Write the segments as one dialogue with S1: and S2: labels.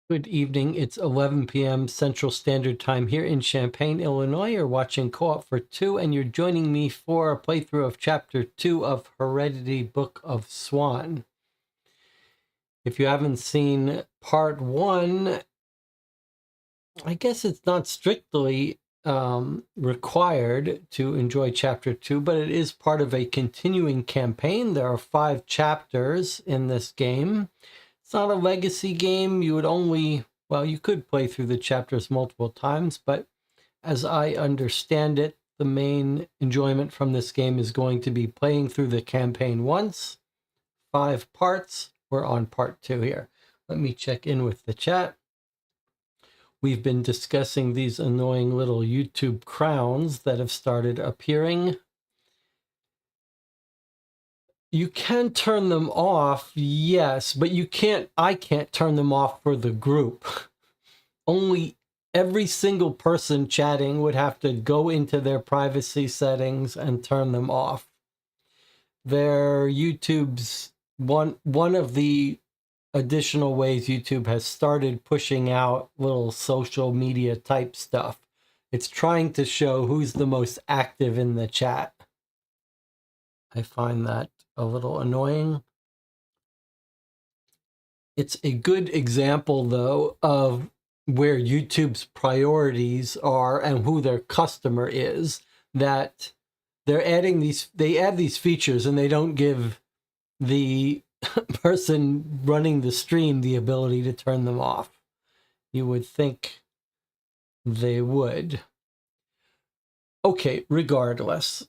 S1: Good evening. It's 11 p.m. Central Standard Time here in Champaign, Illinois. You're watching Co-op for Two, and you're joining me for a playthrough of Chapter 2 of Heredity, Book of Swan. If you haven't seen Part 1, I guess it's not strictly required to enjoy Chapter 2, but it is part of a continuing campaign. There are 5 chapters in this game. It's not a legacy game. You would only, well, you could play through the chapters multiple times, but as I understand it, the main enjoyment from this game is going to be playing through the campaign once. 5 parts. We're on part 2 here. Let me check in with the chat. We've been discussing these annoying little YouTube crowns that have started appearing. You can turn them off, yes, but I can't turn them off for the group. Only every single person chatting would have to go into their privacy settings and turn them off. They're YouTube's one of the additional ways YouTube has started pushing out little social media type stuff. It's trying to show who's the most active in the chat. I find that a little annoying. It's a good example, though, of where YouTube's priorities are and who their customer is, that they're adding they add these features and they don't give the person running the stream the ability to turn them off. You would think they would. Okay, regardless.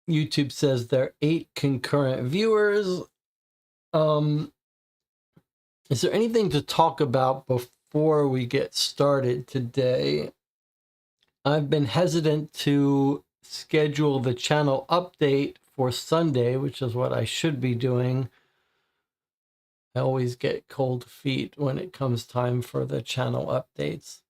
S1: YouTube says there are 8 concurrent viewers. Is there anything to talk about before we get started today? I've been hesitant to schedule the channel update for Sunday, which is what I should be doing, I always get cold feet when it comes time for the channel updates.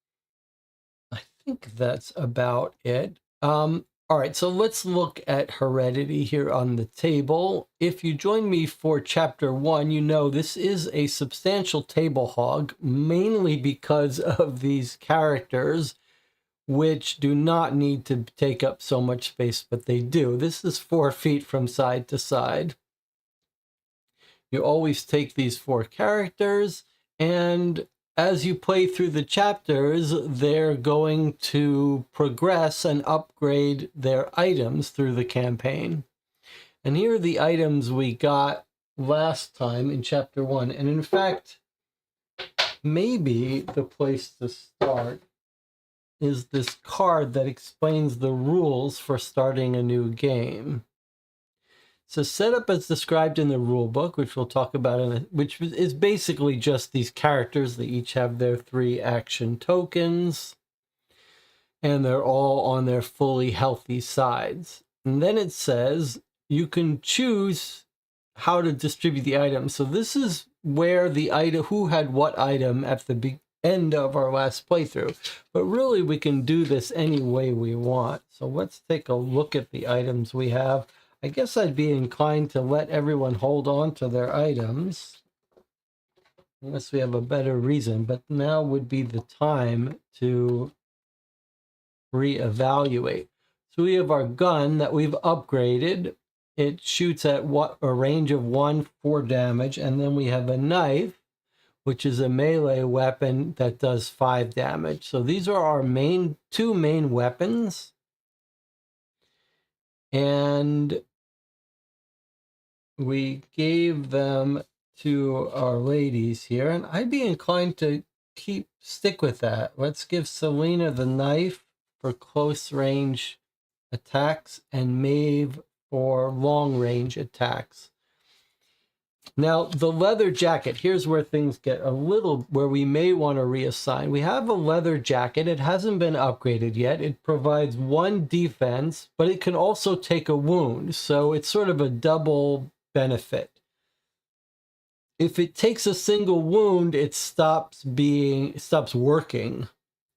S1: I think that's about it. All right, so let's look at Heredity here on the table. If you join me for chapter 1, you know this is a substantial table hog, mainly because of these characters, which do not need to take up so much space, but they do. This is 4 feet from side to side. You always take these 4 characters, and as you play through the chapters, they're going to progress and upgrade their items through the campaign. And here are the items we got last time in chapter 1. And in fact, maybe the place to start is this card that explains the rules for starting a new game. So setup as described in the rule book, which we'll talk about, which is basically just these characters. They each have their 3 action tokens, and they're all on their fully healthy sides. And then it says you can choose how to distribute the items. So this is where the item, who had what item at the end of our last playthrough. But really, we can do this any way we want. So let's take a look at the items we have. I guess I'd be inclined to let everyone hold on to their items, unless we have a better reason, but now would be the time to reevaluate. So we have our gun that we've upgraded. It shoots at a range of 1 for damage, and then we have a knife, which is a melee weapon that does 5 damage. So these are our 2 main weapons. And we gave them to our ladies here, and I'd be inclined to stick with that. Let's give Selena the knife for close range attacks and Maeve for long range attacks. Now, the leather jacket, here's where things get where we may want to reassign. We have a leather jacket. It hasn't been upgraded yet. It provides 1 defense, but it can also take a wound. So it's sort of a double benefit. If it takes a single wound, it stops working,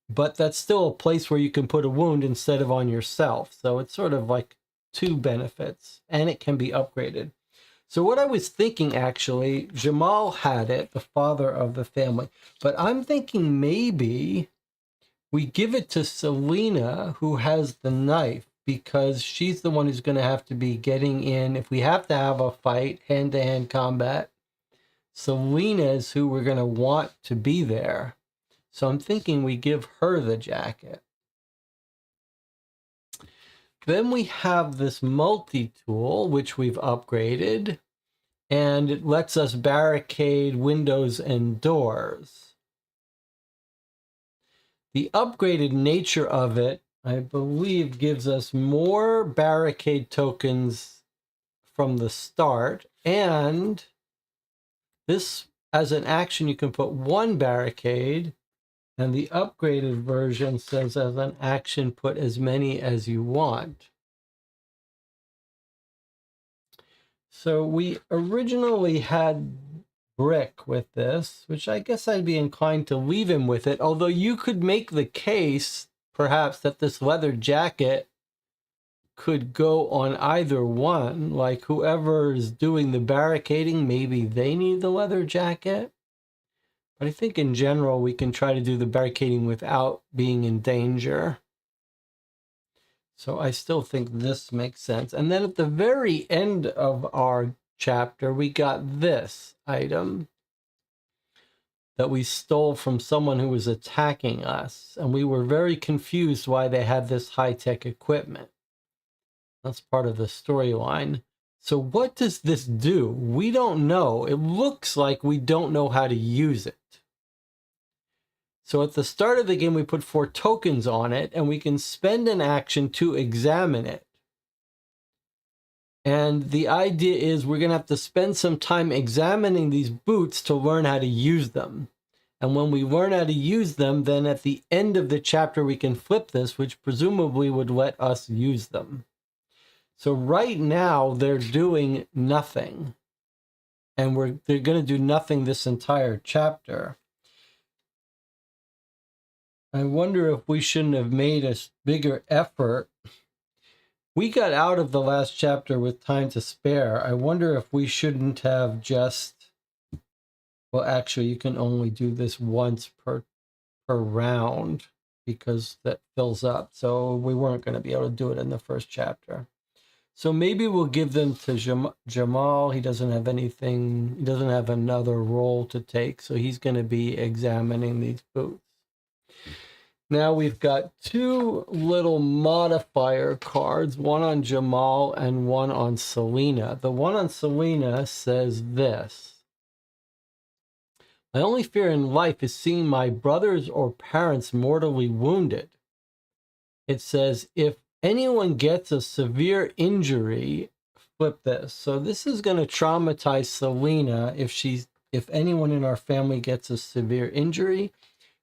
S1: but that's still a place where you can put a wound instead of on yourself. So it's sort of like 2 benefits, and it can be upgraded. So what I was thinking, actually, Jamal had it, the father of the family, but I'm thinking maybe we give it to Selena, who has the knife, because she's the one who's going to have to be getting in. If we have to have a fight, hand-to-hand combat, Selena is who we're going to want to be there. So I'm thinking we give her the jacket. Then we have this multi-tool, which we've upgraded, and it lets us barricade windows and doors. The upgraded nature of it, I believe, gives us more barricade tokens from the start, and this, as an action, you can put 1 barricade, and the upgraded version says as an action, put as many as you want. So we originally had Brick with this, which I guess I'd be inclined to leave him with it, although you could make the case, perhaps, that this leather jacket could go on either one. Like, whoever is doing the barricading, maybe they need the leather jacket. But I think in general, we can try to do the barricading without being in danger. So I still think this makes sense. And then at the very end of our chapter, we got this item that we stole from someone who was attacking us. And we were very confused why they had this high-tech equipment. That's part of the storyline. So what does this do? We don't know. It looks like we don't know how to use it. So at the start of the game, we put 4 tokens on it, and we can spend an action to examine it. And the idea is we're going to have to spend some time examining these boots to learn how to use them. And when we learn how to use them, then at the end of the chapter, we can flip this, which presumably would let us use them. So right now, they're doing nothing. and they're going to do nothing this entire chapter. I wonder if we shouldn't have made a bigger effort. We got out of the last chapter with time to spare. I wonder if we shouldn't have just, well, actually, you can only do this once per round because that fills up. So we weren't going to be able to do it in the first chapter. So maybe we'll give them to Jamal. He doesn't have anything, he doesn't have another role to take. So he's going to be examining these boots. Now we've got two little modifier cards, one on Jamal and one on Selena. The one on Selena says this: my only fear in life is seeing my brothers or parents mortally wounded. It says, if anyone gets a severe injury, flip this. So this is going to traumatize Selena if anyone in our family gets a severe injury.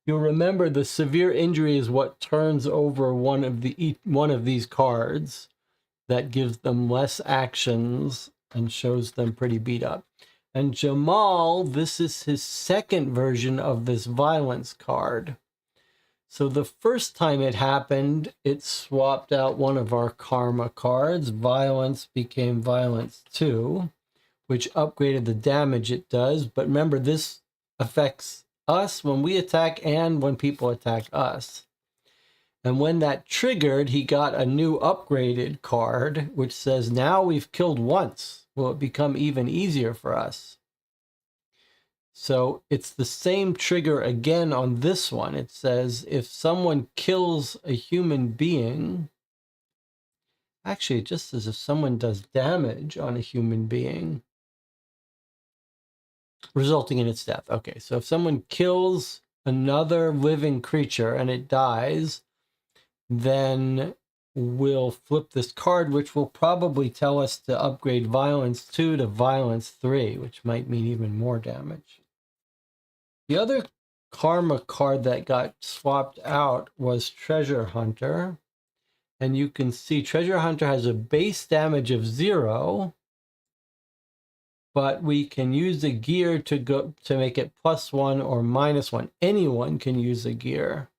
S1: You'll remember the severe injury is what turns over one of these cards that gives them less actions and shows them pretty beat up. And Jamal, this is his second version of this violence card. So the first time it happened, it swapped out one of our karma cards. Violence became violence 2, which upgraded the damage it does. But remember, this affects us when we attack and when people attack us. And when that triggered, he got a new upgraded card, which says, now we've killed once. Will it become even easier for us? So it's the same trigger again on this one. It says, if someone kills a human being, actually, it just says if someone does damage on a human being, resulting in its death. Okay, so if someone kills another living creature and it dies, then we'll flip this card, which will probably tell us to upgrade violence 2 to violence 3, which might mean even more damage. The other karma card that got swapped out was Treasure Hunter. And you can see Treasure Hunter has a base damage of 0, but we can use a gear to make it +1 or -1. Anyone can use a gear,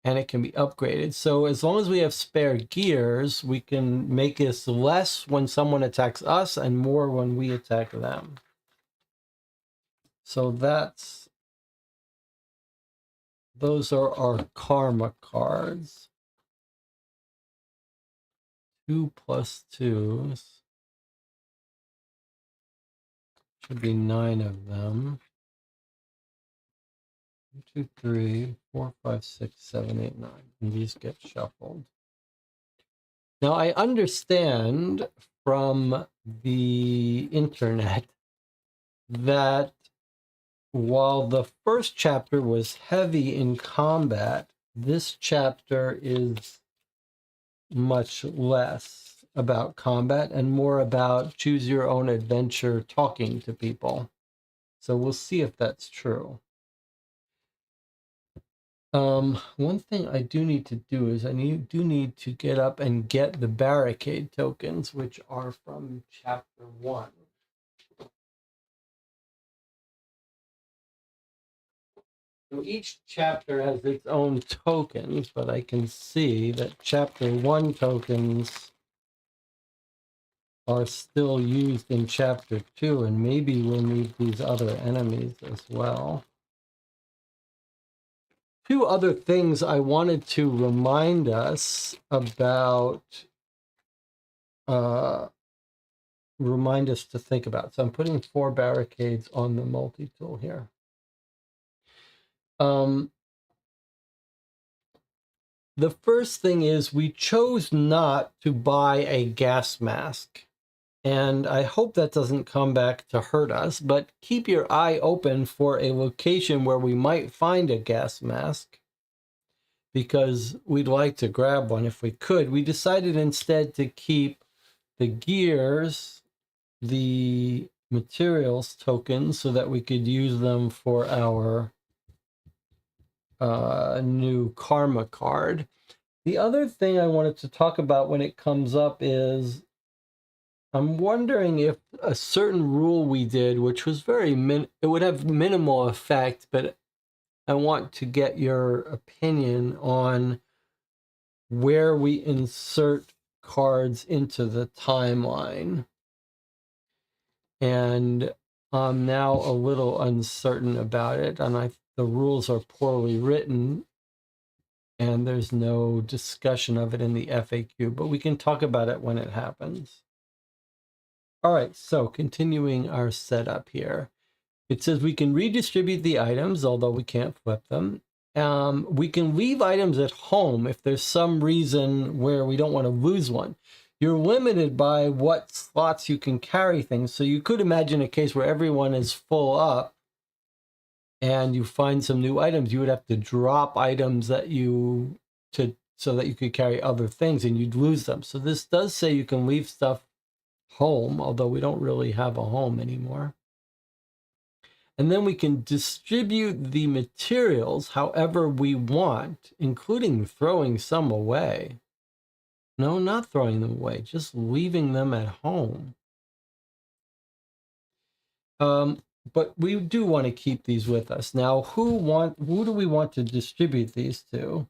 S1: and it can be upgraded. So as long as we have spare gears, we can make this less when someone attacks us and more when we attack them. So those are our karma cards. 2 + 2s. Should be 9 of them. 1, 2, 3, 4, 5, 6, 7, 8, 9. And these get shuffled. Now, I understand from the internet that while the first chapter was heavy in combat, this chapter is much less about combat and more about choose your own adventure, talking to people. So we'll see if that's true. One thing I do need to do is I do need to get up and get the barricade tokens, which are from chapter 1. So each chapter has its own tokens, but I can see that chapter 1 tokens are still used in chapter 2, and maybe we'll need these other enemies as well. Two other things I wanted to remind us about, remind us to think about. So I'm putting 4 barricades on the multi-tool here. The first thing is we chose not to buy a gas mask. And I hope that doesn't come back to hurt us, but keep your eye open for a location where we might find a gas mask, because we'd like to grab one if we could. We decided instead to keep the gears, the materials tokens, so that we could use them for our new karma card. The other thing I wanted to talk about when it comes up is I'm wondering if a certain rule we did, which was it would have minimal effect, but I want to get your opinion on where we insert cards into the timeline. And I'm now a little uncertain about it, and the rules are poorly written, and there's no discussion of it in the FAQ, but we can talk about it when it happens. All right, so continuing our setup here. It says we can redistribute the items, although we can't flip them. We can leave items at home if there's some reason where we don't want to lose one. You're limited by what slots you can carry things. So you could imagine a case where everyone is full up and you find some new items. You would have to drop items so that you could carry other things, and you'd lose them. So this does say you can leave stuff home, although we don't really have a home anymore. And then we can distribute the materials however we want, including throwing some away. No, not throwing them away, just leaving them at home. But we do want to keep these with us. Now, who do we want to distribute these to?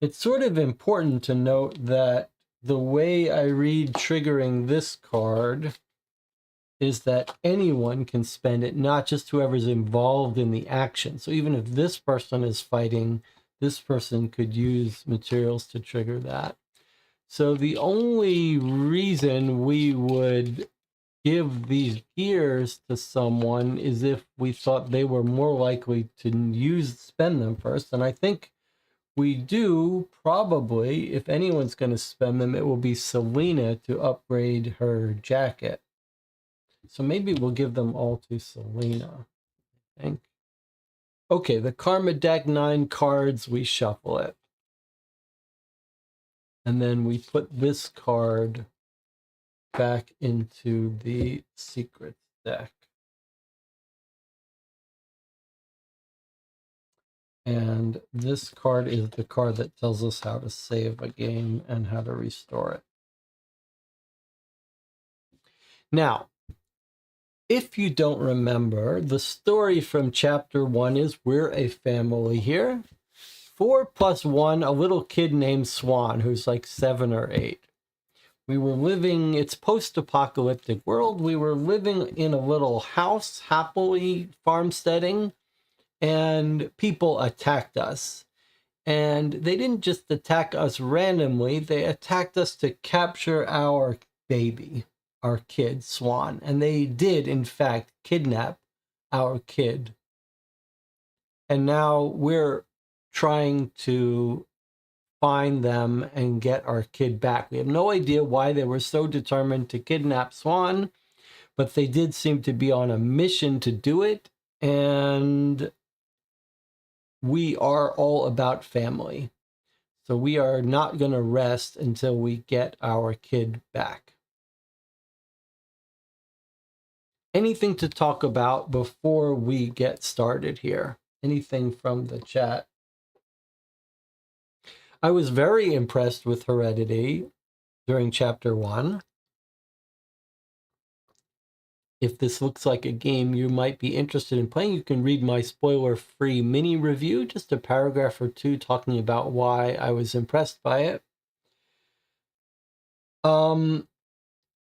S1: It's sort of important to note that the way I read triggering this card is that anyone can spend it, not just whoever's involved in the action. So even if this person is fighting, this person could use materials to trigger that. So the only reason we would give these gears to someone is if we thought they were more likely to spend them first. And I think we do probably, if anyone's going to spend them, it will be Selena to upgrade her jacket. So maybe we'll give them all to Selena, I think. Okay, the Karma deck, 9 cards, we shuffle it. And then we put this card back into the Secrets deck. And this card is the card that tells us how to save a game and how to restore it. Now, if you don't remember, the story from chapter 1 is we're a family here. 4 + 1, a little kid named Swan, who's like 7 or 8. We were living, it's post-apocalyptic world. We were living in a little house, happily farmsteading, and people attacked us. And they didn't just attack us randomly, they attacked us to capture our baby, our kid, Swan. And they did, in fact, kidnap our kid. And now we're trying to find them and get our kid back. We have no idea why they were so determined to kidnap Swan, but they did seem to be on a mission to do it. And we are all about family. So we are not going to rest until we get our kid back. Anything to talk about before we get started here? Anything from the chat? I was very impressed with Heredity during chapter 1. If this looks like a game you might be interested in playing, you can read my spoiler-free mini review, just a paragraph or two talking about why I was impressed by it.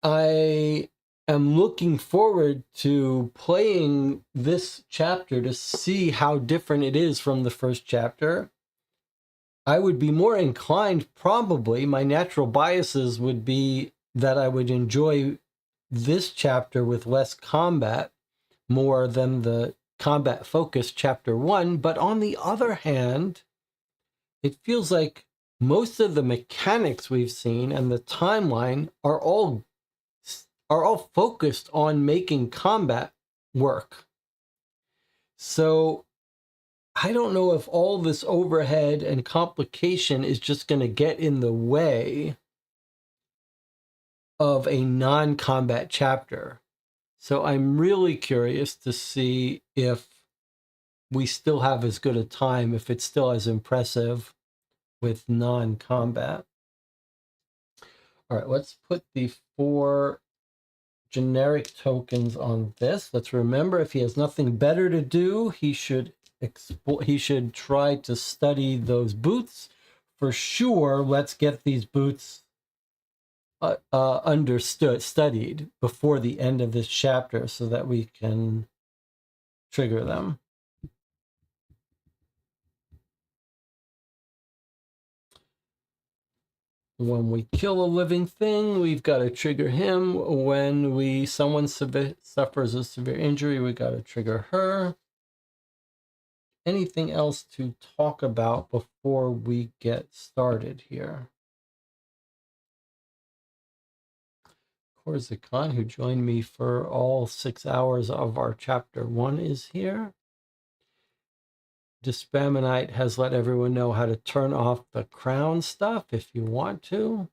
S1: I am looking forward to playing this chapter to see how different it is from the first chapter. I would be more inclined, probably, my natural biases would be that I would enjoy this chapter with less combat more than the combat-focused chapter 1. But on the other hand, it feels like most of the mechanics we've seen and the timeline are all focused on making combat work. So I don't know if all this overhead and complication is just going to get in the way of a non-combat chapter. So I'm really curious to see if we still have as good a time, if it's still as impressive with non-combat. All right, let's put the 4 generic tokens on this. Let's remember, if he has nothing better to do, he should try to study those boots. For sure, let's get these boots studied before the end of this chapter so that we can trigger them. When we kill a living thing, we've got to trigger him. When someone suffers a severe injury, we got to trigger her. Anything else to talk about before we get started here? Corsican, who joined me for all 6 hours of our chapter 1, is here. Dispaminite has let everyone know how to turn off the crown stuff if you want to.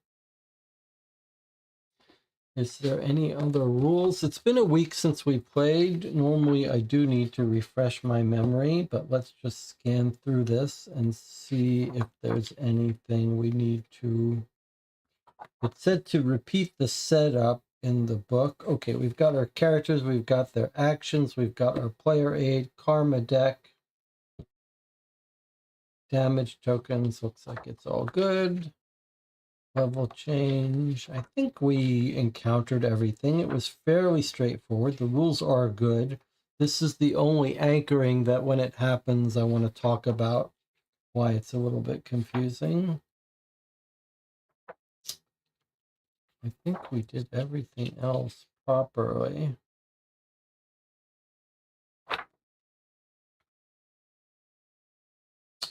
S1: Is there any other rules? It's been a week since we played. Normally I do need to refresh my memory, but let's just scan through this and see if there's anything we need to... It said to repeat the setup in the book. Okay, we've got our characters, we've got their actions, we've got our player aid, karma deck, damage tokens. Looks like it's all good. Level change. I think we encountered everything. It was fairly straightforward. The rules are good. This is the only anchoring that when it happens, I want to talk about why it's a little bit confusing. I think we did everything else properly.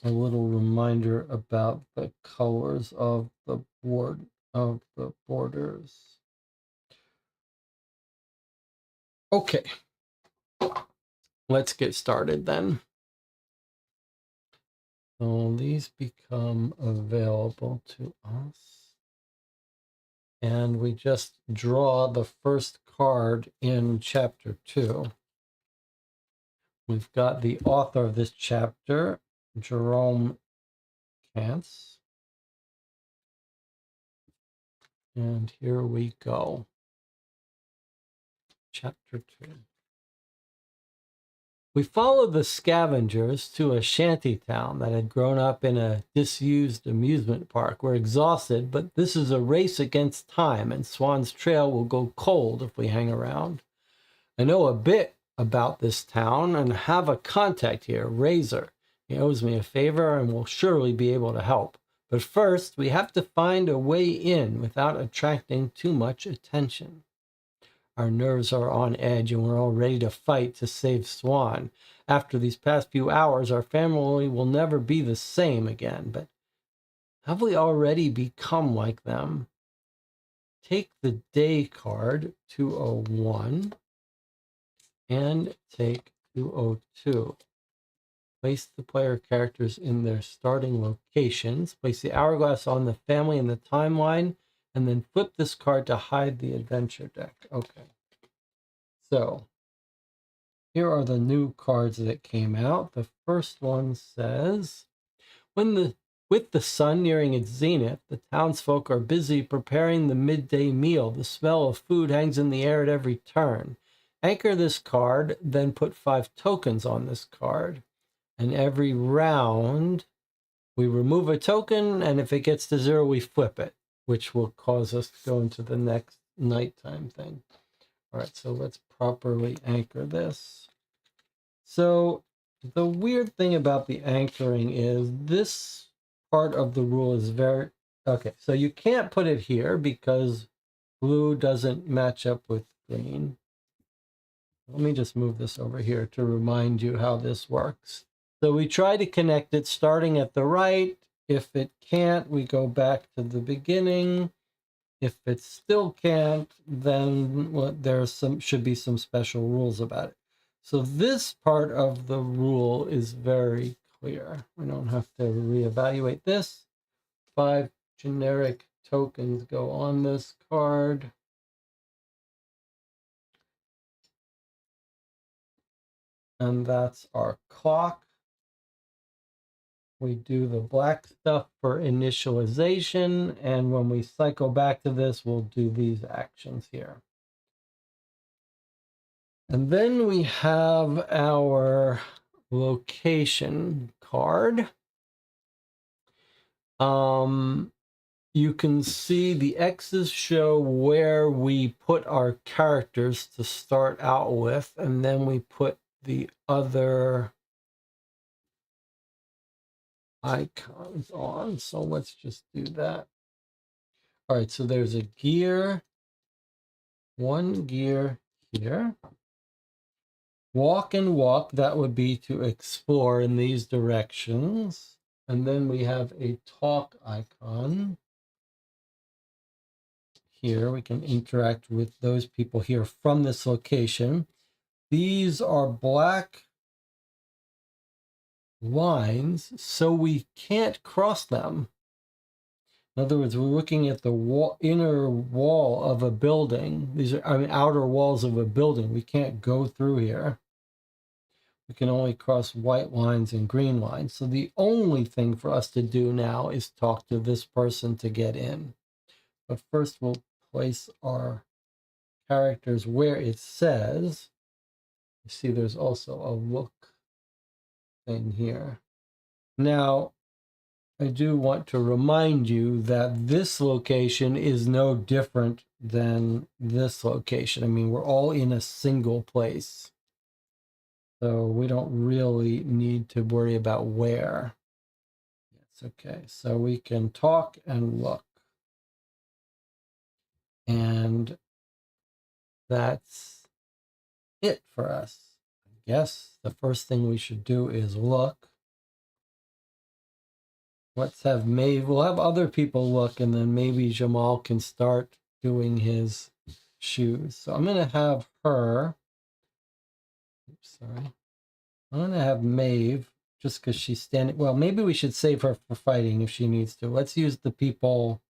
S1: A little reminder about the colors of the borders. Okay, let's get started then. So these become available to us. And we just draw the first card in chapter 2. We've got the author of this chapter, Jerome Kantz. And here we go. Chapter 2. We followed the scavengers to a shanty town that had grown up in a disused amusement park. We're exhausted, but this is a race against time, and Swan's trail will go cold if we hang around. I know a bit about this town and have a contact here, Razor. He owes me a favor and will surely be able to help. But first, we have to find a way in without attracting too much attention. Our nerves are on edge and we're all ready to fight to save Swan. After these past few hours, our family will never be the same again. But have we already become like them? Take the day card, 201, and take 202. Place the player characters in their starting locations. Place the hourglass on the family and the timeline, and then flip this card to hide the adventure deck. Okay. So here are the new cards that came out. The first one says, with the sun nearing its zenith, the townsfolk are busy preparing the midday meal. The smell of food hangs in the air at every turn. Anchor this card, then put 5 tokens on this card. And every round, we remove a token, and if it gets to 0, we flip it, which will cause us to go into the next nighttime thing. All right, so let's properly anchor this. So the weird thing about the anchoring is this part of the rule is very... Okay, so you can't put it here because blue doesn't match up with green. Let me just move this over here to remind you how this works. So we try to connect it starting at the right. If it can't, we go back to the beginning. If it still can't, then should be some special rules about it. So this part of the rule is very clear. We don't have to reevaluate this. 5 generic tokens go on this card. And that's our clock. We do the black stuff for initialization, and when we cycle back to this, we'll do these actions here. And then we have our location card. You can see the X's show where we put our characters to start out with, and then we put the other icons on. So let's just do that. All right, so there's a gear, one gear here. Walk and walk, that would be to explore in these directions. And then we have a talk icon. Here we can interact with those people here from this location. These are black lines, so we can't cross them. In other words, we're looking at the inner wall of a building. These are, outer walls of a building. We can't go through here. We can only cross white lines and green lines. So the only thing for us to do now is talk to this person to get in. But first we'll place our characters where it says. You see there's also a look thing here. Now, I do want to remind you that this location is no different than this location. I mean, we're all in a single place. So we don't really need to worry about where. It's okay. So we can talk and look. And that's it for us. I guess the first thing we should do is look. Let's have Maeve, we'll have other people look, and then maybe Jamal can start doing his shoes. So I'm going to have her, I'm going to have Maeve, just because she's standing, well, maybe we should save her for fighting if she needs to. Let's use the people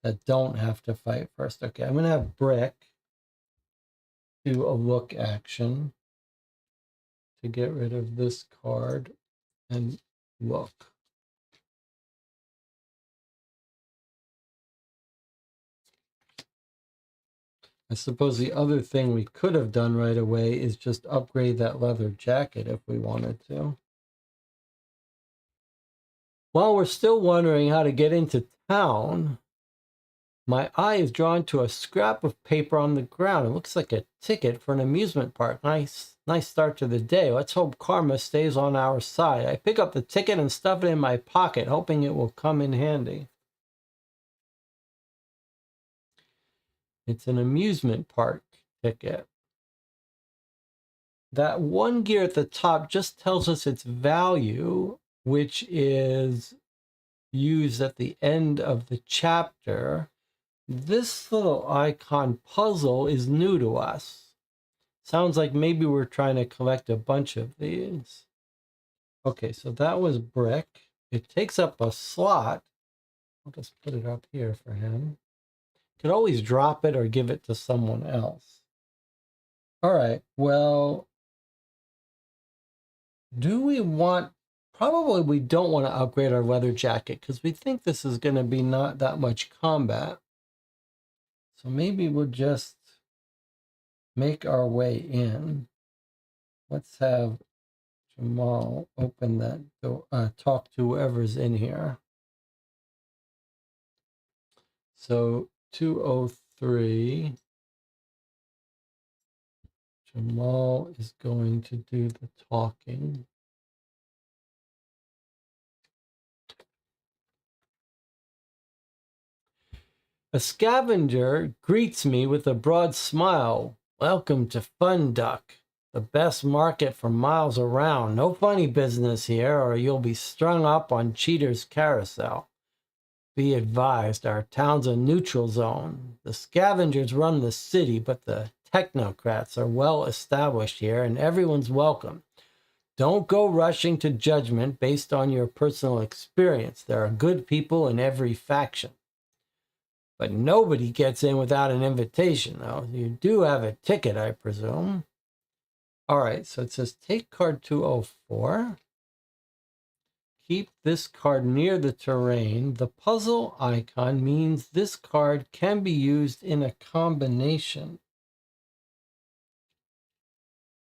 S1: that don't have to fight first. Okay, I'm going to have Brick do a look action to get rid of this card and look. I suppose the other thing we could have done right away is just upgrade that leather jacket if we wanted to. While we're still wondering how to get into town, my eye is drawn to a scrap of paper on the ground. It looks like a ticket for an amusement park. Nice start to the day. Let's hope karma stays on our side. I pick up the ticket and stuff it in my pocket, hoping it will come in handy. It's an amusement park ticket. That one gear at the top just tells us its value, which is used at the end of the chapter. This little icon puzzle is new to us. Sounds like maybe we're trying to collect a bunch of these. Okay, so that was Brick. It takes up a slot. I'll just put it up here for him. Could always drop it or give it to someone else. All right, well, do we want, probably we don't want to upgrade our leather jacket because we think this is going to be not that much combat. So maybe we'll just make our way in. Let's have Jamal open that door, talk to whoever's in here. So 203. Jamal is going to do the talking. A scavenger greets me with a broad smile. Welcome to Fun Duck, the best market for miles around. No funny business here, or you'll be strung up on Cheater's Carousel. Be advised, our town's a neutral zone. The scavengers run the city, but the technocrats are well established here, and everyone's welcome. Don't go rushing to judgment based on your personal experience. There are good people in every faction. But nobody gets in without an invitation, though. You do have a ticket, I presume. All right, so it says take card 204. Keep this card near the terrain. The puzzle icon means this card can be used in a combination.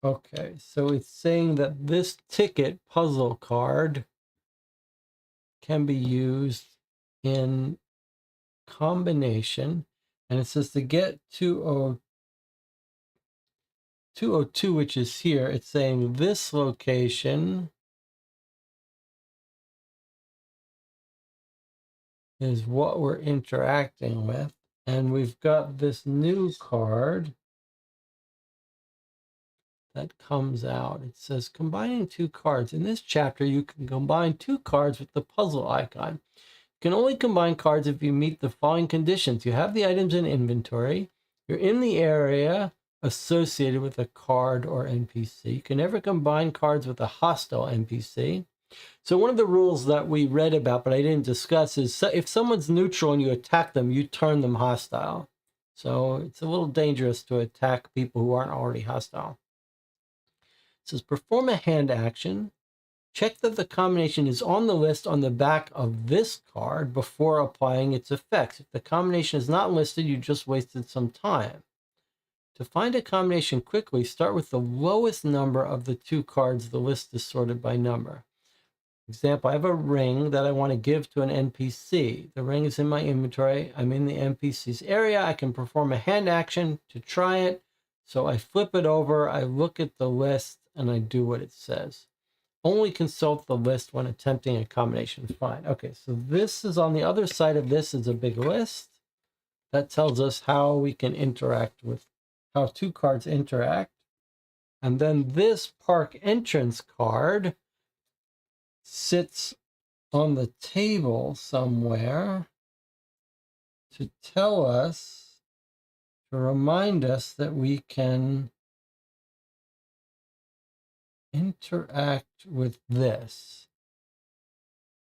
S1: Okay, so it's saying that this ticket puzzle card can be used in combination, and it says to get 202, which is here, it's saying this location is what we're interacting with, and we've got this new card that comes out. It says combining two cards. In this chapter, you can combine two cards with the puzzle icon. You can only combine cards if you meet the following conditions. You have the items in inventory. You're in the area associated with a card or NPC. You can never combine cards with a hostile NPC. So one of the rules that we read about, but I didn't discuss, is if someone's neutral and you attack them, you turn them hostile. So it's a little dangerous to attack people who aren't already hostile. It says perform a hand action. Check that the combination is on the list on the back of this card before applying its effects. If the combination is not listed, you just wasted some time. To find a combination quickly, start with the lowest number of the two cards. The list is sorted by number. Example, I have a ring that I want to give to an NPC. The ring is in my inventory. I'm in the NPC's area. I can perform a hand action to try it. So I flip it over, I look at the list, and I do what it says. Only consult the list when attempting a combination. Fine. Okay, so this is on the other side of this is a big list. That tells us how we can interact with, how two cards interact. And then this park entrance card sits on the table somewhere to tell us, to remind us that we can interact with this.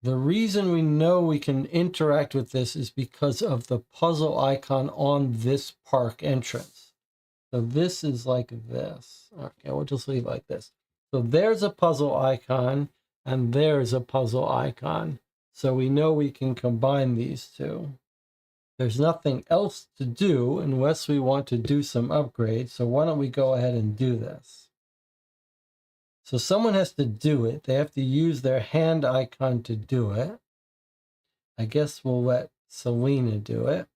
S1: The reason we know we can interact with this is because of the puzzle icon on this park entrance. So this is like this. Okay, we'll just leave it like this. So there's a puzzle icon and there's a puzzle icon. So we know we can combine these two. There's nothing else to do unless we want to do some upgrades. So why don't we go ahead and do this? So someone has to do it. They have to use their hand icon to do it. I guess we'll let Selena do it.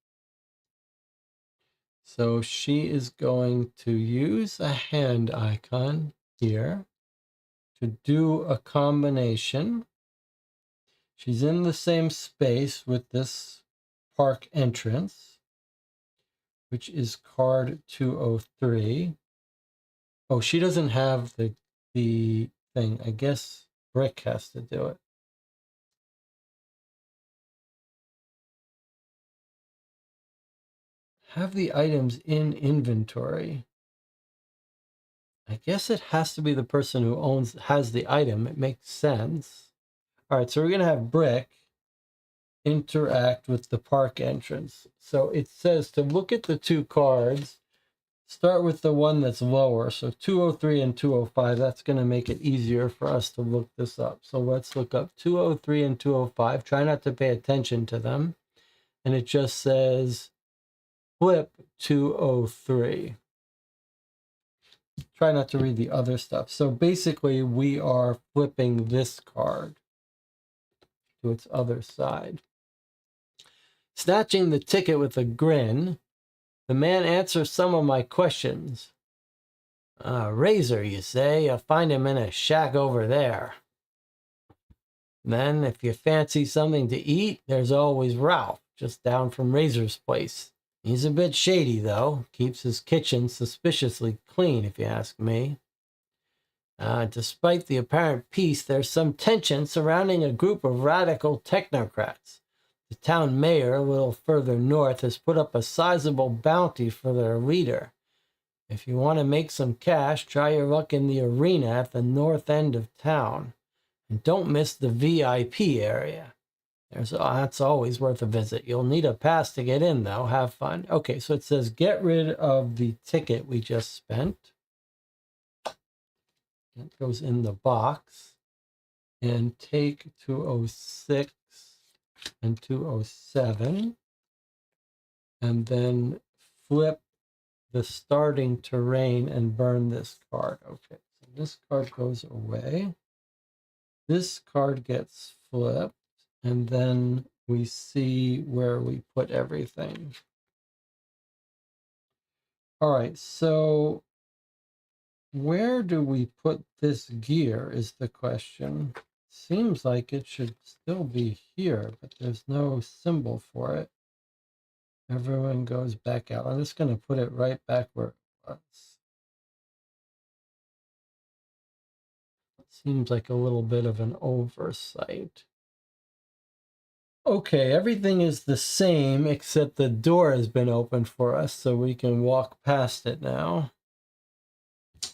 S1: So she is going to use a hand icon here to do a combination. She's in the same space with this park entrance, which is card 203. Oh, she doesn't have the thing. I guess Brick has to do it. Have the items in inventory. I guess it has to be the person who has the item. It makes sense. All right, so we're going to have Brick interact with the park entrance. So it says to look at the two cards, start with the one that's lower. So 203 and 205, that's going to make it easier for us to look this up. So let's look up 203 and 205. Try not to pay attention to them. And it just says flip 203. Try not to read the other stuff. So basically, we are flipping this card to its other side. Snatching the ticket with a grin, the man answers some of my questions. Razor, you say? You'll find him in a shack over there. Then, if you fancy something to eat, there's always Ralph, just down from Razor's place. He's a bit shady, though. Keeps his kitchen suspiciously clean, if you ask me. Despite the apparent peace, there's some tension surrounding a group of radical technocrats. The town mayor, a little further north, has put up a sizable bounty for their leader. If you want to make some cash, try your luck in the arena at the north end of town. And don't miss the VIP area. That's always worth a visit. You'll need a pass to get in, though. Have fun. Okay, so it says get rid of the ticket we just spent. It goes in the box. And take 206 and 207. And then flip the starting terrain and burn this card. Okay, so this card goes away. This card gets flipped, and then we see where we put everything. All right, so where do we put this gear is the question. Seems like it should still be here, but there's no symbol for it. Everyone goes back out. I'm just going to put it right back where it was. Seems like a little bit of an oversight. Okay, everything is the same except the door has been opened for us, so we can walk past it now.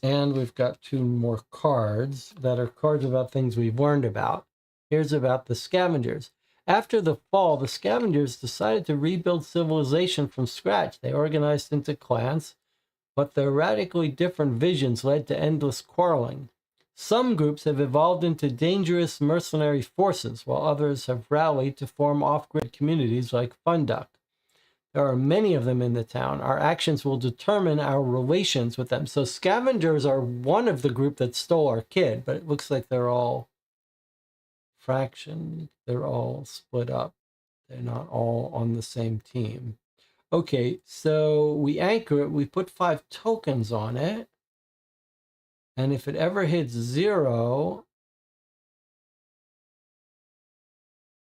S1: And we've got two more cards that are cards about things we've learned about. Here's about the scavengers. After the fall, the scavengers decided to rebuild civilization from scratch. They organized into clans, but their radically different visions led to endless quarreling. Some groups have evolved into dangerous mercenary forces, while others have rallied to form off-grid communities like Funduck. There are many of them in the town. Our actions will determine our relations with them. So scavengers are one of the group that stole our kid, but it looks like they're all fractioned. They're all split up. They're not all on the same team. Okay, so we anchor it. We put 5 tokens on it. And if it ever hits 0,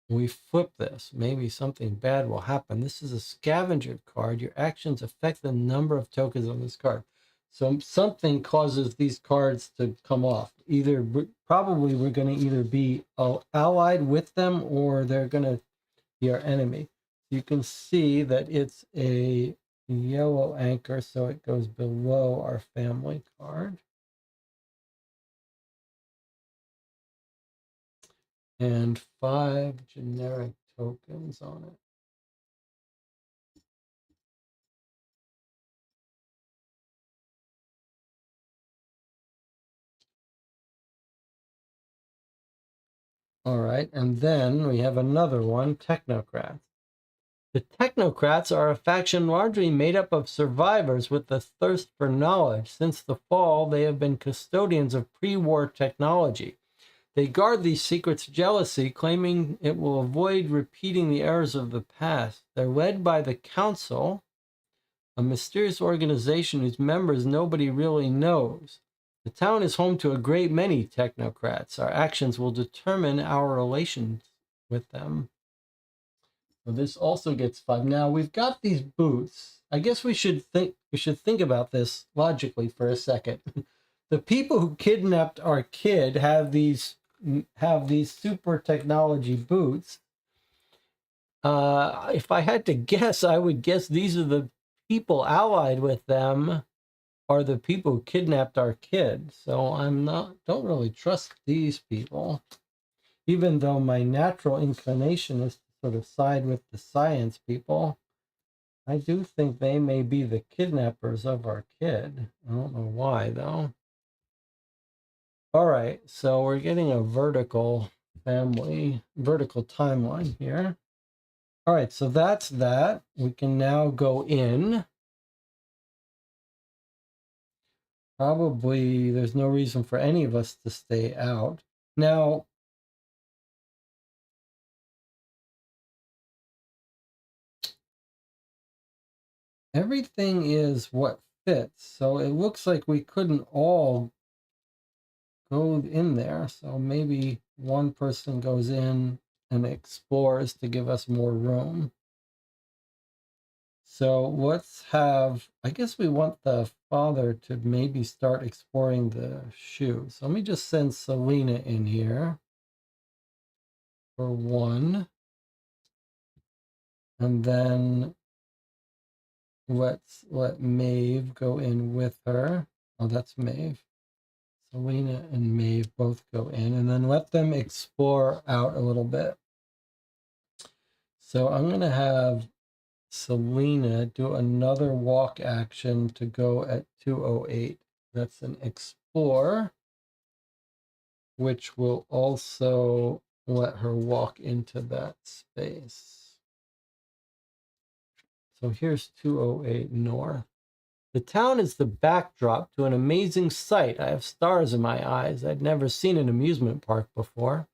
S1: we flip this. Maybe something bad will happen. This is a scavenger card. Your actions affect the number of tokens on this card. So something causes these cards to come off. Probably we're going to either be allied with them or they're going to be our enemy. You can see that it's a yellow anchor, so it goes below our family card. And 5 generic tokens on it. All right, and then we have another one, Technocrats. The Technocrats are a faction largely made up of survivors with a thirst for knowledge. Since the fall, they have been custodians of pre-war technology. They guard these secrets jealously, claiming it will avoid repeating the errors of the past. They're led by the Council, a mysterious organization whose members nobody really knows. The town is home to a great many technocrats. Our actions will determine our relations with them. So this also gets 5. Now we've got these boots. I guess we should think about this logically for a second. The people who kidnapped our kid have these super technology boots. If I had to guess, I would guess these are the people allied with them are the people who kidnapped our kid. So don't really trust these people, even though my natural inclination is to sort of side with the science people. I do think they may be the kidnappers of our kid. I don't know why though. All right, so we're getting a vertical timeline here. All right, so that's that. We can now go in. Probably there's no reason for any of us to stay out. Now, everything is what fits. So it looks like we couldn't all go in there. So maybe one person goes in and explores to give us more room. So let's have, I guess we want the father to maybe start exploring the shoe. So let me just send Selena in here for 1. And then let's let Maeve go in with her. Oh, that's Maeve. Selena and Maeve both go in, and then let them explore out a little bit. So I'm going to have Selena do another walk action to go at 2:08. That's an explore, which will also let her walk into that space. So here's 2:08 north. The town is the backdrop to an amazing sight. I have stars in my eyes. I'd never seen an amusement park before.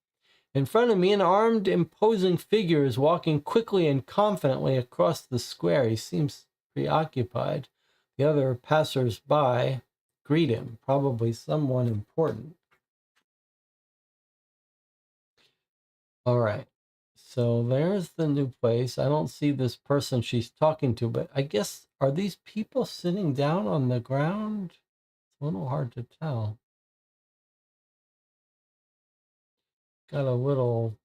S1: In front of me, an armed, imposing figure is walking quickly and confidently across the square. He seems preoccupied. The other passers-by greet him, probably someone important. All right. So there's the new place. I don't see this person she's talking to, but I guess, are these people sitting down on the ground? It's a little hard to tell. Got a little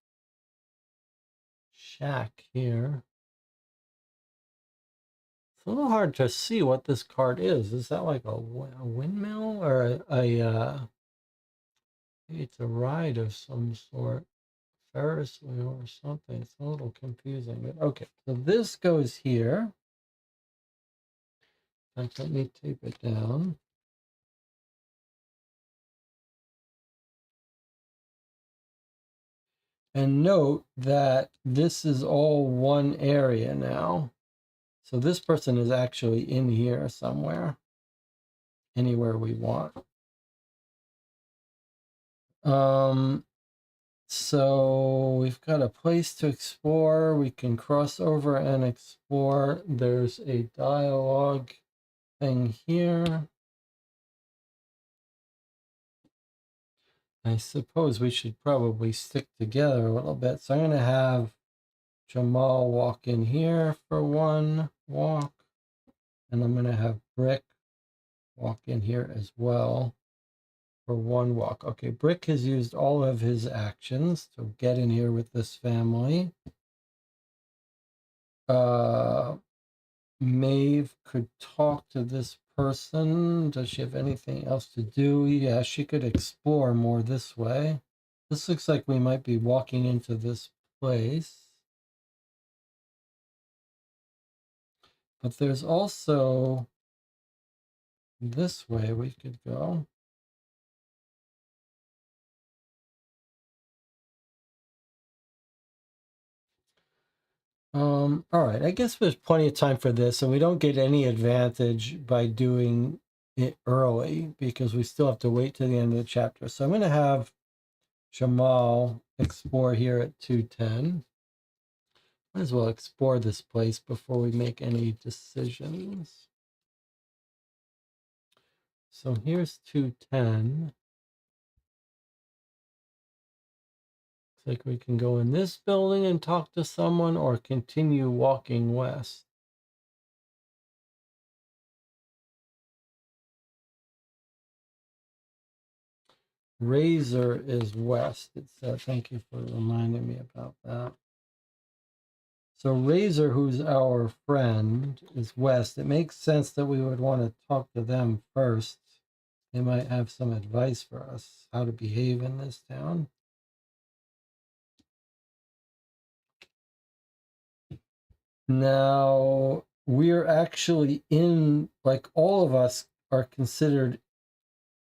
S1: shack here. It's a little hard to see what this cart is. Is that like a windmill or maybe it's a ride of some sort? Ferris wheel or something. It's a little confusing, but okay. So this goes here. Let me tape it down. And note that this is all one area now. So this person is actually in here somewhere, anywhere we want. So we've got a place to explore. We can cross over and explore. There's a dialogue thing here. I suppose we should probably stick together a little bit. So I'm going to have Jamal walk in here for one walk. And I'm going to have Brick walk in here as well for one walk. Okay, Brick has used all of his actions to get in here with this family. Maeve could talk to this person. Does she have anything else to do? Yeah, she could explore more this way. This looks like we might be walking into this place. But there's also this way we could go. All right, I guess there's plenty of time for this, and we don't get any advantage by doing it early because we still have to wait to the end of the chapter. So I'm going to have Jamal explore here at 210. Might as well explore this place before we make any decisions. So here's 210. Looks like we can go in this building and talk to someone or continue walking west. Razor is west. It said, thank you for reminding me about that. So Razor, who's our friend, is west. It makes sense that we would want to talk to them first. They might have some advice for us, how to behave in this town. Now, we're actually in, like, all of us are considered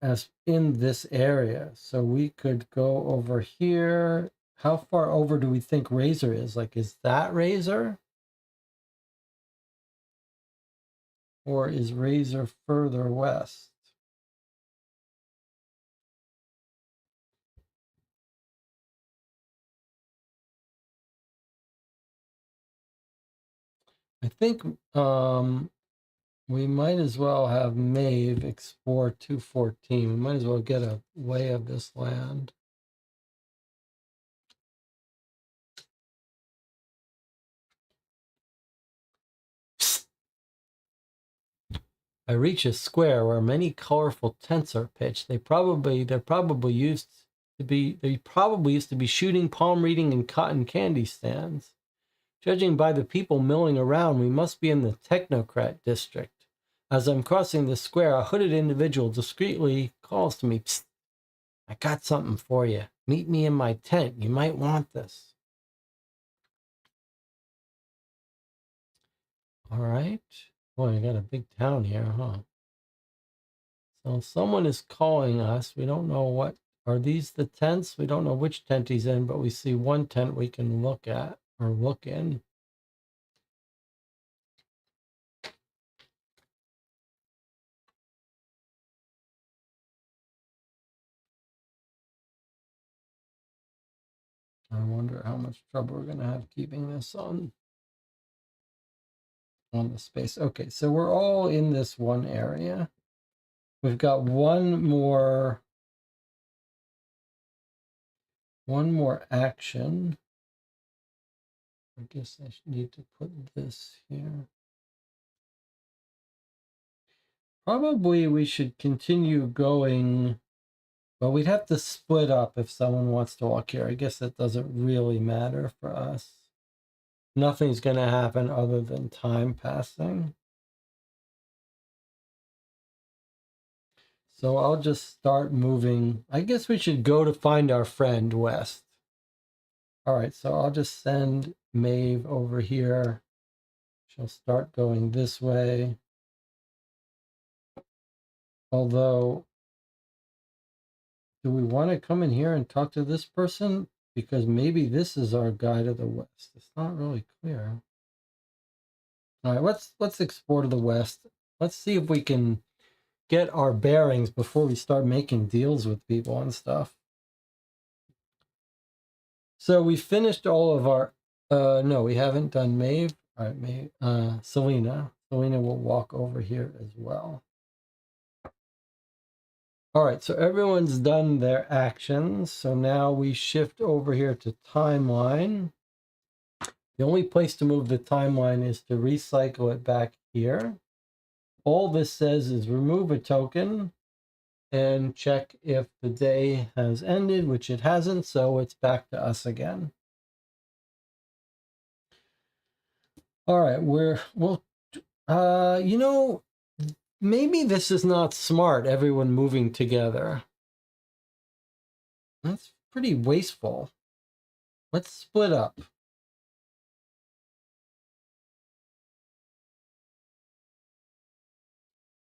S1: as in this area. So we could go over here. How far over do we think Razor is? Like, is that Razor? Or is Razor further west? I think we might as well have Maeve explore 214. We might as well get a lay of this land. I reach a square where many colorful tents are pitched. They probably used to be shooting, palm reading, and cotton candy stands. Judging by the people milling around, we must be in the technocrat district. As I'm crossing the square, a hooded individual discreetly calls to me, "Psst, I got something for you. Meet me in my tent. You might want this." All right. Boy, I got a big town here, huh? So someone is calling us. We don't know what. Are these the tents? We don't know which tent he's in, but we see one tent we can look at or look in. I wonder how much trouble we're going to have keeping this on the space. Okay, so we're all in this one area. We've got one more action. I guess I need to put this here. Probably we should continue going. Well, we'd have to split up if someone wants to walk here. I guess that doesn't really matter for us. Nothing's going to happen other than time passing. So I'll just start moving. I guess we should go to find our friend west. All right, so I'll just send Maeve over here. She'll start going this way. Although, do we want to come in here and talk to this person? Because maybe this is our guide to the west. It's not really clear. All right, let's explore to the west. Let's see if we can get our bearings before we start making deals with people and stuff. So we finished all of our, no, we haven't done Maeve. All right, Maeve, Selena. Selena will walk over here as well. All right, so everyone's done their actions. So now we shift over here to timeline. The only place to move the timeline is to recycle it back here. All this says is remove a token and check if the day has ended, which it hasn't, so it's back to us again. All right, you know, maybe this is not smart, everyone moving together. That's pretty wasteful. Let's split up.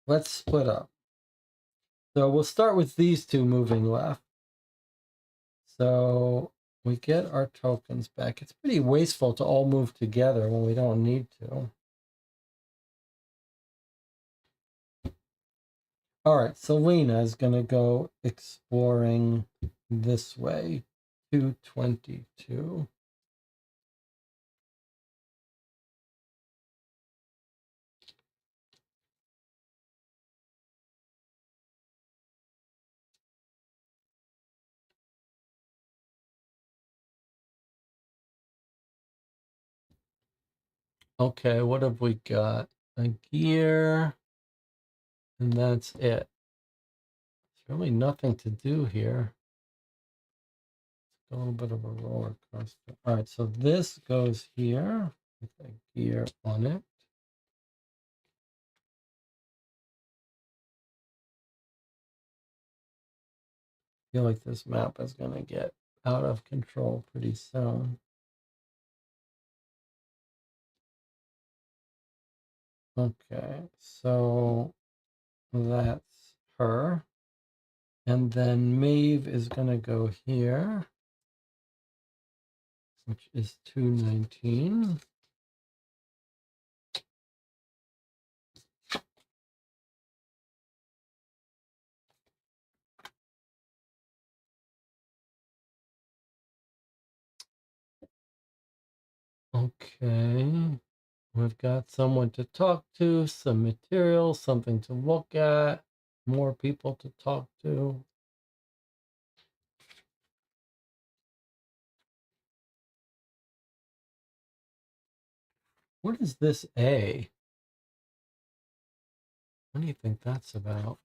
S1: Let's split up. So we'll start with these two moving left. So we get our tokens back. It's pretty wasteful to all move together when we don't need to. All right, Selena is going to go exploring this way, 222. Okay, what have we got? A gear, and that's it. There's really nothing to do here. It's a little bit of a roller coaster. All right, so this goes here with a gear on it. I feel like this map is going to get out of control pretty soon. Okay, so that's her. And then Maeve is going to go here, which is 219. Okay. We've got someone to talk to, some material, something to look at, more people to talk to. What is this A? What do you think that's about?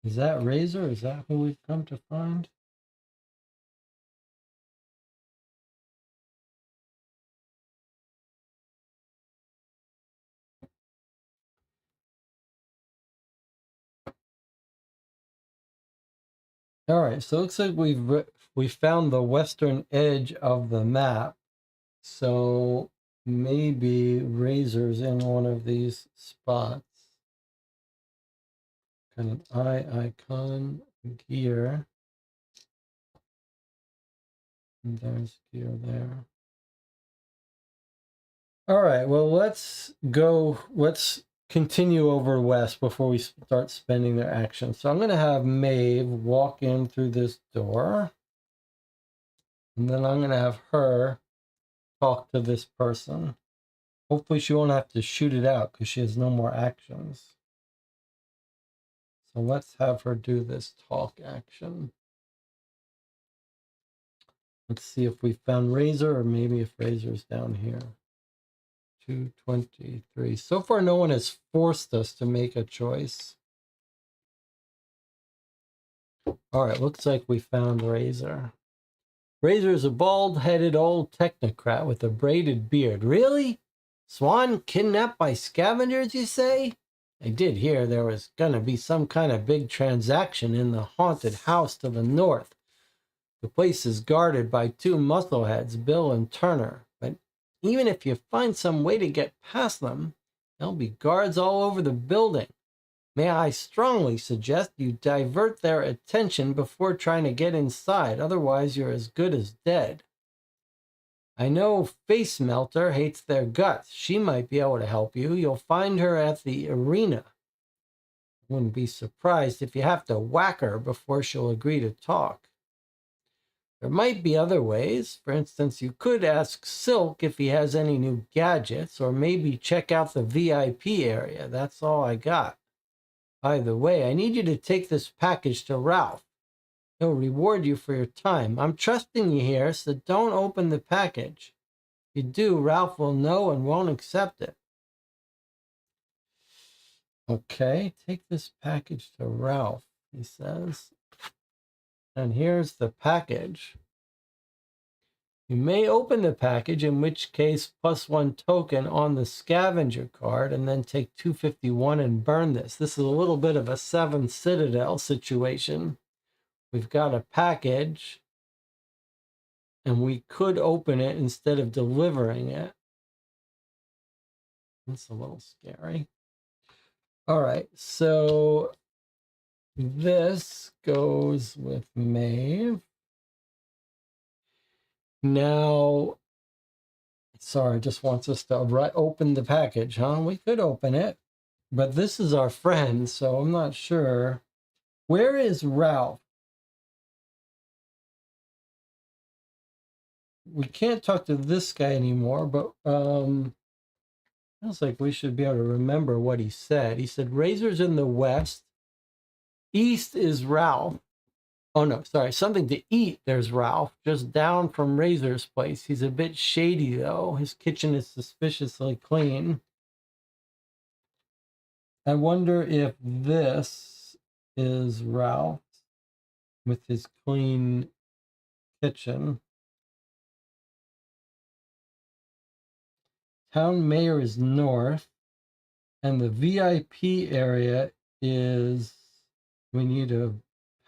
S1: Is that Razor? Is that who we've come to find? All right, so it looks like we found the western edge of the map. So maybe Razor's in one of these spots. Kind of eye icon, gear. And there's gear there. All right, well, let's continue over west before we start spending their action. So I'm going to have Maeve walk in through this door. And then I'm going to have her talk to this person. Hopefully she won't have to shoot it out because she has no more actions. So let's have her do this talk action. Let's see if we found Razor, or maybe if Razor's down here. 223. So far, no one has forced us to make a choice. All right, looks like we found Razor. Razor is a bald-headed old technocrat with a braided beard. Really? Swan kidnapped by scavengers, you say? I did hear there was gonna be some kind of big transaction in the haunted house to the north. The place is guarded by two muscleheads, Bill and Turner. But even if you find some way to get past them, there'll be guards all over the building. May I strongly suggest you divert their attention before trying to get inside, otherwise you're as good as dead. I know Face Melter hates their guts. She might be able to help you. You'll find her at the arena. Wouldn't be surprised if you have to whack her before she'll agree to talk. There might be other ways. For instance, you could ask Silk if he has any new gadgets, or maybe check out the VIP area. That's all I got. By the way, I need you to take this package to Ralph. He'll reward you for your time. I'm trusting you here, so don't open the package. If you do, Ralph will know and won't accept it. Okay, take this package to Ralph, he says. And here's the package. You may open the package, in which case +1 token on the scavenger card, and then take 251 and burn this. This is a little bit of a 7 Citadel situation. We've got a package, and we could open it instead of delivering it. That's a little scary. All right, so this goes with Maeve. Now, sorry, just wants us to open the package, huh? We could open it, but this is our friend, so I'm not sure. Where is Ralph? We can't talk to this guy anymore, but feels like we should be able to remember what he said. He said Razor's in the west. East is Ralph. Oh no, sorry, something to eat. There's Ralph, just down from Razor's place. He's a bit shady though. His kitchen is suspiciously clean. I wonder if this is Ralph with his clean kitchen. Town Mayor is north, and the VIP area is, we need a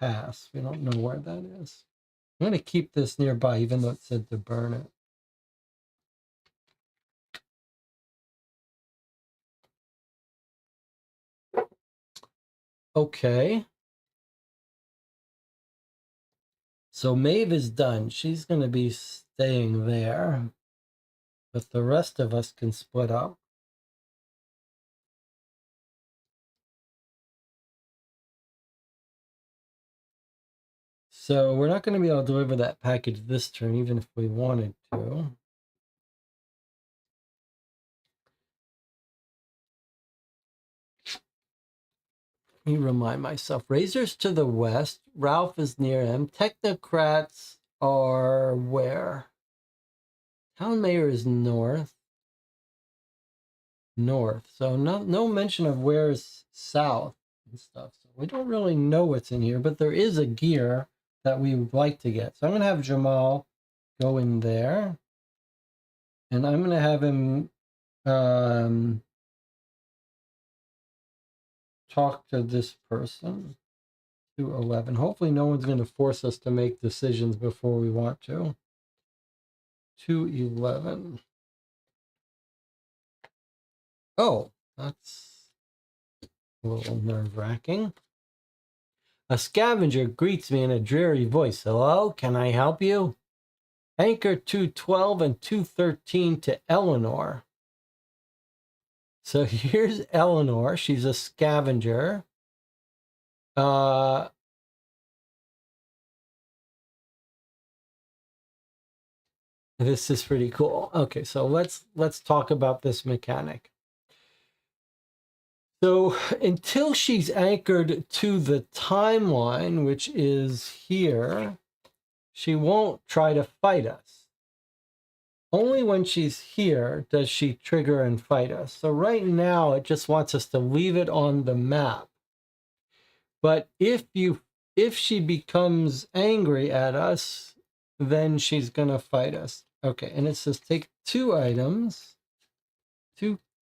S1: pass. We don't know where that is. I'm going to keep this nearby, even though it said to burn it. Okay. So Maeve is done. She's going to be staying there. But the rest of us can split up. So we're not going to be able to deliver that package this turn, even if we wanted to. Let me remind myself. Razor's to the west. Ralph is near him. Technocrats are where? Town Mayor is north. North. So no mention of where is south and stuff. So we don't really know what's in here, but there is a gear that we would like to get. So I'm going to have Jamal go in there. And I'm going to have him talk to this person. 211. Hopefully no one's going to force us to make decisions before we want to. 211. Oh, that's a little nerve-wracking. A scavenger greets me in a dreary voice. Hello, can I help you? Anchor 212 and 213 to Eleanor. So here's Eleanor. She's a scavenger. This is pretty cool. Okay, so let's talk about this mechanic. So until she's anchored to the timeline, which is here, she won't try to fight us. Only when she's here does she trigger and fight us. So right now it just wants us to leave it on the map. But if she becomes angry at us, then she's gonna fight us. Okay, and it says take 2 items,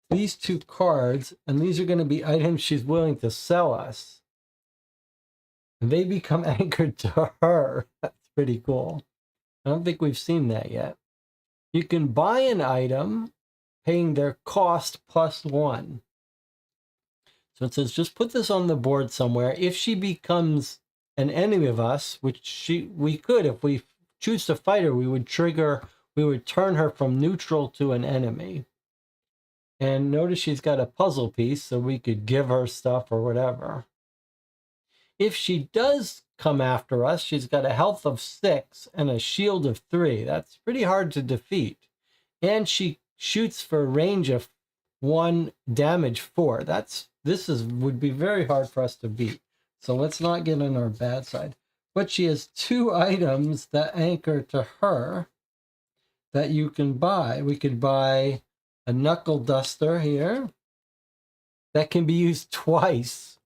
S1: these 2 cards, and these are gonna be items she's willing to sell us. And they become anchored to her. That's pretty cool. I don't think we've seen that yet. You can buy an item paying their cost plus 1. So it says just put this on the board somewhere. If she becomes an enemy of us, which we could, if we choose to fight her, we would turn her from neutral to an enemy. And notice she's got a puzzle piece, so we could give her stuff or whatever. If she does come after us, she's got a health of 6 and a shield of 3. That's pretty hard to defeat. And she shoots for a range of 1, damage 4. Would be very hard for us to beat. So let's not get on our bad side. But she has 2 items that anchor to her that you can buy. We could buy a knuckle duster here that can be used twice.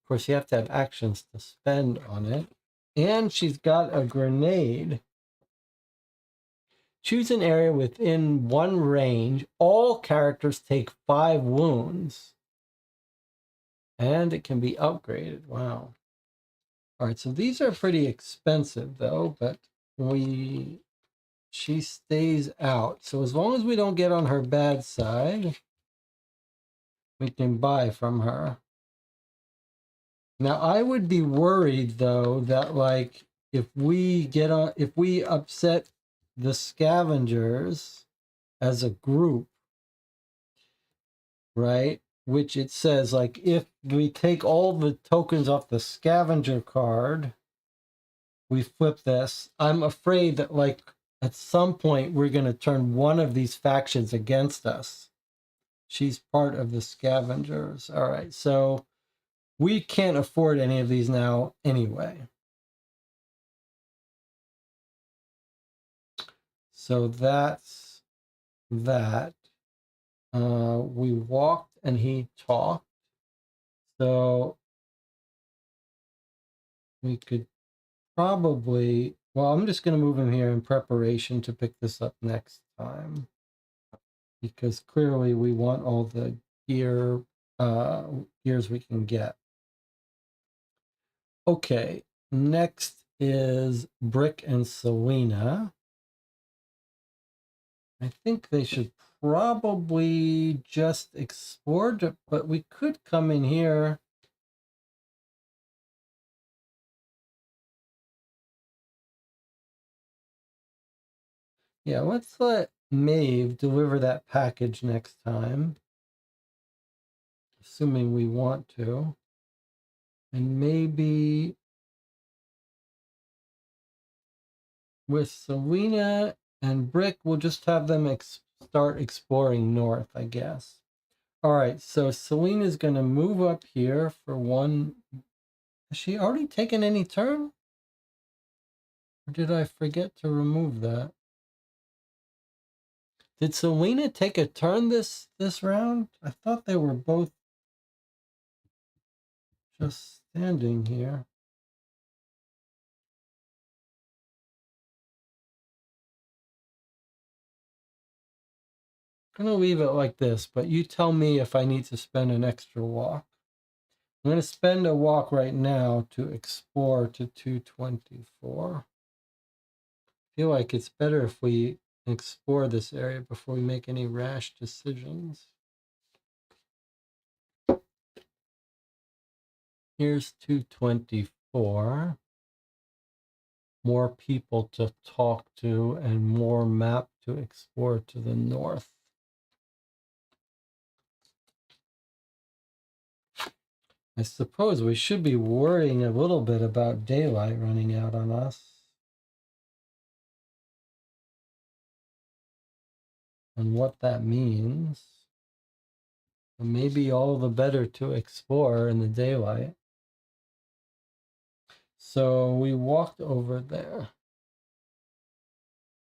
S1: Of course, you have to have actions to spend on it. And she's got a grenade. Choose an area within 1 range. All characters take 5 wounds. And it can be upgraded. Wow. All right, so these are pretty expensive, though, but she stays out. So as long as we don't get on her bad side, we can buy from her. Now, I would be worried, though, that, like, if we upset the scavengers as a group, right? Which it says, like, if we take all the tokens off the scavenger card, we flip this. I'm afraid that, like, at some point we're going to turn one of these factions against us. She's part of the scavengers. All right, so we can't afford any of these now anyway. So that's that. We walked and he talked. So we could probably, well, I'm just going to move him here in preparation to pick this up next time. Because clearly we want all the gears we can get. Okay, next is Brick and Selena. I think they should probably just explore, but we could come in here. Yeah, let's let Maeve deliver that package next time. Assuming we want to. And maybe with Selena and Brick, we'll just have them start exploring north, I guess. All right, so Selena's going to move up here for 1. Has she already taken any turn? Or did I forget to remove that? Did Selena take a turn this round? I thought they were both just standing here. I'm going to leave it like this, but you tell me if I need to spend an extra walk. I'm going to spend a walk right now to explore to 224. I feel like it's better if we explore this area before we make any rash decisions. Here's 224. More people to talk to and more map to explore to the north. I suppose we should be worrying a little bit about daylight running out on us. And what that means. Maybe all the better to explore in the daylight. So we walked over there.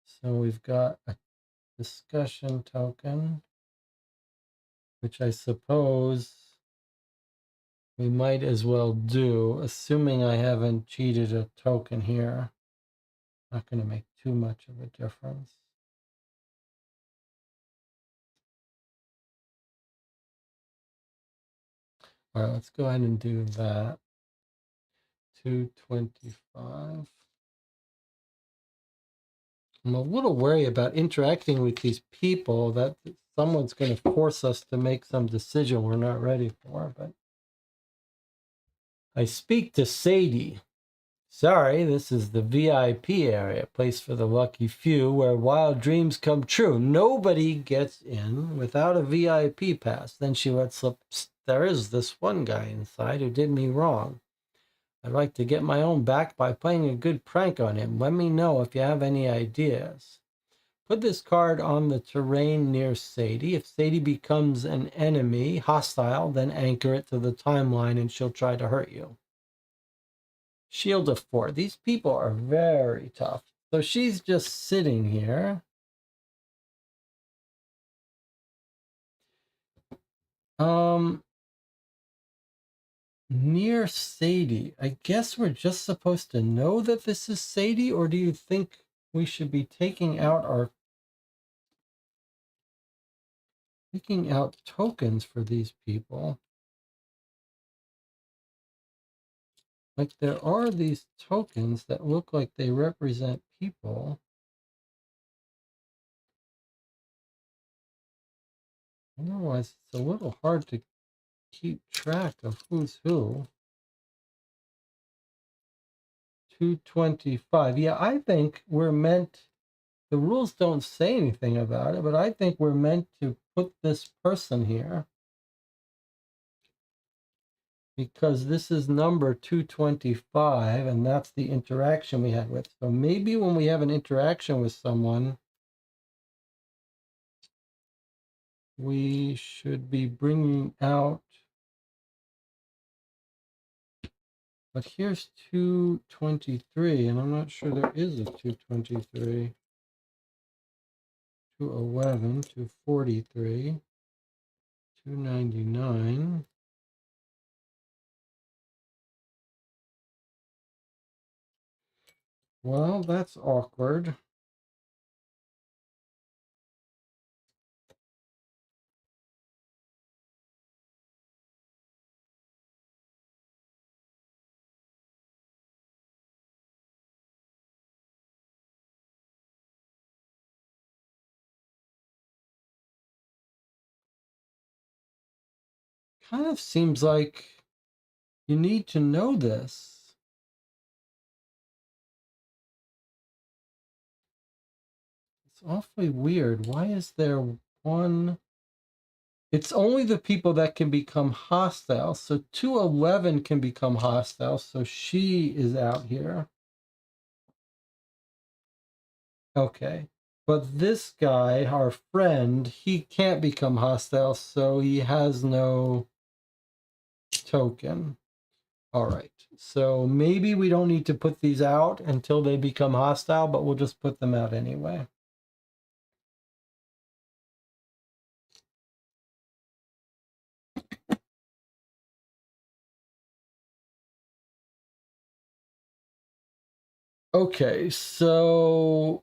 S1: So we've got a discussion token, which I suppose we might as well do, assuming I haven't cheated a token here. Not going to make too much of a difference. All right, let's go ahead and do that. 225. I'm a little worried about interacting with these people, that someone's going to force us to make some decision we're not ready for. But I speak to Sadie. Sorry, this is the VIP area, place for the lucky few, where wild dreams come true. Nobody gets in without a VIP pass. Then she lets slip, there is this one guy inside who did me wrong. I'd like to get my own back by playing a good prank on him. Let me know if you have any ideas. Put this card on the terrain near Sadie. If Sadie becomes an enemy, hostile, then anchor it to the timeline and she'll try to hurt you. Shield of 4. These people are very tough. So she's just sitting here. Near Sadie. I guess we're just supposed to know that this is Sadie, or do you think we should be taking out tokens for these people? Like, there are these tokens that look like they represent people. Otherwise, it's a little hard to keep track of who's who. 225. Yeah, I think we're meant, the rules don't say anything about it, but I think we're meant to put this person here because this is number 225 and that's the interaction we had with. So maybe when we have an interaction with someone, we should be bringing out, but here's 223 and I'm not sure there is a 223. 211, 243, 299. Well, that's awkward. Kind of seems like you need to know this. It's awfully weird. Why is there one? It's only the people that can become hostile. So 211 can become hostile. So she is out here. Okay. But this guy, our friend, he can't become hostile. So he has no token. All right. So maybe we don't need to put these out until they become hostile, but we'll just put them out anyway. Okay, so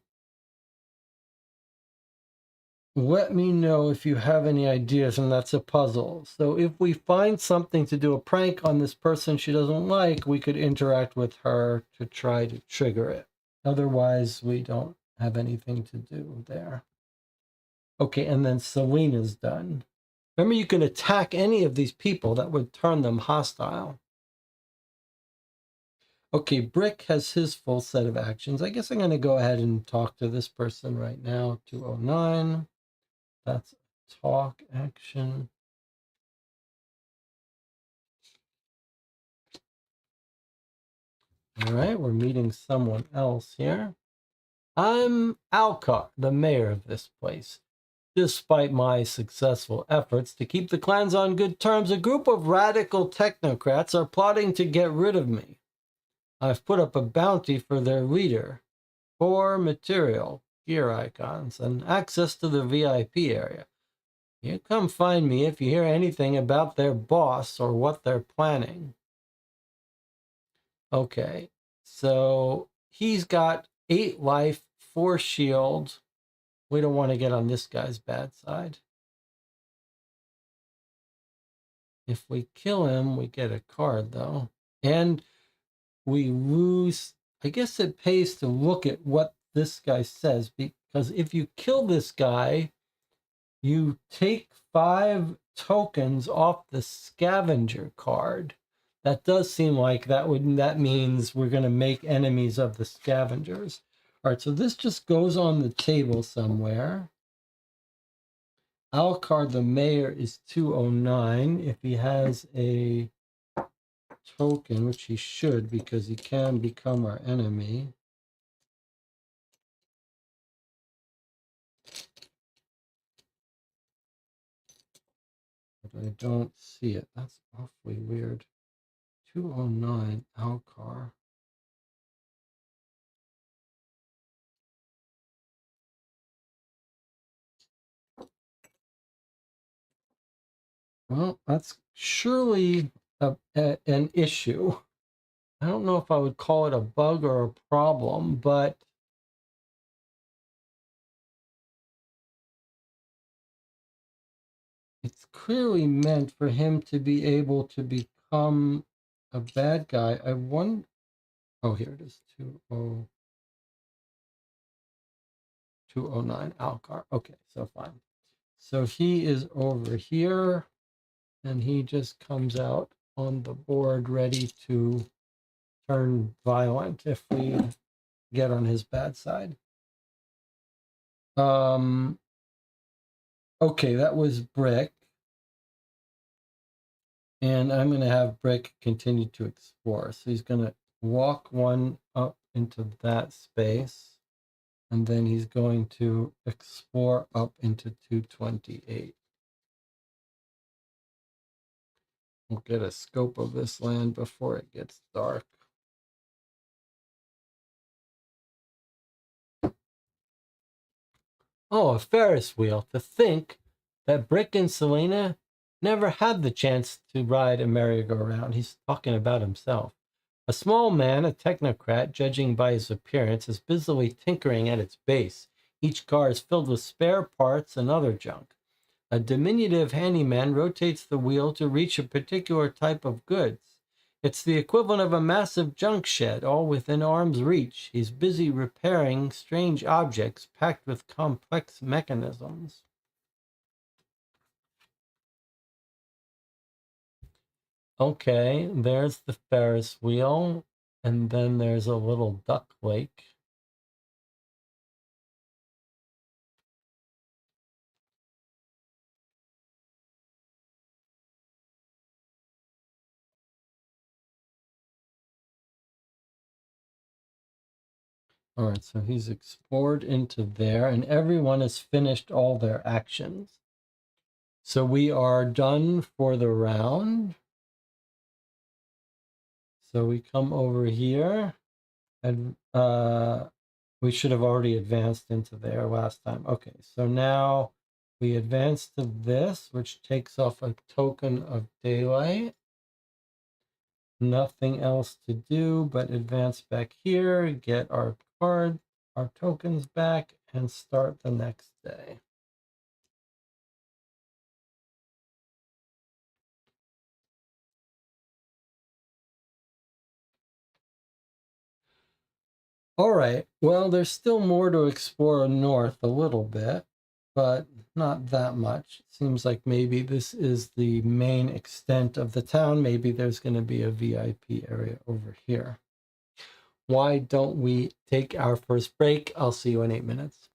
S1: let me know if you have any ideas, and that's a puzzle. So if we find something to do a prank on this person she doesn't like, we could interact with her to try to trigger it. Otherwise, we don't have anything to do there. Okay, and then Selena's done. Remember, you can attack any of these people that would turn them hostile. Okay, Brick has his full set of actions. I guess I'm going to go ahead and talk to this person right now. 209. That's talk action. All right, we're meeting someone else here. I'm Alcar, the mayor of this place. Despite my successful efforts to keep the clans on good terms, a group of radical technocrats are plotting to get rid of me. I've put up a bounty for their leader, for material, gear icons, and access to the VIP area. You come find me if you hear anything about their boss or what they're planning. Okay, so he's got 8 life, 4 shield. We don't want to get on this guy's bad side. If we kill him, we get a card, though. And we lose... I guess it pays to look at what this guy says, because if you kill this guy, you take 5 tokens off the scavenger card. That does seem like that means we're going to make enemies of the scavengers. All right, so this just goes on the table somewhere. Alcar the mayor is 209. If he has a token, which he should, because he can become our enemy. But I don't see it. That's awfully weird. 209 Alcar. Well, that's surely an issue. I don't know if I would call it a bug or a problem, but it's clearly meant for him to be able to become a bad guy. I wonder... Oh, here it is. 209 Alcar. Okay, so fine. So he is over here, and he just comes out on the board ready to turn violent if we get on his bad side. Okay, that was Brick. And I'm going to have Brick continue to explore. So he's going to walk 1 up into that space. And then he's going to explore up into 228. We'll get a scope of this land before it gets dark. Oh, a Ferris wheel. To think that Brick and Selena never had the chance to ride a merry-go-round. He's talking about himself. A small man, a technocrat, judging by his appearance, is busily tinkering at its base. Each car is filled with spare parts and other junk. A diminutive handyman rotates the wheel to reach a particular type of goods. It's the equivalent of a massive junk shed, all within arm's reach. He's busy repairing strange objects packed with complex mechanisms. Okay, there's the Ferris wheel, and then there's a little duck lake. All right, so he's explored into there, and everyone has finished all their actions. So we are done for the round. So we come over here, and we should have already advanced into there last time. Okay, so now we advance to this, which takes off a token of daylight. Nothing else to do but advance back here, get our card, our tokens back, and start the next day. All right, well, there's still more to explore north a little bit, but not that much. It seems like maybe this is the main extent of the town. Maybe there's going to be a VIP area over here. Why don't we take our first break? I'll see you in 8 minutes.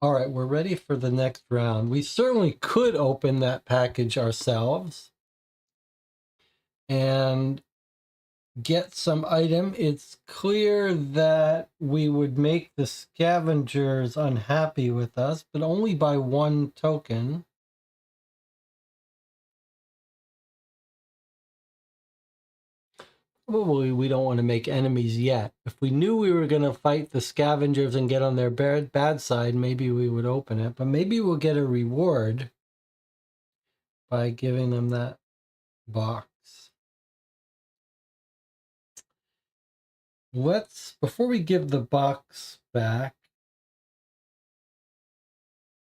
S1: All right, we're ready for the next round. We certainly could open that package ourselves and get some item. It's clear that we would make the scavengers unhappy with us, but only by one token. Probably we don't want to make enemies yet. If we knew we were going to fight the scavengers and get on their bad side, maybe we would open it. But maybe we'll get a reward by giving them that box. Before we give the box back,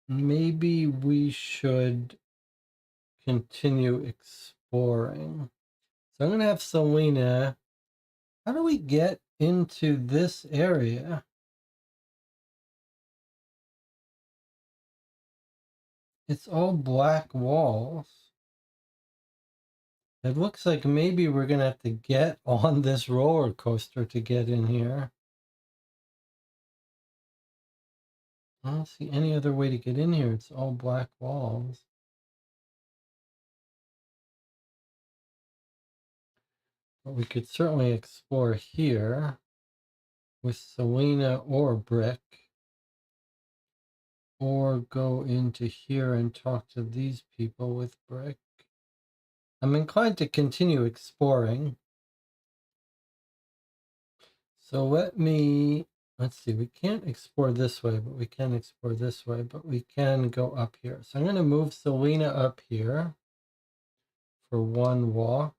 S1: maybe we should continue exploring. So I'm going to have Selena. How do we get into this area? It's all black walls. It looks like maybe we're going to have to get on this roller coaster to get in here. I don't see any other way to get in here. It's all black walls. But we could certainly explore here with Selena or Brick. Or go into here and talk to these people with Brick. I'm inclined to continue exploring. So let's see, we can't explore this way, but we can explore this way, but we can go up here. So I'm going to move Selena up here for one walk.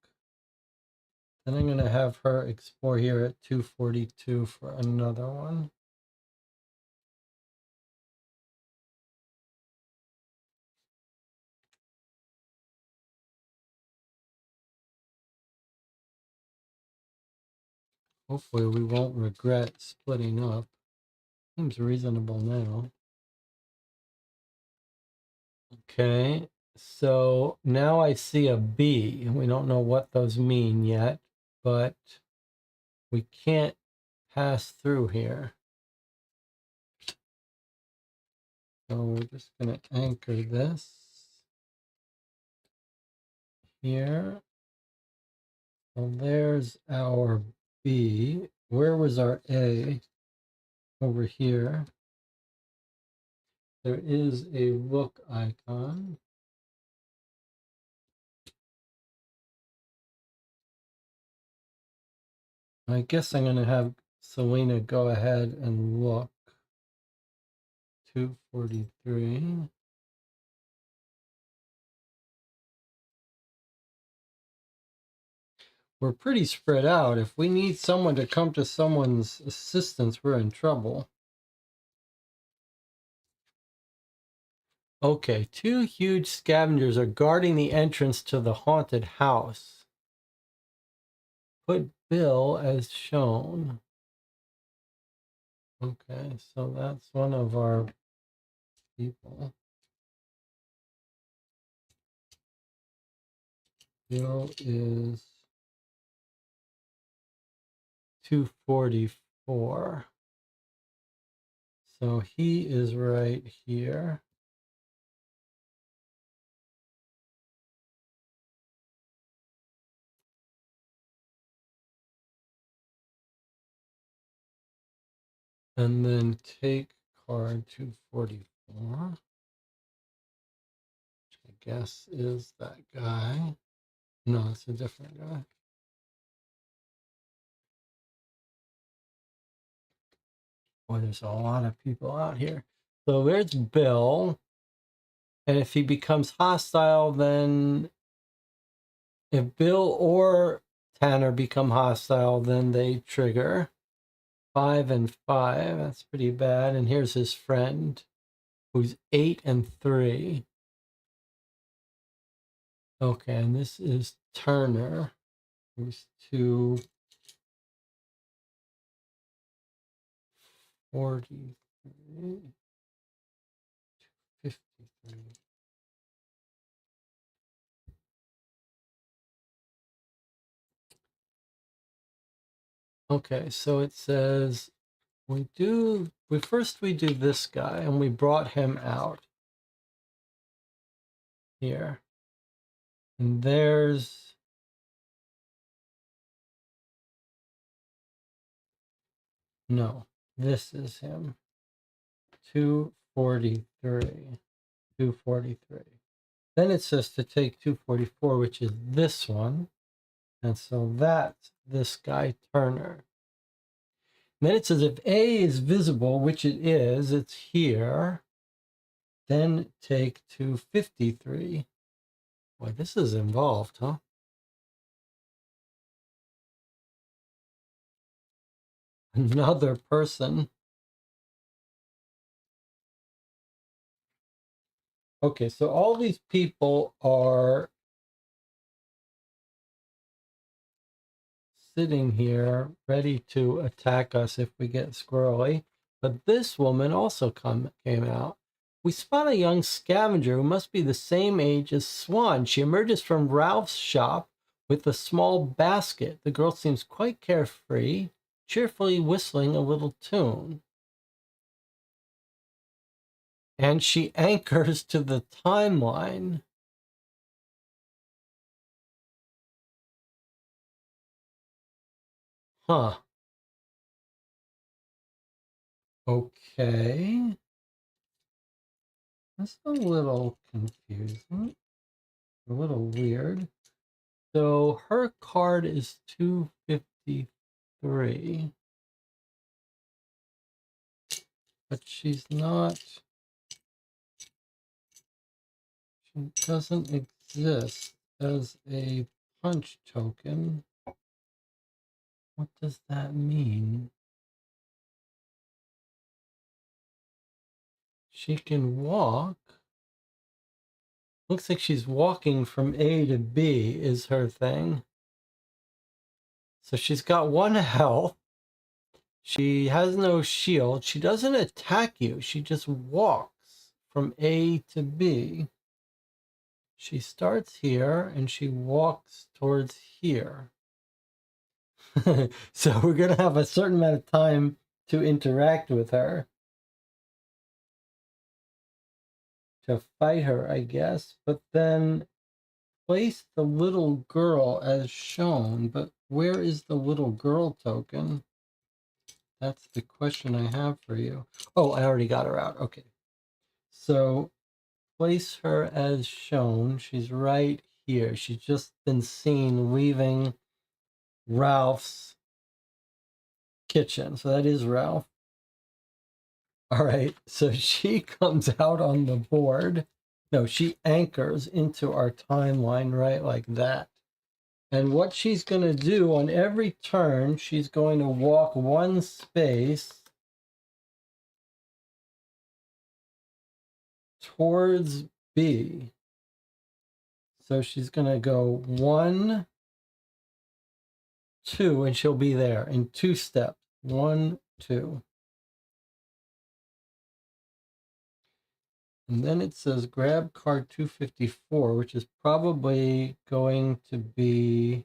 S1: Then I'm going to have her explore here at 242 for another one. Hopefully we won't regret splitting up. Seems reasonable now. Okay, so now I see a B, and we don't know what those mean yet, but we can't pass through here. So we're just going to anchor this here. So there's our B. Where was our A? Over here. There is a look icon. I guess I'm going to have Selena go ahead and look. 243. We're pretty spread out. If we need someone to come to someone's assistance, we're in trouble. Okay, two huge scavengers are guarding the entrance to the haunted house. Put Bill as shown. Okay, so that's one of our people. Bill is 244. So he is right here. And then take card 244. Which I guess is that guy. No, it's a different guy. Boy, there's a lot of people out here. So there's Bill. And if he becomes hostile, then if Bill or Tanner become hostile, then they trigger 5 and 5. That's pretty bad. And here's his friend, who's 8 and 3. Okay, and this is Turner, who's 243, 53. Okay, so it says we do this guy, and we brought him out here. And there's no, this is him. 243. 243. Then it says to take 244, which is this one. And so that's this guy Turner. And then it says if A is visible, which it is, it's here, then take 253. Boy, this is involved, huh? Another person. Okay, so all these people are sitting here ready to attack us if we get squirrely. But this woman also came out. We spot a young scavenger who must be the same age as Swan. She emerges from Ralph's shop with a small basket. The girl seems quite carefree, cheerfully whistling a little tune. And she anchors to the timeline. Huh. Okay. That's a little confusing. A little weird. So her card is 253. But she's not. She doesn't exist as a punch token. What does that mean? She can walk. Looks like she's walking from A to B is her thing. So she's got 1 health. She has no shield. She doesn't attack you. She just walks from A to B. She starts here and she walks towards here. So we're going to have a certain amount of time to interact with her. To fight her, I guess. But then place the little girl as shown. But where is the little girl token? That's the question I have for you. Oh, I already got her out. Okay. So place her as shown. She's right here. She's just been seen leaving Ralph's kitchen. So that is Ralph. All right. So she comes out on the board. No, she anchors into our timeline right like that. And what she's going to do on every turn, she's going to walk 1 space towards B. So she's going to go 1, 2, and she'll be there in 2 steps. 1, 2. And then it says grab card 254, which is probably going to be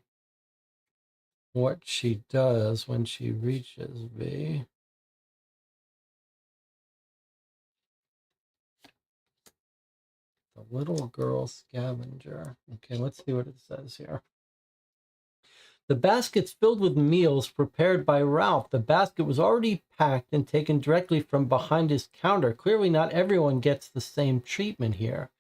S1: what she does when she reaches B. The little girl scavenger. Okay, let's see what it says here. The basket's filled with meals prepared by Ralph. The basket was already packed and taken directly from behind his counter. Clearly, not everyone gets the same treatment here.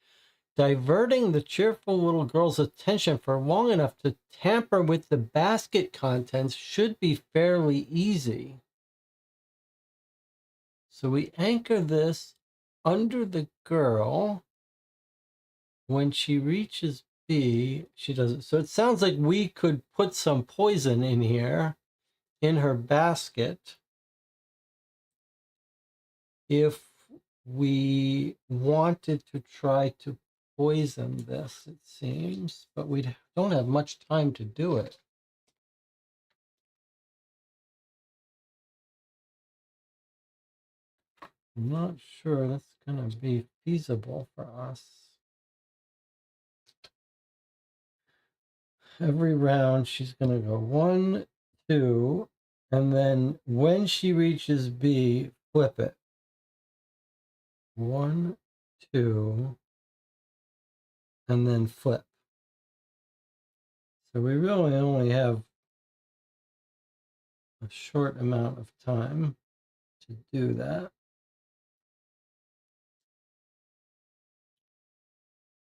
S1: Diverting the cheerful little girl's attention for long enough to tamper with the basket contents should be fairly easy. So we anchor this under the girl. When she reaches B, she doesn't. So it sounds like we could put some poison in here, in her basket, if we wanted to try to poison this, it seems, but we don't have much time to do it. I'm not sure that's going to be feasible for us. Every round, she's going to go 1, 2, and then when she reaches B, flip it. 1, 2, and then flip. So we really only have a short amount of time to do that.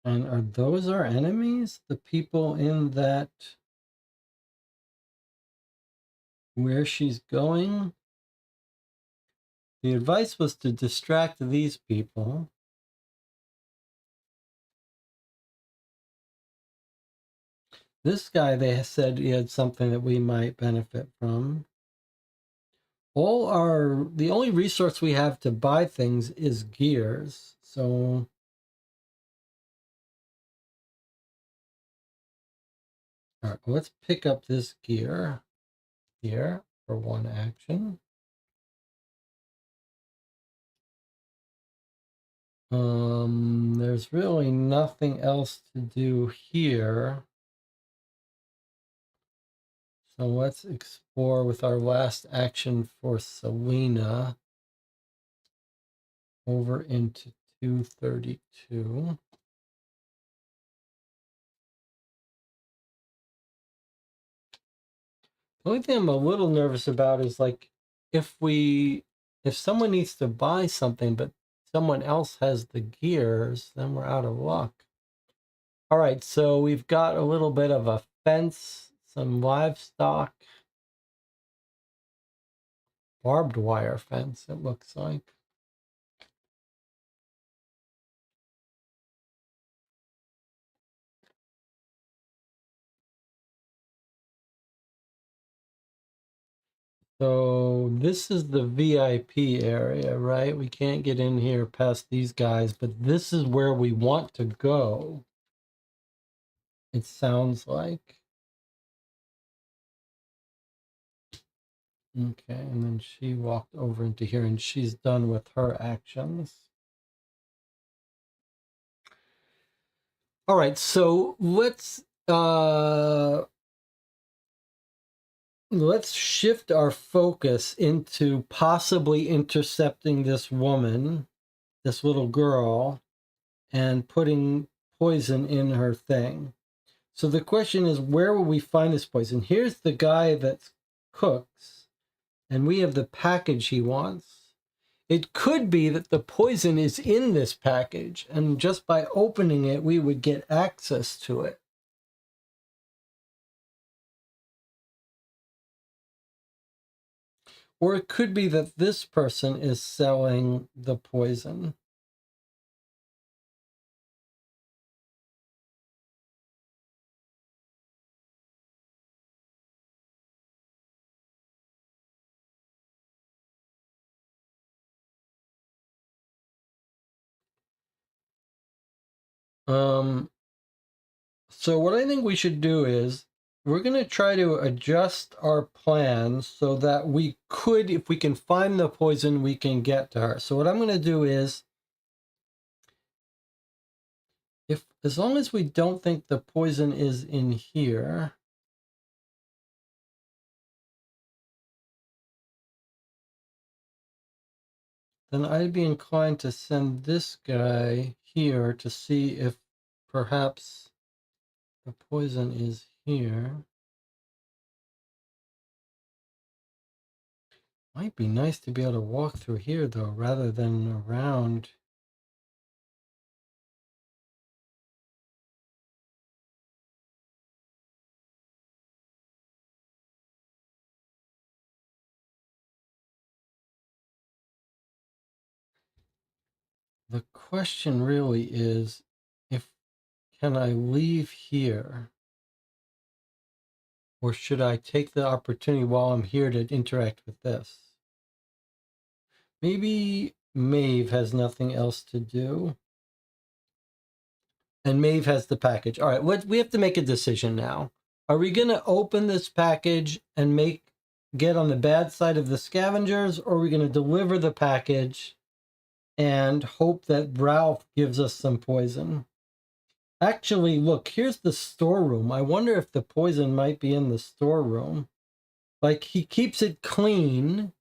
S1: And are those our enemies? The people in that where she's going. The advice was to distract these people. This guy, they said he had something that we might benefit from. The only resource we have to buy things is gears. So all right, let's pick up this gear here for one action. There's really nothing else to do here. So let's explore with our last action for Selena over into 232. The only thing I'm a little nervous about is like if someone needs to buy something, but someone else has the gears, then we're out of luck. All right, so we've got a little bit of a fence, some livestock, barbed wire fence, it looks like. So this is the VIP area, right? We can't get in here past these guys, but this is where we want to go. It sounds like. Okay, and then she walked over into here and she's done with her actions. All right, so let's shift our focus into possibly intercepting this woman, this little girl, and putting poison in her thing. So the question is, where will we find this poison? Here's the guy that cooks, and we have the package he wants. It could be that the poison is in this package, and just by opening it, we would get access to it. Or it could be that this person is selling the poison. So what I think we should do is we're going to try to adjust our plan so that we could, if we can find the poison, we can get to her. So what I'm going to do is, as long as we don't think the poison is in here, then I'd be inclined to send this guy here to see if perhaps the poison is here. Might be nice to be able to walk through here though, rather than around. The question really is, if can I leave here? Or should I take the opportunity while I'm here to interact with this? Maybe Maeve has nothing else to do. And Maeve has the package. All right, we have to make a decision now. Are we going to open this package and get on the bad side of the scavengers, or are we going to deliver the package and hope that Ralph gives us some poison? Actually, look, here's the storeroom. I wonder if the poison might be in the storeroom. Like, he keeps it clean.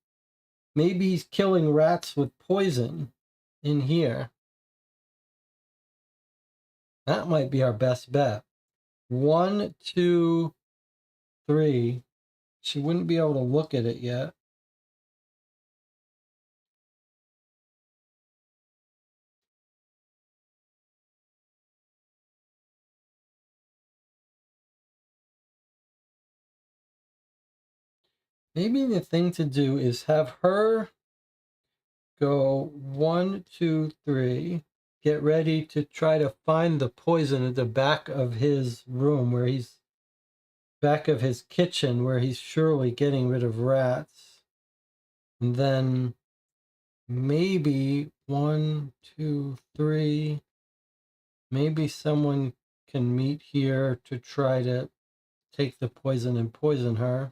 S1: Maybe he's killing rats with poison in here. That might be our best bet. 1, 2, 3. She wouldn't be able to look at it yet. Maybe the thing to do is have her go 1, 2, 3. Get ready to try to find the poison at the back of his room back of his kitchen where he's surely getting rid of rats. And then maybe 1, 2, 3. Maybe someone can meet here to try to take the poison and poison her.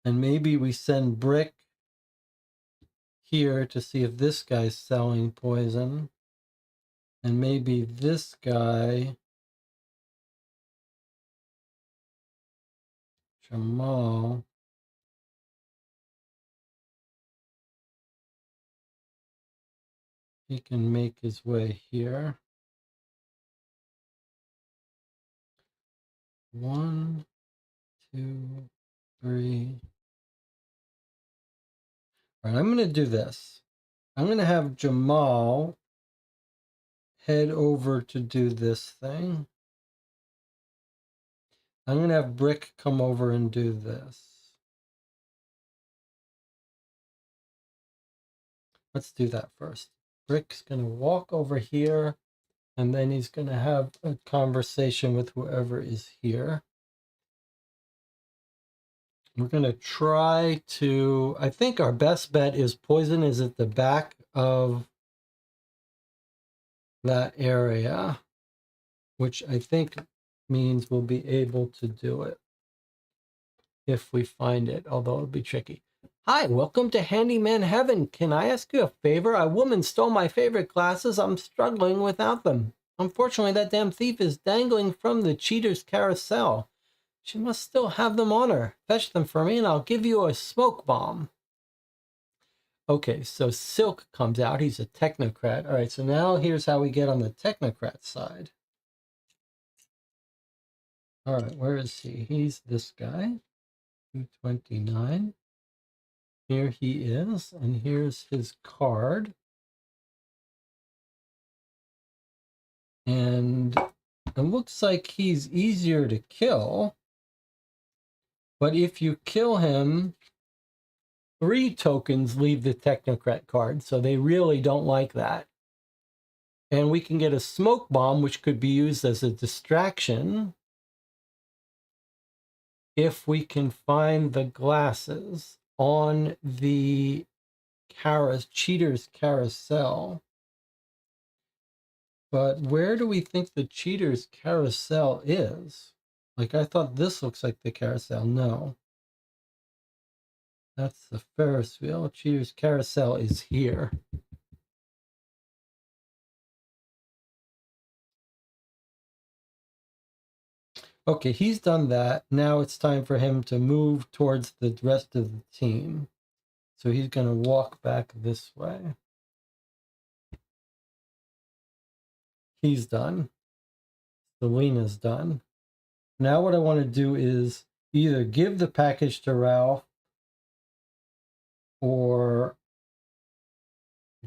S1: And maybe we send Brick here to see if this guy's selling poison. And maybe this guy, Jamal, he can make his way here. 1, 2, 3. All right, I'm going to do this. I'm going to have Jamal head over to do this thing. I'm going to have Brick come over and do this. Let's do that first. Brick's going to walk over here, and then he's going to have a conversation with whoever is here. We're going to try to, I think our best bet is poison is at the back of that area, which I think means we'll be able to do it if we find it, although it'll be tricky. Hi, welcome to Handyman Heaven. Can I ask you a favor? A woman stole my favorite glasses. I'm struggling without them. Unfortunately, that damn thief is dangling from the cheater's carousel. She must still have them on her. Fetch them for me and I'll give you a smoke bomb. Okay, so Silk comes out. He's a technocrat. All right, so now here's how we get on the technocrat side. All right, where is he? He's this guy, 229. Here he is, and here's his card. And it looks like he's easier to kill. But if you kill him, 3 tokens leave the technocrat card, so they really don't like that. And we can get a smoke bomb, which could be used as a distraction if we can find the glasses on the cheater's carousel. But where do we think the cheater's carousel is? Like, I thought this looks like the carousel. No. That's the Ferris wheel. Cheater's carousel is here. Okay, he's done that. Now it's time for him to move towards the rest of the team. So he's going to walk back this way. He's done. Selena's done. Now what I want to do is either give the package to Ralph or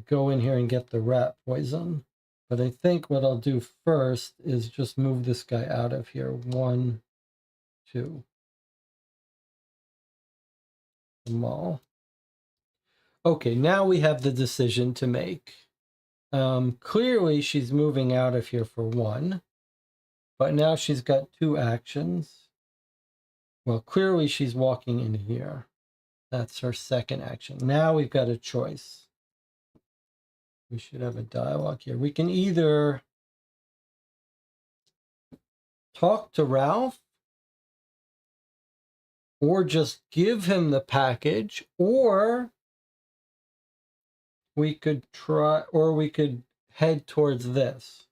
S1: go in here and get the rat poison. But I think what I'll do first is just move this guy out of here. 1, 2. Jamal. Okay, now we have the decision to make. Clearly she's moving out of here for 1, but now she's got 2 actions. Well, clearly she's walking in here. That's her second action. Now we've got a choice. We should have a dialogue here. We can either talk to Ralph or just give him the package, or we could head towards this.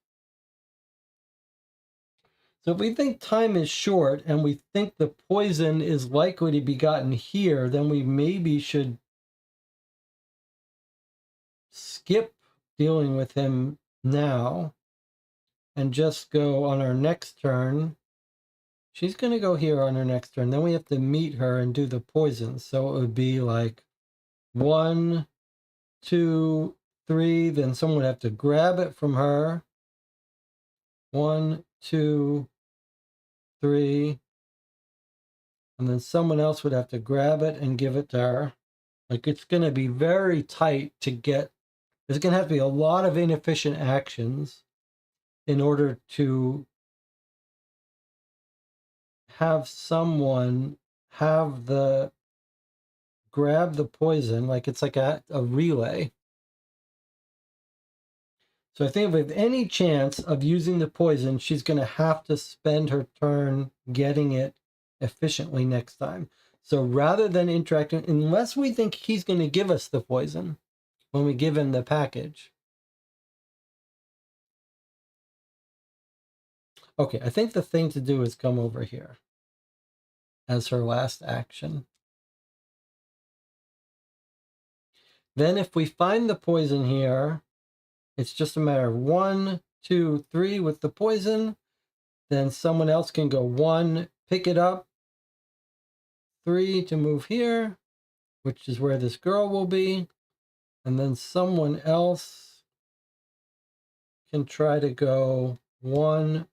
S1: So if we think time is short and we think the poison is likely to be gotten here, then we maybe should skip dealing with him now and just go on our next turn. She's going to go here on her next turn. Then we have to meet her and do the poison. So it would be like 1, 2, 3. Then someone would have to grab it from her. 1, 2, 3. And then someone else would have to grab it and give it to her. Like, it's going to be very tight to get. There's going to have to be a lot of inefficient actions in order to have someone have the grab the poison. Like, it's like a relay. So I think if we have any chance of using the poison, she's going to have to spend her turn getting it efficiently next time. So rather than interacting, unless we think he's going to give us the poison when we give him the package. Okay, I think the thing to do is come over here as her last action. Then if we find the poison here, it's just a matter of 1, 2, 3 with the poison. Then someone else can go 1, pick it up, 3 to move here, which is where this girl will be. And then someone else can try to go 1,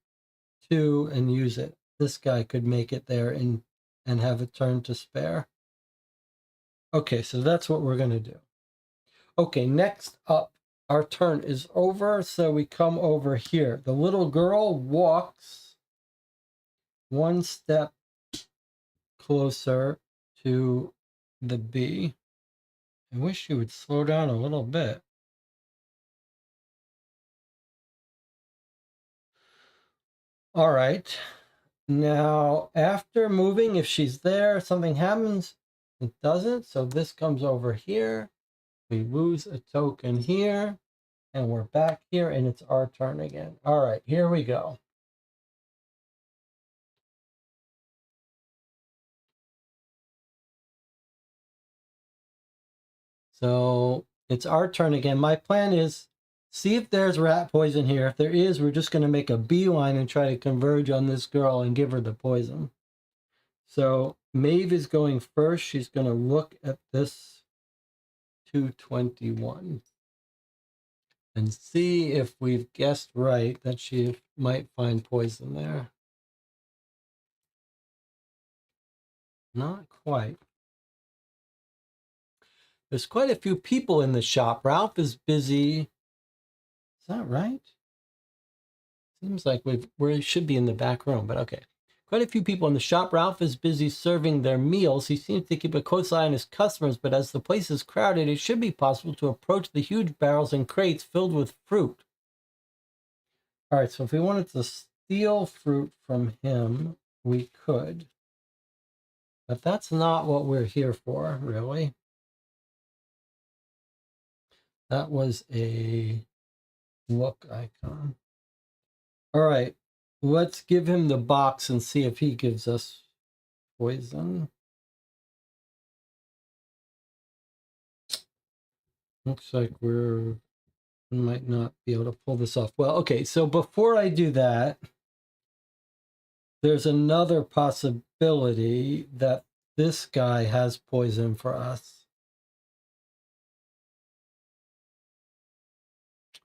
S1: 2, and use it. This guy could make it there and have a turn to spare. Okay, so that's what we're going to do. Okay, next up, our turn is over, so we come over here. The little girl walks 1 step closer to the bee. I wish she would slow down a little bit. All right. Now, after moving, if she's there, something happens. It doesn't, so this comes over here. We lose a token here, and we're back here, and it's our turn again. All right, here we go. So it's our turn again. My plan is see if there's rat poison here. If there is, we're just going to make a beeline and try to converge on this girl and give her the poison. So Maeve is going first. She's going to look at this 221 and see if we've guessed right that she might find poison there. Not quite. There's quite a few people in the shop. Ralph is busy. Is that right? Seems like we should be in the back room, but okay. Quite a few people in the shop. Ralph is busy serving their meals. He seems to keep a close eye on his customers, but as the place is crowded, it should be possible to approach the huge barrels and crates filled with fruit. All right, so if we wanted to steal fruit from him, we could. But that's not what we're here for, really. That was a look icon. All right, let's give him the box and see if he gives us poison. Looks like we might not be able to pull this off. Well, okay, so before I do that, there's another possibility that this guy has poison for us.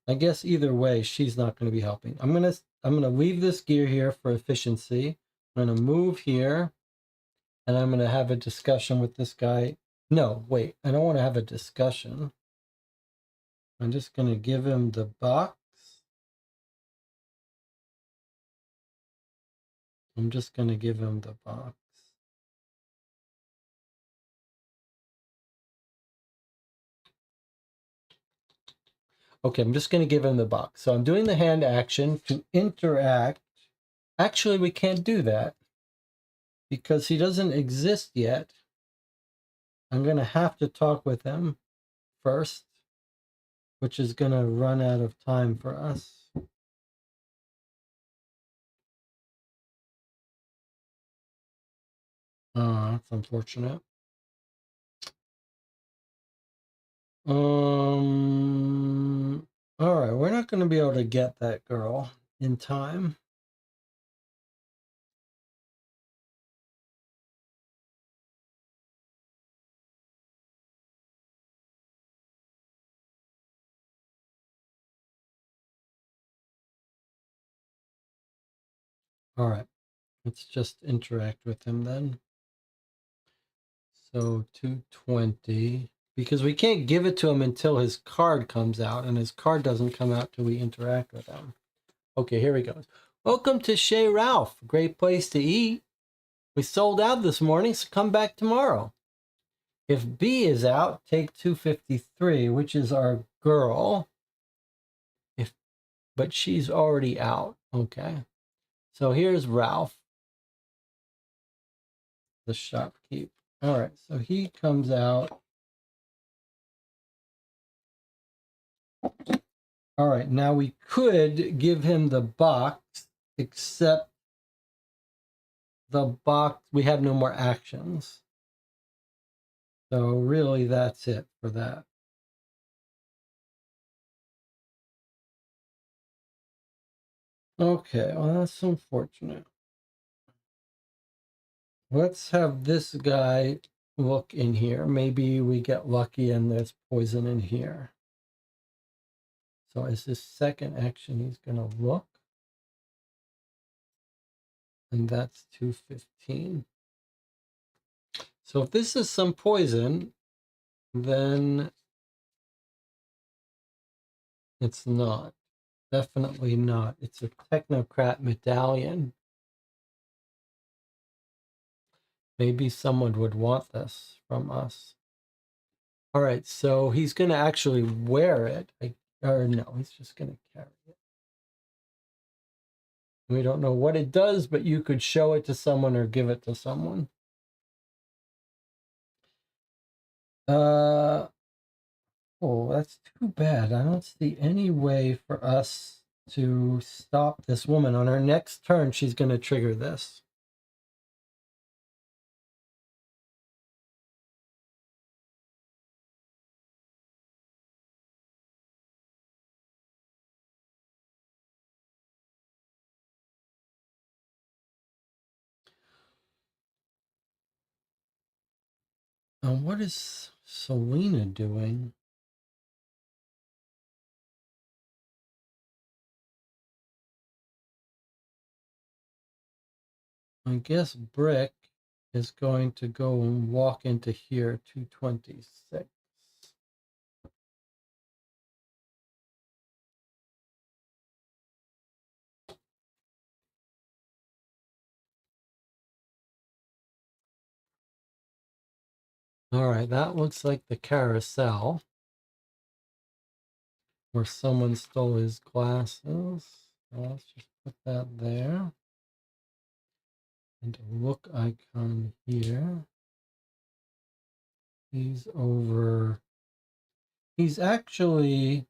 S1: I guess either way, she's not going to be helping. I'm gonna leave this gear here for efficiency. I'm gonna move here, and I'm gonna have a discussion with this guy. No, wait, I don't want to have a discussion. I'm just gonna give him the box. I'm just gonna give him the box. Okay, I'm just going to give him the box. So I'm doing the hand action to interact. Actually, we can't do that because he doesn't exist yet. I'm going to have to talk with him first, which is going to run out of time for us. Oh, that's unfortunate. All right, we're not going to be able to get that girl in time. All right, let's just interact with him then. So 220. Because we can't give it to him until his card comes out, and his card doesn't come out till we interact with him. Okay, here he goes. Welcome to Chez Ralph. Great place to eat. We sold out this morning, so come back tomorrow. If B is out, take 253, which is our girl. But she's already out. Okay. So here's Ralph, the shopkeep. All right, so he comes out. All right, now we could give him the box, except the box, we have no more actions. So really, that's it for that. Okay, well, that's unfortunate. Let's have this guy look in here. Maybe we get lucky and there's poison in here. So as his second action, he's going to look. And that's 215. So if this is some poison, then it's not. Definitely not. It's a technocrat medallion. Maybe someone would want this from us. All right, so he's going to actually wear it. Or no, he's just going to carry it. We don't know what it does, but you could show it to someone or give it to someone. Oh, that's too bad. I don't see any way for us to stop this woman. On her next turn, she's going to trigger this. What is Selena doing? I guess Brick is going to go and walk into here, 226. All right, that looks like the carousel where someone stole his glasses. Let's just put that there. And a look icon here. He's over. He's actually.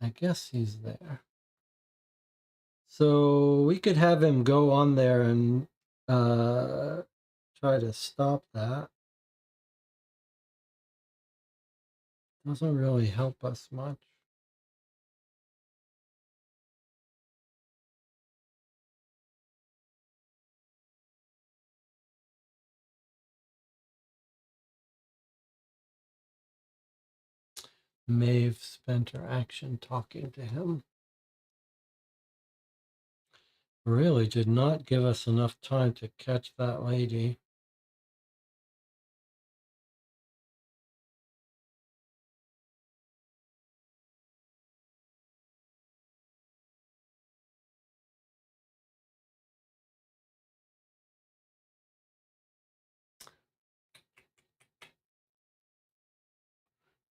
S1: I guess he's there. So we could have him go on there and try to stop that. Doesn't really help us much. Maeve spent her action talking to him. Really did not give us enough time to catch that lady.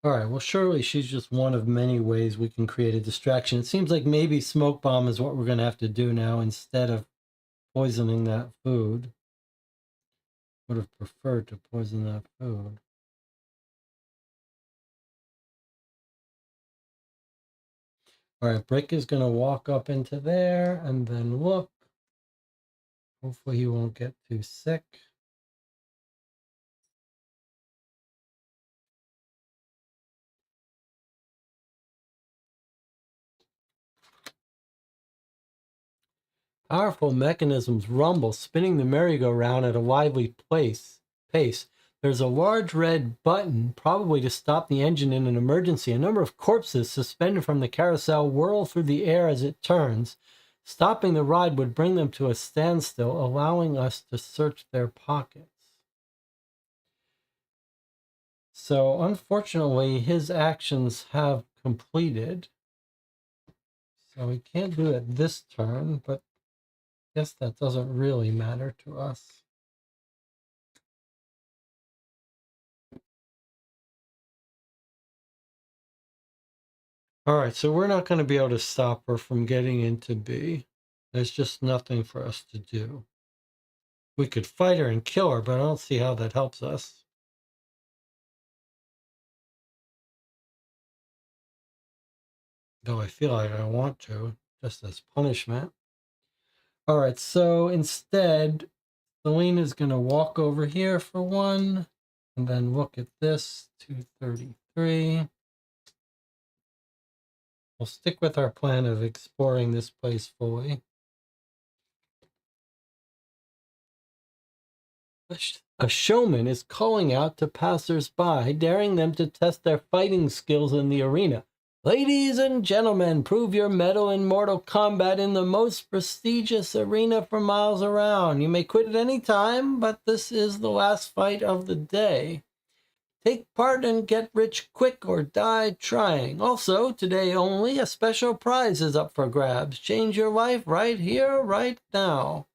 S1: All right, well, surely she's just one of many ways we can create a distraction. It seems like maybe smoke bomb is what we're going to have to do now instead of poisoning that food. Would have preferred to poison that food. All right, Brick is going to walk up into there and then look. Hopefully he won't get too sick. Powerful mechanisms rumble, spinning the merry-go-round at a lively pace. There's a large red button, probably to stop the engine in an emergency. A number of corpses suspended from the carousel whirl through the air as it turns. Stopping the ride would bring them to a standstill, allowing us to search their pockets. So, unfortunately, his actions have completed. So we can't do it this turn, but I guess that doesn't really matter to us. All right, so we're not going to be able to stop her from getting into B. There's just nothing for us to do. We could fight her and kill her, but I don't see how that helps us. Though I feel like I want to, just as punishment. All right, so instead, Selena's going to walk over here for one, and then look at this, 233. We'll stick with our plan of exploring this place fully. A showman is calling out to passers-by, daring them to test their fighting skills in the arena. Ladies and gentlemen, prove your mettle in Mortal Kombat in the most prestigious arena for miles around. You may quit at any time, but this is the last fight of the day. Take part and get rich quick or die trying. Also, today only, a special prize is up for grabs. Change your life right here, right now.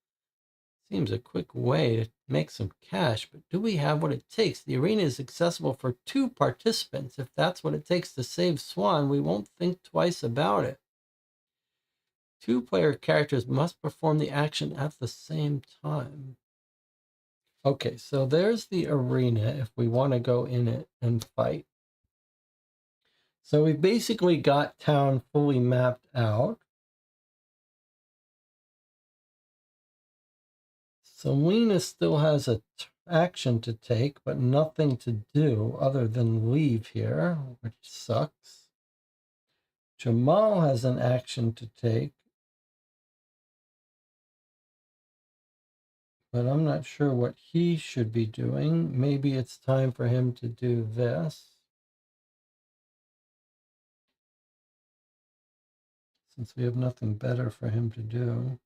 S1: Seems a quick way to make some cash, but do we have what it takes? The arena is accessible for 2 participants. If that's what it takes to save Swan, we won't think twice about it. 2-player characters must perform the action at the same time. Okay, so there's the arena if we want to go in it and fight. So we've basically got town fully mapped out. Selena still has a action to take, but nothing to do other than leave here, which sucks. Jamal has an action to take, but I'm not sure what he should be doing. Maybe it's time for him to do this, since we have nothing better for him to do.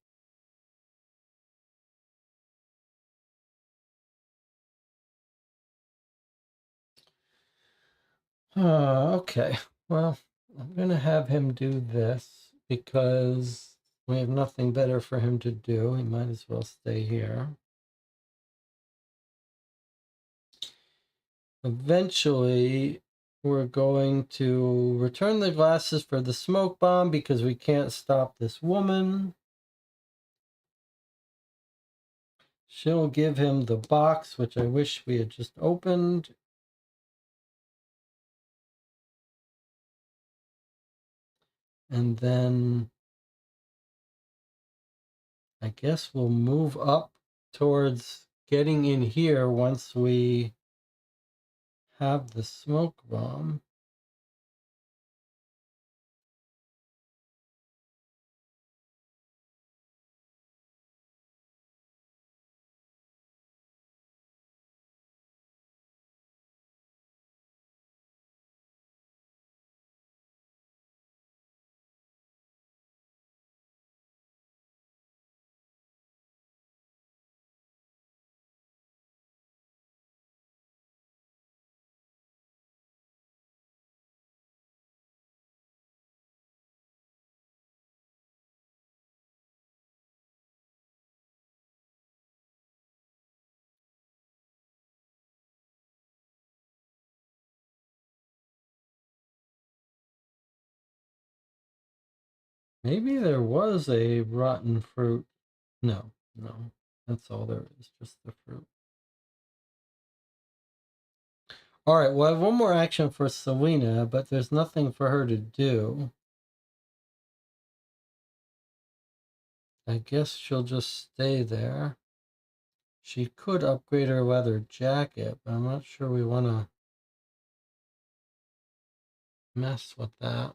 S1: Okay, well, I'm going to have him do this because we have nothing better for him to do. He might as well stay here. Eventually, we're going to return the glasses for the smoke bomb because we can't stop this woman. She'll give him the box, which I wish we had just opened. And then I guess we'll move up towards getting in here once we have the smoke bomb. Maybe there was a rotten fruit. No, that's all there is, just the fruit. All right, well, I have one more action for Selena, but there's nothing for her to do. I guess she'll just stay there. She could upgrade her leather jacket, but I'm not sure we want to mess with that.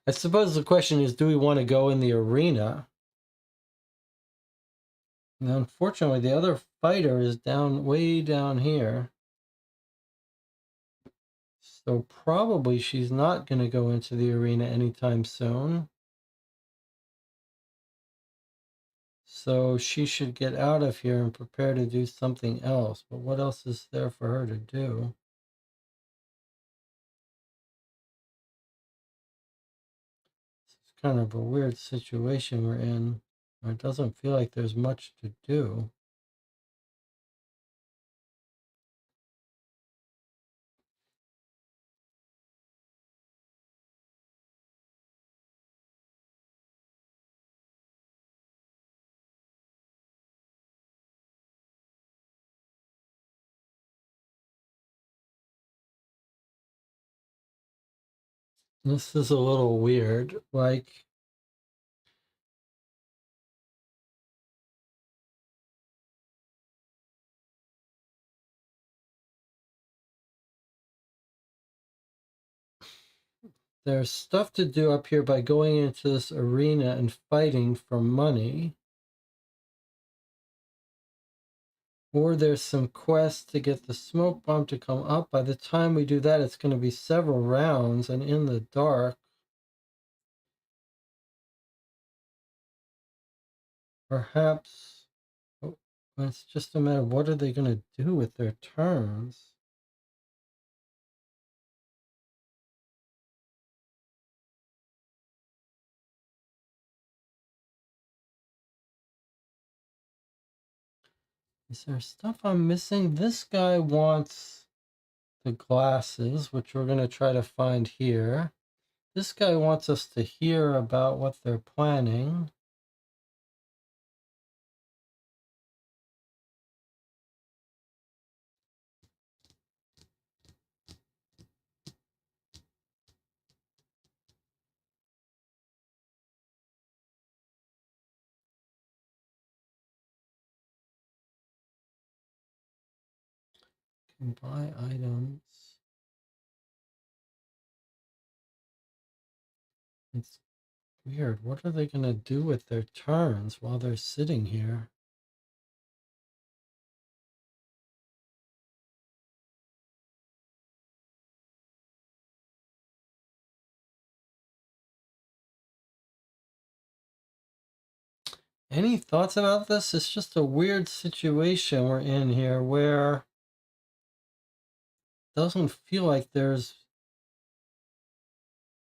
S1: I suppose the question is, do we want to go in the arena? And unfortunately, the other fighter is way down here. So probably she's not going to go into the arena anytime soon. So she should get out of here and prepare to do something else. But what else is there for her to do? It's kind of a weird situation we're in. It doesn't feel like there's much to do. This is a little weird. Like, there's stuff to do up here by going into this arena and fighting for money. Or there's some quest to get the smoke bomb to come up. By the time we do that, it's going to be several rounds and in the dark. Perhaps it's just a matter of what are they going to do with their turns. Is there stuff I'm missing? This guy wants the glasses, which we're going to try to find here. This guy wants us to hear about what they're planning. Can buy items. It's weird. What are they going to do with their turns while they're sitting here? Any thoughts about this? It's just a weird situation we're in here where it doesn't feel like there's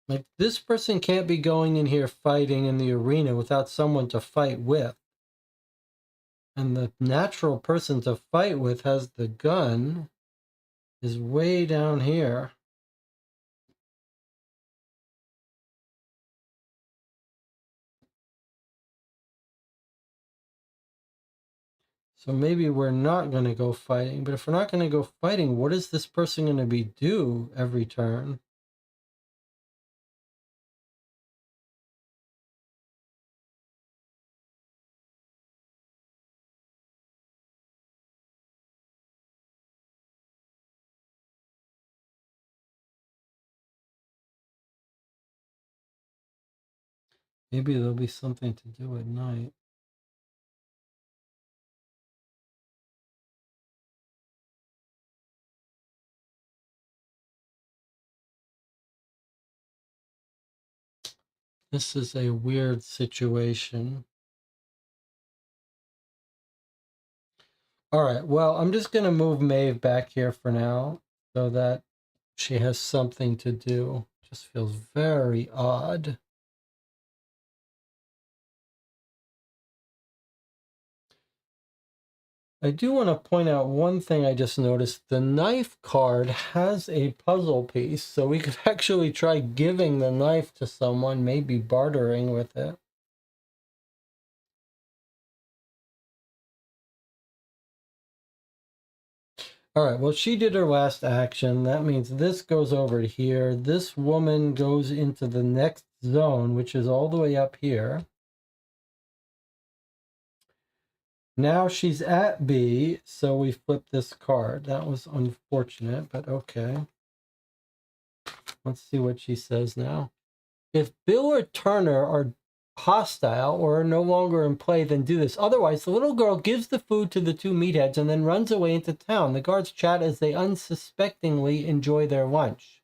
S1: like this person can't be going in here fighting in the arena without someone to fight with. And the natural person to fight with has the gun is way down here. So maybe we're not going to go fighting. But if we're not going to go fighting, what is this person going to do every turn? Maybe there'll be something to do at night. This is a weird situation. All right, well, I'm just going to move Maeve back here for now so that she has something to do. Just feels very odd. I do want to point out one thing I just noticed. The knife card has a puzzle piece, so we could actually try giving the knife to someone, maybe bartering with it. All right, well, she did her last action. That means this goes over to here. This woman goes into the next zone, which is all the way up here. Now she's at B, so we flip this card. That was unfortunate, but okay. Let's see what she says now. If Bill or Turner are hostile or are no longer in play, then do this. Otherwise, the little girl gives the food to the two meatheads and then runs away into town. The guards chat as they unsuspectingly enjoy their lunch.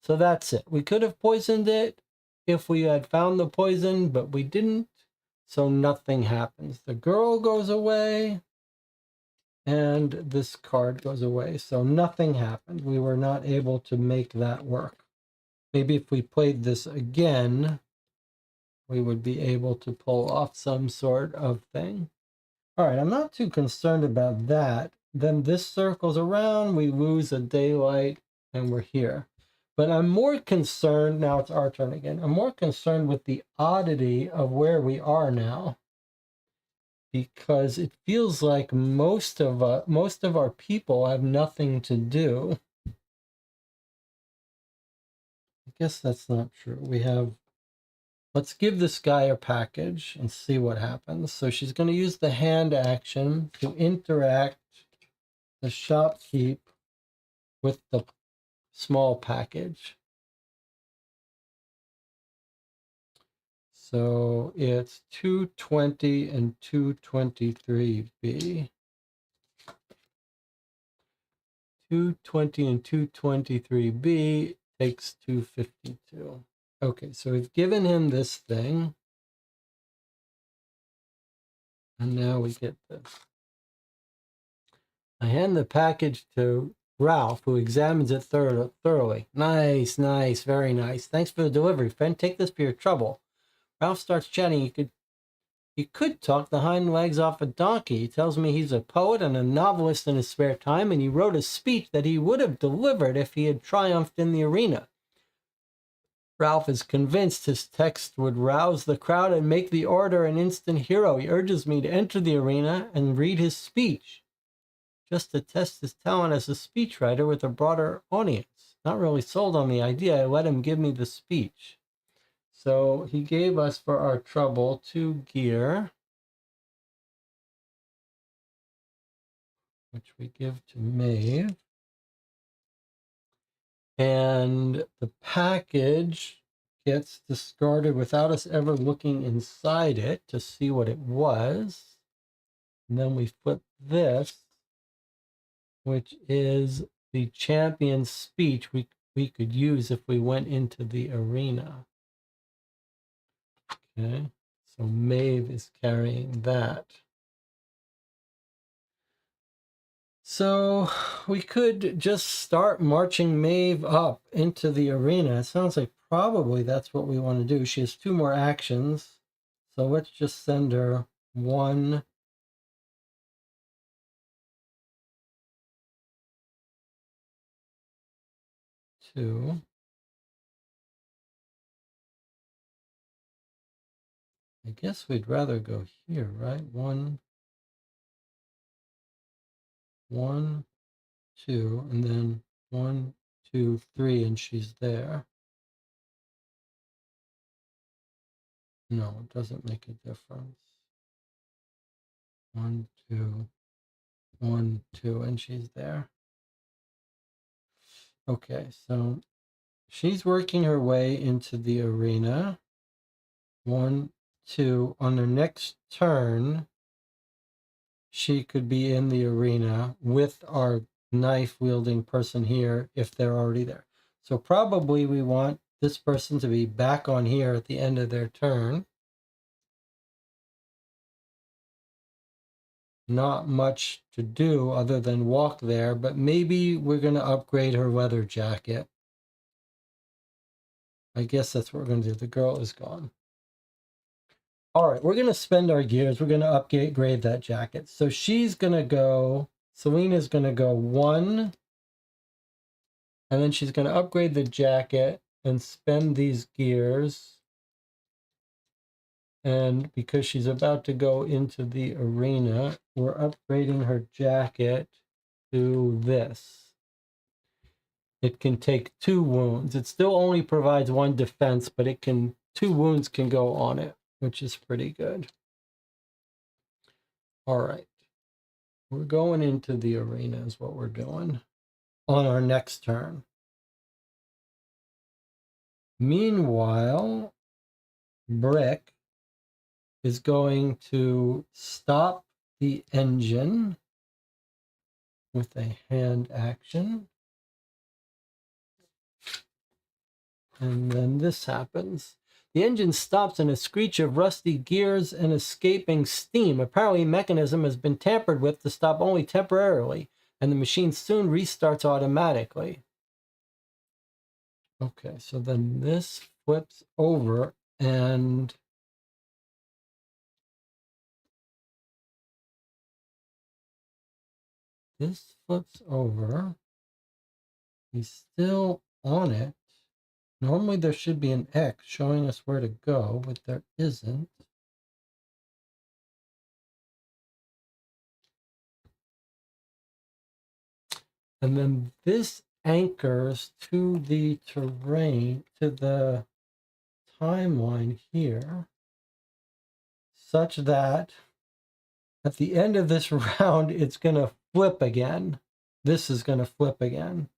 S1: So that's it. We could have poisoned it if we had found the poison, but we didn't. So nothing happens. The girl goes away and this card goes away. So nothing happened. We were not able to make that work. Maybe if we played this again, we would be able to pull off some sort of thing. All right, I'm not too concerned about that. Then this circles around, we lose a daylight, and we're here. But I'm more concerned, now it's our turn again, I'm more concerned with the oddity of where we are now. Because it feels like most of our people have nothing to do. I guess that's not true. Let's give this guy a package and see what happens. So she's going to use the hand action to interact the shopkeep with the small package. So it's 220 and 223B. 220 and 223B takes 252. Okay, so we've given him this thing. And now we get this. I hand the package to Ralph, who examines it thoroughly. Nice, nice, very nice. Thanks for the delivery, friend. Take this for your trouble. Ralph starts chatting. He could talk the hind legs off a donkey. He tells me he's a poet and a novelist in his spare time, and he wrote a speech that he would have delivered if he had triumphed in the arena. Ralph is convinced his text would rouse the crowd and make the orator an instant hero. He urges me to enter the arena and read his speech, just to test his talent as a speechwriter with a broader audience. Not really sold on the idea. I let him give me the speech. So he gave us, for our trouble, 2 gear, which we give to Maeve. And the package gets discarded without us ever looking inside it to see what it was. And then we flip this, which is the champion's speech we could use if we went into the arena. Okay, so Maeve is carrying that. So we could just start marching Maeve up into the arena. It sounds like probably that's what we want to do. She has 2 more actions. So let's just send her 1, 2. I guess we'd rather go here, right? 1, 1, 2, and then 1, 2, 3, and she's there. No, it doesn't make a difference. 1, 2, 1, 2, and she's there. Okay, so she's working her way into the arena. 1, 2. On her next turn, she could be in the arena with our knife-wielding person here if they're already there. So probably we want this person to be back on here at the end of their turn. Not much to do other than walk there, but maybe we're going to upgrade her leather jacket. I guess that's what we're going to do. The girl is gone. All right, we're going to spend our gears. We're going to upgrade that jacket. So she's going to go, Selena's going to go 1, and then she's going to upgrade the jacket and spend these gears. And because she's about to go into the arena, we're upgrading her jacket to this. It can take 2 wounds. It still only provides 1 defense, but 2 wounds can go on it, which is pretty good. All right. We're going into the arena is what we're doing on our next turn. Meanwhile, Brick is going to stop the engine with a hand action. And then this happens. The engine stops in a screech of rusty gears and escaping steam. Apparently, mechanism has been tampered with to stop only temporarily, and the machine soon restarts automatically. Okay, so then this flips over and this flips over. He's still on it. Normally there should be an X showing us where to go, but there isn't. And then this anchors to the terrain, to the timeline here, such that at the end of this round, it's going to flip again. This is going to flip again.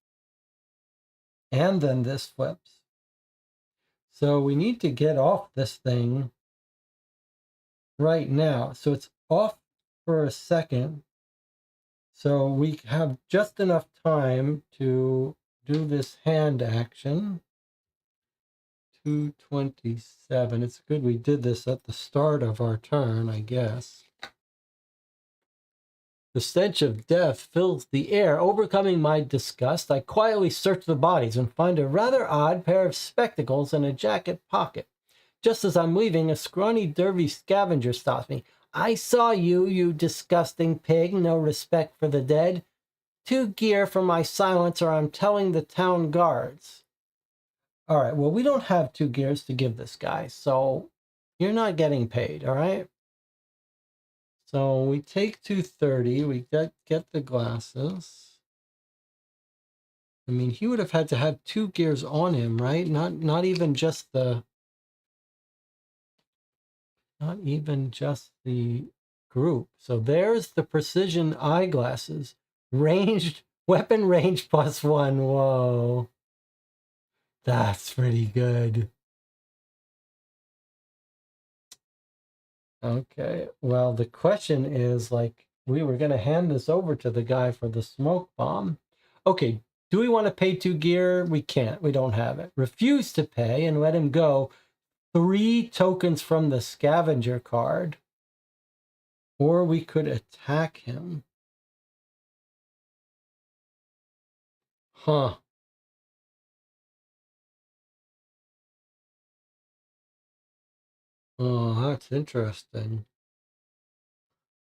S1: And then this flips. So we need to get off this thing right now. So it's off for a second. So we have just enough time to do this hand action. 227. It's good we did this at the start of our turn, I guess. The stench of death fills the air. Overcoming my disgust, I quietly search the bodies and find a rather odd pair of spectacles in a jacket pocket. Just as I'm leaving, a scrawny, derby scavenger stops me. I saw you, you disgusting pig. No respect for the dead. 2 gear for my silence, or I'm telling the town guards. All right, well, we don't have 2 gears to give this guy, so you're not getting paid, all right? So we take 230, we get the glasses. I mean, he would have had to have 2 gears on him, right? Not even just the group. So there's the precision eyeglasses. Ranged, weapon range +1. Whoa. That's pretty good. Okay, well, the question is, like, we were going to hand this over to the guy for the smoke bomb. Okay, do we want to pay 2 gear? We can't. We don't have it. Refuse to pay and let him go. 3 tokens from the scavenger card. Or we could attack him. Huh. Oh, that's interesting.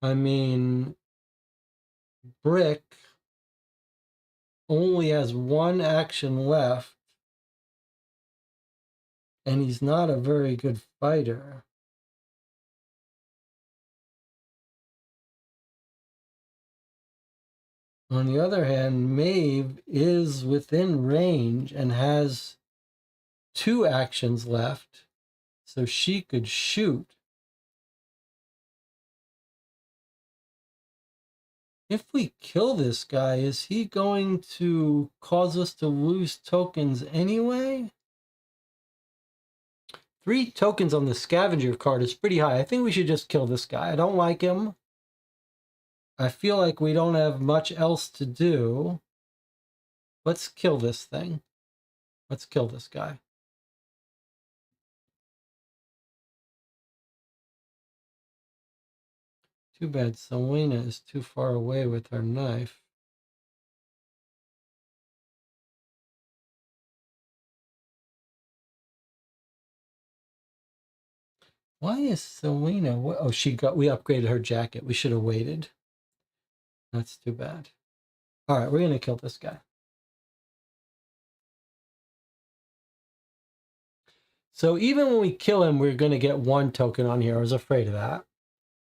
S1: I mean, Brick only has 1 action left, and he's not a very good fighter. On the other hand, Maeve is within range and has 2 actions left, so she could shoot. If we kill this guy, is he going to cause us to lose tokens anyway? 3 tokens on the scavenger card is pretty high. I think we should just kill this guy. I don't like him. I feel like we don't have much else to do. Let's kill this thing. Let's kill this guy. Too bad Selena is too far away with her knife. Why is Selena? Oh, we upgraded her jacket. We should have waited. That's too bad. All right, we're going to kill this guy. So even when we kill him, we're going to get 1 token on here. I was afraid of that.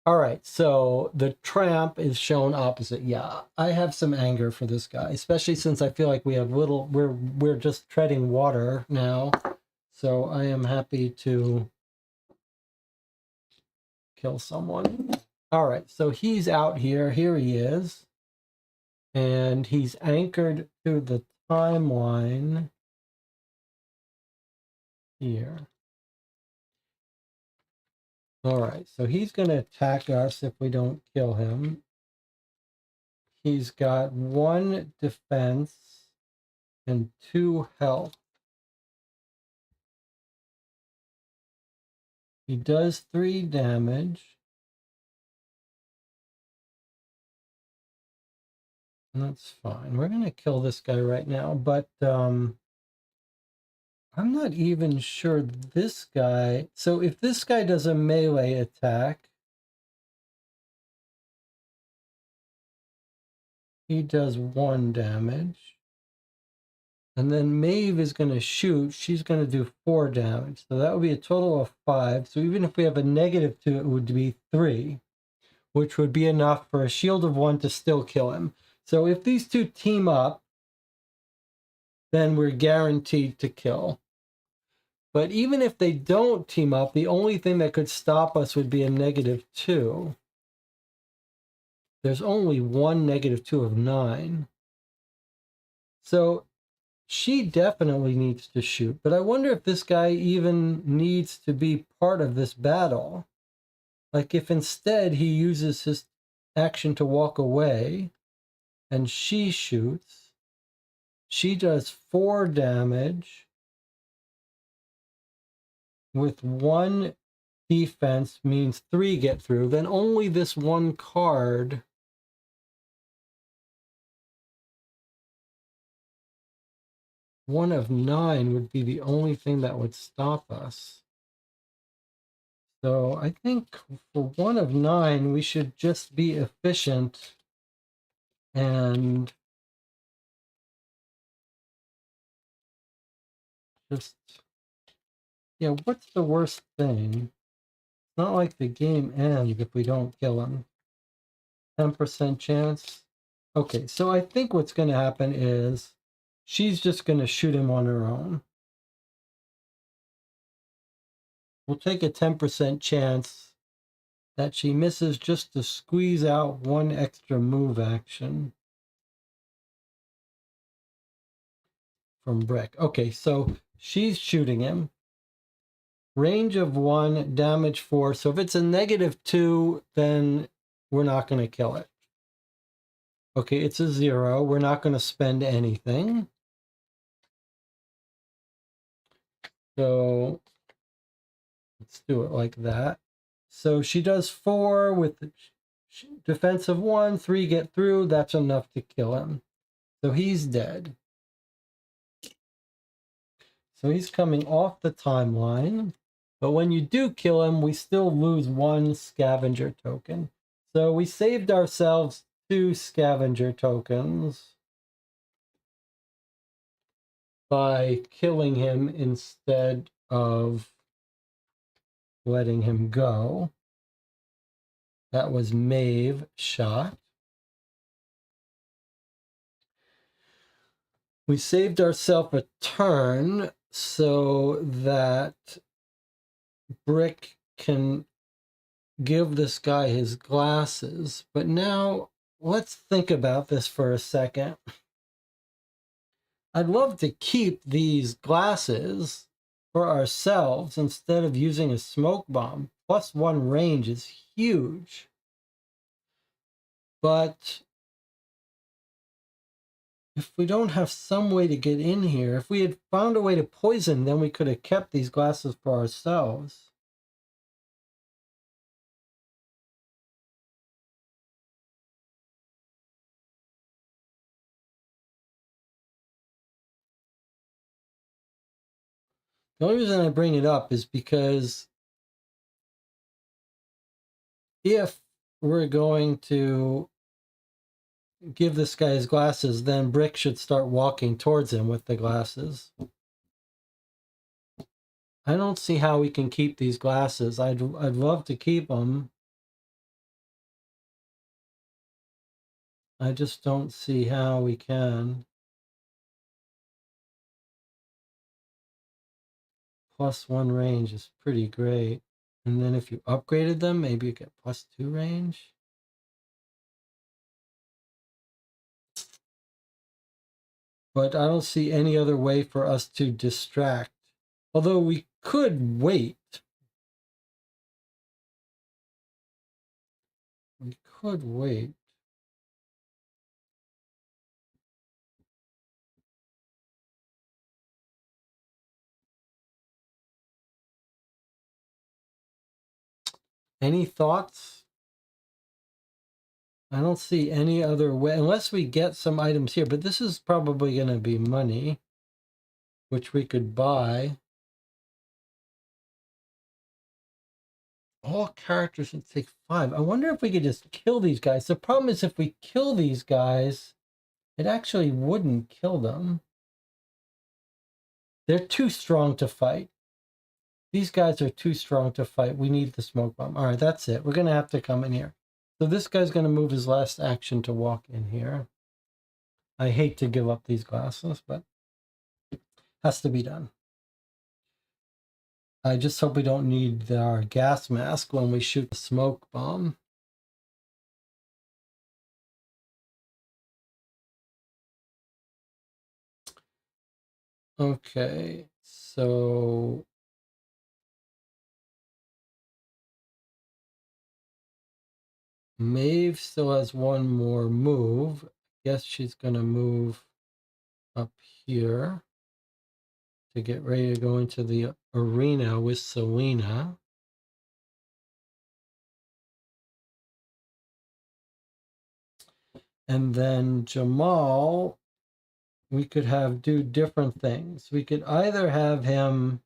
S1: All right, so the tramp is shown opposite. Yeah, I have some anger for this guy, especially since I feel like we have we're just treading water now. So I am happy to kill someone. All right, so he's out here. Here he is. And he's anchored to the timeline here. All right, so he's going to attack us if we don't kill him. He's got 1 defense and 2 health. He does 3 damage. That's fine. We're going to kill this guy right now, but I'm not even sure this guy. So if this guy does a melee attack, he does 1 damage. And then Maeve is going to shoot. She's going to do 4 damage. So that would be a total of 5. So even if we have a -2, it would be 3, which would be enough for a shield of 1 to still kill him. So if these two team up, then we're guaranteed to kill. But even if they don't team up, the only thing that could stop us would be a -2. There's only 1 -2 of 9. So she definitely needs to shoot, but I wonder if this guy even needs to be part of this battle. Like if instead he uses his action to walk away and she shoots, she does 4 damage with 1 defense, means 3 get through, then only this 1 card. One of 9 would be the only thing that would stop us. So I think for 1 of 9, we should just be efficient and just, yeah, what's the worst thing? It's not like the game ends if we don't kill him. 10% chance. Okay, so I think what's going to happen is she's just going to shoot him on her own. We'll take a 10% chance that she misses just to squeeze out 1 extra move action from Brick. Okay, so she's shooting him. Range of 1, damage 4. So if it's a -2, then we're not going to kill it. Okay, it's a 0. We're not going to spend anything. So let's do it like that. So she does 4 with defense of 1, 3 get through. That's enough to kill him. So he's dead. So he's coming off the timeline. But when you do kill him, we still lose 1 scavenger token. So we saved ourselves 2 scavenger tokens by killing him instead of letting him go. That was Maeve shot. We saved ourselves a turn so that Brick can give this guy his glasses. But now let's think about this for a second. I'd love to keep these glasses for ourselves instead of using a smoke bomb. +1 range is huge. But if we don't have some way to get in here, if we had found a way to poison, then we could have kept these glasses for ourselves. The only reason I bring it up is because if we're going to give this guy his glasses, then Brick should start walking towards him with the glasses. I don't see how we can keep these glasses. I'd love to keep them. I just don't see how we can. +1 range is pretty great. And then if you upgraded them, maybe you get +2 range. But I don't see any other way for us to distract. Although we could wait. could wait. Any thoughts? I don't see any other way, unless we get some items here, but this is probably going to be money, which we could buy. All characters can take 5. I wonder if we could just kill these guys. The problem is if we kill these guys, it actually wouldn't kill them. They're too strong to fight. These guys are too strong to fight. We need the smoke bomb. All right, that's it. We're going to have to come in here. So this guy's going to move his last action to walk in here. I hate to give up these glasses, but has to be done. I just hope we don't need our gas mask when we shoot the smoke bomb. Okay, so Maeve still has one more move. I guess she's going to move up here to get ready to go into the arena with Selena. And then Jamal, we could have do different things. We could either have him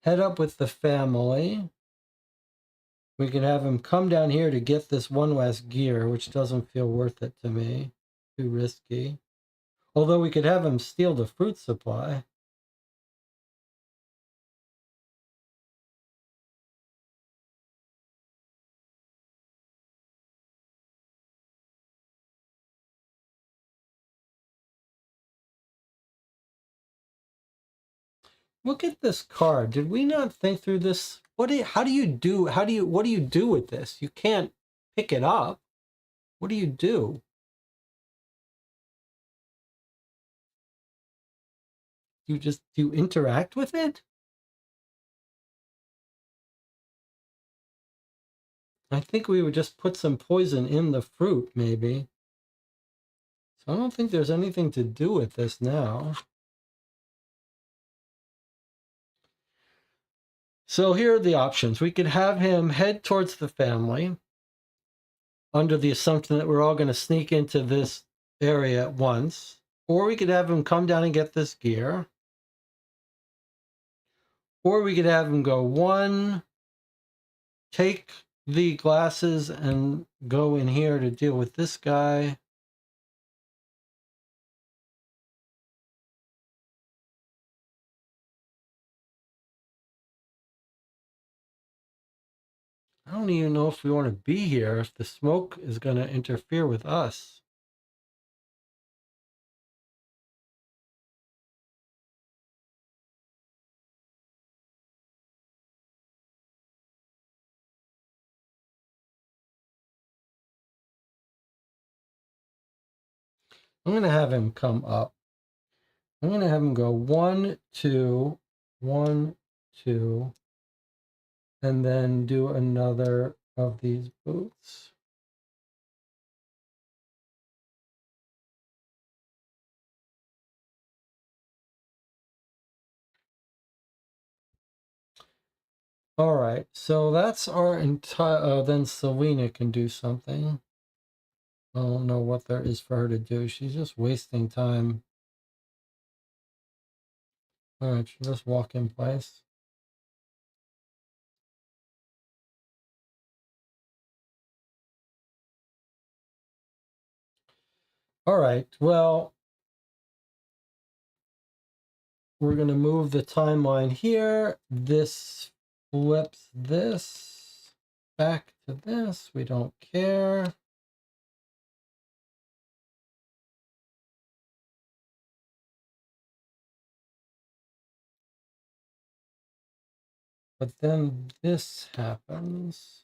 S1: head up with the family. We could have him come down here to get this one last gear, which doesn't feel worth it to me. Too risky. Although we could have him steal the fruit supply. Look at this card. Did we not think through this? What do you do with this? You can't pick it up. What do you do? Do you interact with it? I think we would just put some poison in the fruit, maybe. So I don't think there's anything to do with this now. So here are the options. We could have him head towards the family under the assumption that we're all going to sneak into this area at once. Or we could have him come down and get this gear. Or we could have him go 1, take the glasses and go in here to deal with this guy. I don't even know if we want to be here, if the smoke is going to interfere with us. I'm going to have him come up. I'm going to have him go 1, 2, 1, 2, and then do another of these boots. All right, so that's our entire. Then Selena can do something. I don't know what there is for her to do. She's just wasting time. All right, she'll just walk in place. All right, well, we're going to move the timeline here. This flips this back to this. We don't care. But then this happens,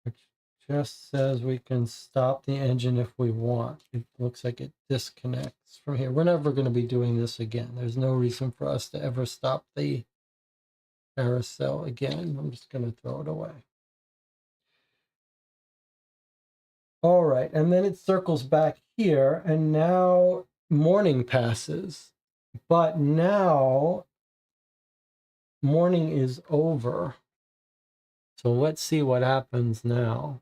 S1: which just says we can stop the engine if we want. It looks like it disconnects from here. We're never going to be doing this again. There's no reason for us to ever stop the carousel again. I'm just going to throw it away. All right, and then it circles back here, and now morning passes. But now morning is over. So let's see what happens now.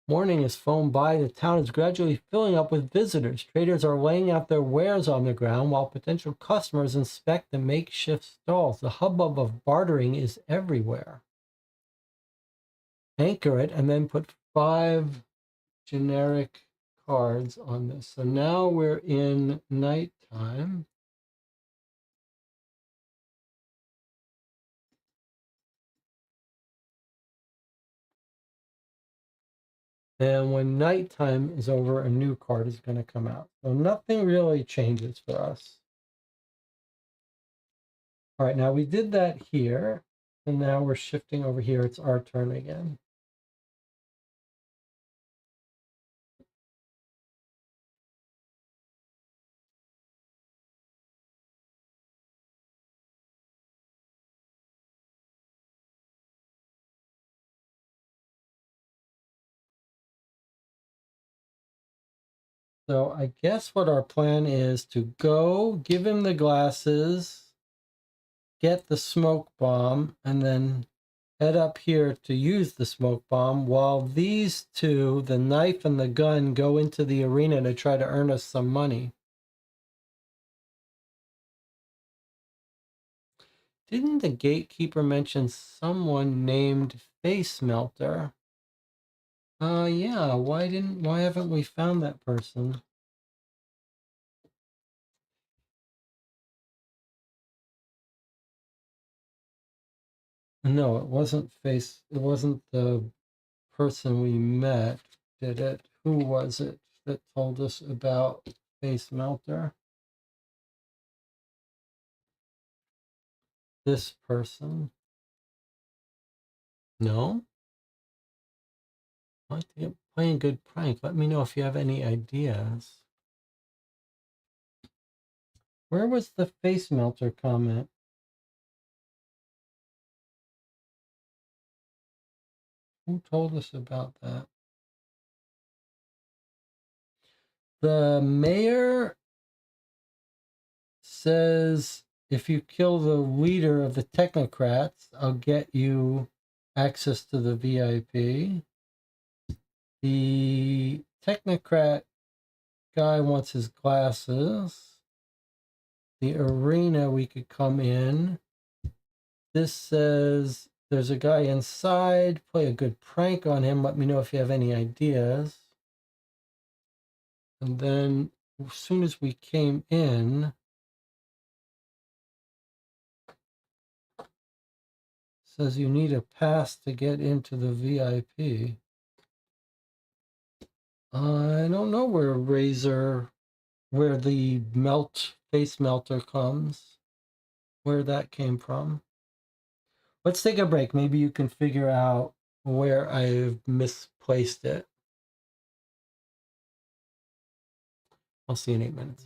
S1: Morning is flown by. The town is gradually filling up with visitors. Traders are laying out their wares on the ground while potential customers inspect the makeshift stalls. The hubbub of bartering is everywhere. Anchor it and then put 5 generic cards on this. So now we're in nighttime. And when nighttime is over, a new card is going to come out. So nothing really changes for us. All right, now we did that here. And now we're shifting over here. It's our turn again. So I guess what our plan is to go, give him the glasses, get the smoke bomb, and then head up here to use the smoke bomb while these two, the knife and the gun, go into the arena to try to earn us some money. Didn't the gatekeeper mention someone named Face Melter? Yeah, why haven't we found that person? No, it wasn't the person we met, did it? Who was it that told us about Face Melter? This person? No? I think playing a good prank. Let me know if you have any ideas. Where was the Face Melter comment? Who told us about that? The mayor says if you kill the leader of the technocrats, I'll get you access to the VIP. The technocrat guy wants his glasses. The arena, we could come in. This says there's a guy inside. Play a good prank on him. Let me know if you have any ideas. And then as soon as we came in, says you need a pass to get into the VIP. I don't know where the face melter comes, where that came from. Let's take a break. Maybe you can figure out where I've misplaced it. I'll see you in 8 minutes.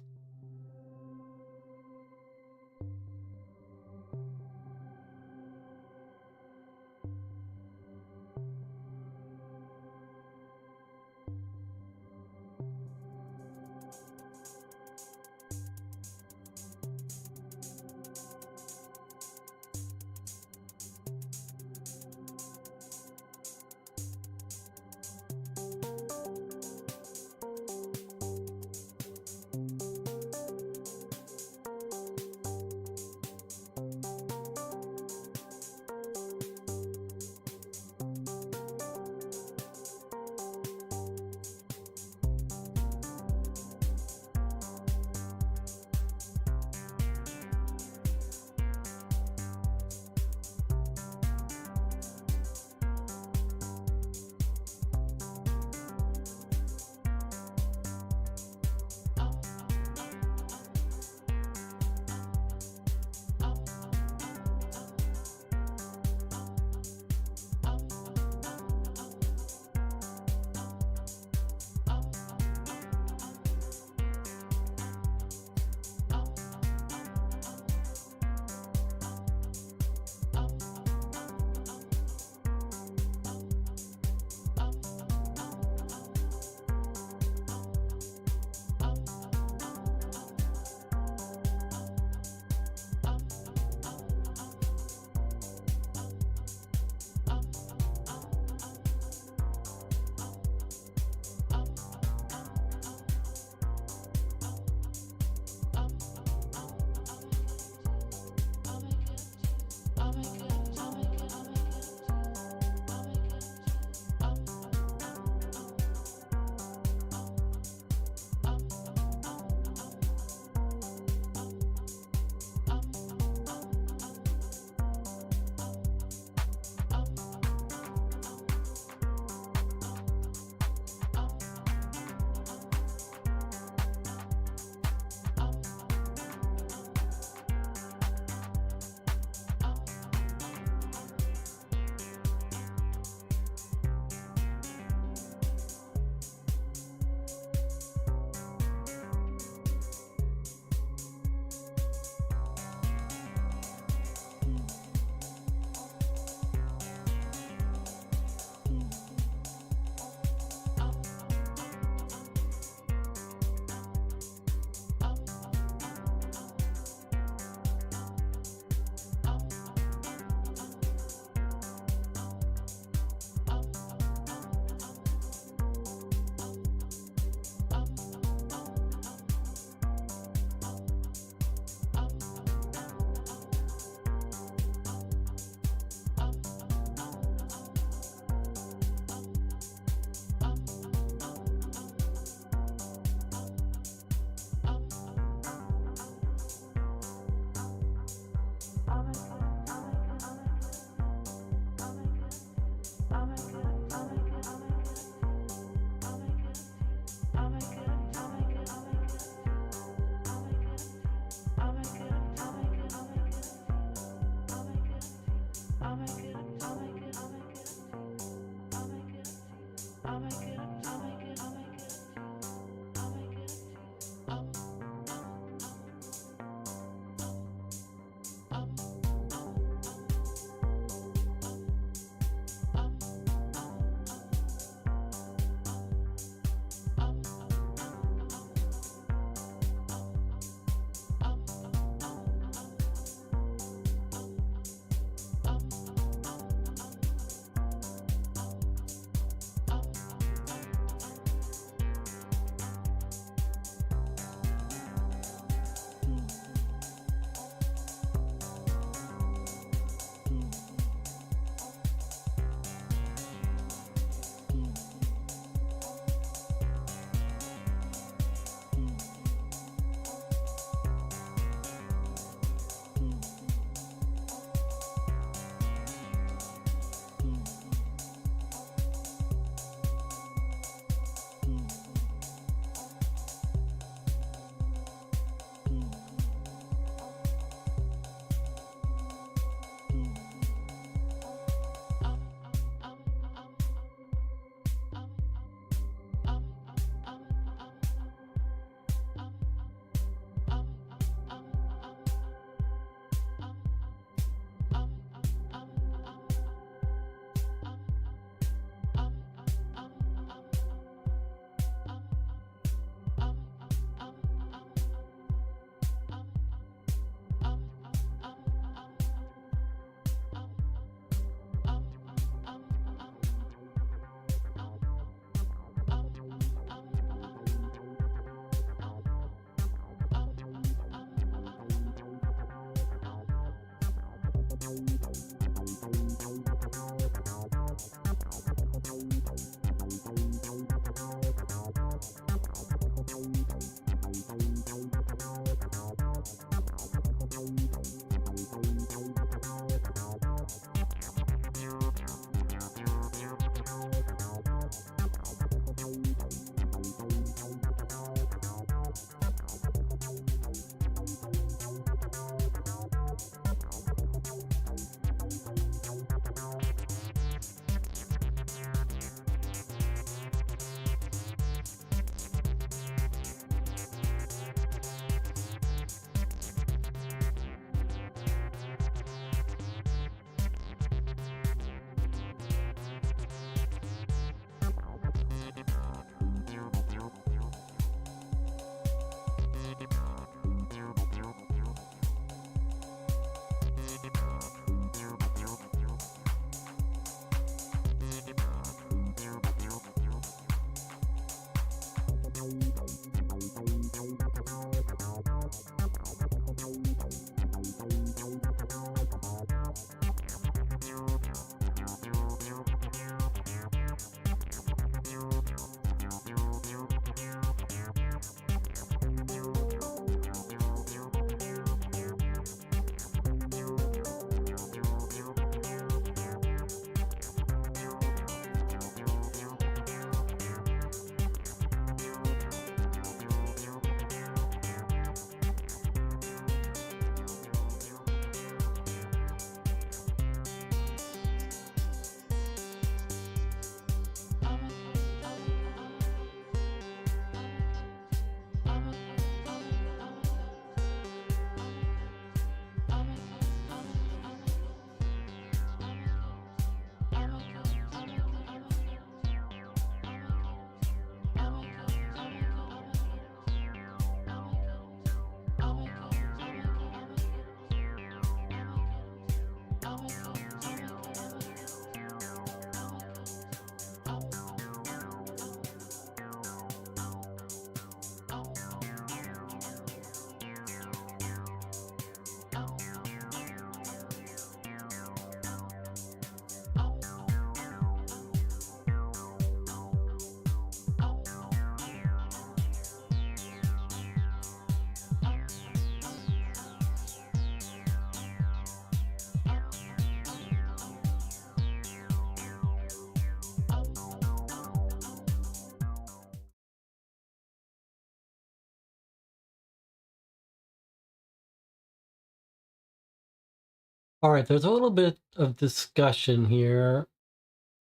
S1: All right, there's a little bit of discussion here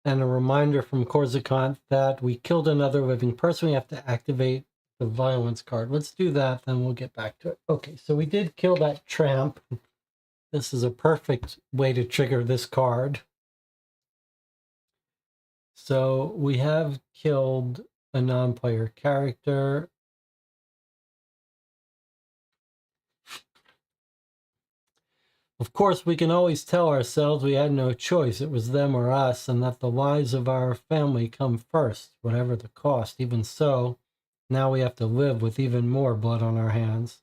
S1: and a reminder from Coruscant that we killed another living person. We have to activate the violence card. Let's do that, then we'll get back to it. Okay, so we did kill that tramp. This is a perfect way to trigger this card. So we have killed a non-player character. Of course, we can always tell ourselves we had no choice. It was them or us, and that the lives of our family come first, whatever the cost. Even so, now we have to live with even more blood on our hands.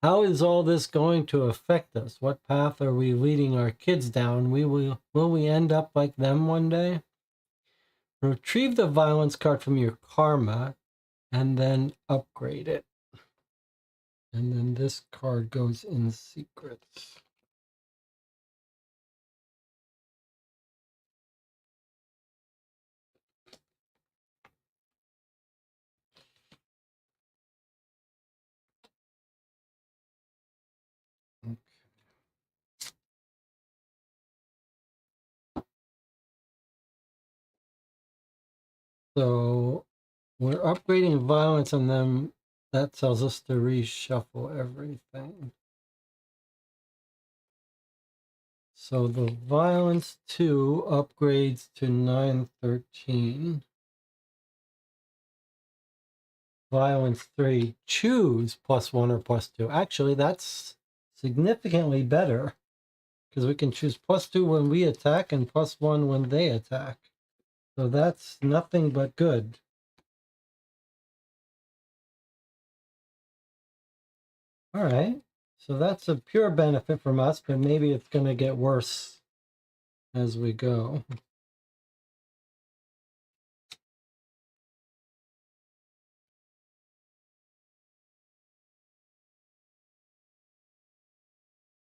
S1: How is all this going to affect us? What path are we leading our kids down? Will we end up like them one day? Retrieve the violence card from your karma and then upgrade it. And then this card goes in secrets. So we're upgrading violence and then that tells us to reshuffle everything. So the violence 2 upgrades to 913. Violence 3, choose +1 or +2. Actually, that's significantly better because we can choose +2 when we attack and +1 when they attack. So that's nothing but good. All right. So that's a pure benefit from us, but maybe it's going to get worse as we go.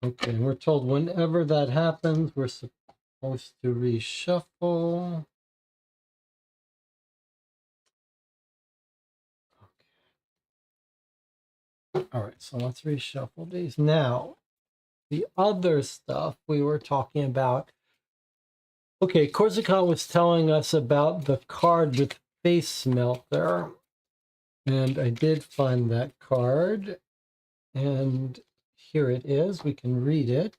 S1: Okay, we're told whenever that happens, we're supposed to reshuffle. Okay. All right, so let's reshuffle these. Now, the other stuff we were talking about. Okay, Corsican was telling us about the card with Face Smelter. And I did find that card. And here it is. We can read it.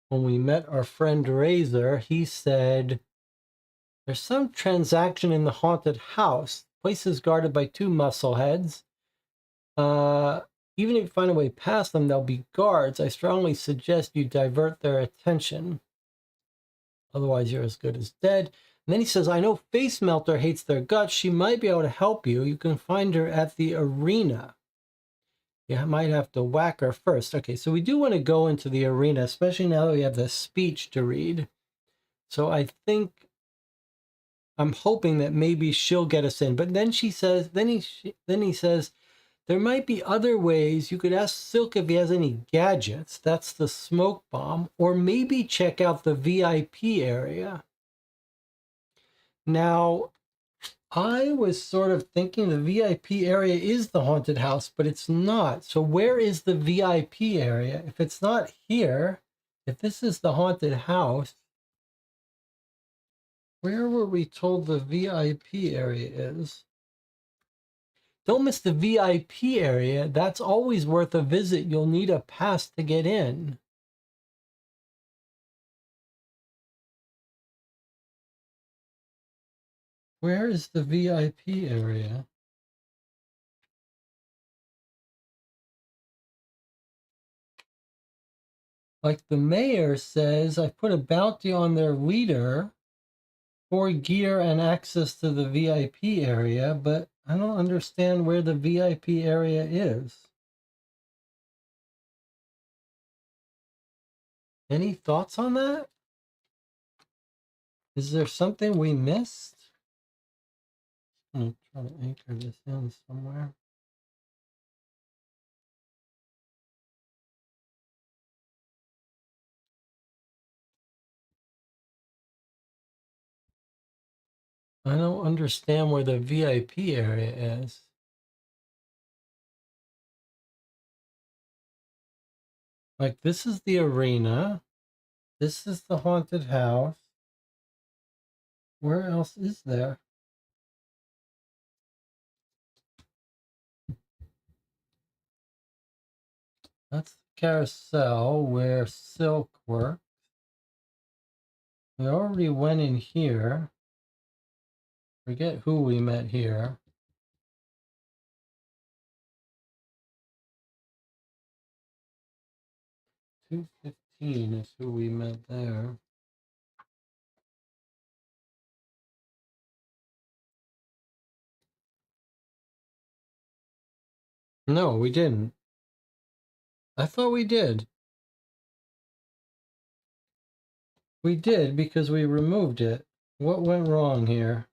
S1: When we met our friend Razor, he said, there's some transaction in the haunted house. The place is guarded by two muscle heads. Even if you find a way past them, there'll be guards. I strongly suggest you divert their attention. Otherwise, you're as good as dead. And then he says, I know Face Melter hates their guts. She might be able to help you. You can find her at the arena. You might have to whack her first. Okay, so we do want to go into the arena, especially now that we have the speech to read. So I think I'm hoping that maybe she'll get us in. But then she says, then he says, there might be other ways. You could ask Silk if he has any gadgets. That's the smoke bomb. Or maybe check out the VIP area. Now, I was sort of thinking the VIP area is the haunted house, but it's not. So where is the VIP area? If it's not here, if this is the haunted house, where were we told the VIP area is? Don't miss the VIP area. That's always worth a visit. You'll need a pass to get in. Where is the VIP area? Like the mayor says, I put a bounty on their leader for gear and access to the VIP area, but I don't understand where the VIP area is. Any thoughts on that? Is there something we missed? I'm trying to anchor this in somewhere. I don't understand where the VIP area is. Like, this is the arena. This is the haunted house. Where else is there? That's the carousel where Silk worked. We already went in here. Forget who we met here. $2.15 is who we met there. No, we didn't. I thought we did. We did because we removed it. What went wrong here?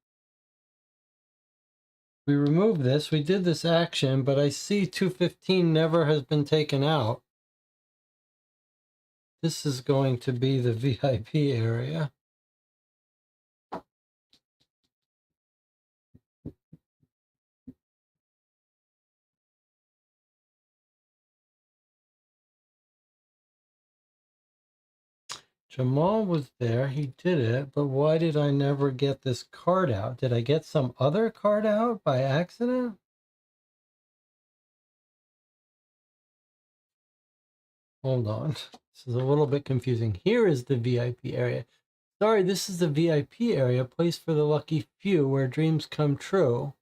S1: We removed this. We did this action, but I see 215 never has been taken out. This is going to be the VIP area. Jamal was there. He did it, but why did I never get this card out? Did I get some other card out by accident? Hold on. This is a little bit confusing. Here is the VIP area. Sorry, this is the VIP area, place for the lucky few where dreams come true.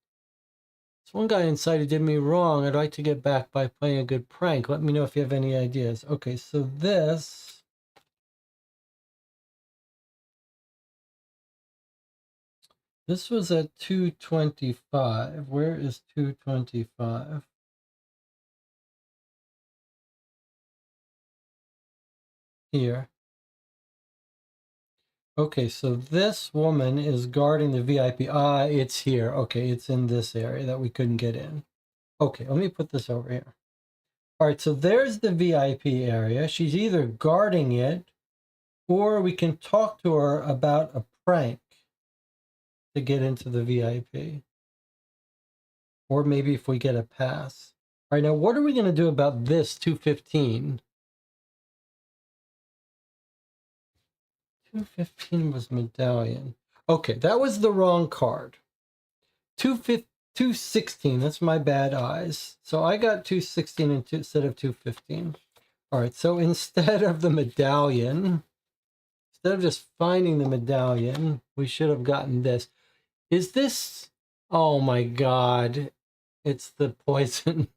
S1: There's one guy inside who did me wrong. I'd like to get back by playing a good prank. Let me know if you have any ideas. Okay, so this... This was at 225. Where is 225? Here. Okay, so this woman is guarding the VIP. Ah, it's here. Okay, it's in this area that we couldn't get in. Okay, let me put this over here. All right, so there's the VIP area. She's either guarding it, or we can talk to her about a prank to get into the VIP. Or maybe if we get a pass. All right, now what are we going to do about this 215? 215 was medallion. Okay, that was the wrong card. 216, that's my bad eyes. So I got 216 instead of 215. All right, so instead of the medallion, instead of just finding the medallion, we should have gotten this. Is this... Oh my God. It's the poison.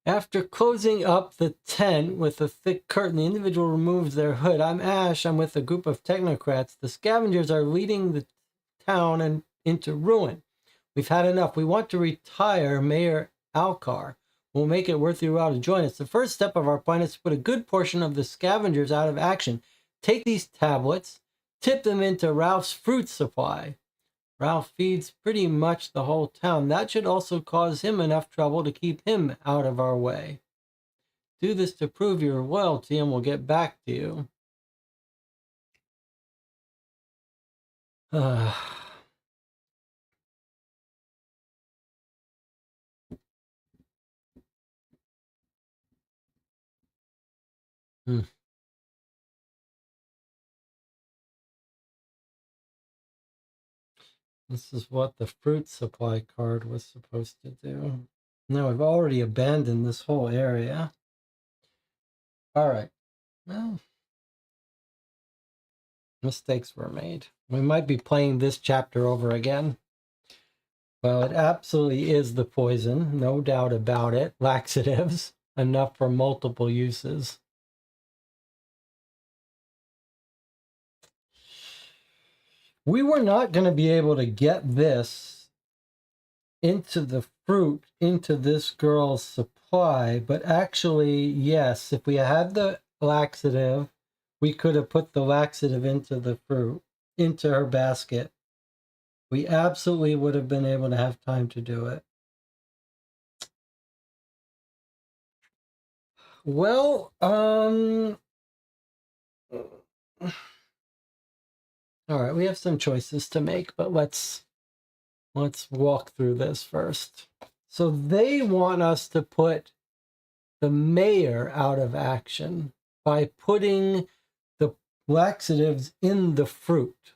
S1: After closing up the tent with a thick curtain, the individual removes their hood. I'm Ash. I'm with a group of technocrats. The scavengers are leading the town and into ruin. We've had enough. We want to retire Mayor Alcar. We'll make it worth your while to join us. The first step of our plan is to put a good portion of the scavengers out of action. Take these tablets, tip them into Ralph's fruit supply. Ralph feeds pretty much the whole town. That should also cause him enough trouble to keep him out of our way. Do this to prove your loyalty and we'll get back to you. This is what the fruit supply card was supposed to do. No, I've already abandoned this whole area. All right. Well, mistakes were made. We might be playing this chapter over again. Well, it absolutely is the poison. No doubt about it. Laxatives. Enough for multiple uses. We were not going to be able to get this into the fruit, into this girl's supply, but actually, yes, if we had the laxative, we could have put the laxative into the fruit, into her basket. We absolutely would have been able to have time to do it. Well, all right, we have some choices to make, but let's walk through this first. So they want us to put the mayor out of action by putting the laxatives in the fruit.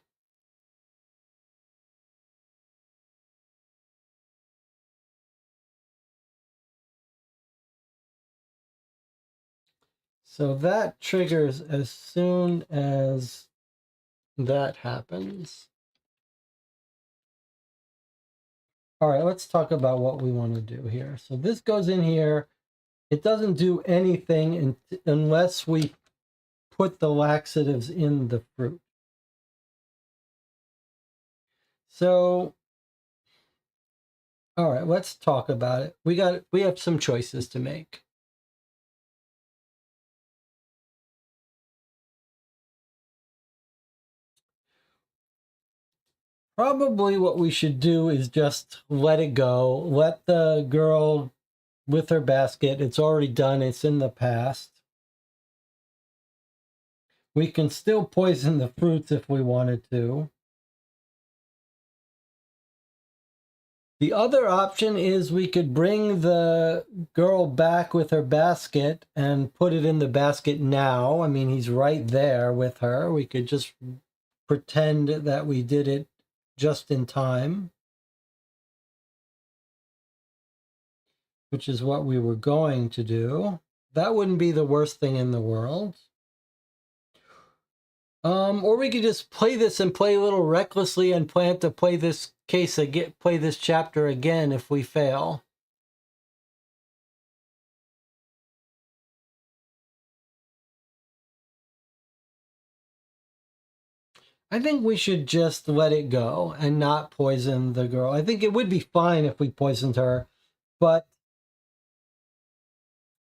S1: So that triggers as soon as that happens. All right, let's talk about what we want to do here. So this goes in here. It doesn't do anything unless we put the laxatives in the fruit. So, all right, let's talk about it. We have some choices to make. Probably what we should do is just let it go. Let the girl with her basket, it's already done, it's in the past. We can still poison the fruits if we wanted to. The other option is we could bring the girl back with her basket and put it in the basket now. I mean, he's right there with her. We could just pretend that we did it just in time, which is what we were going to do. That wouldn't be the worst thing in the world. Or we could just play this and play a little recklessly and plan to play this case again, play this chapter again if we fail. I think we should just let it go and not poison the girl. I think it would be fine if we poisoned her, but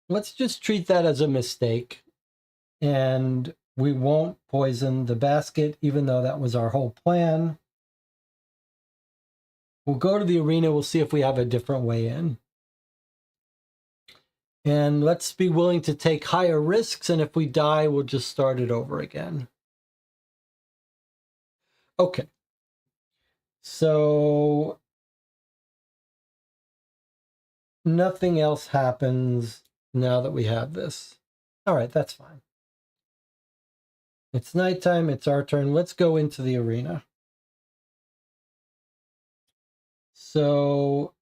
S1: let's just treat that as a mistake. And we won't poison the basket, even though that was our whole plan. We'll go to the arena. We'll see if we have a different way in. And let's be willing to take higher risks. And if we die, we'll just start it over again. Okay. So nothing else happens now that we have this. All right, that's fine. It's nighttime. It's our turn. Let's go into the arena. So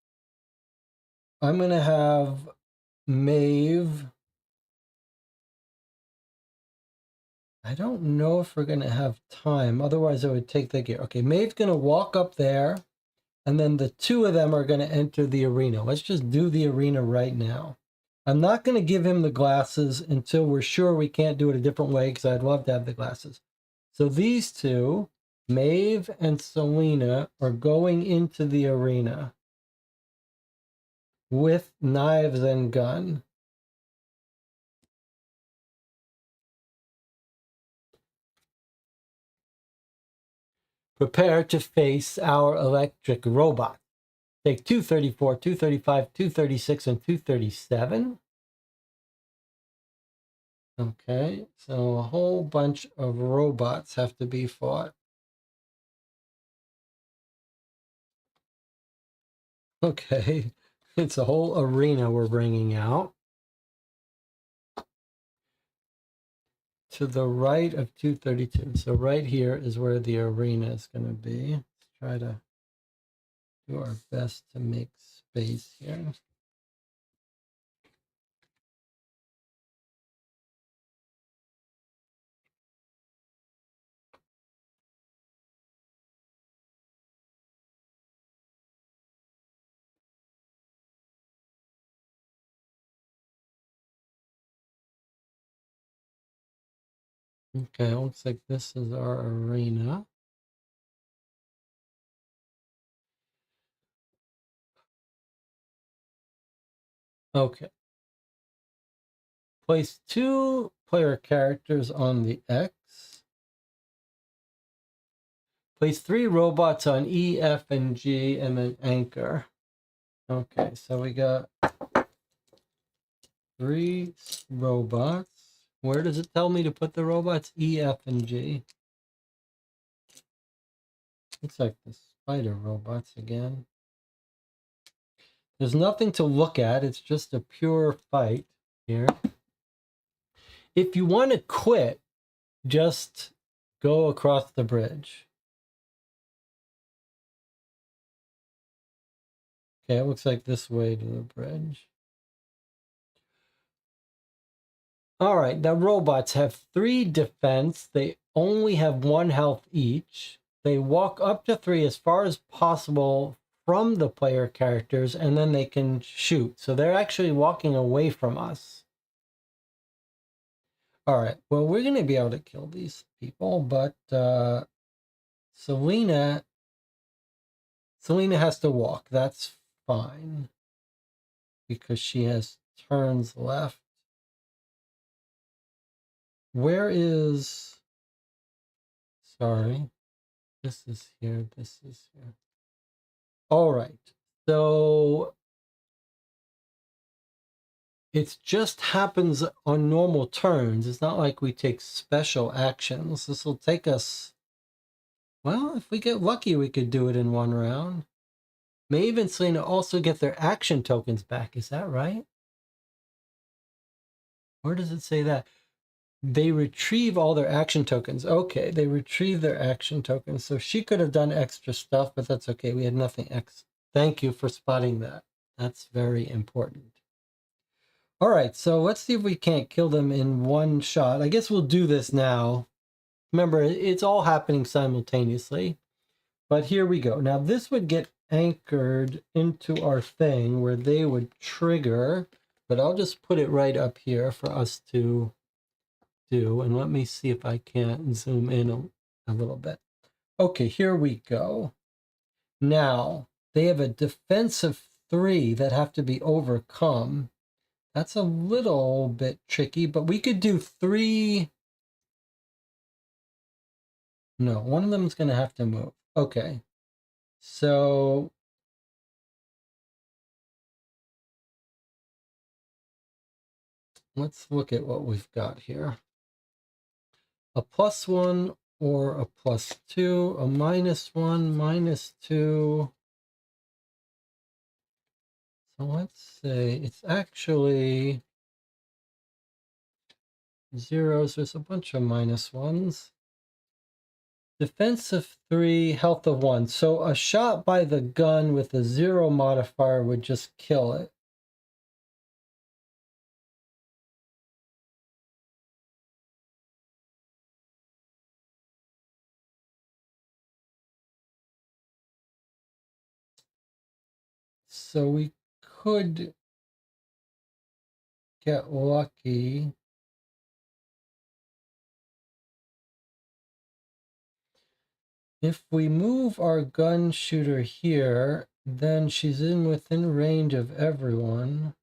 S1: I'm going to have Maeve. I don't know if we're going to have time. Otherwise, I would take the gear. Okay, Maeve's going to walk up there, and then the two of them are going to enter the arena. Let's just do the arena right now. I'm not going to give him the glasses until we're sure we can't do it a different way, because I'd love to have the glasses. So these two, Maeve and Selena, are going into the arena with knives and gun. Prepare to face our electric robot. Take 234, 235, 236, and 237. Okay, so a whole bunch of robots have to be fought. Okay, it's a whole arena we're bringing out. To the right of 232. So right here is where the arena is going to be. Let's try to do our best to make space here. Okay, looks like this is our arena. Okay. Place 2 player characters on the X. Place 3 robots on E, F, and G, and then anchor. Okay, so we got 3 robots. Where does it tell me to put the robots? E, F, and G. Looks like the spider robots again. There's nothing to look at. It's just a pure fight. here. If you want to quit, just go across the bridge. Okay, it looks like this way to the bridge. All right, the robots have 3 defense. They only have 1 health each. They walk up to 3 as far as possible from the player characters, and then they can shoot. So they're actually walking away from us. All right, well, we're going to be able to kill these people, but Selena has to walk. That's fine because she has turns left. Where is... Sorry. This is here. This is here. All right. So it just happens on normal turns. It's not like we take special actions. This will take us... Well, if we get lucky, we could do it in 1 round. Maeve and Selena also get their action tokens back. Is that right? Where does it say that? They retrieve all their action tokens. Okay, they retrieve their action tokens. So she could have done extra stuff, but that's okay. We had nothing extra. Thank you for spotting that. That's very important. All right, so let's see if we can't kill them in 1 shot. I guess we'll do this now. Remember, it's all happening simultaneously. But here we go. Now, this would get anchored into our thing where they would trigger. But I'll just put it right up here for us to do, and let me see if I can't zoom in a little bit. Okay, here we go. Now, they have a defensive 3 that have to be overcome. That's a little bit tricky, but we could do 3. No, one of them is going to have to move. Okay, so let's look at what we've got here. A +1 or a +2, a -1, -2. So let's say it's actually zeros. There's a bunch of -1s. Defensive 3, health of 1. So a shot by the gun with a 0 modifier would just kill it. So we could get lucky. If we move our gun shooter here, then she's within range of everyone.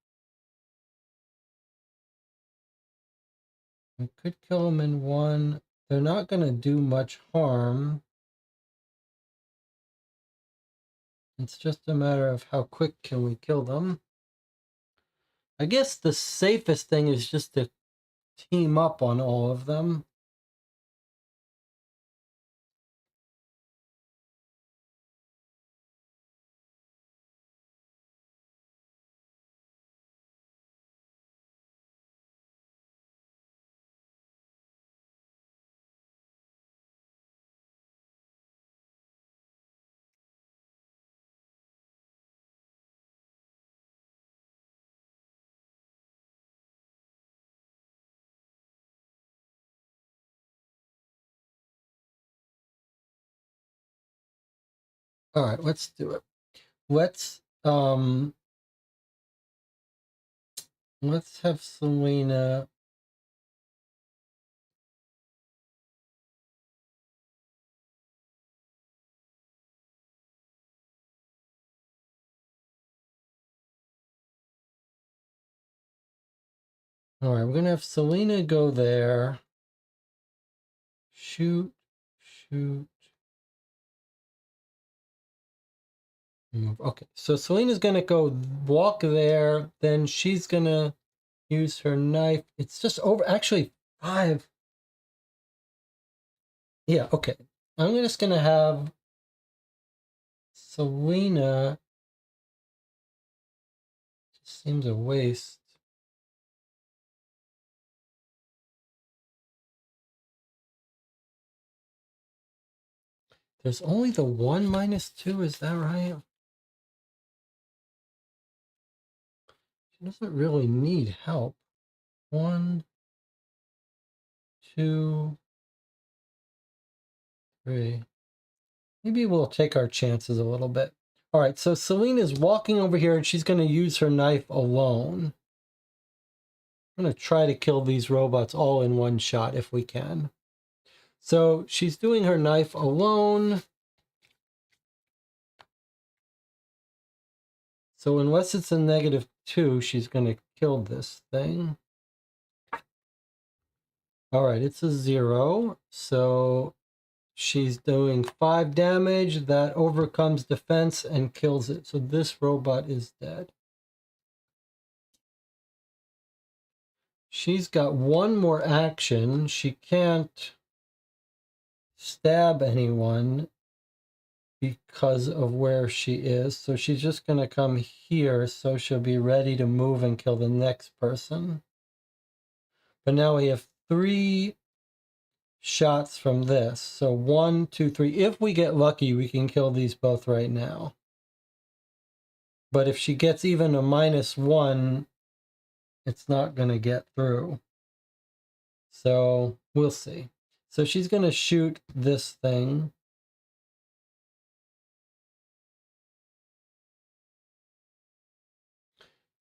S1: We could kill them in 1. They're not going to do much harm. It's just a matter of how quick can we kill them. I guess the safest thing is just to team up on all of them. All right, let's do it. Let's have Selena. All right, we're gonna have Selena go there. Shoot, shoot. Move. Okay, so Selena's gonna go walk there. Then she's gonna use her knife. It's just over. Actually, 5. Yeah. Okay. I'm just gonna have Selena. Just seems a waste. There's only the one -2, is that right? She doesn't really need help. 1, 2, 3. Maybe we'll take our chances a little bit. All right, so Celine is walking over here and she's going to use her knife alone. I'm going to try to kill these robots all in one shot if we can. So she's doing her knife alone. So unless it's a -2, she's going to kill this thing. All right, it's a 0. So she's doing 5 damage. That overcomes defense and kills it. So this robot is dead. She's got one more action. She can't stab anyone because of where she is. So she's just going to come here so she'll be ready to move and kill the next person. But now we have 3 shots from this. So 1, 2, 3. If we get lucky, we can kill these both right now. But if she gets even a -1, it's not going to get through. So we'll see. So she's going to shoot this thing.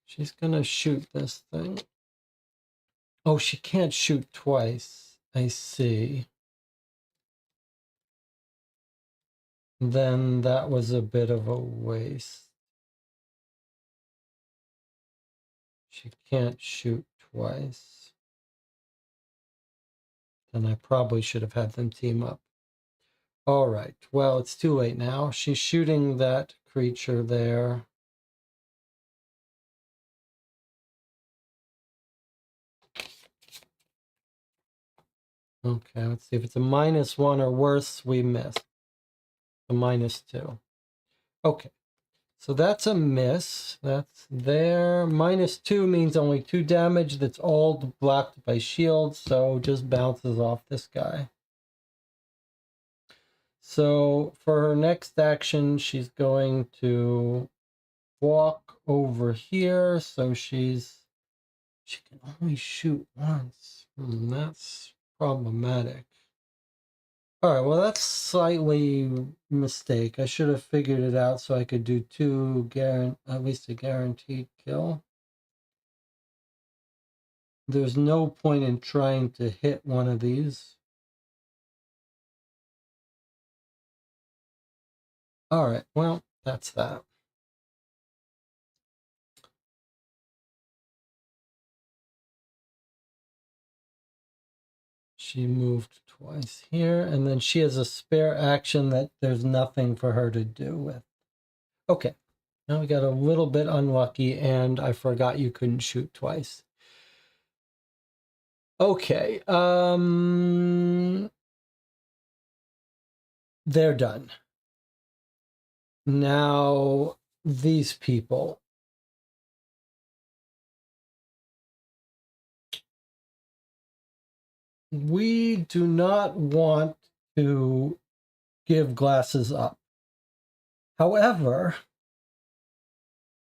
S1: She's going to shoot this thing. Oh, she can't shoot twice. I see. Then that was a bit of a waste. She can't shoot twice. Then I probably should have had them team up. All right. Well, it's too late now. She's shooting that creature there. Okay, let's see. If it's a -1 or worse, we miss. A -2. Okay. So that's a miss. That's there. -2 means only 2 damage. That's all blocked by shields, so just bounces off this guy. So for her next action, she's going to walk over here. So she can only shoot once. That's problematic. All right, well, that's slightly mistake. I should have figured it out so I could do 2 at least a guaranteed kill. There's no point in trying to hit one of these. All right, well, that's that. She moved twice here, and then she has a spare action that there's nothing for her to do with. Okay, now we got a little bit unlucky, and I forgot you couldn't shoot twice. Okay, they're done. Now, these people. We do not want to give glasses up. However,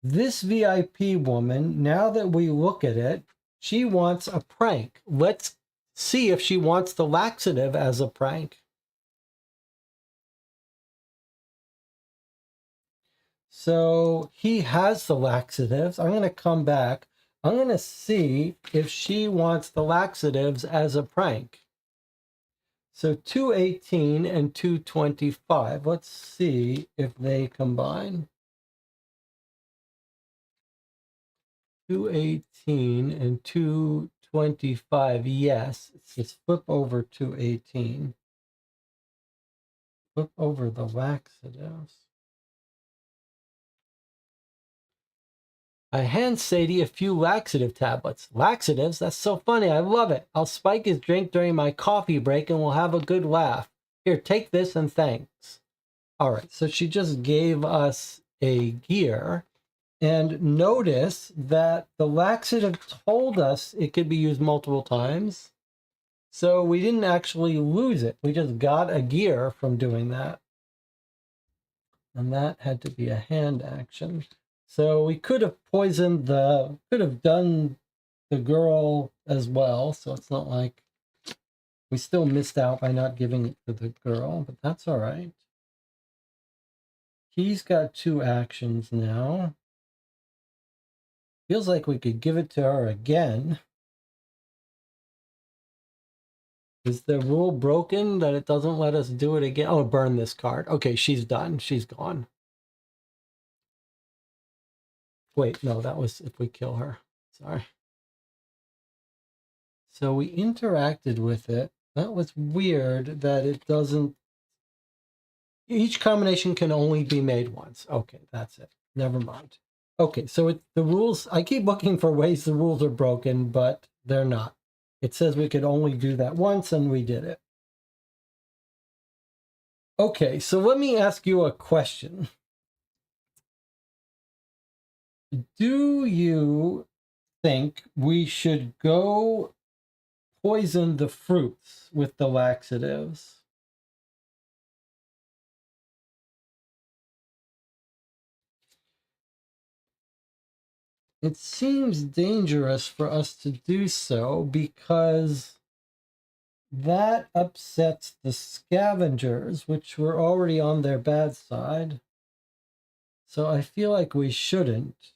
S1: this VIP woman, now that we look at it, she wants a prank. Let's see if she wants the laxative as a prank. So he has the laxatives. I'm going to come back. I'm going to see if she wants the laxatives as a prank. So 218 and 225. Let's see if they combine. 218 and 225. Yes. Let's flip over 218. Flip over the laxatives. I hand Sadie a few laxative tablets. Laxatives? That's so funny. I love it. I'll spike his drink during my coffee break and we'll have a good laugh. Here, take this and thanks. All right, so she just gave us a gear. And notice that the laxative told us it could be used multiple times. So we didn't actually lose it. We just got a gear from doing that. And that had to be a hand action. So we could have poisoned could have done the girl as well. So it's not like we still missed out by not giving it to the girl, but that's all right. He's got 2 actions now. Feels like we could give it to her again. Is the rule broken that it doesn't let us do it again? Oh, burn this card. Okay, she's done. She's gone. Wait, no, that was if we kill her. Sorry. So we interacted with it. That was weird that it doesn't... Each combination can only be made once. Okay, that's it. Never mind. Okay, so the rules... I keep looking for ways the rules are broken, but they're not. It says we could only do that once, and we did it. Okay, so let me ask you a question. Do you think we should go poison the fruits with the laxatives? It seems dangerous for us to do so because that upsets the scavengers, which were already on their bad side. So I feel like we shouldn't.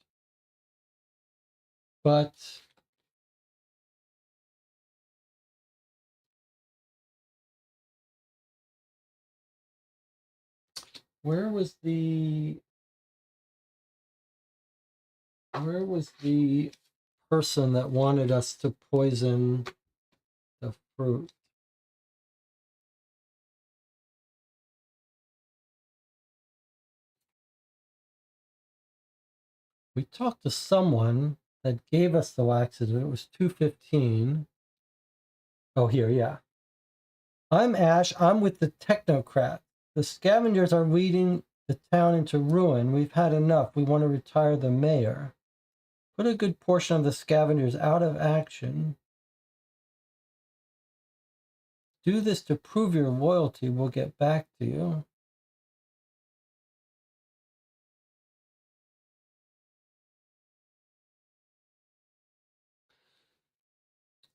S1: But where was the person that wanted us to poison the fruit? We talked to someone that gave us the laxative. It was 215. Oh, here, yeah. I'm Ash. I'm with the technocrat. The scavengers are leading the town into ruin. We've had enough. We want to retire the mayor. Put a good portion of the scavengers out of action. Do this to prove your loyalty. We'll get back to you.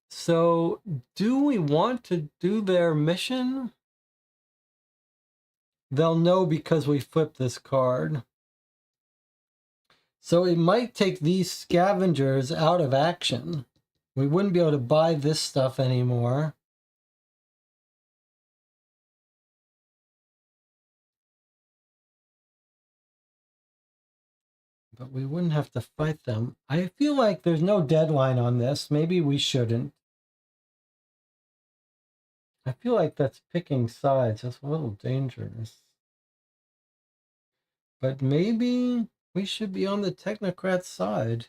S1: So, do we want to do their mission? They'll know because we flipped this card. So it might take these scavengers out of action. We wouldn't be able to buy this stuff anymore. But we wouldn't have to fight them. I feel like there's no deadline on this. Maybe we shouldn't. I feel like that's picking sides. That's a little dangerous. But maybe we should be on the technocrat side.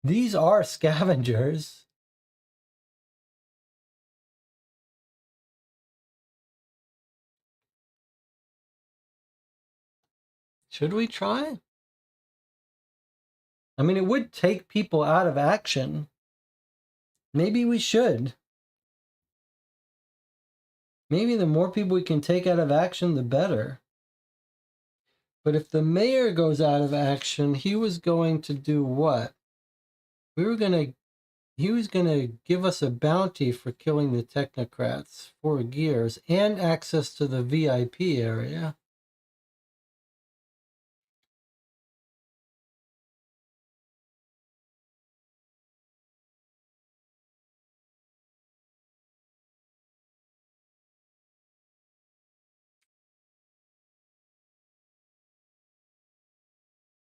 S1: These are scavengers. Should we try? I mean, it would take people out of action. Maybe we should. Maybe the more people we can take out of action, the better. But if the mayor goes out of action, he was going to do what? He was gonna give us a bounty for killing the technocrats, 4 gears, and access to the VIP area.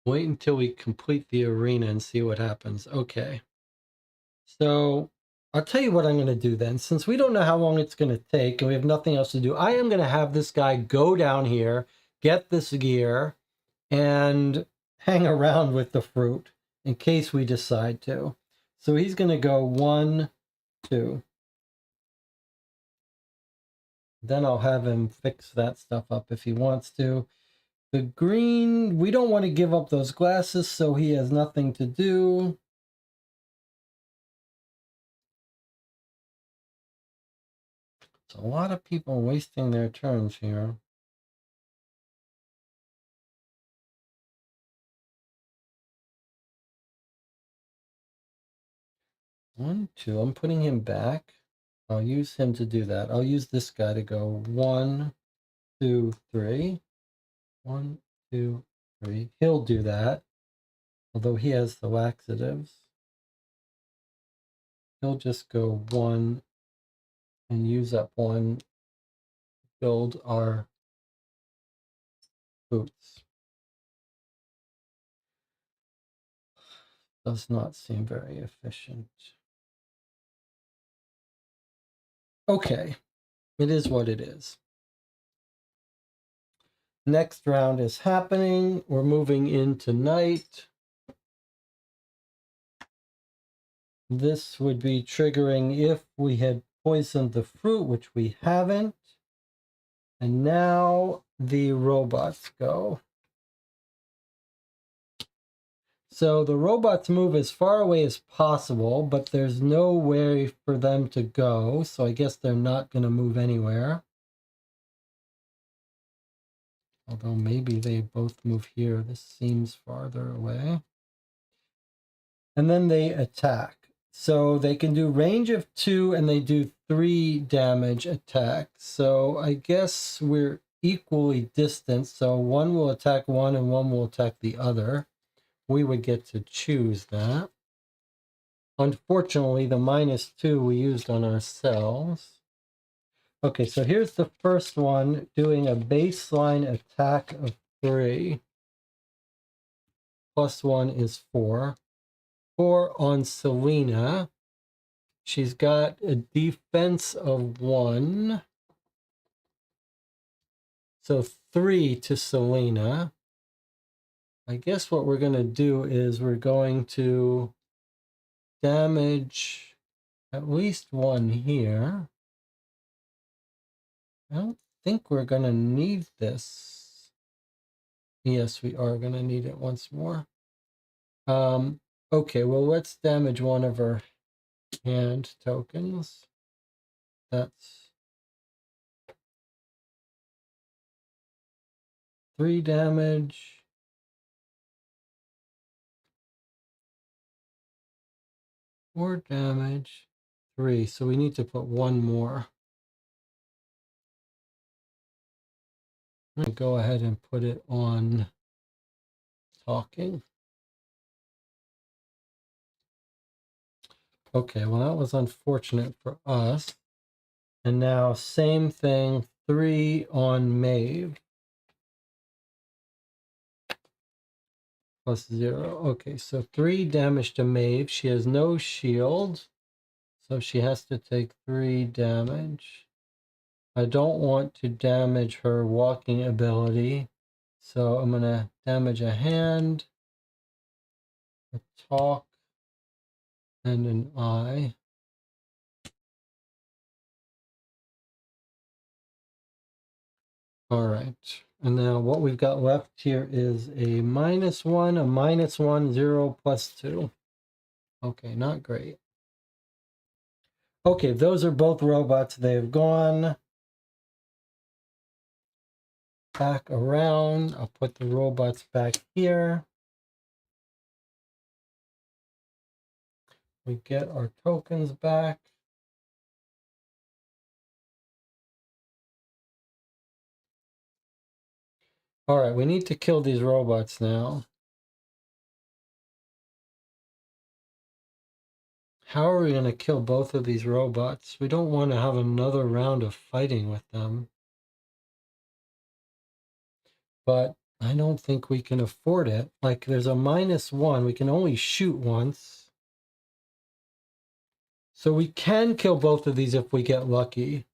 S1: Wait until we complete the arena and see what happens. Okay. So I'll tell you what I'm going to do then. Since we don't know how long it's going to take and we have nothing else to do, I am going to have this guy go down here, get this gear, and hang around with the fruit in case we decide to. So he's going to go 1, 2. Then I'll have him fix that stuff up if he wants to. The green, we don't want to give up those glasses, so he has nothing to do. It's a lot of people wasting their turns here. One, two. I'm putting him back. I'll use him to do that. I'll use this guy to go 1, 2, 3. 1, 2, 3. He'll do that. Although he has the laxatives. He'll just go 1 and use up 1. Build our boots. Does not seem very efficient. Okay, it is what it is. Next round is happening. We're moving into night. This would be triggering if we had poisoned the fruit, which we haven't. And now the robots go. So the robots move as far away as possible, but there's no way for them to go. So I guess they're not going to move anywhere. Although maybe they both move here. This seems farther away. And then they attack. So they can do range of 2 and they do 3 damage attack. So I guess we're equally distant. So one will attack one and one will attack the other. We would get to choose that. Unfortunately, the -2 we used on ourselves. Okay, so here's the first one doing a baseline attack of 3. +1 is 4. 4 on Selena. She's got a defense of 1. So 3 to Selena. I guess what we're going to do is we're going to damage at least 1 here. I don't think we're going to need this. Yes, we are going to need it once more. Okay, well, let's damage one of her hand tokens. That's 3 damage. 4 damage. 3. So we need to put 1 more. I'm going to go ahead and put it on talking. Okay, well, that was unfortunate for us. And now, same thing, 3 on Maeve. +0. Okay, so 3 damage to Maeve. She has no shield, so she has to take 3 damage. I don't want to damage her walking ability, so I'm going to damage a hand, a talk, and an eye. All right, and now what we've got left here is a -1, a -1, 0, +2. Okay, not great. Okay, those are both robots. They've gone back around. I'll put the robots back here. We get our tokens back. All right, we need to kill these robots now. How are we going to kill both of these robots? We don't want to have another round of fighting with them. But I don't think we can afford it. Like, there's a -1. We can only shoot once. So we can kill both of these if we get lucky.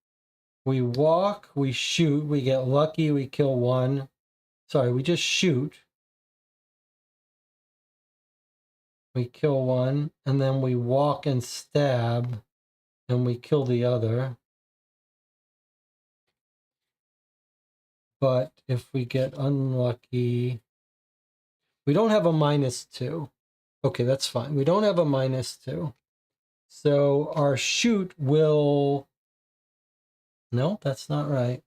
S1: We walk, we shoot, we get lucky, we kill one. Sorry, we just shoot. We kill one, and then we walk and stab, and we kill the other. But if we get unlucky, we don't have a -2. Okay, that's fine. We don't have a -2. So our shoot will No, that's not right.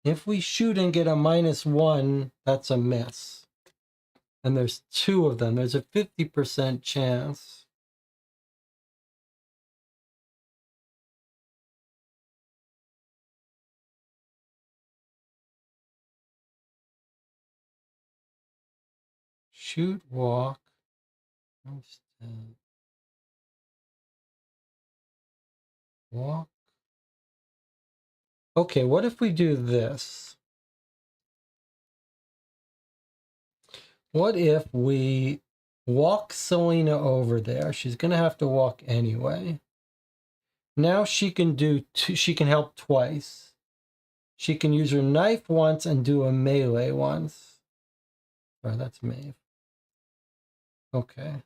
S1: If we shoot and get a -1, that's a miss. And there's 2 of them. There's a 50% chance. Shoot, walk. Walk. Okay, what if we do this? What if we walk Selena over there? She's going to have to walk anyway. Now she can she can help twice. She can use her knife once and do a melee once. Oh, that's Maeve. Okay.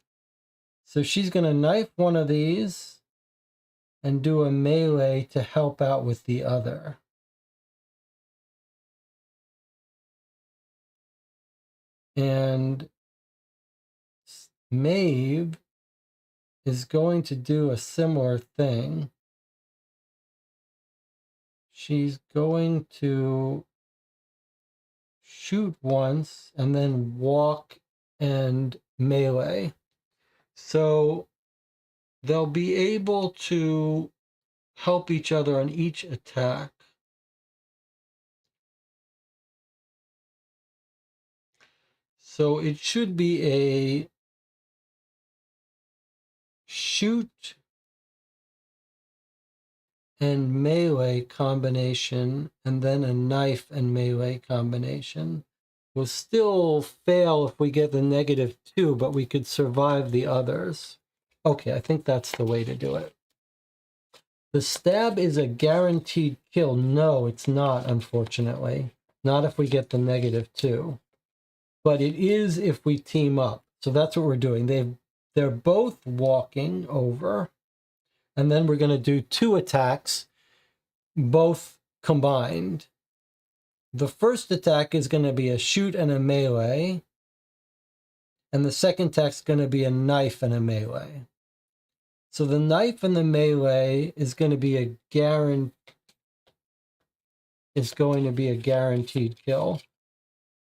S1: So she's going to knife one of these and do a melee to help out with the other. And Maeve is going to do a similar thing. She's going to shoot once and then walk and melee. So they'll be able to help each other on each attack. So it should be a shoot and melee combination, and then a knife and melee combination. We'll still fail if we get the -2, but we could survive the others. Okay, I think that's the way to do it. The stab is a guaranteed kill. No, it's not, unfortunately. Not if we get the -2. But it is if we team up. So that's what we're doing. They're both walking over. And then we're going to do 2 attacks, both combined. The first attack is going to be a shoot and a melee. And the second attack is going to be a knife and a melee. So the knife and the melee is going to be a guaranteed kill.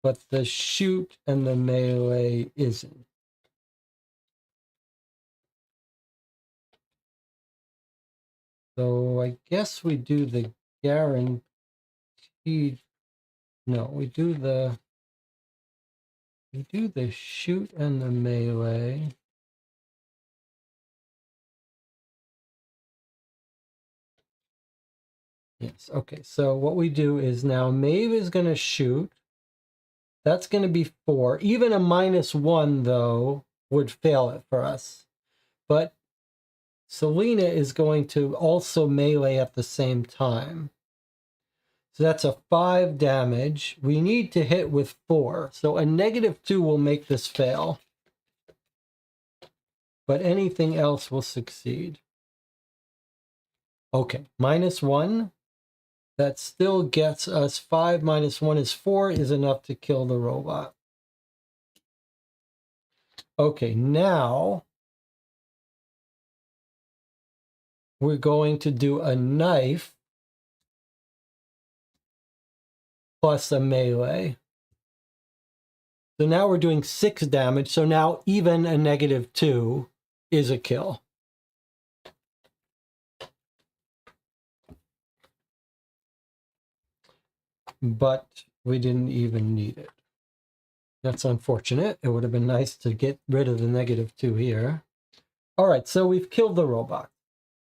S1: But the shoot and the melee isn't. So I guess we do the guaranteed. No, we do the shoot and the melee. Yes, okay. So what we do is now Maeve is going to shoot. That's going to be 4. Even a -1, though, would fail it for us. But Selena is going to also melee at the same time. So that's a 5 damage. We need to hit with 4. So a -2 will make this fail. But anything else will succeed. Okay, -1. That still gets us 5 minus 1 is 4 is enough to kill the robot. Okay, now we're going to do a knife plus a melee. So now we're doing 6 damage. So now even a -2 is a kill. But we didn't even need it. That's unfortunate. It would have been nice to get rid of the -2 here. All right, so we've killed the robot.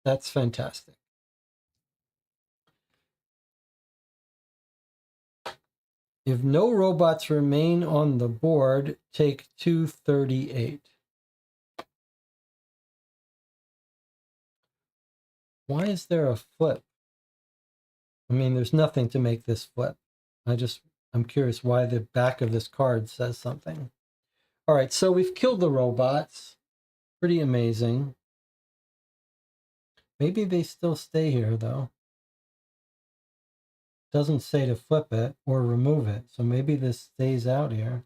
S1: That's fantastic. If no robots remain on the board, take 238. Why is there a flip? I mean, there's nothing to make this flip. I'm curious why the back of this card says something. All right, so we've killed the robots. Pretty amazing. Maybe they still stay here, though. Doesn't say to flip it or remove it, so maybe this stays out here.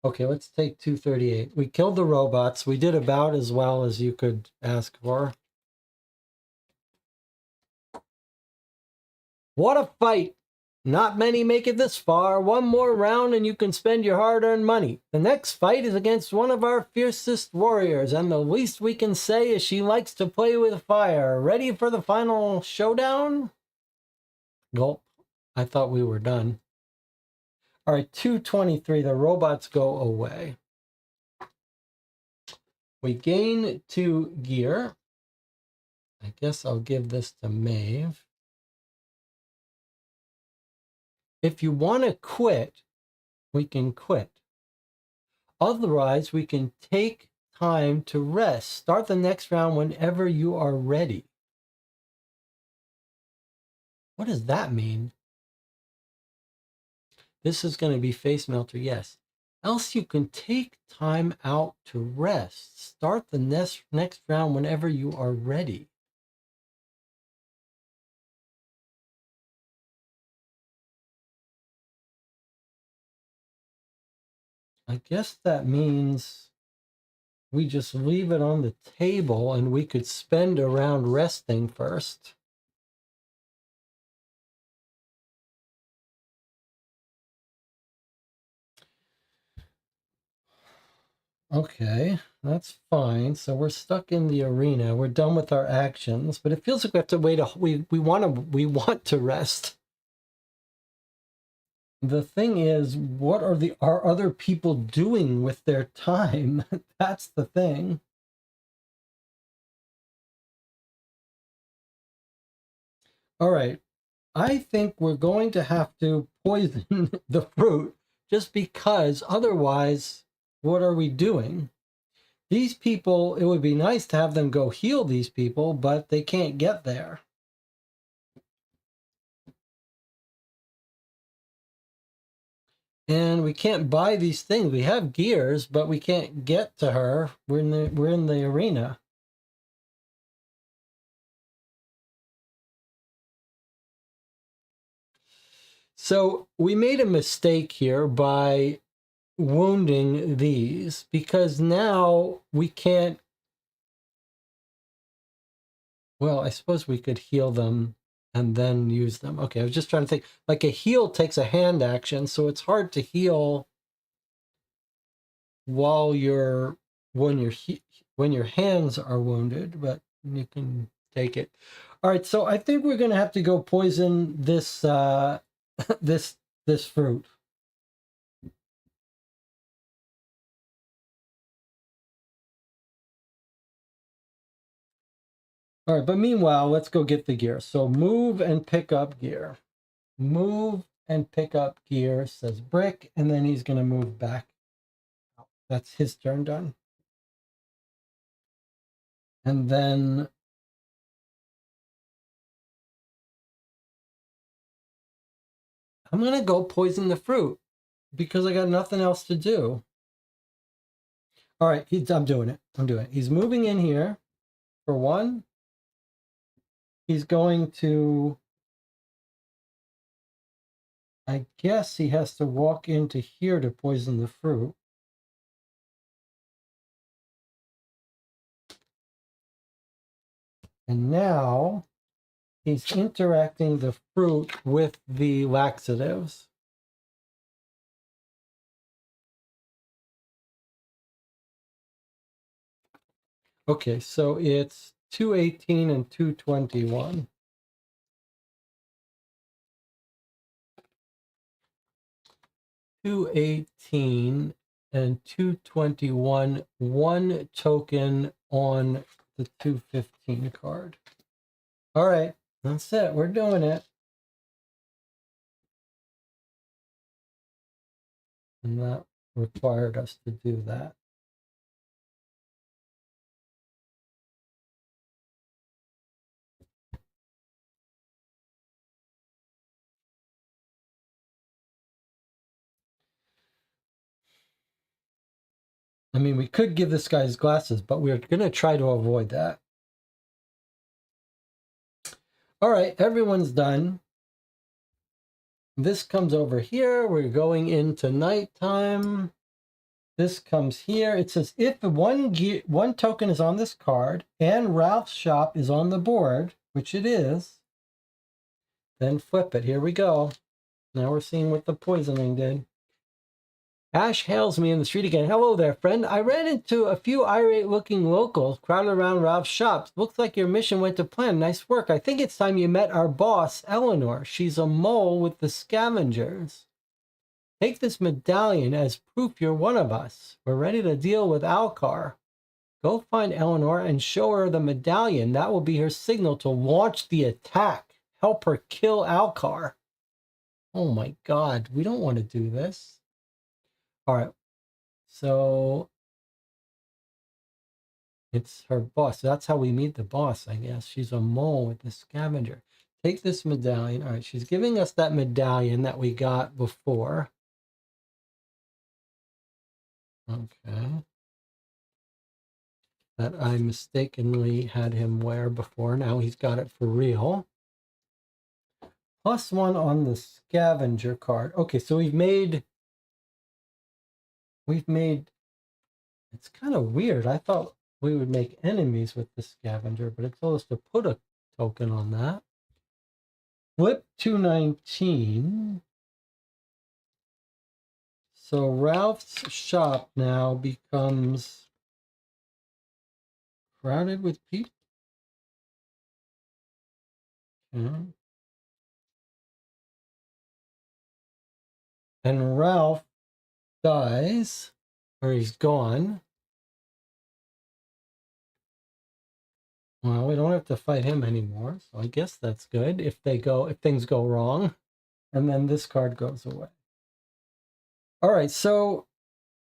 S1: Okay, let's take 238. We killed the robots. We did about as well as you could ask for. What a fight! Not many make it this far. One more round and you can spend your hard-earned money. The next fight is against one of our fiercest warriors, and the least we can say is she likes to play with fire. Ready for the final showdown? Gulp. I thought we were done. All right, 223. The robots go away. We gain 2 gear. I guess I'll give this to Maeve. If you want to quit, we can quit. Otherwise, we can take time to rest. Start the next round whenever you are ready. What does that mean? This is going to be face melter, yes. Else you can take time out to rest. Start the next round whenever you are ready. I guess that means we just leave it on the table and we could spend a round resting first. Okay, that's fine. So we're stuck in the arena. We're done with our actions, but it feels like we have to wait. We want to rest. The thing is, what are other people doing with their time? That's the thing. All right, I think we're going to have to poison the fruit just because otherwise, what are we doing? These people, it would be nice to have them go heal these people, but they can't get there. And we can't buy these things. We have gears, but we can't get to her. We're in the arena. So we made a mistake here by wounding these because now we can't. Well, I suppose we could heal them and then use them. Okay, I was just trying to think. Like a heal takes a hand action, so it's hard to heal while when your hands are wounded, but you can take it. All right, so I think we're going to have to go poison this this fruit. All right, but meanwhile, let's go get the gear. So move and pick up gear. Move and pick up gear, says Brick, and then he's going to move back. That's his turn done. And then I'm going to go poison the fruit because I got nothing else to do. All right, I'm doing it. He's moving in here for one. He's going to, I guess he has to walk into here to poison the fruit. And now he's interacting the fruit with the laxatives. Okay, so it's 218 and 221. 218 and 221, 1 token on the 215 card. All right, that's it. We're doing it. And that required us to do that. I mean, we could give this guy his glasses, but we're going to try to avoid that. All right, everyone's done. This comes over here. We're going into nighttime. This comes here. It says if one token is on this card and Ralph's shop is on the board, which it is, then flip it. Here we go. Now we're seeing what the poisoning did. Ash hails me in the street again. Hello there, friend. I ran into a few irate-looking locals crowded around Ralph's shop. Looks like your mission went to plan. Nice work. I think it's time you met our boss, Eleanor. She's a mole with the scavengers. Take this medallion as proof you're one of us. We're ready to deal with Alcar. Go find Eleanor and show her the medallion. That will be her signal to launch the attack. Help her kill Alcar. Oh my God, we don't want to do this. All right, so it's her boss. That's how we meet the boss, I guess. She's a mole with the scavenger. Take this medallion. All right, she's giving us that medallion that we got before. Okay. That I mistakenly had him wear before. Now he's got it for real. +1 on the scavenger card. Okay, so we've made, it's kind of weird. I thought we would make enemies with the scavenger, but it told us to put a token on that. Flip 219. So Ralph's shop now becomes crowded with people. Okay. And Ralph dies, or he's gone. Well, we don't have to fight him anymore, so I guess that's good if things go wrong. And then this card goes away. All right, so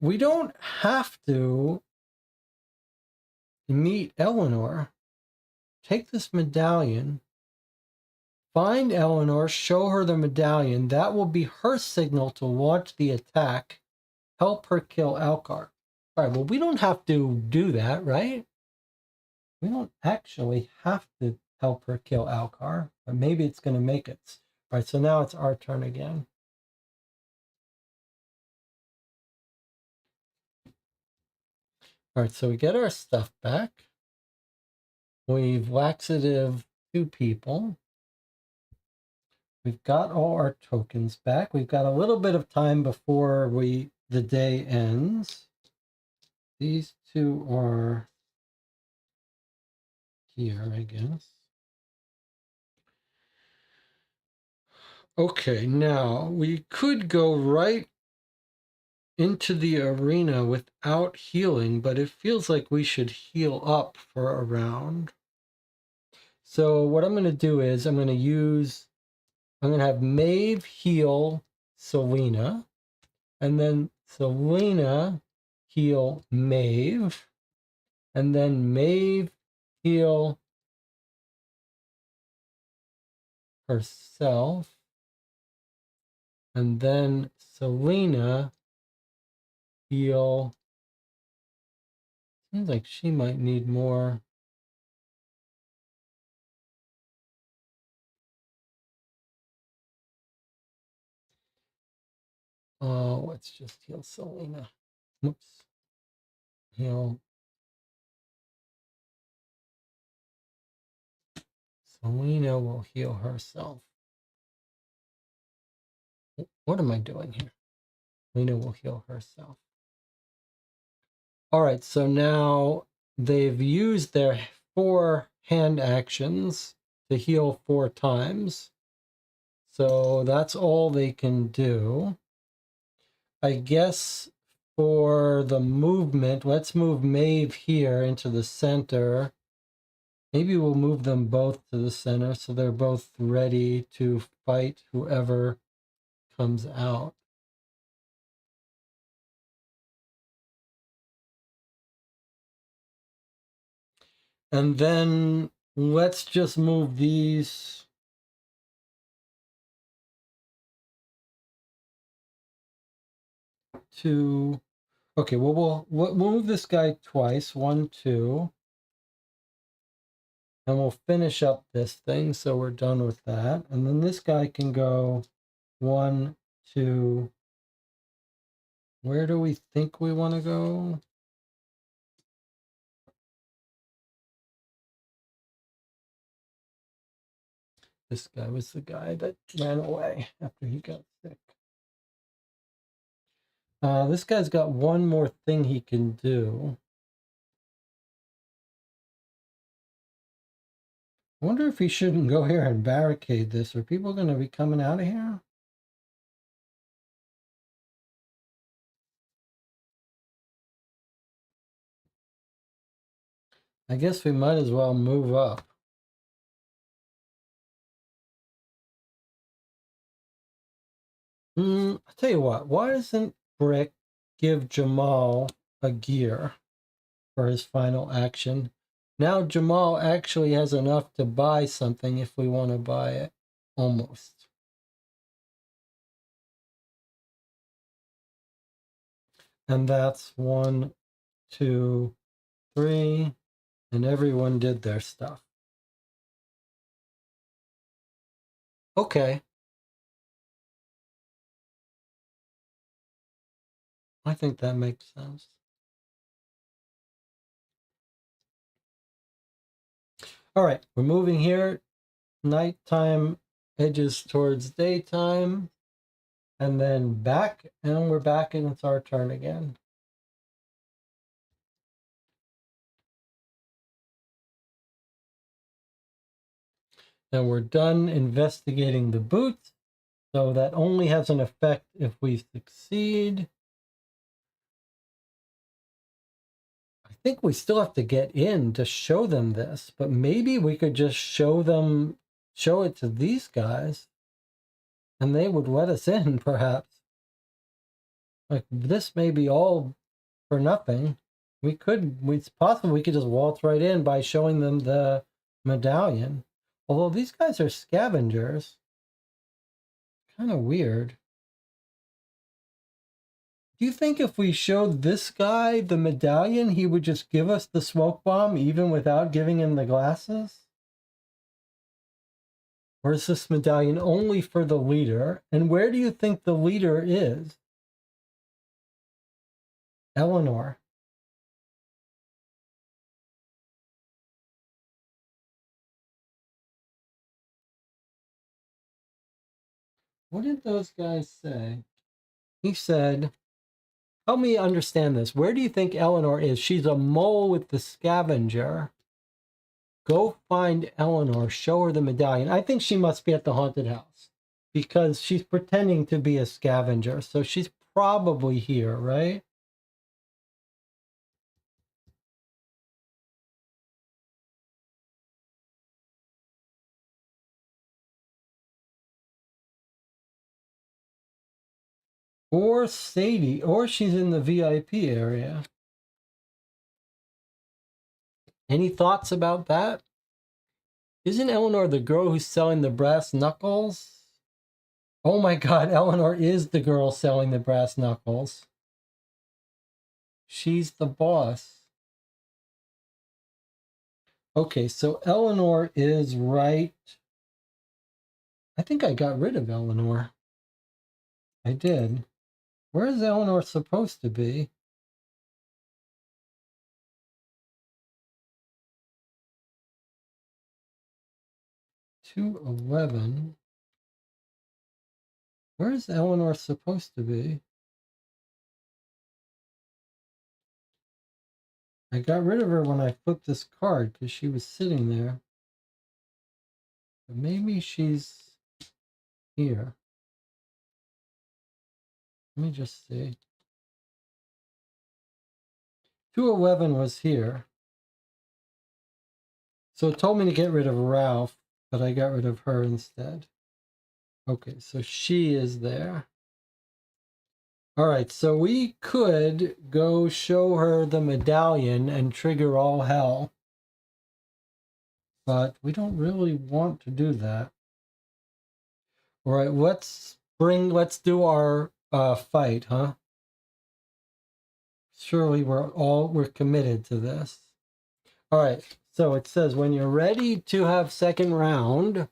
S1: we don't have to meet Eleanor. Take this medallion, find Eleanor, show her the medallion. That will be her signal to launch the attack. Help her kill Alcar. All right, well, we don't have to do that, right? We don't actually have to help her kill Alcar, but maybe it's going to make it. All right, so now it's our turn again. All right, so we get our stuff back. We've laxative 2 people. We've got all our tokens back. We've got a little bit of time before the day ends. These 2 are here, I guess. Okay, now we could go right into the arena without healing, but it feels like we should heal up for a round. So what I'm going to do is I'm going to have Maeve heal Selena, and then Selena heal Maeve, and then Maeve heal herself, and then Selena heal. Seems like she might need more. Oh, let's just heal Selena. Whoops. Heal Selena will heal herself. What am I doing here? Selena will heal herself. All right, so now they've used their 4 hand actions to heal 4 times. So that's all they can do. I guess for the movement, let's move Maeve here into the center. Maybe we'll move them both to the center so they're both ready to fight whoever comes out. And then let's just move these. To, okay, well, we'll move this guy twice, 1, 2. And we'll finish up this thing, so we're done with that. And then this guy can go 1, 2. Where do we think we want to go? This guy was the guy that ran away after he got sick. This guy's got one more thing he can do. I wonder if he shouldn't go here and barricade this. Are people going to be coming out of here? I guess we might as well move up. I'll tell you what, why doesn't Brick give Jamal a gear for his final action? Now Jamal actually has enough to buy something if we want to buy it. Almost. And that's 1, 2, 3, and everyone did their stuff. Okay. I think that makes sense. All right, we're moving here. Nighttime edges towards daytime. And then back, and we're back, and it's our turn again. And we're done investigating the boots. So that only has an effect if we succeed. I think we still have to get in to show them this, but maybe we could just show it to these guys, and they would let us in, perhaps. Like, this may be all for nothing. It's possible we could just waltz right in by showing them the medallion. Although these guys are scavengers. Kind of weird. Do you think if we showed this guy the medallion, he would just give us the smoke bomb even without giving him the glasses? Or is this medallion only for the leader? And where do you think the leader is? Eleanor. What did those guys say? He said, help me understand this. Where do you think Eleanor is? She's a mole with the scavenger. Go find Eleanor, show her the medallion. I think she must be at the haunted house because she's pretending to be a scavenger. So she's probably here, right? Or Sadie, or she's in the VIP area. Any thoughts about that? Isn't Eleanor the girl who's selling the brass knuckles? Oh my God, Eleanor is the girl selling the brass knuckles. She's the boss. Okay, so Eleanor is right. I think I got rid of Eleanor. I did. Where is Eleanor supposed to be? $211. Where is Eleanor supposed to be? I got rid of her when I flipped this card because she was sitting there. But maybe she's here. Let me just see. 211 was here. So it told me to get rid of Ralph, but I got rid of her instead. Okay, so she is there. All right, so we could go show her the medallion and trigger all hell. But we don't really want to do that. All right, let's do our fight, huh? Surely we're committed to this. All right, so it says when you're ready to have second round,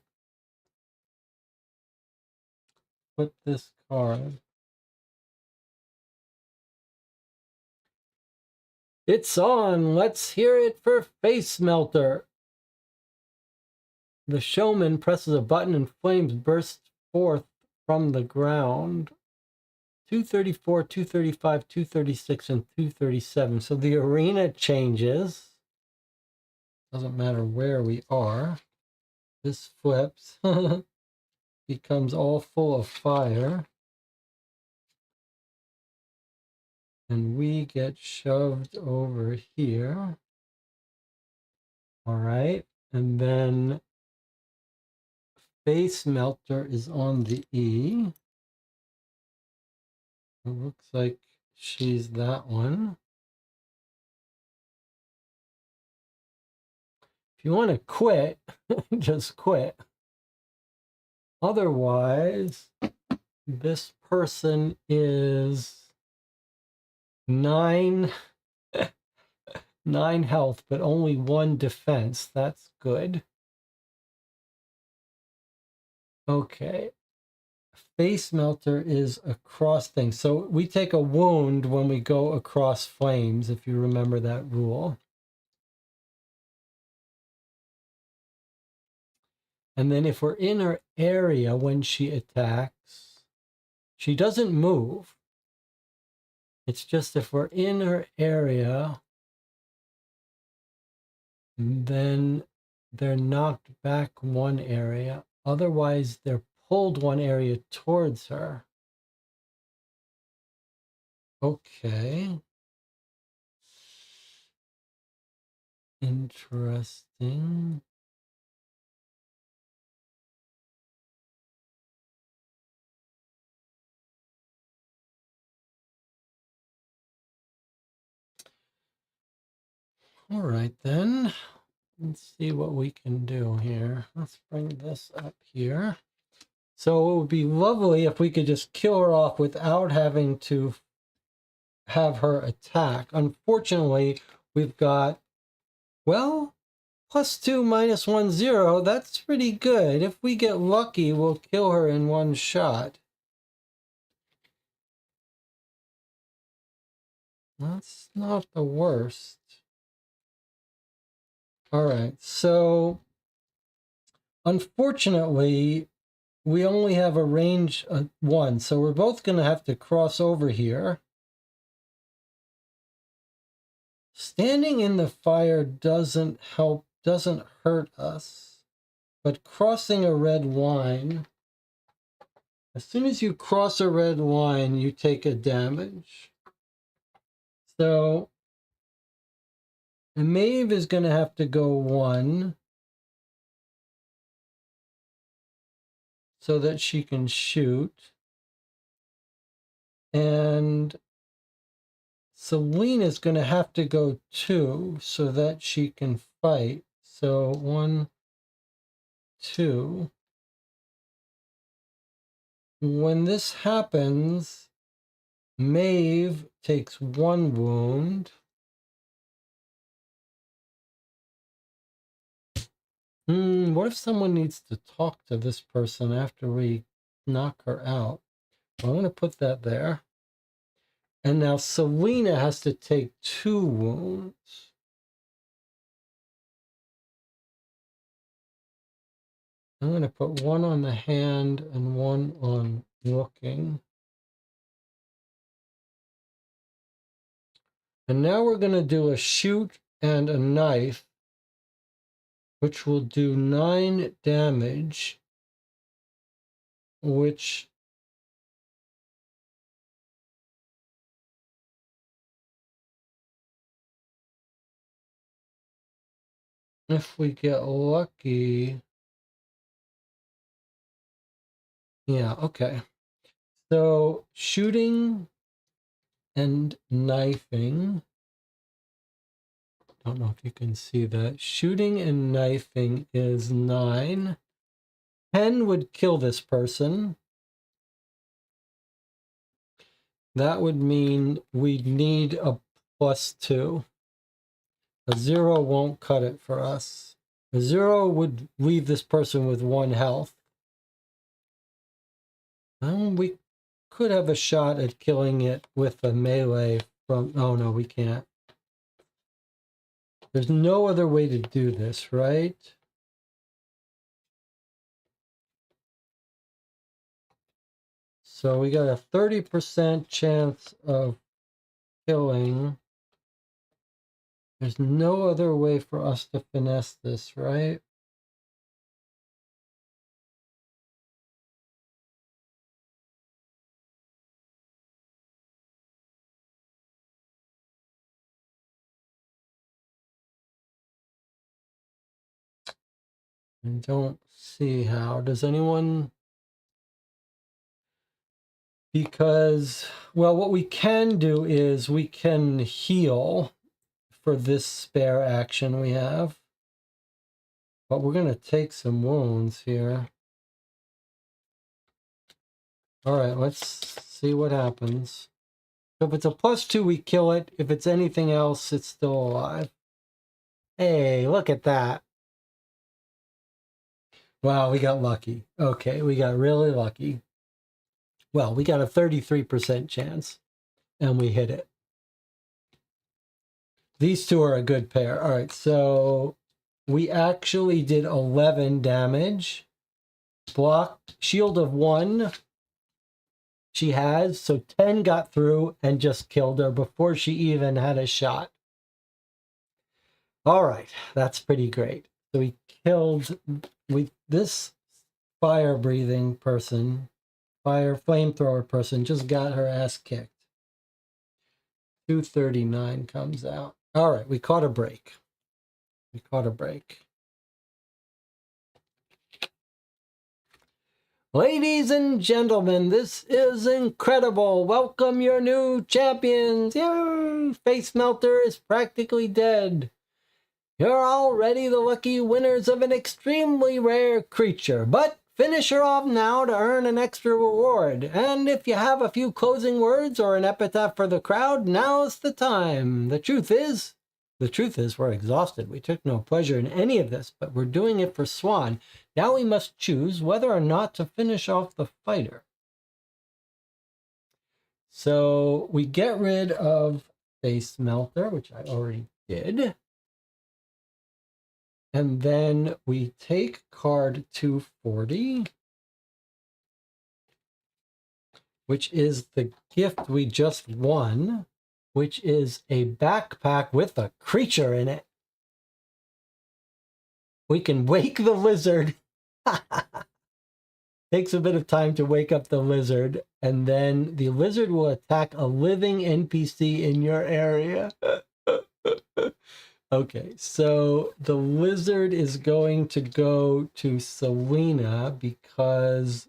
S1: put this card. It's on. Let's hear it for Face Melter. The showman presses a button and flames burst forth from the ground. 234, 235, 236, and 237. So the arena changes. Doesn't matter where we are. This flips. Becomes all full of fire. And we get shoved over here. All right. And then Face Melter is on the E. It looks like she's that one. If you want to quit, just quit. Otherwise, this person is 9 health, but only 1 defense. That's good. Okay. Face Melter is across things. So we take a wound when we go across flames, if you remember that rule. And then if we're in her area when she attacks, she doesn't move. It's just if we're in her area, then they're knocked back 1 area. Otherwise, they're pulled 1 area towards her. Okay. Interesting. All right, then. Let's see what we can do here. Let's bring this up here. So it would be lovely if we could just kill her off without having to have her attack. Unfortunately, we've got, well, +2, -1, 0. That's pretty good. If we get lucky, we'll kill her in 1 shot. That's not the worst. All right, so unfortunately, we only have a range of 1, so we're both going to have to cross over here. Standing in the fire doesn't help, doesn't hurt us, but crossing a red line, as soon as you cross a red line, you take a damage. So the Maeve is going to have to go 1 so that she can shoot. And Selena's going to have to go 2 so that she can fight. So 1, 2. When this happens, Maeve takes 1 wound. What if someone needs to talk to this person after we knock her out? Well, I'm going to put that there. And now Selena has to take 2 wounds. I'm going to put 1 on the hand and 1 on looking. And now we're going to do a shoot and a knife, which will do 9 damage, which if we get lucky, yeah, okay. So shooting and knifing, don't know if you can see that. Shooting and knifing is 9. 10 would kill this person. That would mean we'd need a +2. A 0 won't cut it for us. A 0 would leave this person with 1 health. We could have a shot at killing it with a melee from... Oh, no, we can't. There's no other way to do this, right? So we got a 30% chance of killing. There's no other way for us to finesse this, right? I don't see how. Does anyone? Because, well, what we can do is we can heal for this spare action we have. But we're going to take some wounds here. All right, let's see what happens. So if it's a +2, we kill it. If it's anything else, it's still alive. Hey, look at that. Wow, we got lucky. Okay, we got really lucky. Well, we got a 33% chance, and we hit it. These two are a good pair. All right, so we actually did 11 damage. Block, shield of 1 she has, so 10 got through and just killed her before she even had a shot. All right, that's pretty great. So we killed this fire-breathing person, flamethrower person, just got her ass kicked. 239 comes out. All right, we caught a break. We caught a break. Ladies and gentlemen, this is incredible. Welcome your new champions. Yay! Face Melter is practically dead. You're already the lucky winners of an extremely rare creature, but finish her off now to earn an extra reward. And if you have a few closing words or an epitaph for the crowd, now's the time. The truth is we're exhausted. We took no pleasure in any of this, but we're doing it for Swan. Now we must choose whether or not to finish off the fighter. So we get rid of Face Melter, which I already did. And then we take card 240, which is the gift we just won, which is a backpack with a creature in it. We can wake the lizard. Takes a bit of time to wake up the lizard, and then the lizard will attack a living NPC in your area. Okay, so the lizard is going to go to Selena because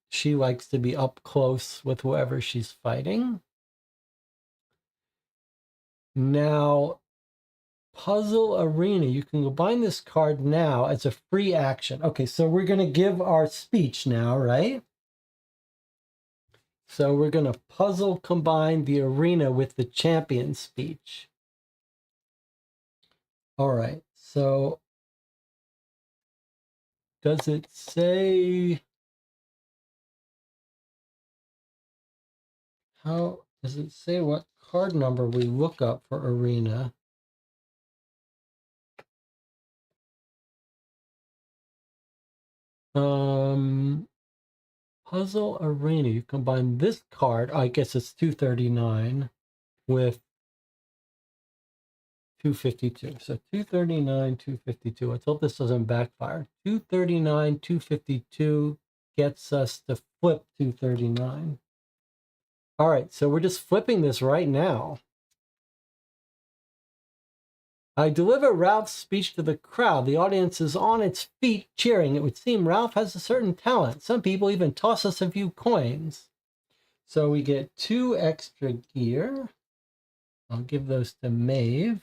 S1: she likes to be up close with whoever she's fighting. Now, Puzzle Arena, you can combine this card now as a free action. Okay, so we're going to give our speech now, right? So we're going to puzzle combine the arena with the champion speech. All right, so does it say... How does it say what card number we look up for arena? Puzzle Arena. You combine this card, I guess it's 239, with 252. So 239, 252. Let's hope this doesn't backfire. 239, 252 gets us to flip 239. All right, so we're just flipping this right now. I deliver Ralph's speech to the crowd. The audience is on its feet cheering. It would seem Ralph has a certain talent. Some people even toss us a few coins. So we get 2 extra gear. I'll give those to Maeve.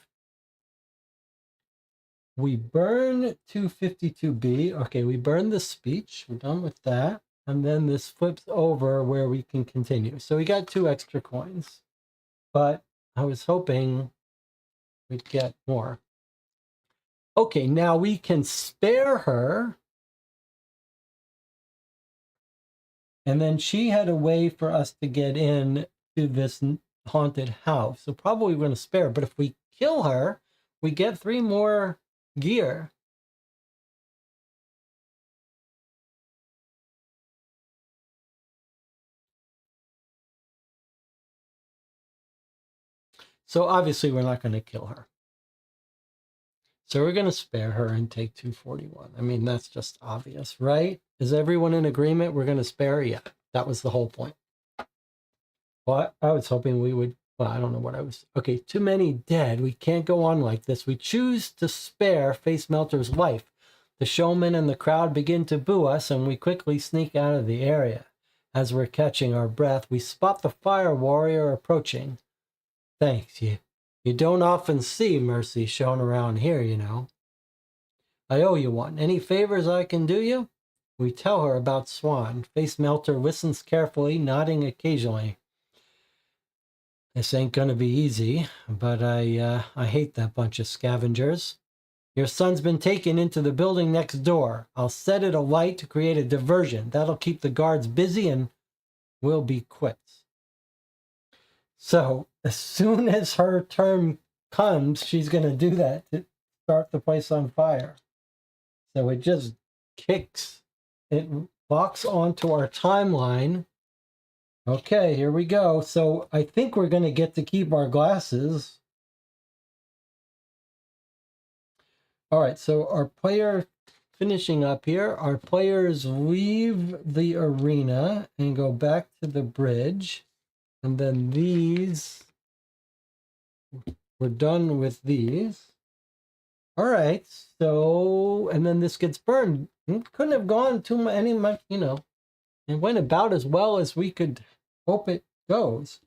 S1: We burn 252B. Okay, we burn the speech. We're done with that. And then this flips over where we can continue. So we got 2 extra coins. But I was hoping we'd get more. Okay, now we can spare her. And then she had a way for us to get in to this haunted house. So probably we're going to spare her. But if we kill her, we get 3 more gear. So obviously we're not going to kill her. So we're going to spare her and take 241. I mean, that's just obvious, right? Is everyone in agreement? We're going to spare her? Yeah, that was the whole point. Well, I was hoping we would, well, I don't know what I was. Okay, too many dead. We can't go on like this. We choose to spare Face Melter's life. The showman and the crowd begin to boo us, and we quickly sneak out of the area. As we're catching our breath, we spot the fire warrior approaching. Thanks, you don't often see mercy shown around here, you know. I owe you one. Any favors I can do you? We tell her about Swan. Face Melter listens carefully, nodding occasionally. This ain't gonna be easy, but I hate that bunch of scavengers. Your son's been taken into the building next door. I'll set it alight to create a diversion. That'll keep the guards busy and we'll be quits. So as soon as her turn comes, she's gonna do that to start the place on fire. So it just kicks. It locks onto our timeline. Okay, here we go. So I think we're going to get to keep our glasses. All right, so our player, finishing up here, our players leave the arena and go back to the bridge. And then these, we're done with these. All right, so, and then this gets burned. It couldn't have gone too much, you know, it went about as well as we could hope it goes.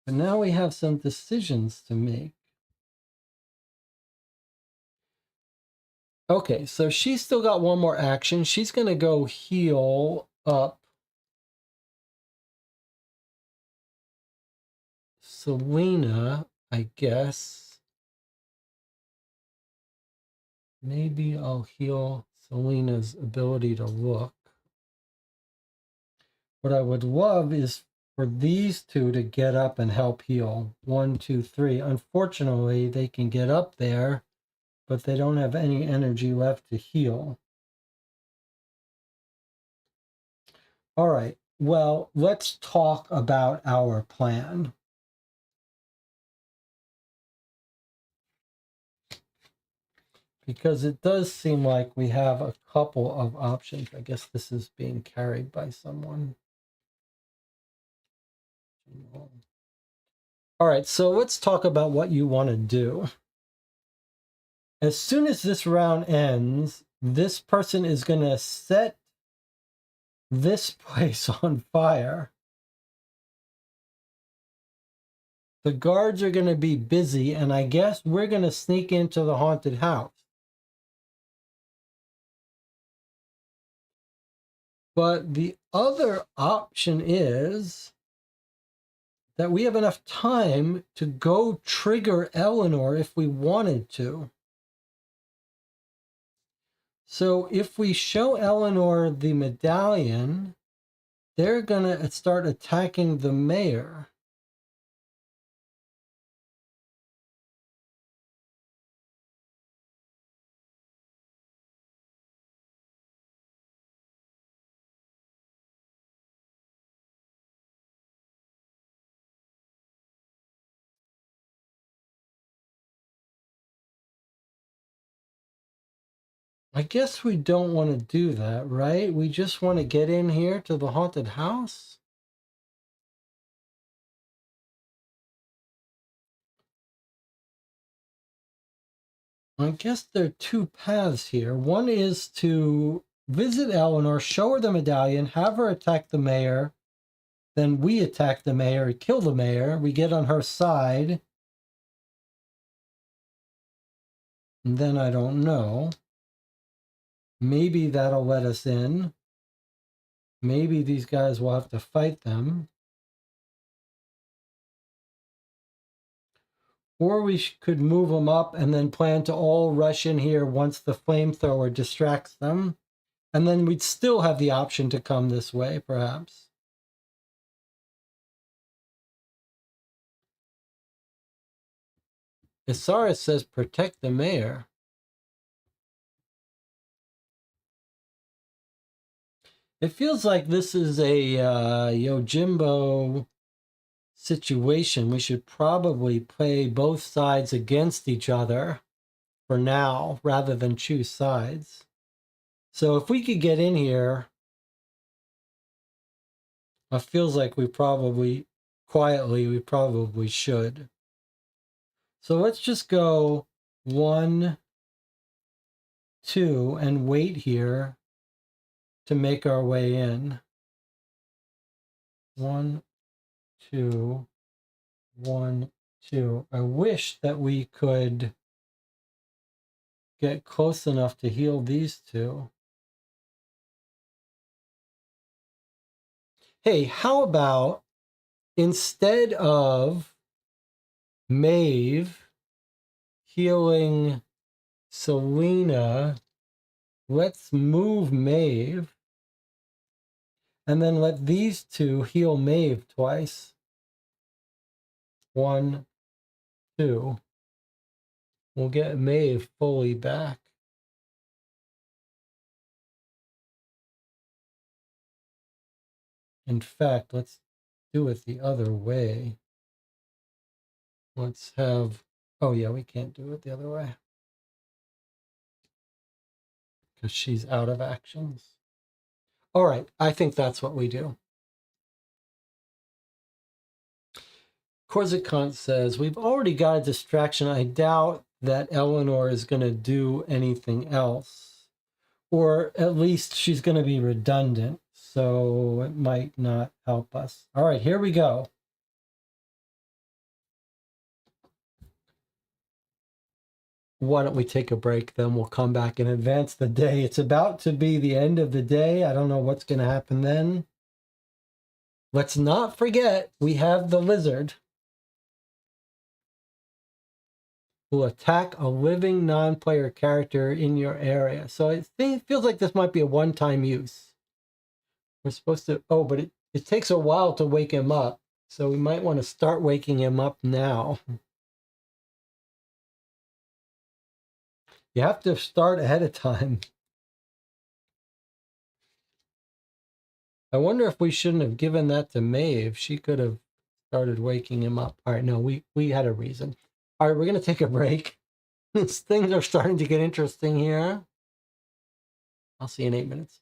S1: But now we have some decisions to make. Okay, so she's still got one more action. She's going to go heal up Selena, I guess. Maybe I'll heal Selena's ability to look. What I would love is for these two to get up and help heal. 1, 2, 3. Unfortunately, they can get up there, but they don't have any energy left to heal. All right, well, let's talk about our plan. Because it does seem like we have a couple of options. I guess this is being carried by someone. All right, so let's talk about what you want to do. As soon as this round ends, this person is going to set this place on fire. The guards are going to be busy, and I guess we're going to sneak into the haunted house. But the other option is that we have enough time to go trigger Eleanor if we wanted to. So if we show Eleanor the medallion, they're going to start attacking the mayor. I guess we don't want to do that, right? We just want to get in here to the haunted house. I guess there are two paths here. One is to visit Eleanor, show her the medallion, have her attack the mayor. Then we attack the mayor, kill the mayor. We get on her side. And then I don't know. Maybe that'll let us in. Maybe these guys will have to fight them. Or we could move them up and then plan to all rush in here once the flamethrower distracts them. And then we'd still have the option to come this way, perhaps. Isaris says protect the mayor. It feels like this is a Yojimbo situation, we should probably play both sides against each other for now, rather than choose sides. So if we could get in here, it feels like we probably should. So let's just go 1, 2, and wait here to make our way in. 1, 2, 1, 2. I wish that we could get close enough to heal these two. Hey, how about instead of Maeve healing Selena, let's move Maeve and then let these two heal Maeve twice. 1, 2. We'll get Maeve fully back. In fact, let's do it the other way. Let's have, oh yeah, we can't do it the other way because she's out of actions. All right, I think that's what we do. Korzikant says, we've already got a distraction. I doubt that Eleanor is going to do anything else. Or at least she's going to be redundant, so it might not help us. All right, here we go. Why don't we take a break, then we'll come back and advance the day. It's about to be the end of the day. I don't know what's going to happen then. Let's not forget, we have the lizard who attack a living non-player character in your area. So it feels like this might be a one-time use. We're supposed to, oh, but it takes a while to wake him up. So we might want to start waking him up now. You have to start ahead of time. I wonder if we shouldn't have given that to Maeve. She could have started waking him up. All right, no, we had a reason. All right, we're going to take a break. Things are starting to get interesting here. I'll see you in 8 minutes.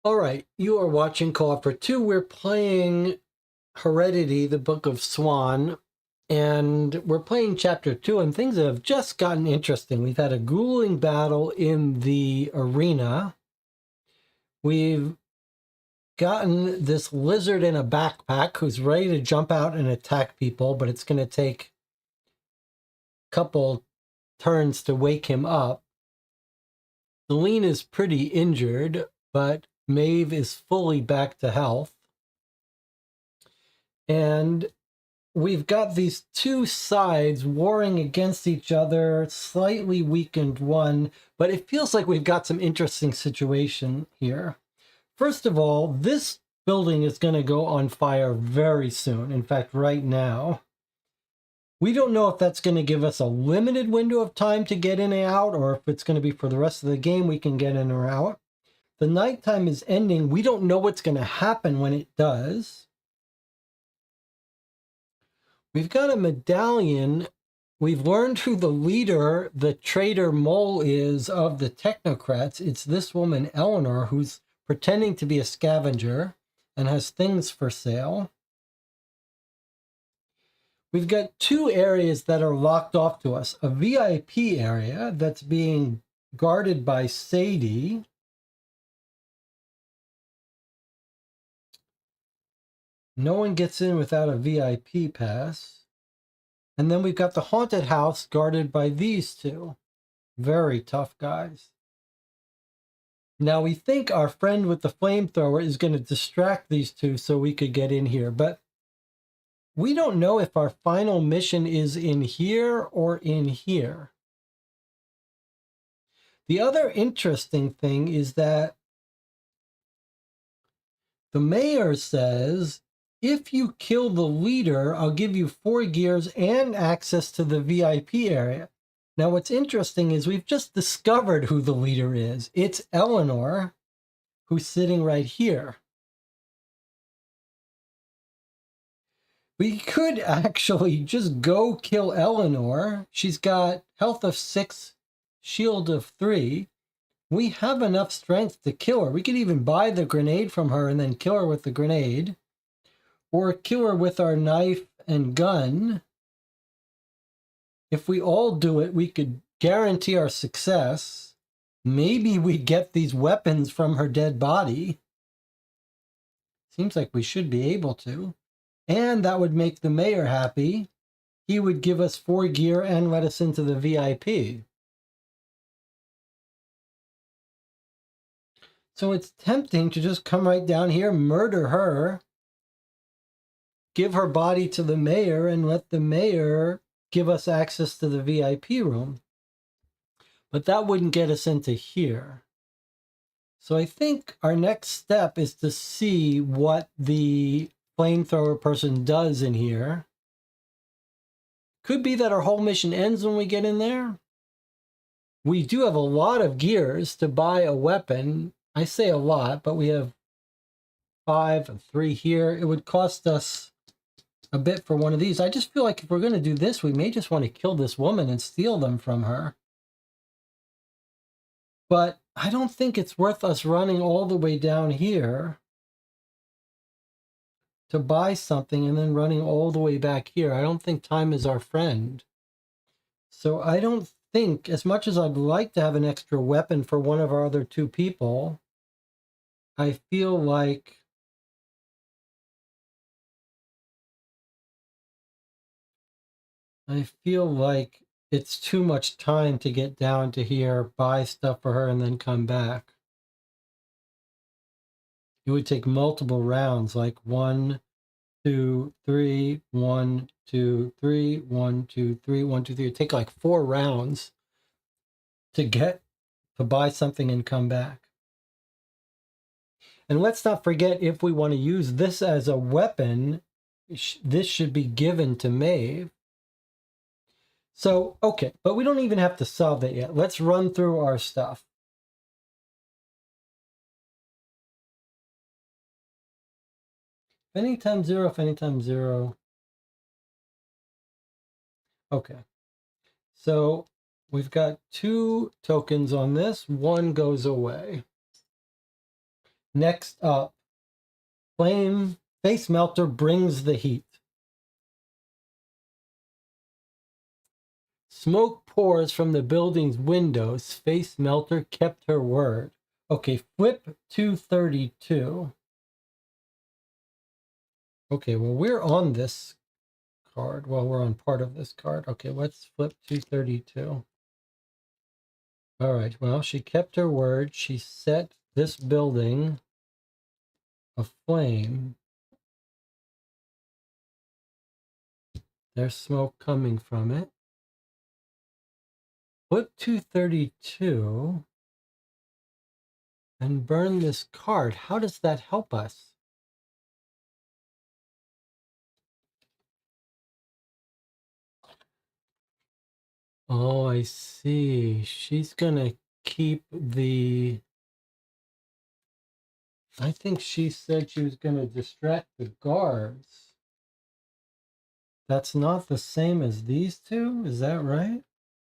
S1: All right, you are watching Co-op for Two. We're playing Heredity, the Book of Swan, and we're playing Chapter 2, and things have just gotten interesting. We've had a grueling battle in the arena. We've gotten this lizard in a backpack who's ready to jump out and attack people, but it's going to take a couple turns to wake him up. Celine is pretty injured, but Maeve is fully back to health. And we've got these two sides warring against each other, slightly weakened one, but it feels like we've got some interesting situation here. First of all, this building is going to go on fire very soon. In fact, right now. We don't know if that's going to give us a limited window of time to get in and out, or if it's going to be for the rest of the game we can get in or out. The nighttime is ending. We don't know what's going to happen when it does. We've got a medallion. We've learned who the leader, the traitor mole is of the technocrats. It's this woman, Eleanor, who's pretending to be a scavenger and has things for sale. We've got two areas that are locked off to us. A VIP area that's being guarded by Sadie. No one gets in without a VIP pass. And then we've got the haunted house guarded by these two. Very tough guys. Now we think our friend with the flamethrower is going to distract these two so we could get in here. But we don't know if our final mission is in here or in here. The other interesting thing is that the mayor says, if you kill the leader, I'll give you 4 gears and access to the VIP area. Now, what's interesting is we've just discovered who the leader is. It's Eleanor, who's sitting right here. We could actually just go kill Eleanor. She's got health of 6, shield of 3. We have enough strength to kill her. We could even buy the grenade from her and then kill her with the grenade. Or kill her with our knife and gun. If we all do it, we could guarantee our success. Maybe we get these weapons from her dead body. Seems like we should be able to. And that would make the mayor happy. He would give us 4 gear and let us into the VIP. So it's tempting to just come right down here, murder her, give her body to the mayor, and let the mayor give us access to the VIP room. But that wouldn't get us into here. So I think our next step is to see what the flamethrower person does in here. Could be that our whole mission ends when we get in there. We do have a lot of gears to buy a weapon. I say a lot, but we have 5 and 3 here. It would cost us a bit for one of these. I just feel like if we're going to do this, we may just want to kill this woman and steal them from her. But I don't think it's worth us running all the way down here to buy something and then running all the way back here. I don't think time is our friend. So I don't think, as much as I'd like to have an extra weapon for one of our other 2 people, I feel like it's too much time to get down to here, buy stuff for her, and then come back. It would take multiple rounds, like 1, 2, 3, 1, 2, 3, 1, 2, 3, 1, 2, 3. It'd take like 4 rounds to buy something and come back. And let's not forget, if we want to use this as a weapon, this should be given to Maeve. So, okay, but we don't even have to solve that yet. Let's run through our stuff. Anytime 0, if anytime 0. Okay. So we've got 2 tokens on this. 1 goes away. Next up, Flame Face Melter brings the heat. Smoke pours from the building's windows. Face Melter kept her word. Okay, flip 232. Okay, well, we're on this card. Well, we're on part of this card. Okay, let's flip 232. All right, well, she kept her word. She set this building aflame. There's smoke coming from it. Flip 232 and burn this card. How does that help us? Oh, I see. She's gonna keep the... I think she said she was gonna distract the guards. That's not the same as these two? Is that right?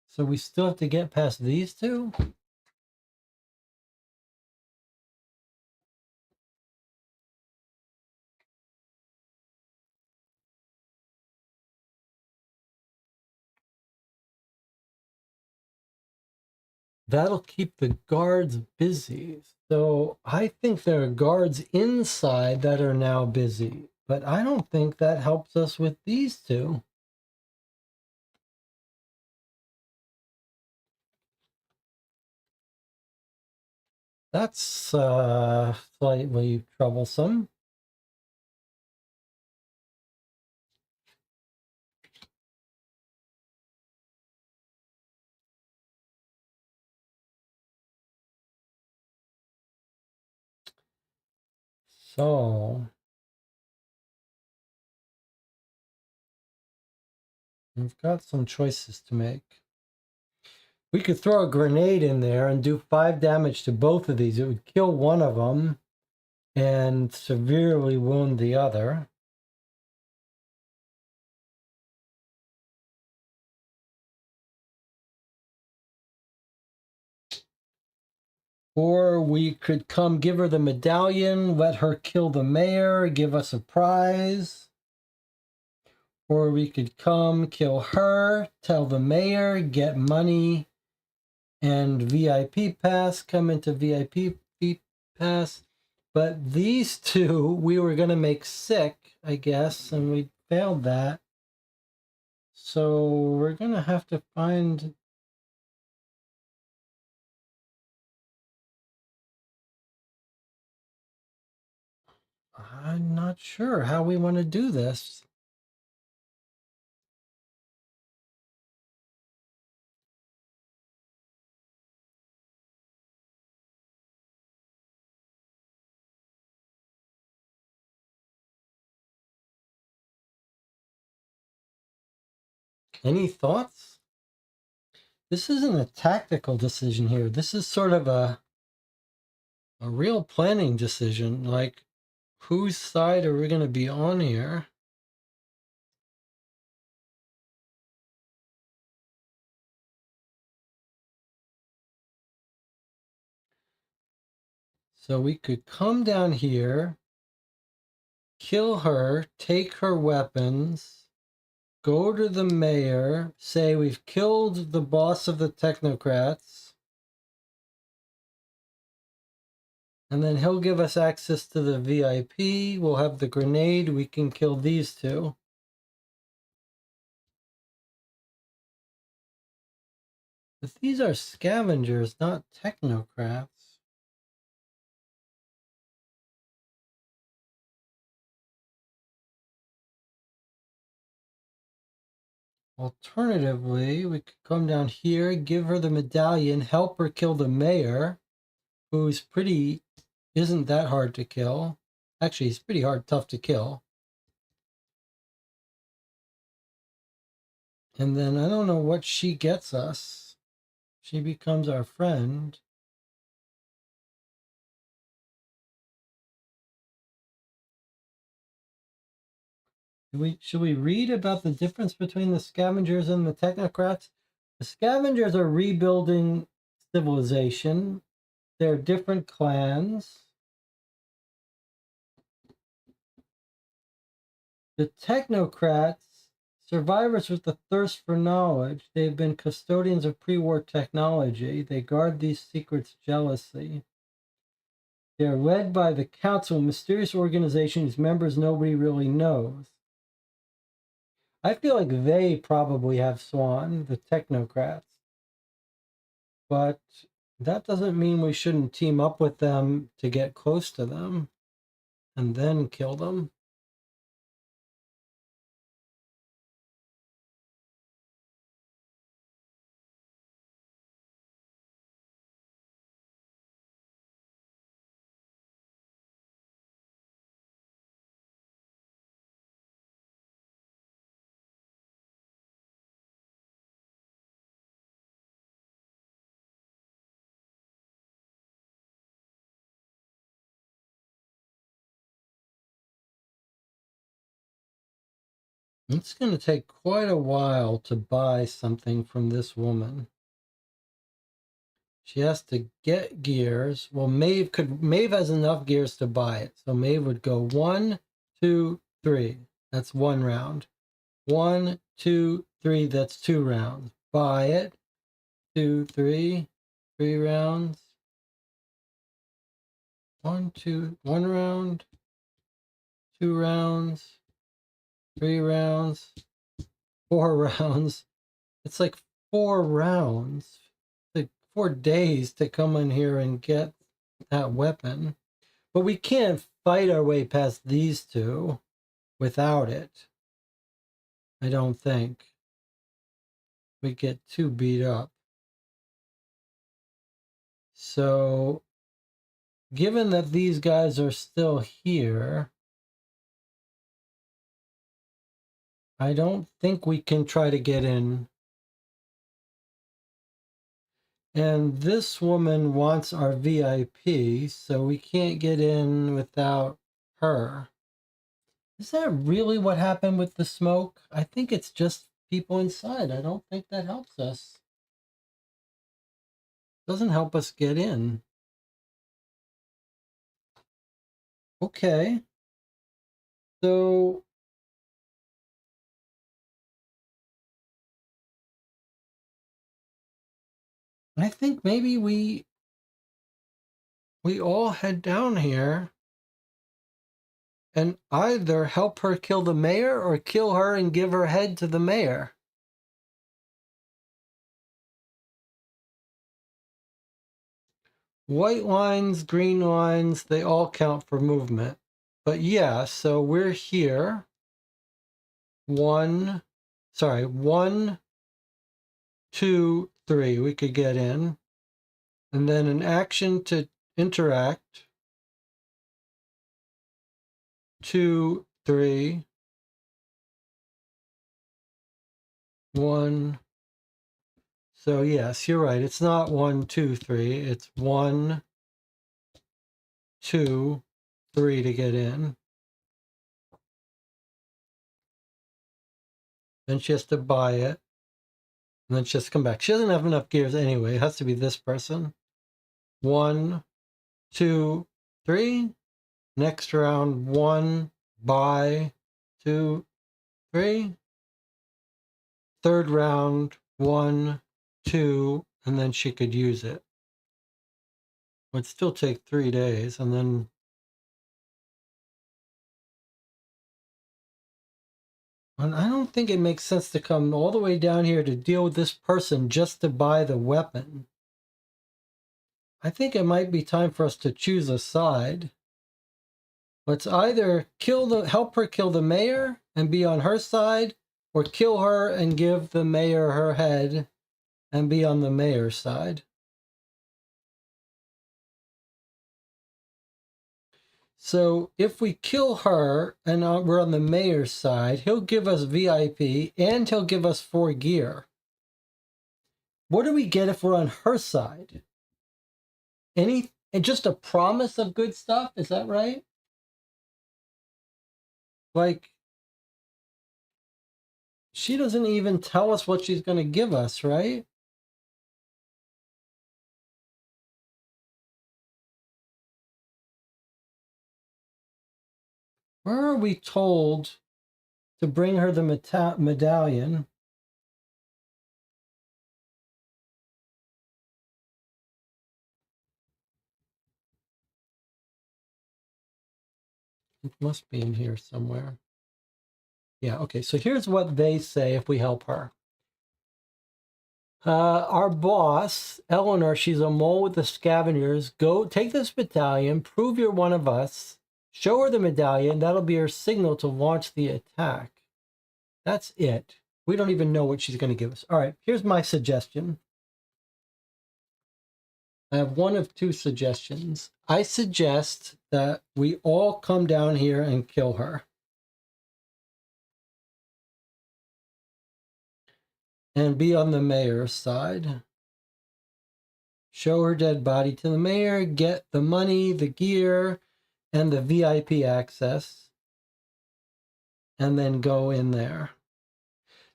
S1: So we still have to get past these two? That'll keep the guards busy. So I think there are guards inside that are now busy, but I don't think that helps us with these two. That's slightly troublesome. So we've got some choices to make. We could throw a grenade in there and do 5 damage to both of these. It would kill one of them and severely wound the other. Or we could come give her the medallion, let her kill the mayor, give us a prize. Or we could come kill her, tell the mayor, get money and VIP pass, come into VIP pass. But these two we were going to make sick, I guess, and we failed that. So we're going to have to find... I'm not sure how we want to do this. Any thoughts? This isn't a tactical decision here. This is sort of a real planning decision. Like, whose side are we going to be on here? So we could come down here, kill her, take her weapons, go to the mayor, say we've killed the boss of the technocrats, and then he'll give us access to the VIP. We'll have the grenade. We can kill these two. But these are scavengers, not technocrats. Alternatively, we could come down here, give her the medallion, help her kill the mayor, who's isn't that hard to kill. Actually, he's pretty tough to kill. And then I don't know what she gets us. She becomes our friend. Should we read about the difference between the scavengers and the technocrats? The scavengers are rebuilding civilization. They're different clans. The technocrats, survivors with a thirst for knowledge, they've been custodians of pre-war technology. They guard these secrets jealously. They are led by the Council, a mysterious organization whose members nobody really knows. I feel like they probably have Swan, the technocrats. But that doesn't mean we shouldn't team up with them to get close to them and then kill them. It's going to take quite a while to buy something from this woman. She has to get gears. Well, Maeve has enough gears to buy it. So Maeve would go 1, 2, 3. That's 1 round. 1, 2, 3. That's 2 rounds. Buy it. 2, 3. 3 rounds. 1, 2, 1 round. 2 rounds. 3 rounds. 4 rounds. It's like 4 rounds. Like 4 days to come in here and get that weapon. But we can't fight our way past these two without it. I don't think. We get too beat up. So, given that these guys are still here, I don't think we can try to get in. And this woman wants our VIP, so we can't get in without her. Is that really what happened with the smoke? I think it's just people inside. I don't think that helps us. Doesn't help us get in. Okay. So I think maybe we all head down here and either help her kill the mayor or kill her and give her head to the mayor. White lines, green lines, they all count for movement. But yeah, so we're here. 1, 2, 3, we could get in. And then an action to interact. 2, 3. 1. So yes, you're right. It's not 1, 2, 3. It's 1, 2, 3 to get in. Then she has to buy it. And then she has to come back. She doesn't have enough gears anyway. It has to be this person. 1, 2, 3. Next round, 1, buy, 2, 3. Third round, 1, 2, and then she could use it. It would still take 3 days, and then and I don't think it makes sense to come all the way down here to deal with this person just to buy the weapon. I think it might be time for us to choose a side. Let's either help her kill the mayor and be on her side, or kill her and give the mayor her head and be on the mayor's side. So if we kill her and we're on the mayor's side, he'll give us VIP and he'll give us 4 gear. What do we get if we're on her side? And just a promise of good stuff? Is that right? Like, she doesn't even tell us what she's going to give us, right? Where are we told to bring her the medallion. It must be in here somewhere. Yeah, okay, so here's what they say if we help her. Our boss, Eleanor, she's a mole with the scavengers. Go take this medallion, prove you're one of us. Show her the medallion. That'll be her signal to launch the attack. That's it. We don't even know what she's going to give us. All right, here's my suggestion. I have one of two suggestions. I suggest that we all come down here and kill her. And be on the mayor's side. Show her dead body to the mayor, get the money, the gear, and the VIP access, and then go in there.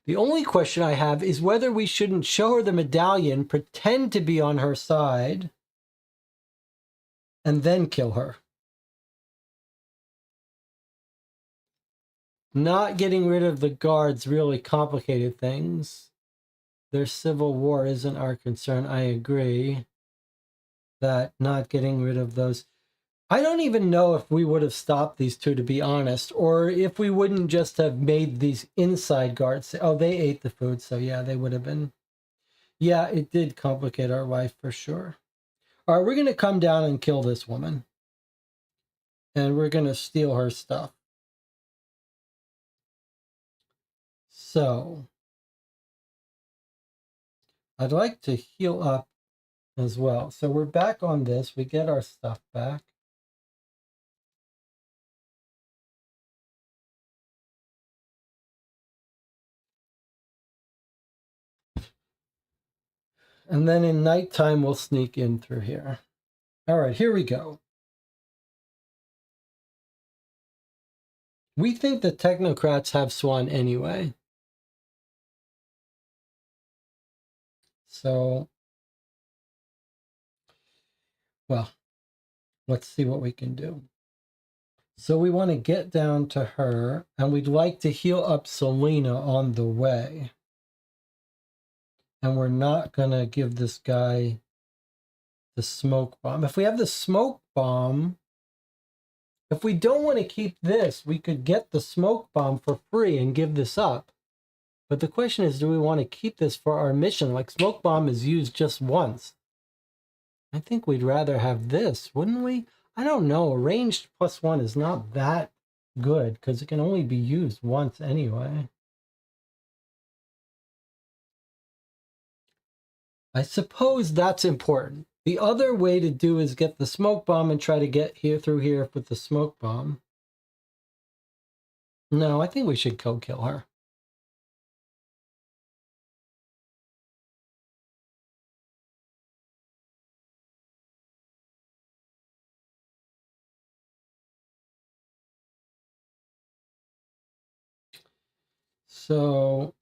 S1: The only question I have is whether we shouldn't show her the medallion, pretend to be on her side, and then kill her. Not getting rid of the guards really complicated things. Their civil war isn't our concern. I agree that not getting rid of those. I don't even know if we would have stopped these two, to be honest, or if we wouldn't just have made these inside guards say, oh, they ate the food, so yeah, they would have been. Yeah, it did complicate our life for sure. All right, we're going to come down and kill this woman. And we're going to steal her stuff. So, I'd like to heal up as well. So we're back on this. We get our stuff back. And then in nighttime, we'll sneak in through here. All right, here we go. We think the technocrats have Swan anyway. So, well, let's see what we can do. So we want to get down to her, and we'd like to heal up Selena on the way. And we're not going to give this guy the smoke bomb. If we have the smoke bomb, if we don't want to keep this, we could get the smoke bomb for free and give this up. But the question is, do we want to keep this for our mission? Like, smoke bomb is used just once. I think we'd rather have this, wouldn't we? I don't know. A ranged +1 is not that good because it can only be used once anyway. I suppose that's important. The other way to do is get the smoke bomb and try to get here through here with the smoke bomb. No, I think we should go kill her. So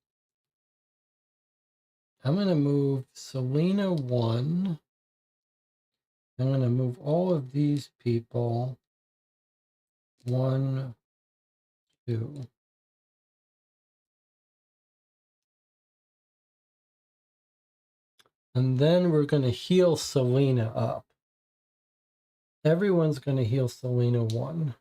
S1: I'm going to move Selena 1. I'm going to move all of these people 1, 2. And then we're going to heal Selena up. Everyone's going to heal Selena 1.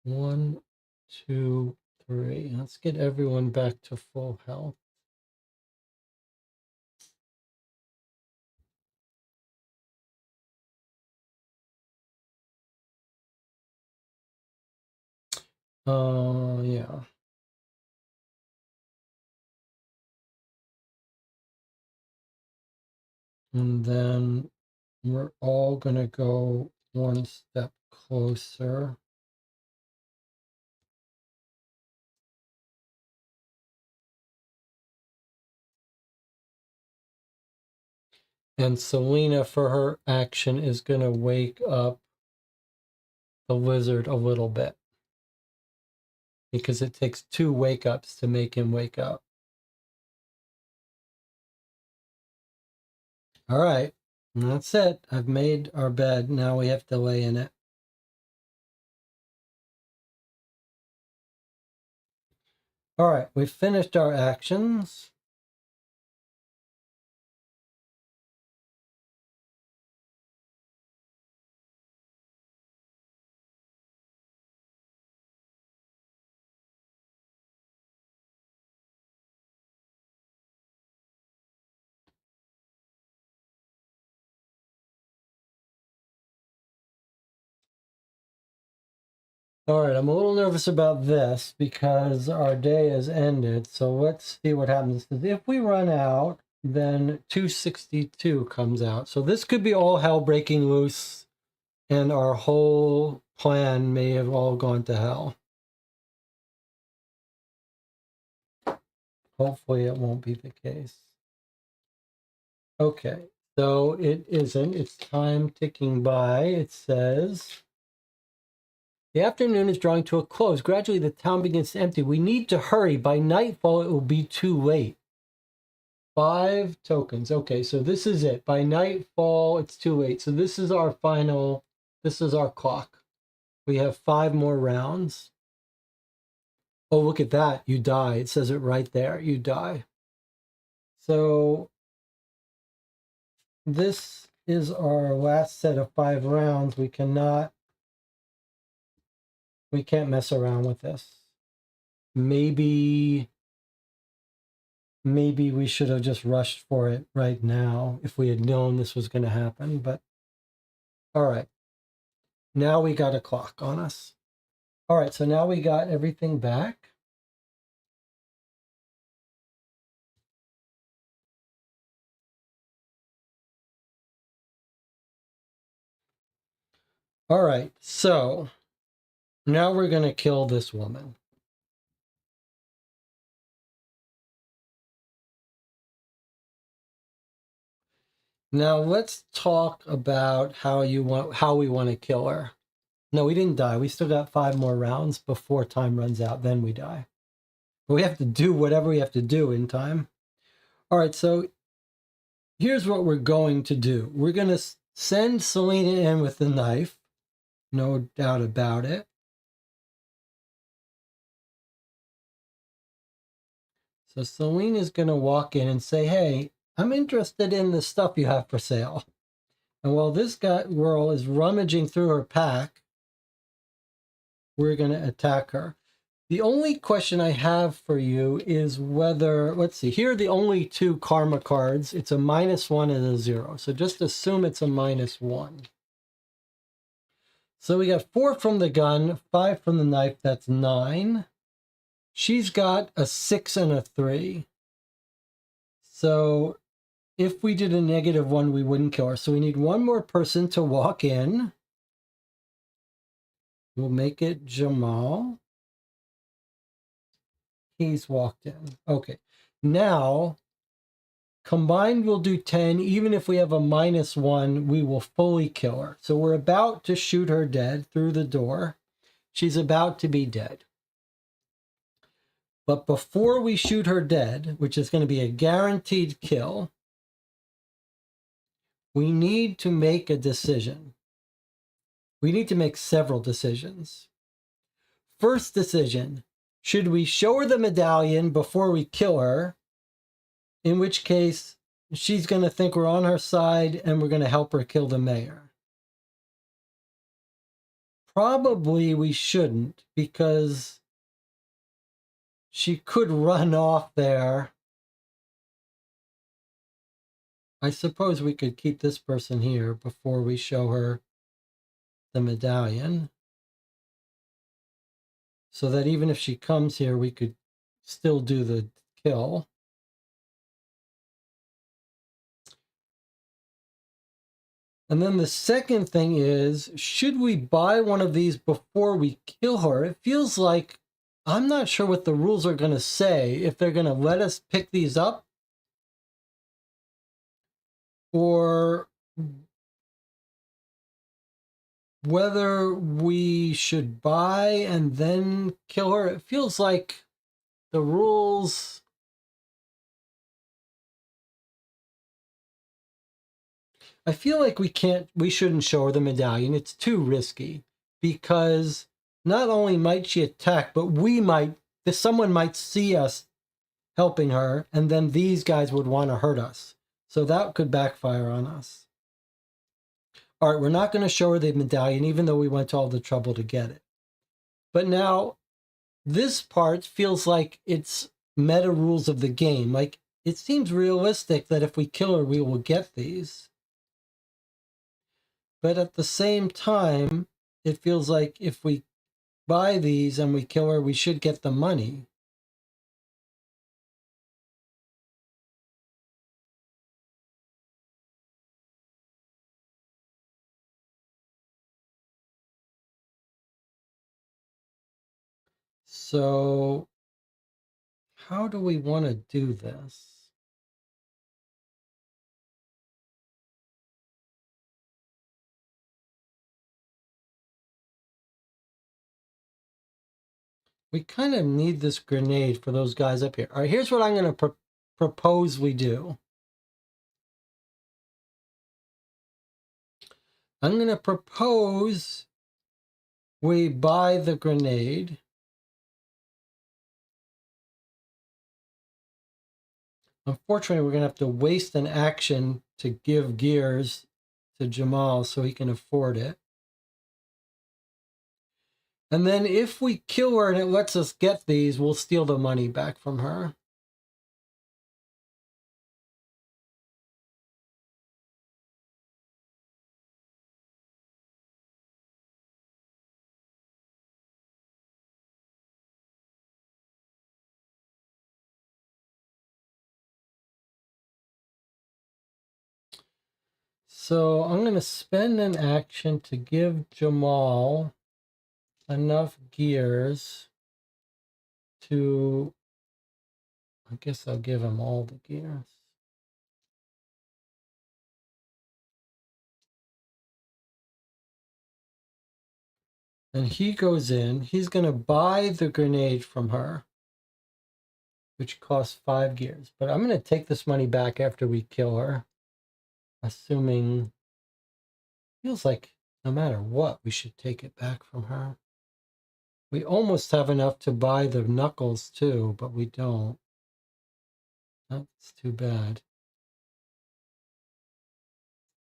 S1: 1, 2, 3. Let's get everyone back to full health. Yeah. And then we're all going to go one step closer. And Selena, for her action, is going to wake up the lizard a little bit. Because it takes 2 wake-ups to make him wake up. All right. And that's it. I've made our bed. Now we have to lay in it. All right, we've finished our actions. All right, I'm a little nervous about this because our day has ended. So let's see what happens. If we run out, then 262 comes out. So this could be all hell breaking loose, and our whole plan may have all gone to hell. Hopefully it won't be the case. Okay, so it isn't. It's time ticking by. It says, the afternoon is drawing to a close. Gradually, the town begins to empty. We need to hurry. By nightfall, it will be too late. 5 tokens. Okay, so this is it. By nightfall, it's too late. So this is our final, this is our clock. We have 5 more rounds. Oh, look at that. You die. It says it right there. You die. So this is our last set of 5 rounds. We can't mess around with this. Maybe we should have just rushed for it right now if we had known this was going to happen. But all right, now we got a clock on us. All right, so now we got everything back. All right, so now we're going to kill this woman. Now let's talk about how we want to kill her. No, we didn't die. We still got 5 more rounds before time runs out. Then we die. But we have to do whatever we have to do in time. All right, so here's what we're going to do. We're going to send Selena in with the knife. No doubt about it. So Selena's going to walk in and say, hey, I'm interested in the stuff you have for sale. And while this girl is rummaging through her pack, we're going to attack her. The only question I have for you is whether, let's see, here are the only 2 karma cards. It's a -1 and a 0. So just assume it's a -1. So we got 4 from the gun, 5 from the knife. That's 9. She's got a 6 and a 3. So if we did a -1, we wouldn't kill her. So we need one more person to walk in. We'll make it Jamal. He's walked in. Okay. Now, combined we'll do 10. Even if we have a -1, we will fully kill her. So we're about to shoot her dead through the door. She's about to be dead. But before we shoot her dead, which is going to be a guaranteed kill, we need to make a decision. We need to make several decisions. First decision, should we show her the medallion before we kill her? In which case, she's going to think we're on her side and we're going to help her kill the mayor. Probably we shouldn't, because she could run off there. I suppose we could keep this person here before we show her the medallion, so that even if she comes here, we could still do the kill. And then the second thing is, should we buy one of these before we kill her? It feels like, I'm not sure what the rules are going to say, if they're going to let us pick these up, or whether we should buy and then kill her. It feels like the rules... I feel like we shouldn't show her the medallion. It's too risky, because not only might she attack, but we might someone might see us helping her, and then these guys would want to hurt us. So that could backfire on us. All right, we're not going to show her the medallion, even though we went to all the trouble to get it. But now, this part feels like it's meta rules of the game. Like, it seems realistic that if we kill her, we will get these. But at the same time, it feels like if we buy these and we kill her, we should get the money. So how do we want to do this? We kind of need this grenade for those guys up here. All right, here's what I'm going to propose we do. I'm going to propose we buy the grenade. Unfortunately, we're going to have to waste an action to give gears to Jamal so he can afford it. And then if we kill her and it lets us get these, we'll steal the money back from her. So I'm going to spend an action to give Jamal enough gears to, I guess I'll give him all the gears. And he goes in, he's going to buy the grenade from her, which costs 5 gears. But I'm going to take this money back after we kill her, assuming, feels like no matter what, we should take it back from her. We almost have enough to buy the knuckles too, but we don't. That's too bad.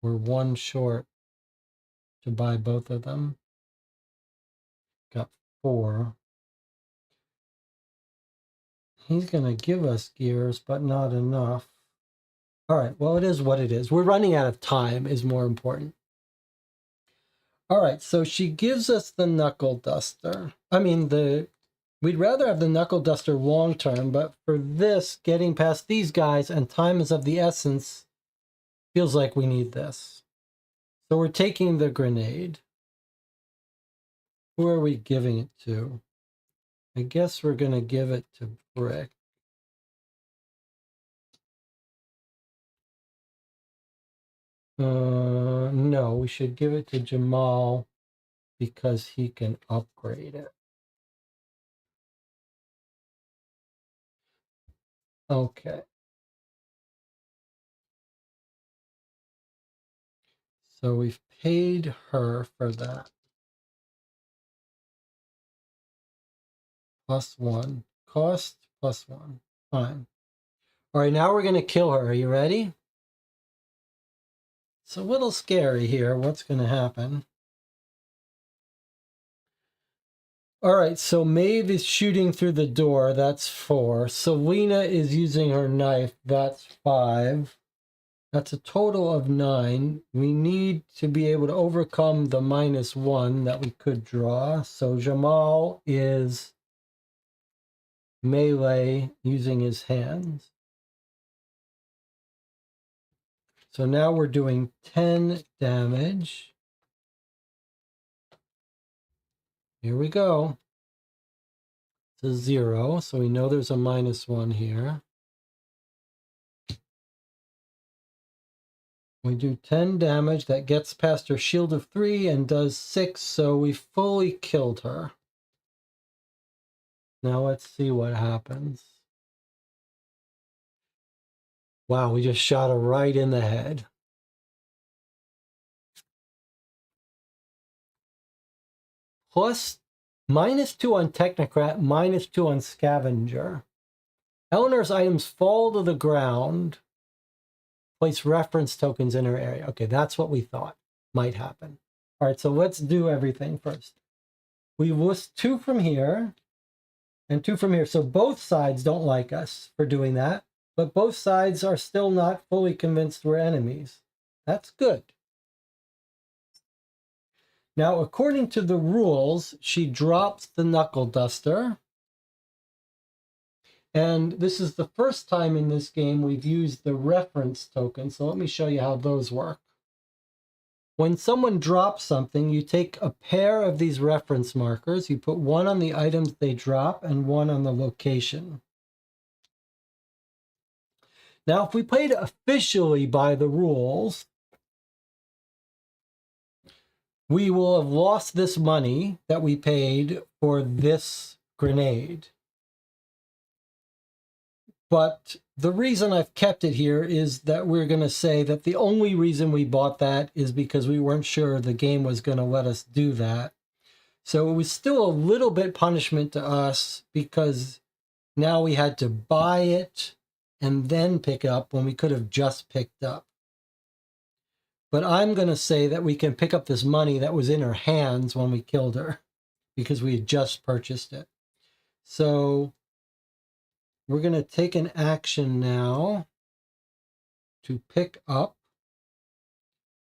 S1: We're 1 short to buy both of them. Got 4. He's going to give us gears, but not enough. All right, well, it is what it is. We're running out of time is more important. All right, so she gives us the knuckle duster. We'd rather have the knuckle duster long term, but for this, getting past these guys and time is of the essence, feels like we need this. So we're taking the grenade. Who are we giving it to? I guess we're going to give it to Brick. No, we should give it to Jamal because he can upgrade it. Okay. So we've paid her for that. +1. Cost +1. Fine. All right, now we're going to kill her. Are you ready? It's a little scary here. What's going to happen? All right, so Maeve is shooting through the door. That's 4. Selena is using her knife. That's 5. That's a total of 9. We need to be able to overcome the -1 that we could draw. So Jamal is melee using his hands. So now we're doing 10 damage. Here we go. It's a 0, so we know there's a -1 here. We do 10 damage. That gets past her shield of 3 and does 6, so we fully killed her. Now let's see what happens. Wow, we just shot her right in the head. -2 on Technocrat, -2 on Scavenger. Eleanor's items fall to the ground. Place reference tokens in her area. Okay, that's what we thought might happen. All right, so let's do everything first. We list 2 from here and 2 from here. So both sides don't like us for doing that, but both sides are still not fully convinced we're enemies. That's good. Now, according to the rules, she drops the knuckle duster. And this is the first time in this game we've used the reference token. So let me show you how those work. When someone drops something, you take a pair of these reference markers. You put one on the items they drop and one on the location. Now, if we played officially by the rules, we will have lost this money that we paid for this grenade. But the reason I've kept it here is that we're going to say that the only reason we bought that is because we weren't sure the game was going to let us do that. So it was still a little bit punishment to us because now we had to buy it and then pick up when we could have just picked up. But I'm going to say that we can pick up this money that was in her hands when we killed her because we had just purchased it. So we're going to take an action now to pick up.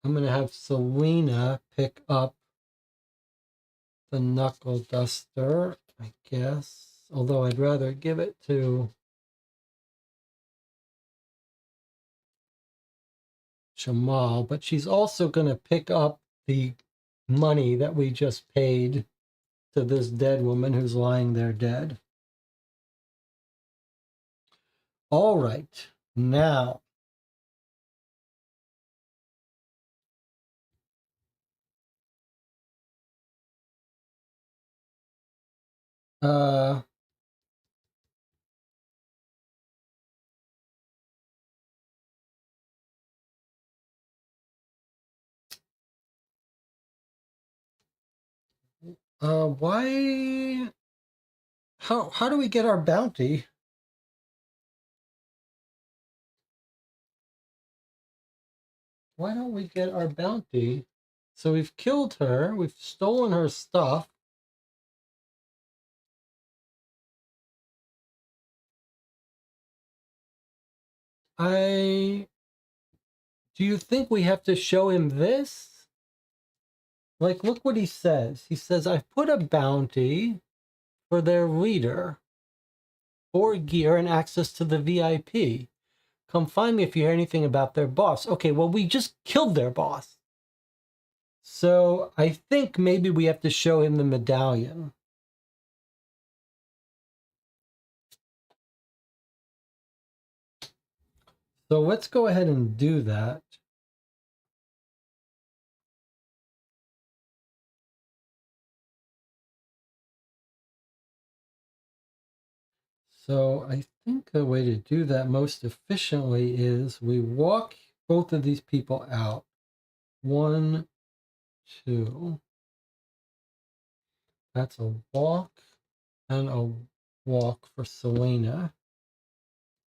S1: I'm going to have Selena pick up the knuckle duster, I guess. Although I'd rather give it to Jamal. But she's also going to pick up the money that we just paid to this dead woman who's lying there dead. All right, now. Why? How do we get our bounty? Why don't we get our bounty? So we've killed her. We've stolen her stuff. Do you think we have to show him this? Like, look what he says. He says, I've put a bounty for their leader, 4 gear and access to the VIP. Come find me if you hear anything about their boss. Okay, well, we just killed their boss. So I think maybe we have to show him the medallion. So let's go ahead and do that. So I think the way to do that most efficiently is we walk both of these people out. 1, 2. That's a walk and a walk for Selena.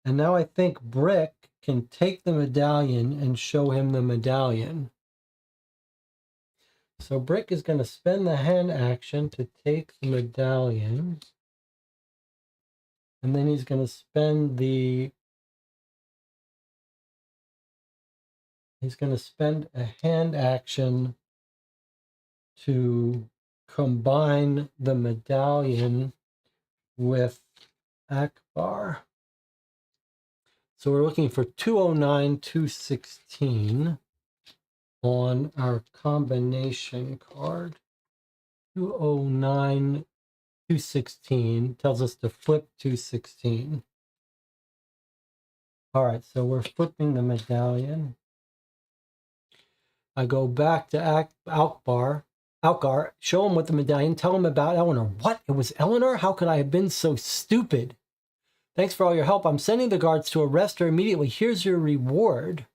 S1: And now I think Brick can take the medallion and show him the medallion. So Brick is going to spend the hand action to take the medallion. And then he's going to spend a hand action to combine the medallion with Akbar. So we're looking for 209, 216 on our combination card. 209, 216 tells us to flip 216. All right, so we're flipping the medallion. I go back to Alkar, show him what the medallion, tell him about Eleanor. What? It was Eleanor? How could I have been so stupid? Thanks for all your help. I'm sending the guards to arrest her immediately. Here's your reward.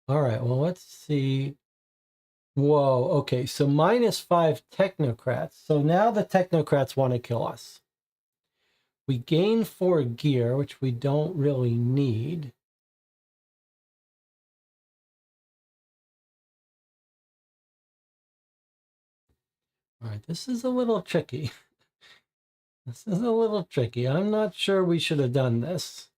S1: All right, well, let's see Whoa, okay, so -5 technocrats. So now the technocrats want to kill us. We gain 4 gear, which we don't really need. All right, this is a little tricky. This is a little tricky. I'm not sure we should have done this.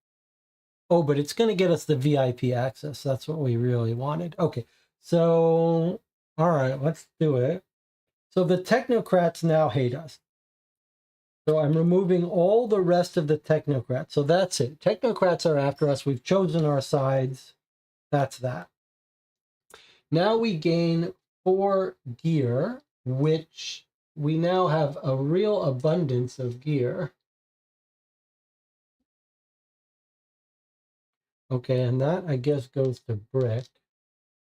S1: Oh, but it's going to get us the VIP access. That's what we really wanted. Okay, so, all right, let's do it. So the technocrats now hate us. So I'm removing all the rest of the technocrats. So that's it. Technocrats are after us. We've chosen our sides. That's that. Now we gain 4 gear, which we now have a real abundance of gear. Okay, and that, I guess, goes to Brick,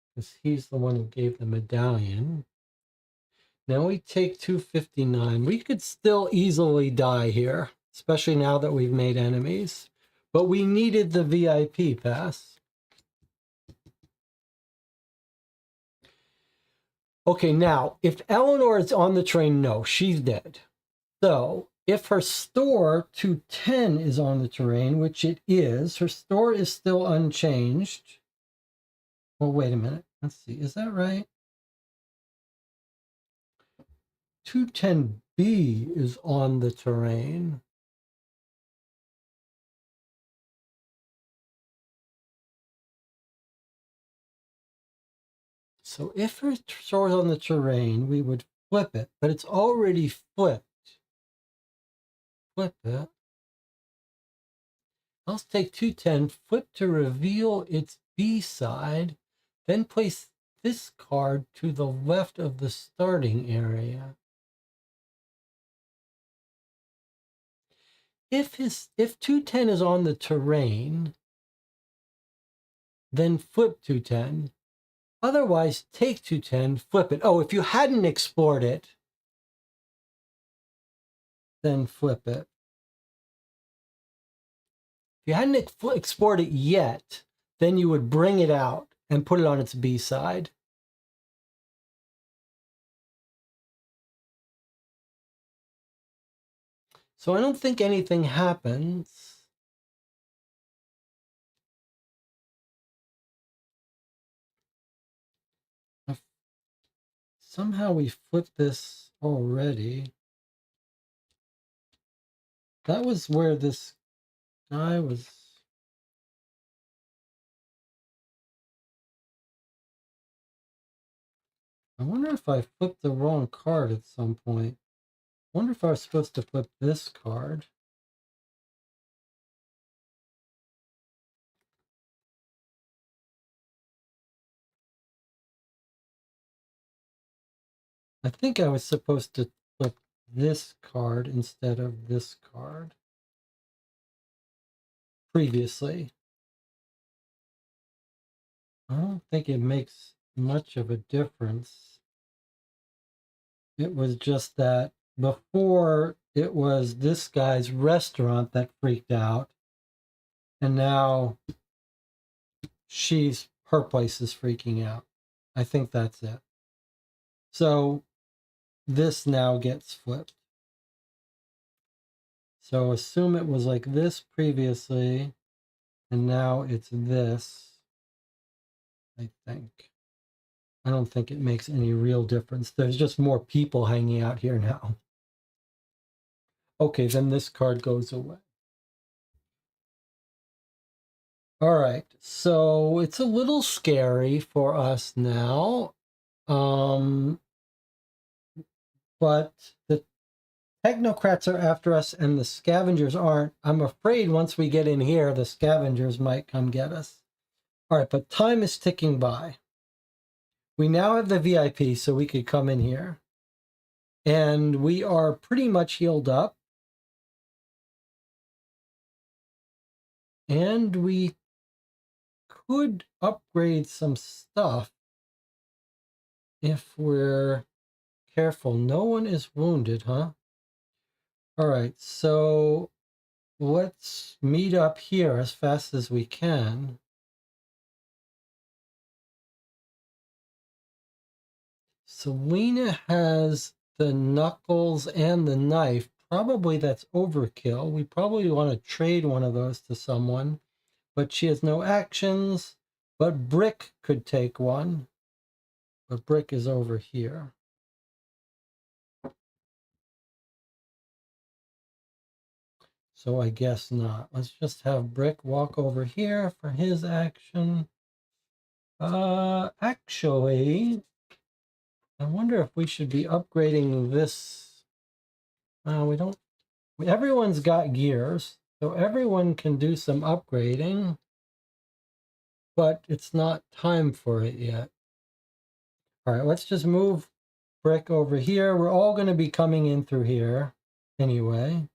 S1: because he's the one who gave the medallion. Now we take 259. We could still easily die here, especially now that we've made enemies. But we needed the VIP pass. Okay, now, if Eleanor is on the train, no, she's dead. So, if her store 210 is on the terrain, which it is, her store is still unchanged. Well, wait a minute. Let's see. Is that right? 210B is on the terrain. So if her store is on the terrain, we would flip it, but it's already flipped. Flip it. Let's take 210, flip to reveal its B side, then place this card to the left of the starting area. If 210 is on the terrain, then flip 210. Otherwise, take 210, flip it. Oh, if you hadn't explored it, then flip it. If you hadn't explored it yet, then you would bring it out and put it on its B side. So I don't think anything happens. Somehow we flipped this already. That was where this guy was. I wonder if I flipped the wrong card at some point. I wonder if I was supposed to flip this card. I think I was supposed to flip this card instead of this card previously. I don't think it makes much of a difference. It was just that before it was this guy's restaurant that freaked out, and now her place is freaking out. I think that's it. So this now gets flipped. So assume it was like this previously, and now it's this, I think. I don't think it makes any real difference. There's just more people hanging out here now. Okay, then this card goes away. All right, so it's a little scary for us now. But the technocrats are after us and the scavengers aren't. I'm afraid once we get in here, the scavengers might come get us. All right, but time is ticking by. We now have the VIP, so we could come in here. And we are pretty much healed up. And we could upgrade some stuff if we're careful. No one is wounded, huh? All right, so let's meet up here as fast as we can. Selena has the knuckles and the knife. Probably that's overkill. We probably want to trade one of those to someone, but she has no actions. But Brick could take one, but Brick is over here. So I guess not. Let's just have Brick walk over here for his action. Actually, I wonder if we should be upgrading this. We don't. Everyone's got gears, so everyone can do some upgrading, but it's not time for it yet. All right, let's just move Brick over here. We're all going to be coming in through here anyway.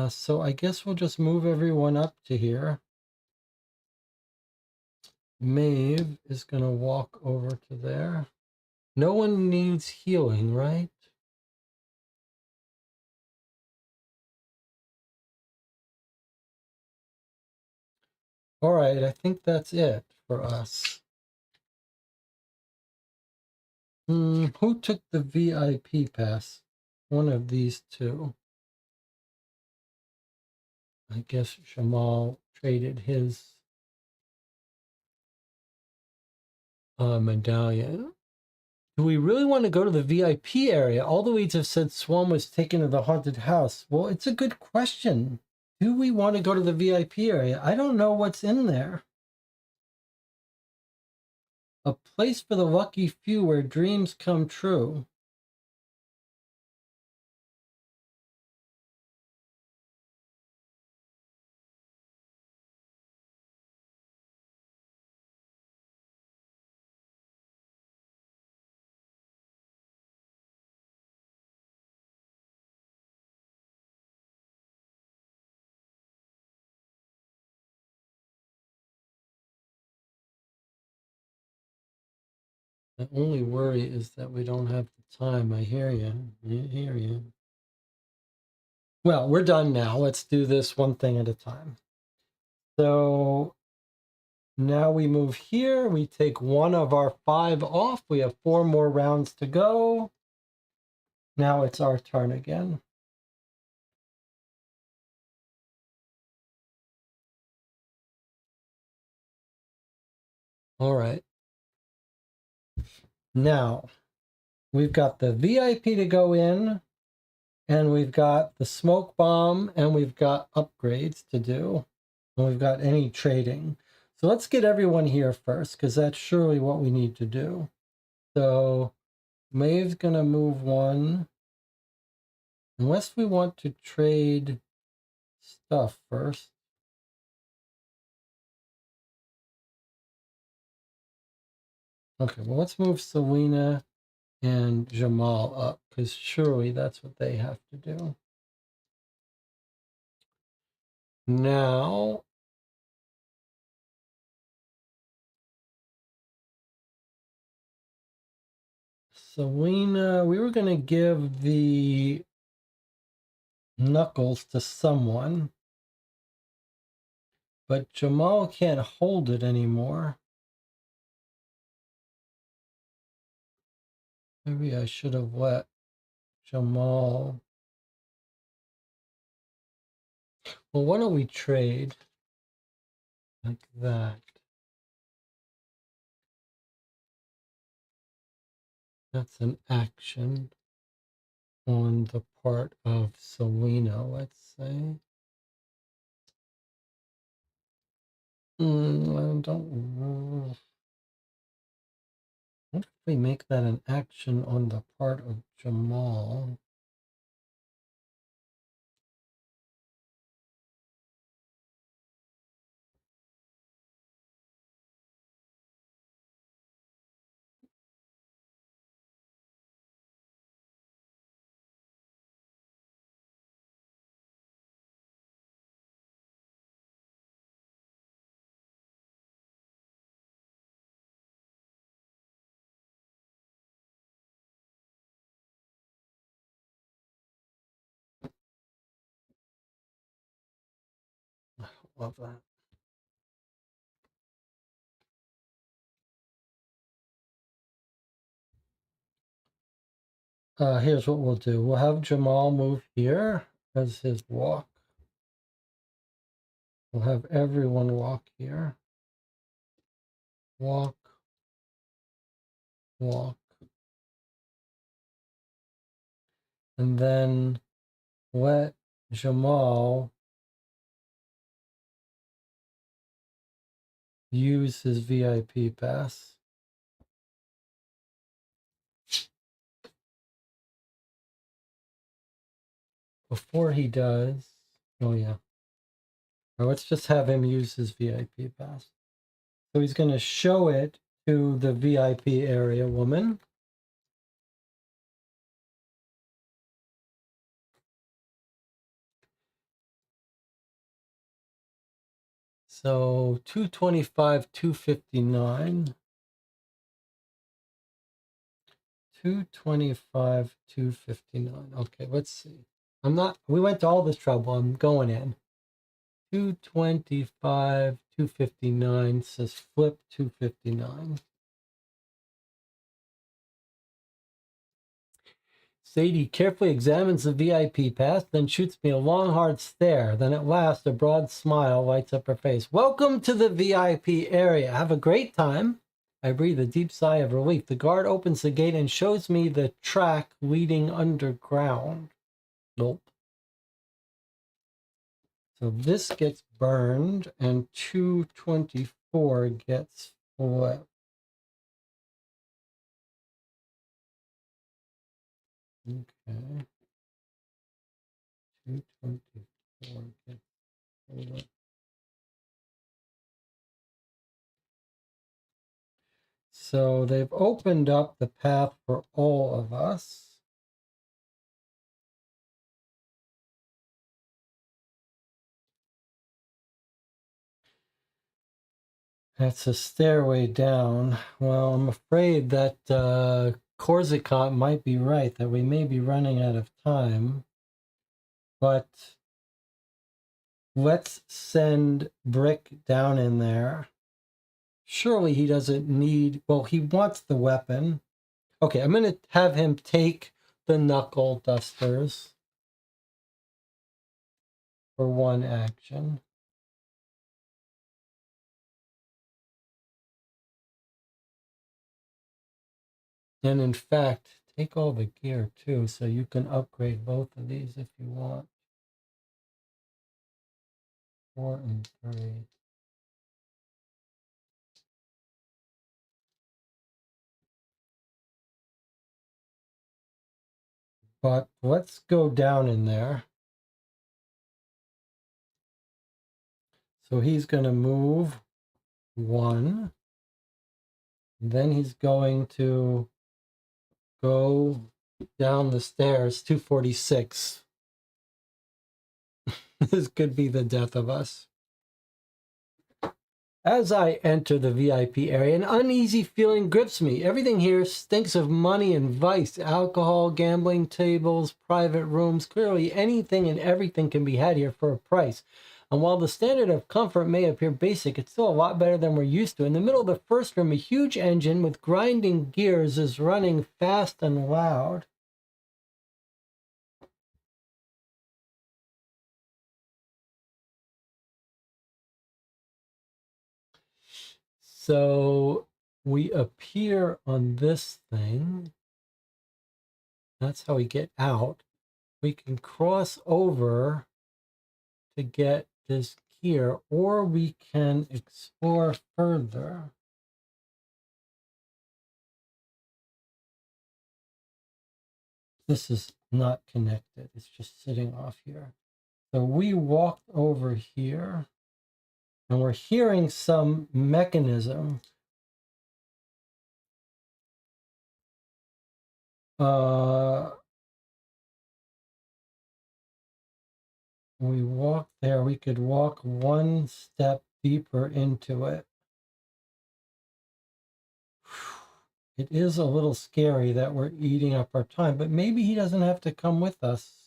S1: So I guess we'll just move everyone up to here. Maeve is going to walk over to there. No one needs healing, right? All right, I think that's it for us. Who took the VIP pass? One of these two. I guess Shamal traded his medallion. Do we really want to go to the VIP area? All the leads have said Swan was taken to the haunted house. Well, it's a good question. Do we want to go to the VIP area? I don't know what's in there. A place for the lucky few where dreams come true. The only worry is that we don't have the time. I hear you. I hear you. Well, we're done now. Let's do this one thing at a time. So now we move here. We take one of our 5 off. We have 4 more rounds to go. Now it's our turn again. All right. Now we've got the VIP to go in, and we've got the smoke bomb, and we've got upgrades to do, and we've got any trading. So let's get everyone here first, because that's surely what we need to do. So Maeve's going to move 1. Unless we want to trade stuff first. Okay, well, let's move Selena and Jamal up, because surely that's what they have to do. Now, Selena, we were going to give the knuckles to someone, but Jamal can't hold it anymore. Maybe I should have let Jamal. Well, why don't we trade like that? That's an action on the part of Selena, let's say. I don't. What if we make that an action on the part of Jamal? Love that. Here's what we'll do. We'll have Jamal move here as his walk. We'll have everyone walk here. Walk, walk. And then let Jamal use his VIP pass. Before he does, oh yeah. Now let's just have him use his VIP pass. So he's going to show it to the VIP area woman. So 225, 259. 225, 259. Okay, let's see. We went to all this trouble. I'm going in. 225, 259 says flip 259. Sadie carefully examines the VIP pass, then shoots me a long, hard stare. Then at last, a broad smile lights up her face. Welcome to the VIP area. Have a great time. I breathe a deep sigh of relief. The guard opens the gate and shows me the track leading underground. Nope. So this gets burned and 224 gets flipped. Okay. 224 gets flipped. So they've opened up the path for all of us. That's a stairway down. Well, I'm afraid that Corsica might be right, that we may be running out of time. But let's send Brick down in there. Surely he doesn't need, well, he wants the weapon. Okay, I'm going to have him take the knuckle dusters for one action. And in fact, take all the gear too, so you can upgrade both of these if you want. 4 and 3. But let's go down in there. So he's going to move 1. Then he's going to go down the stairs, 246. This could be the death of us. As I enter the VIP area, an uneasy feeling grips me. Everything here stinks of money and vice. Alcohol, gambling tables, private rooms. Clearly, anything and everything can be had here for a price. And while the standard of comfort may appear basic, it's still a lot better than we're used to. In the middle of the first room, a huge engine with grinding gears is running fast and loud. So we appear on this thing. That's how we get out. We can cross over to get this gear, or we can explore further. This is not connected. It's just sitting off here. So we walked over here, and we're hearing some mechanism. We walked there. We could walk one step deeper into it. It is a little scary that we're eating up our time, but maybe he doesn't have to come with us.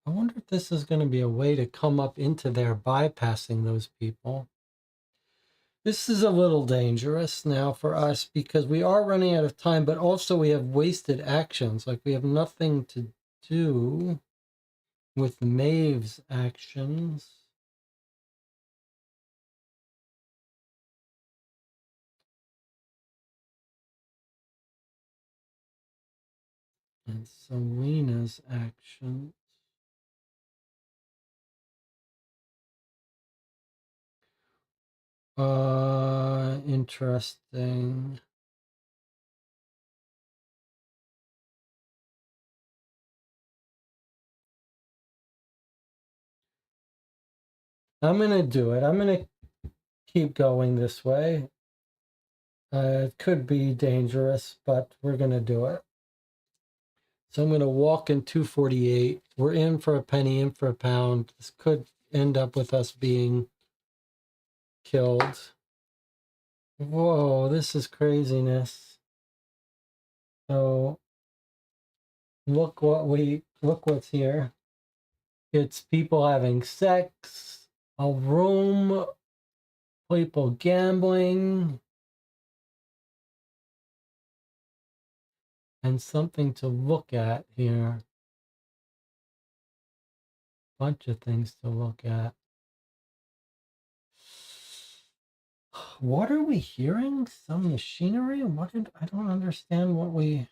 S1: I wonder if this is going to be a way to come up into there bypassing those people. This is a little dangerous now for us because we are running out of time, but also we have wasted actions. Like we have nothing to do with Maeve's actions. And Selena's actions. Interesting. I'm going to do it. I'm going to keep going this way. It could be dangerous, but we're going to do it. So I'm going to walk in 248. We're in for a penny, in for a pound. This could end up with us being killed. Whoa, this is craziness. So look what's here. It's people having sex, a room, people gambling, and something to look at here. Bunch of things to look at. What are we hearing? Some machinery? I don't understand what we...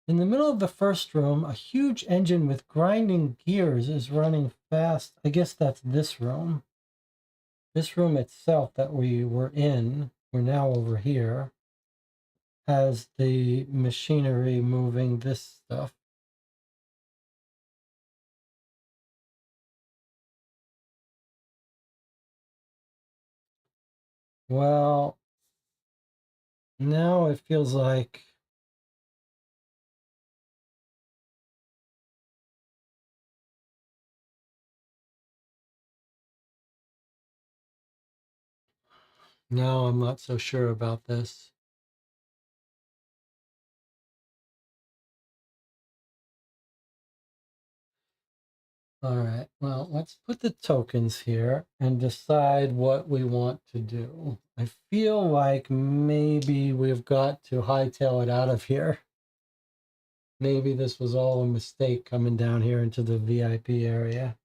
S1: In the middle of the first room, a huge engine with grinding gears is running fast. I guess that's this room. This room itself that we were in, we're now over here, has the machinery moving this stuff. Well, now it feels like now I'm not so sure about this. All right, well, let's put the tokens here and decide what we want to do. I feel like maybe we've got to hightail it out of here. Maybe this was all a mistake coming down here into the VIP area.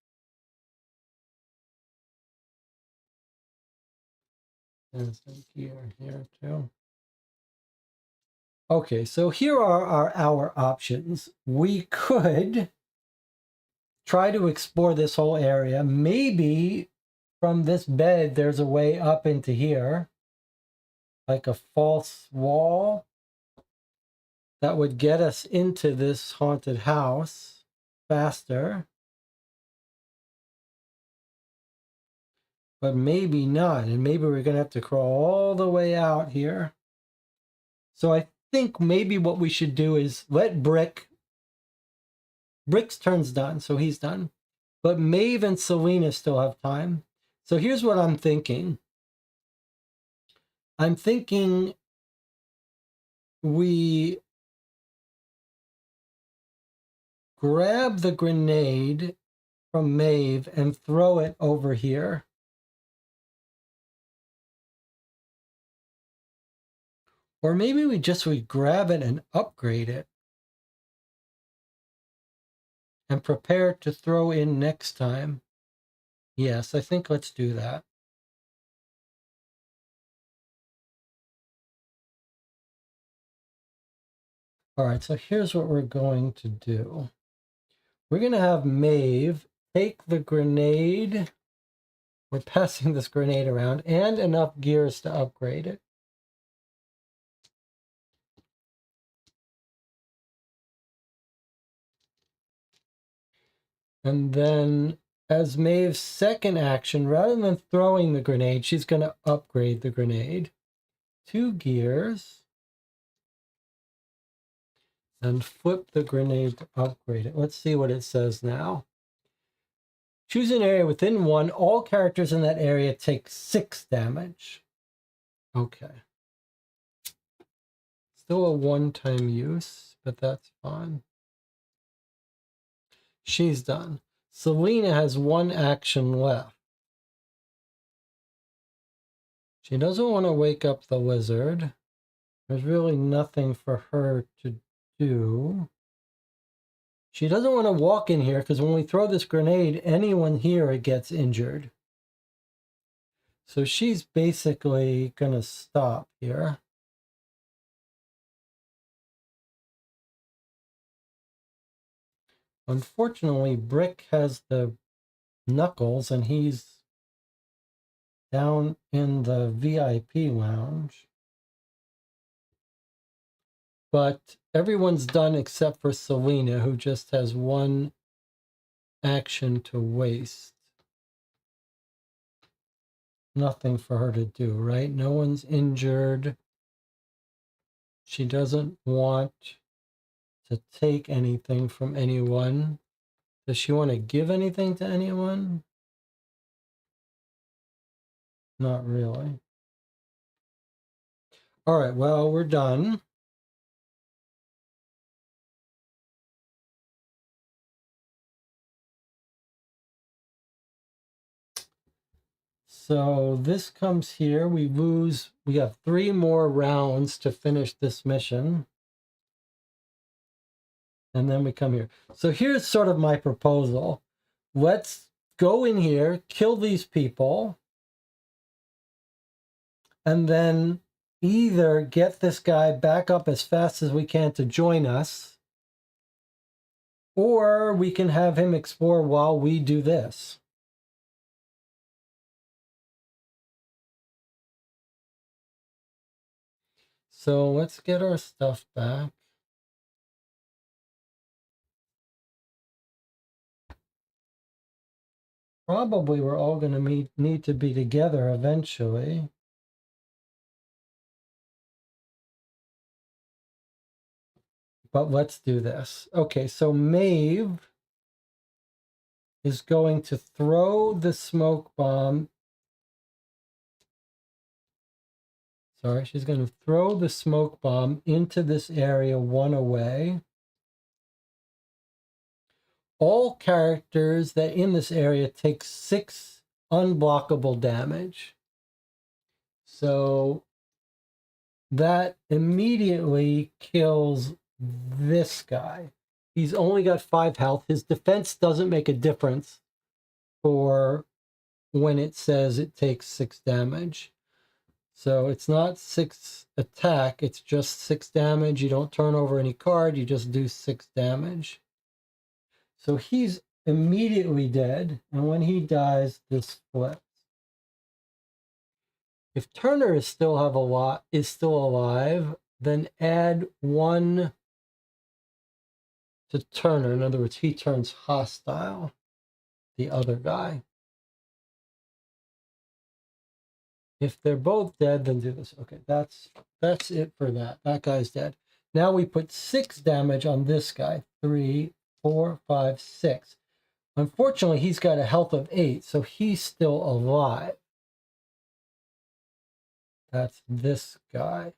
S1: There's a gear here too. Okay, so here are our options. We could try to explore this whole area. Maybe from this bed, there's a way up into here, like a false wall that would get us into this haunted house faster. But maybe not, and maybe we're going to have to crawl all the way out here. So I think maybe what we should do is let Brick's turn's done, so he's done. But Maeve and Selena still have time. So here's what I'm thinking. I'm thinking we grab the grenade from Maeve and throw it over here. Or maybe we grab it and upgrade it. And prepare to throw in next time. Yes, I think let's do that. All right, so here's what we're going to do. We're going to have Maeve take the grenade. We're passing this grenade around and enough gears to upgrade it. And then as Maeve's second action, rather than throwing the grenade, she's going to upgrade the grenade. 2 gears. And flip the grenade to upgrade it. Let's see what it says now. Choose an area within 1. All characters in that area take 6 damage. Okay. Still a one-time use, but that's fine. She's done. Selena has one action left. She doesn't want to wake up the lizard. There's really nothing for her to do. She doesn't want to walk in here because when we throw this grenade, anyone here gets injured. So she's basically going to stop here. Unfortunately, Brick has the knuckles and he's down in the VIP lounge. But everyone's done except for Selena, who just has one action to waste. Nothing for her to do, right? No one's injured. She doesn't want to take anything from anyone. Does she want to give anything to anyone? Not really. All right, well, we're done. So this comes here. We have 3 more rounds to finish this mission. And then we come here. So here's sort of my proposal. Let's go in here, kill these people, and then either get this guy back up as fast as we can to join us, or we can have him explore while we do this. So let's get our stuff back. Probably we're all going to need to be together eventually. But let's do this. Okay, so Maeve is going to throw the smoke bomb. Sorry, she's going to throw the smoke bomb into this area 1 away. All characters that in this area take 6 unblockable damage. So that immediately kills this guy. He's only got 5 health. His defense doesn't make a difference for when it says it takes 6 damage. So it's not 6 attack, it's just 6 damage. You don't turn over any card, you just do 6 damage. So he's immediately dead, and when he dies, this flips. If Turner is still alive, then add 1 to Turner. In other words, he turns hostile, the other guy. If they're both dead, then do this. Okay, that's it for that. That guy's dead. Now we put 6 damage on this guy. 3, 4, 5, 6. Unfortunately, he's got a health of 8, so he's still alive. That's this guy.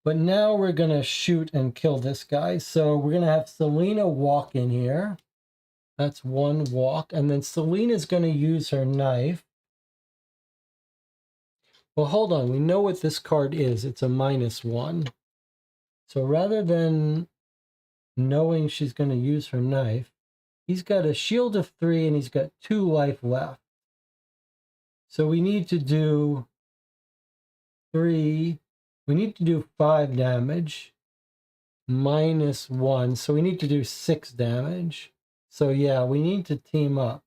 S1: But now we're going to shoot and kill this guy. So we're going to have Selena walk in here. That's 1 walk. And then Selena's going to use her knife. Well, hold on. We know what this card is. It's a -1. So rather than knowing she's going to use her knife, he's got a shield of 3 and he's got 2 life left. So we need to do 3. We need to do 5 damage. -1. So we need to do 6 damage. So yeah, we need to team up.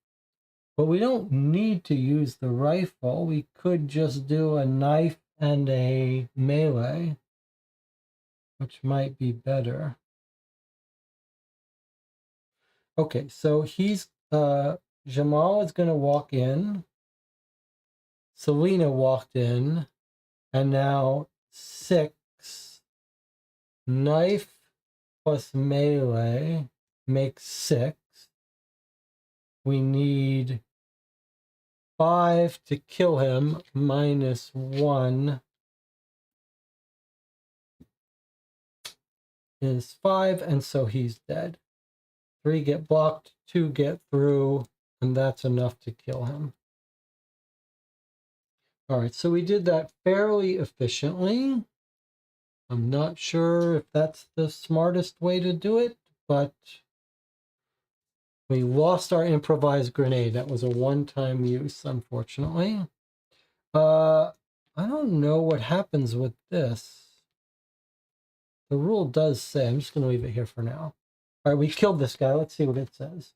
S1: But we don't need to use the rifle. We could just do a knife and a melee, which might be better. Okay, so Jamal is going to walk in. Selena walked in. And now 6 knife plus melee makes 6. We need 5 to kill him, -1 is 5, and so he's dead. 3 get blocked, 2 get through, and that's enough to kill him. All right, so we did that fairly efficiently. I'm not sure if that's the smartest way to do it, but we lost our improvised grenade. That was a one-time use, unfortunately. I don't know what happens with this. The rule does say, I'm just going to leave it here for now. All right, we killed this guy. Let's see what it says.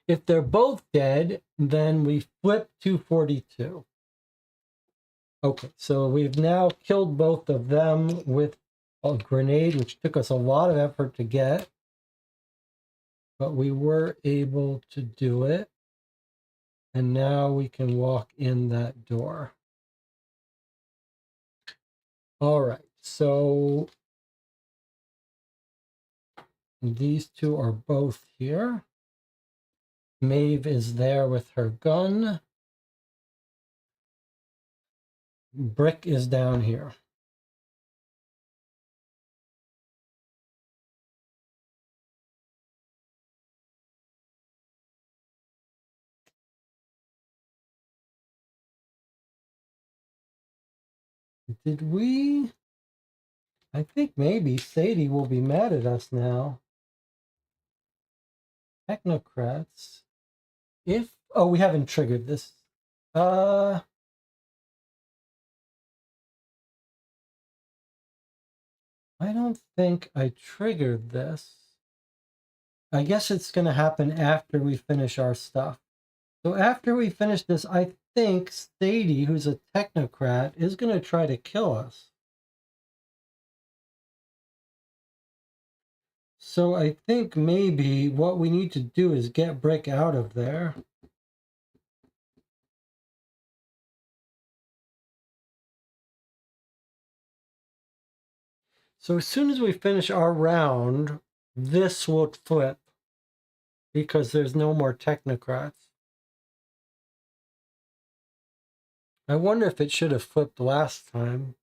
S1: If they're both dead, then we flip 242. Okay, so we've now killed both of them with a grenade, which took us a lot of effort to get. But we were able to do it. And now we can walk in that door. All right, so these two are both here. Maeve is there with her gun. Brick is down here. Did we? I think maybe Sadie will be mad at us now. Technocrats. Oh, we haven't triggered this. I don't think I triggered this. I guess it's going to happen after we finish our stuff. So after we finish this, I think Sadie, who's a technocrat, is going to try to kill us. So I think maybe what we need to do is get Brick out of there. So as soon as we finish our round, this will flip because there's no more technocrats. I wonder if it should have flipped last time.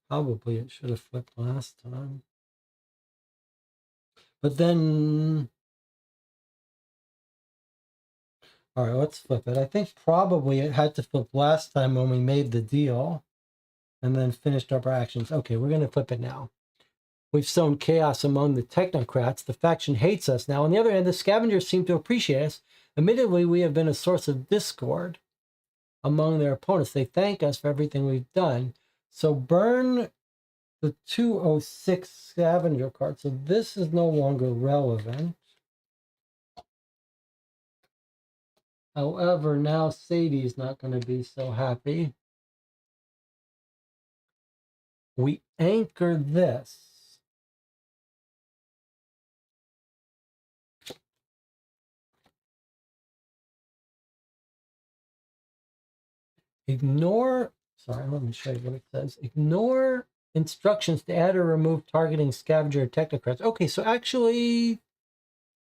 S1: Probably it should have flipped last time. But then... All right, let's flip it. I think probably it had to flip last time when we made the deal and then finished up our actions. Okay, we're going to flip it now. We've sown chaos among the technocrats. The faction hates us now. On the other hand, the scavengers seem to appreciate us. Admittedly, we have been a source of discord among their opponents. They thank us for everything we've done. So burn the 206 scavenger card. So this is no longer relevant. However, now Sadie's not going to be so happy. We anchor this. Ignore, sorry, let me show you what it says. Ignore instructions to add or remove targeting scavenger and technocrats. Okay, so actually,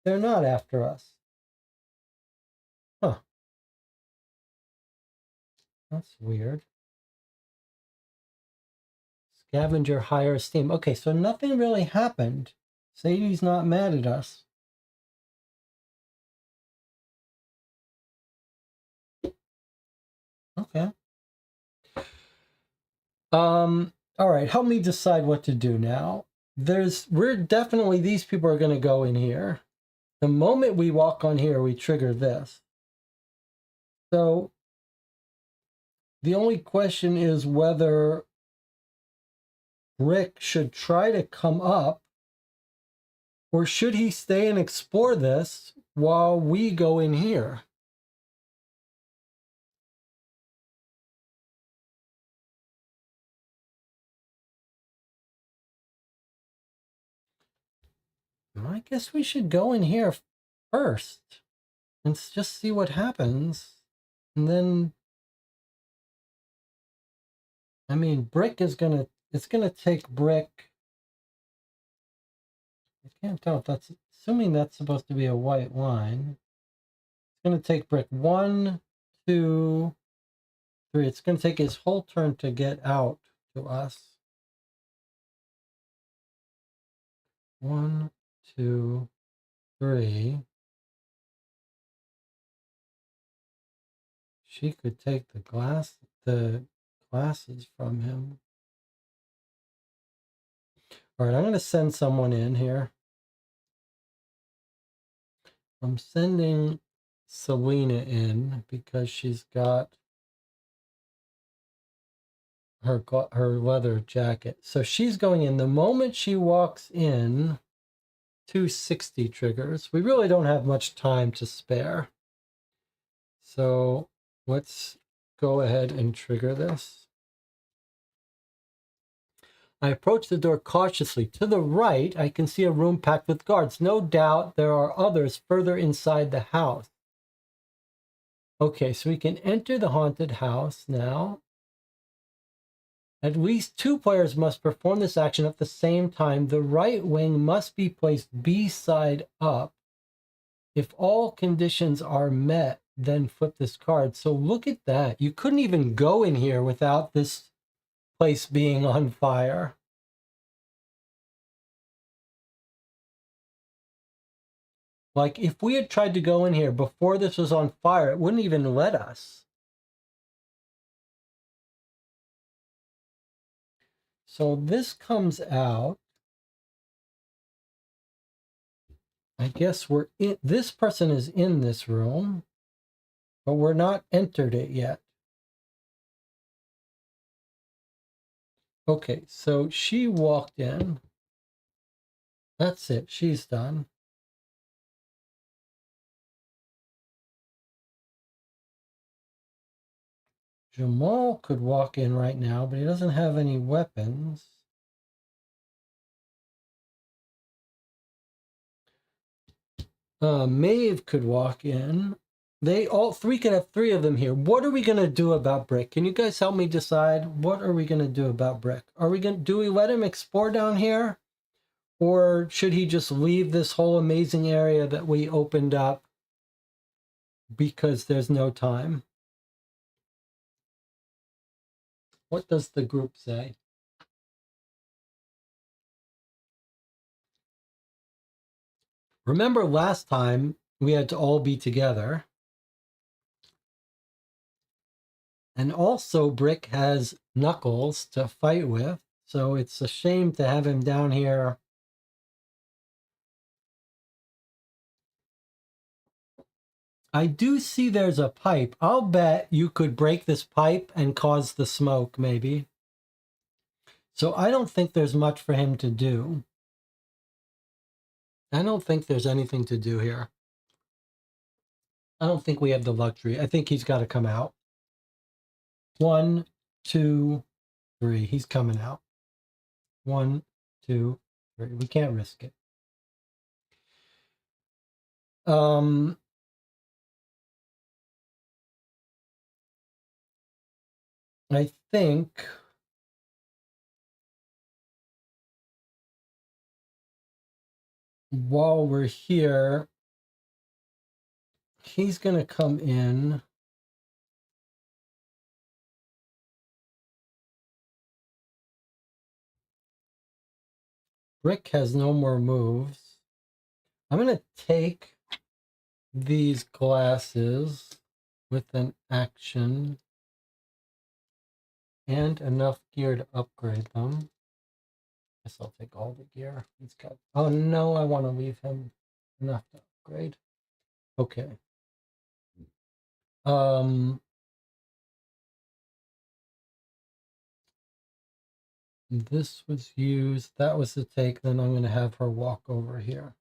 S1: they're not after us. Huh. That's weird. Scavenger higher esteem. Okay, so nothing really happened. Sadie's not mad at us. Okay. All right, help me decide what to do now. We're definitely, these people are going to go in here. The moment we walk on here, we trigger this. So the only question is whether Rick should try to come up or should he stay and explore this while we go in here? I guess we should go in here first and just see what happens. And then, I mean, Brick is it's gonna take Brick. I can't tell if that's, assuming that's supposed to be a white line. It's going to take Brick 1, 2, 3. It's going to take his whole turn to get out to us. 1, 2, 3. She could take the glasses from him. All right, I'm going to send someone in here. I'm sending Selena in because she's got her leather jacket. So she's going in. The moment she walks in, 260 triggers. We really don't have much time to spare. So let's go ahead and trigger this. I approach the door cautiously. To the right, I can see a room packed with guards. No doubt there are others further inside the house. Okay, so we can enter the haunted house now. At least 2 players must perform this action at the same time. The right wing must be placed B side up. If all conditions are met, then flip this card. So look at that. You couldn't even go in here without this place being on fire. Like, if we had tried to go in here before this was on fire, it wouldn't even let us. So this comes out. I guess we're in, this person is in this room, but we're not entered it yet. Okay, so she walked in. That's it. She's done. Jamal could walk in right now, but he doesn't have any weapons. Maeve could walk in. They all 3 could have 3 of them here. What are we going to do about Brick? Can you guys help me decide? What are we going to do about Brick? Do we let him explore down here? Or should he just leave this whole amazing area that we opened up because there's no time? What does the group say? Remember last time we had to all be together. And also Brick has Knuckles to fight with. So it's a shame to have him down here. I do see there's a pipe. I'll bet you could break this pipe and cause the smoke, maybe. So I don't think there's much for him to do. I don't think there's anything to do here. I don't think we have the luxury. I think he's got to come out. 1, 2, 3. He's coming out. 1, 2, 3. We can't risk it. I think while we're here, he's going to come in. Brick has no more moves. I'm going to take these glasses with an action and enough gear to upgrade them. Guess I'll take all the gear. He's got. Oh no, I want to leave him enough to upgrade. Okay. This was used. That was the take. Then I'm going to have her walk over here.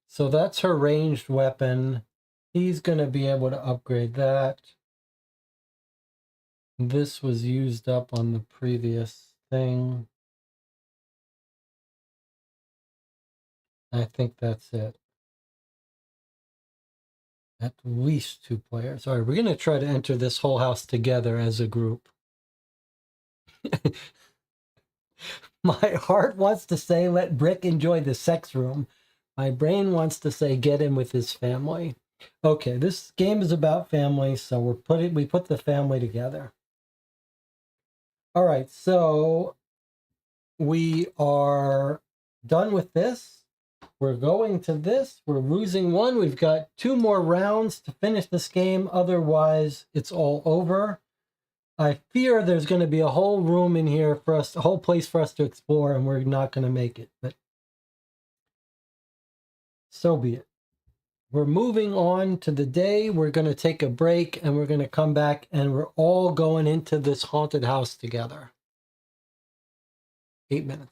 S1: So that's her ranged weapon. He's going to be able to upgrade that. This was used up on the previous thing. I think that's it. At least 2 players. All right, we're going to try to enter this whole house together as a group. My heart wants to say, let Brick enjoy the sex room. My brain wants to say, get him with his family. Okay, this game is about family, so we put the family together. All right, so we are done with this. We're going to this. We're losing one. We've got 2 more rounds to finish this game. Otherwise, it's all over. I fear there's going to be a whole room in here for us, a whole place for us to explore, and we're not going to make it. But so be it. We're moving on to the day. We're going to take a break, and we're going to come back, and we're all going into this haunted house together. 8 minutes.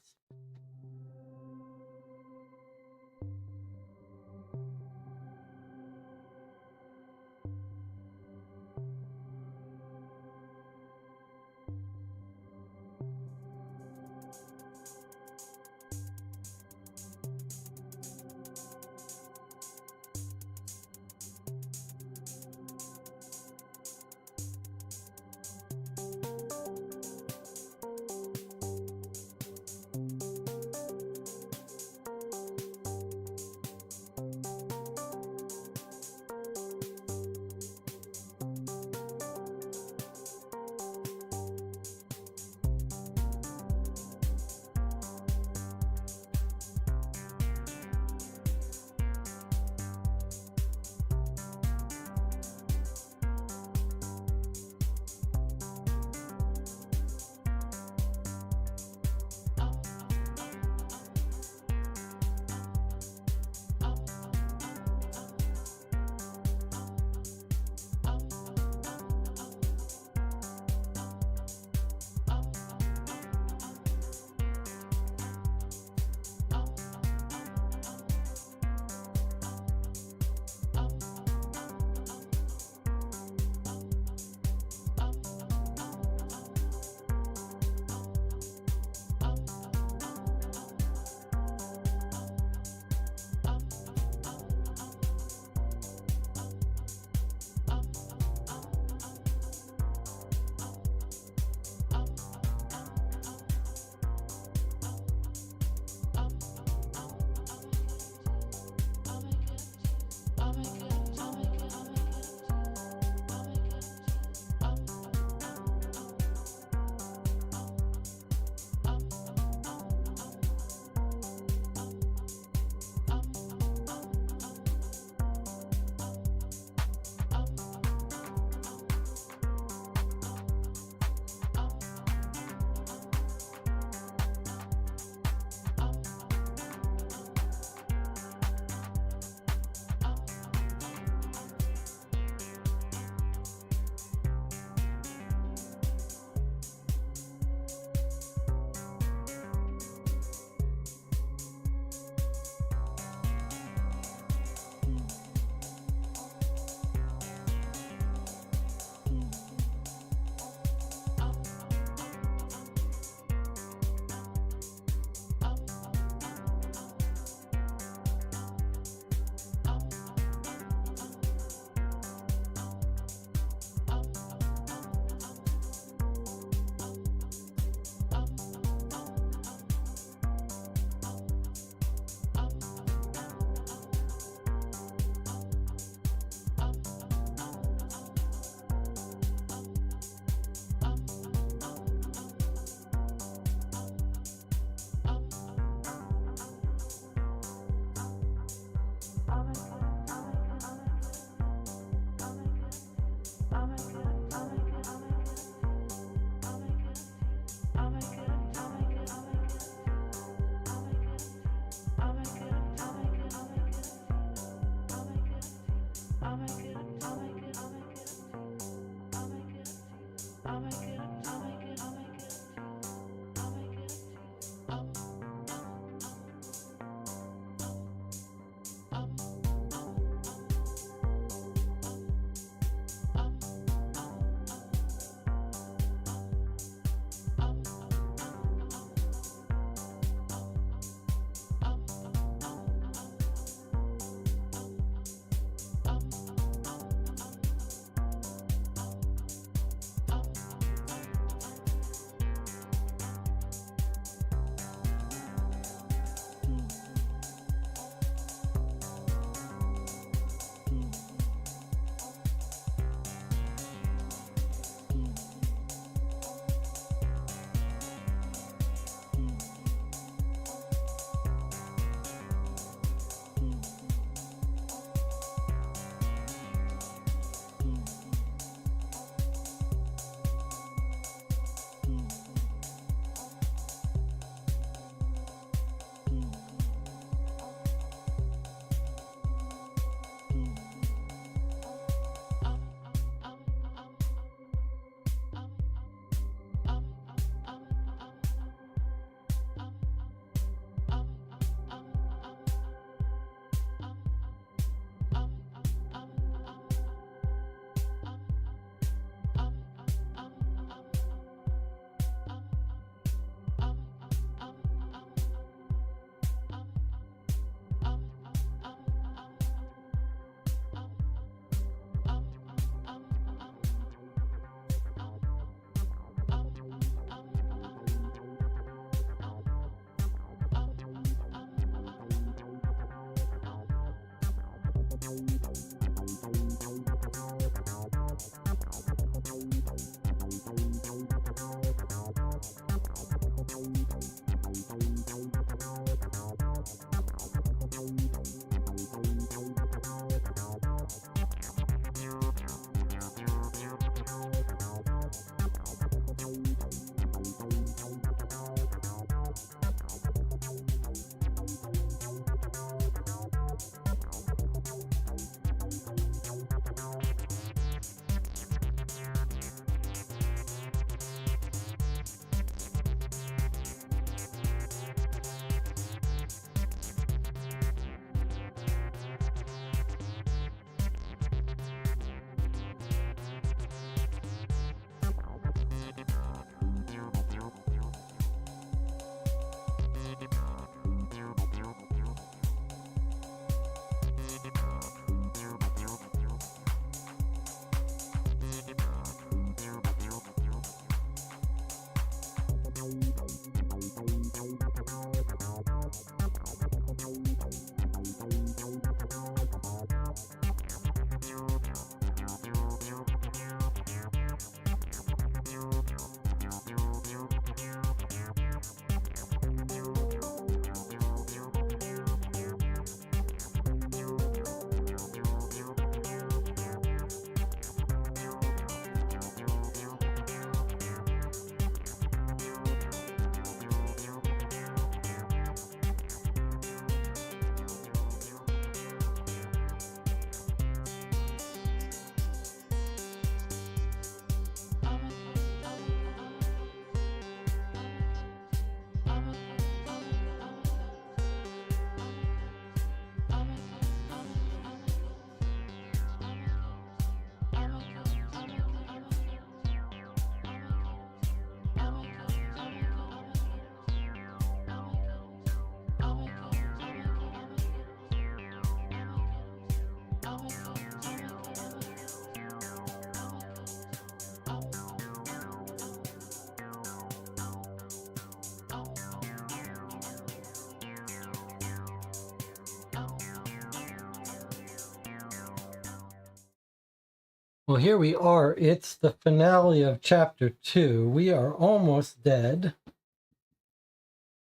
S1: Well, here we are. It's the finale of chapter 2. We are almost dead.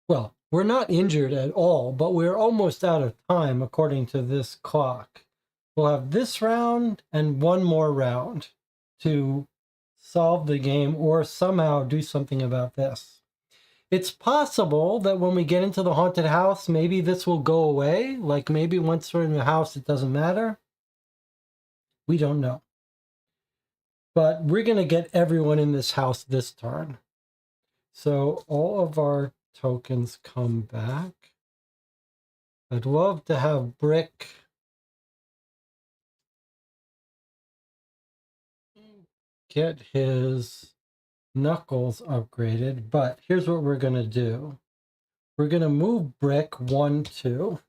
S1: Well, we're not injured at all, but we're almost out of time according to this clock. We'll have this round and one more round to solve the game or somehow do something about this. It's possible that when we get into the haunted house, maybe this will go away. Like maybe once we're in the house, it doesn't matter. We don't know. But we're going to get everyone in this house this turn. So all of our tokens come back. I'd love to have Brick get his knuckles upgraded, but here's what we're going to do. We're going to move Brick 1, 2.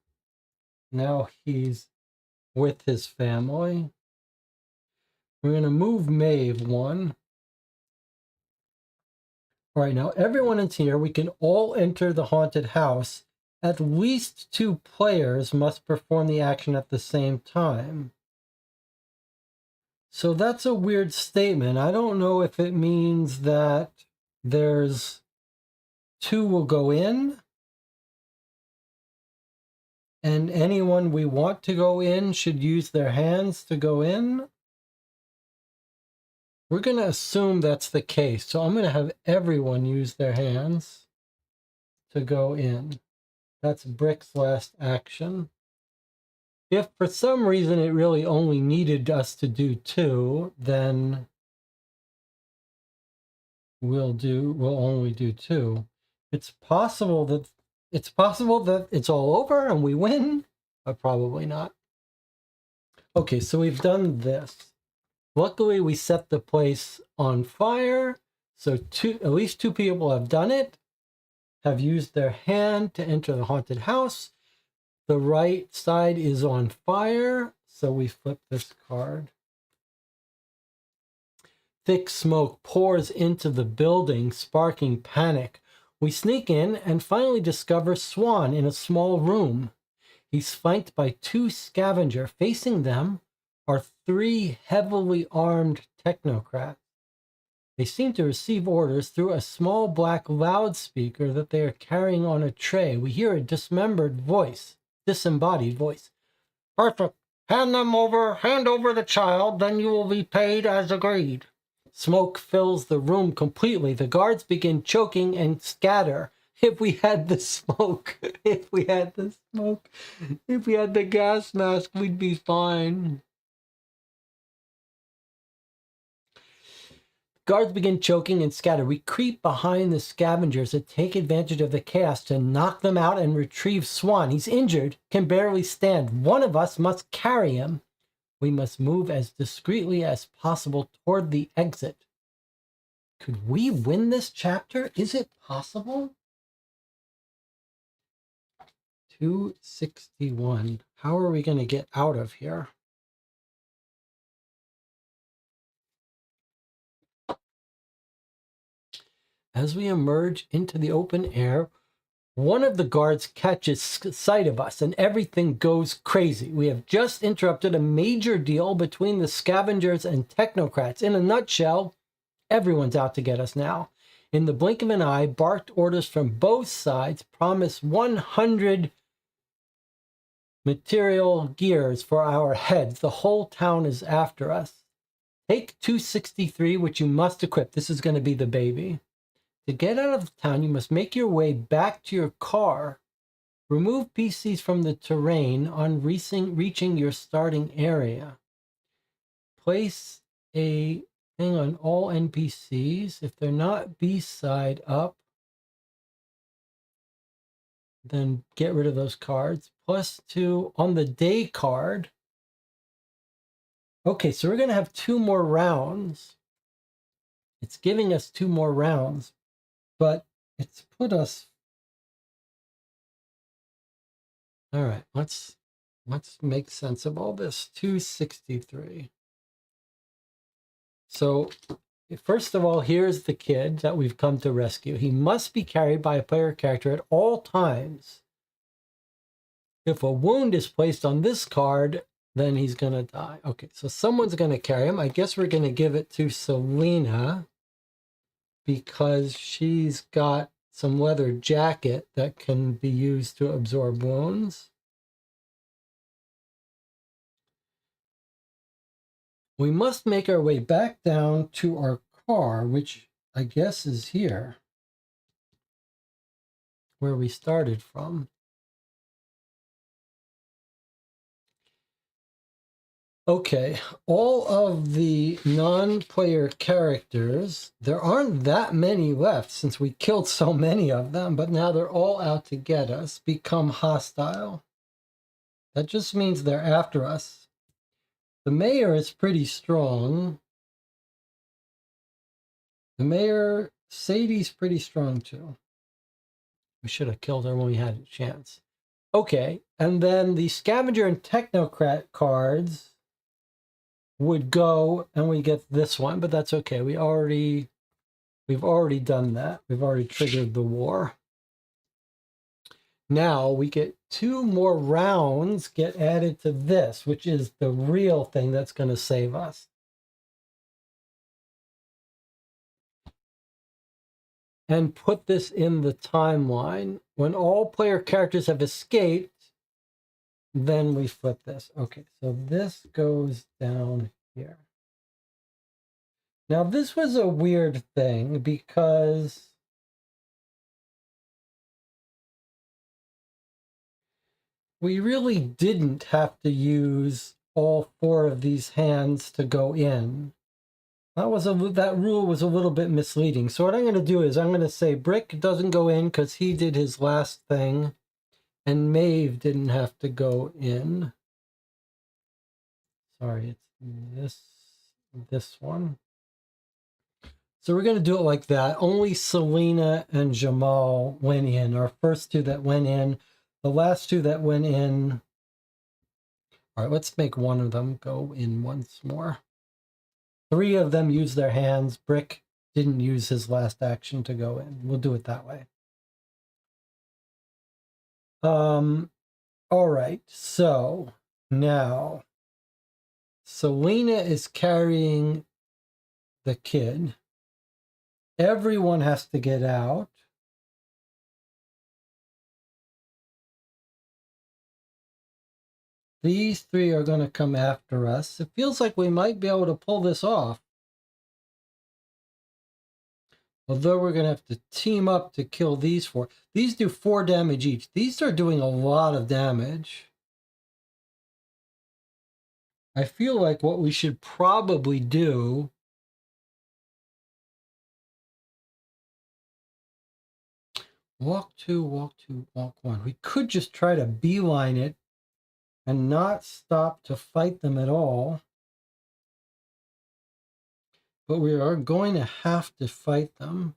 S1: Now he's with his family. We're going to move Maeve 1. All right, now everyone is here. We can all enter the haunted house. At least 2 players must perform the action at the same time. So that's a weird statement. I don't know if it means that there's 2 will go in, and anyone we want to go in should use their hands to go in. We're going to assume that's the case. So I'm going to have everyone use their hands to go in. That's Brick's last action. If for some reason it really only needed us to do 2, then we'll only do 2. It's possible that it's all over and we win, but probably not. Okay, so we've done this. Luckily, we set the place on fire, so at least 2 people have done it, have used their hand to enter the haunted house. The right side is on fire, so we flip this card. Thick smoke pours into the building, sparking panic. We sneak in and finally discover Swan in a small room. He's flanked by 2 scavenger. Facing them are 3 heavily armed technocrats. They seem to receive orders through a small black loudspeaker that they are carrying on a tray. We hear a disembodied voice. Perfect. Hand over the child, then you will be paid as agreed. Smoke fills the room completely. The guards begin choking and scatter. If we had the smoke, if we had the gas mask, we'd be fine. Guards begin choking and scatter. We creep behind the scavengers that take advantage of the chaos to knock them out and retrieve Swan. He's injured, can barely stand. One of us must carry him. We must move as discreetly as possible toward the exit. Could we win this chapter? Is it possible? 261. How are we going to get out of here? As we emerge into the open air, one of the guards catches sight of us and everything goes crazy. We have just interrupted a major deal between the scavengers and technocrats. In a nutshell, everyone's out to get us now. In the blink of an eye, barked orders from both sides promise 100 material gears for our heads. The whole town is after us. Take 263, which you must equip. This is going to be the baby. To get out of the town, you must make your way back to your car. Remove PCs from the terrain on reaching your starting area. Place a thing on all NPCs. If they're not B-side up, then get rid of those cards. +2 on the day card. Okay, so we're going to have 2 more rounds. It's giving us 2 more rounds, but it's put us... All right, let's make sense of all this. 263. So first of all, here's the kid that we've come to rescue. He must be carried by a player character at all times. If a wound is placed on this card, then he's going to die. Okay, so someone's going to carry him. I guess we're going to give it to Selena because she's got some leather jacket that can be used to absorb wounds. We must make our way back down to our car, which I guess is here, where we started from. Okay, all of the non-player characters, there aren't that many left since we killed so many of them, but now they're all out to get us, become hostile. That just means they're after us. The mayor is pretty strong. The mayor, Sadie's pretty strong too. We should have killed her when we had a chance. Okay, and then the scavenger and technocrat cards would go and we get this one, but that's okay. We've already done that. We've already triggered the war. Now we get 2 more rounds get added to this, which is the real thing that's going to save us. And put this in the timeline. When all player characters have escaped, then we flip this. Okay, so this goes down here. Now this was a weird thing because we really didn't have to use all 4 of these hands to go in. That rule was a little bit misleading. So what I'm going to do is I'm going to say Brick doesn't go in because he did his last thing, and Maeve didn't have to go in. Sorry, it's this one. So we're going to do it like that. Only Selena and Jamal went in. Our first 2 that went in. The last 2 that went in. All right, let's make one of them go in once more. 3 of them used their hands. Brick didn't use his last action to go in. We'll do it that way. All right, so now Selena is carrying the kid. Everyone has to get out. These three are going to come after us. It feels like we might be able to pull this off. Although we're going to have to team up to kill these four. These do 4 damage each. These are doing a lot of damage. I feel like what we should probably do... Walk 2, walk 2, walk 1. We could just try to beeline it and not stop to fight them at all. But we are going to have to fight them.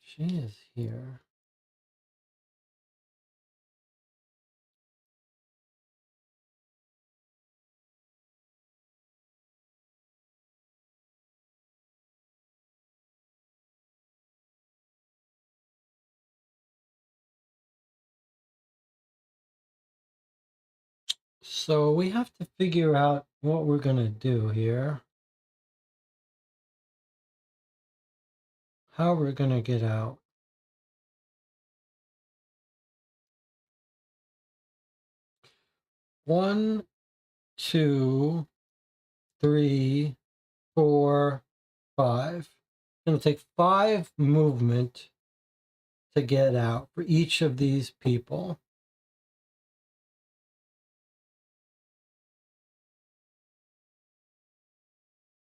S1: She is here. So we have to figure out what we're going to do here. How we're going to get out. One, 2, 3, 4, 5. It's going to take 5 movement to get out for each of these people.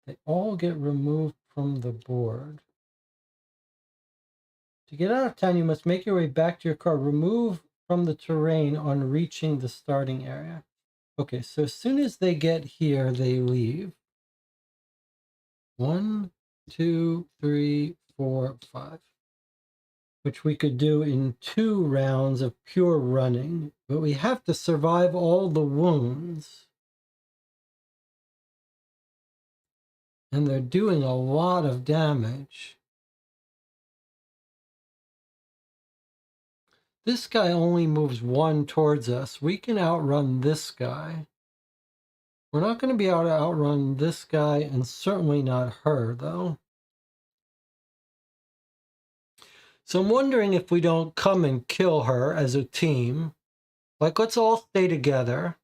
S1: They all get removed from the board. To get out of town, you must make your way back to your car. Remove from the terrain on reaching the starting area. Okay, so as soon as they get here, they leave. 1, 2, 3, 4, 5. Which we could do in 2 rounds of pure running. But we have to survive all the wounds. And they're doing a lot of damage. This guy only moves 1 towards us. We can outrun this guy. We're not going to be able to outrun this guy, and certainly not her, though. So I'm wondering if we don't come and kill her as a team. Like, let's all stay together.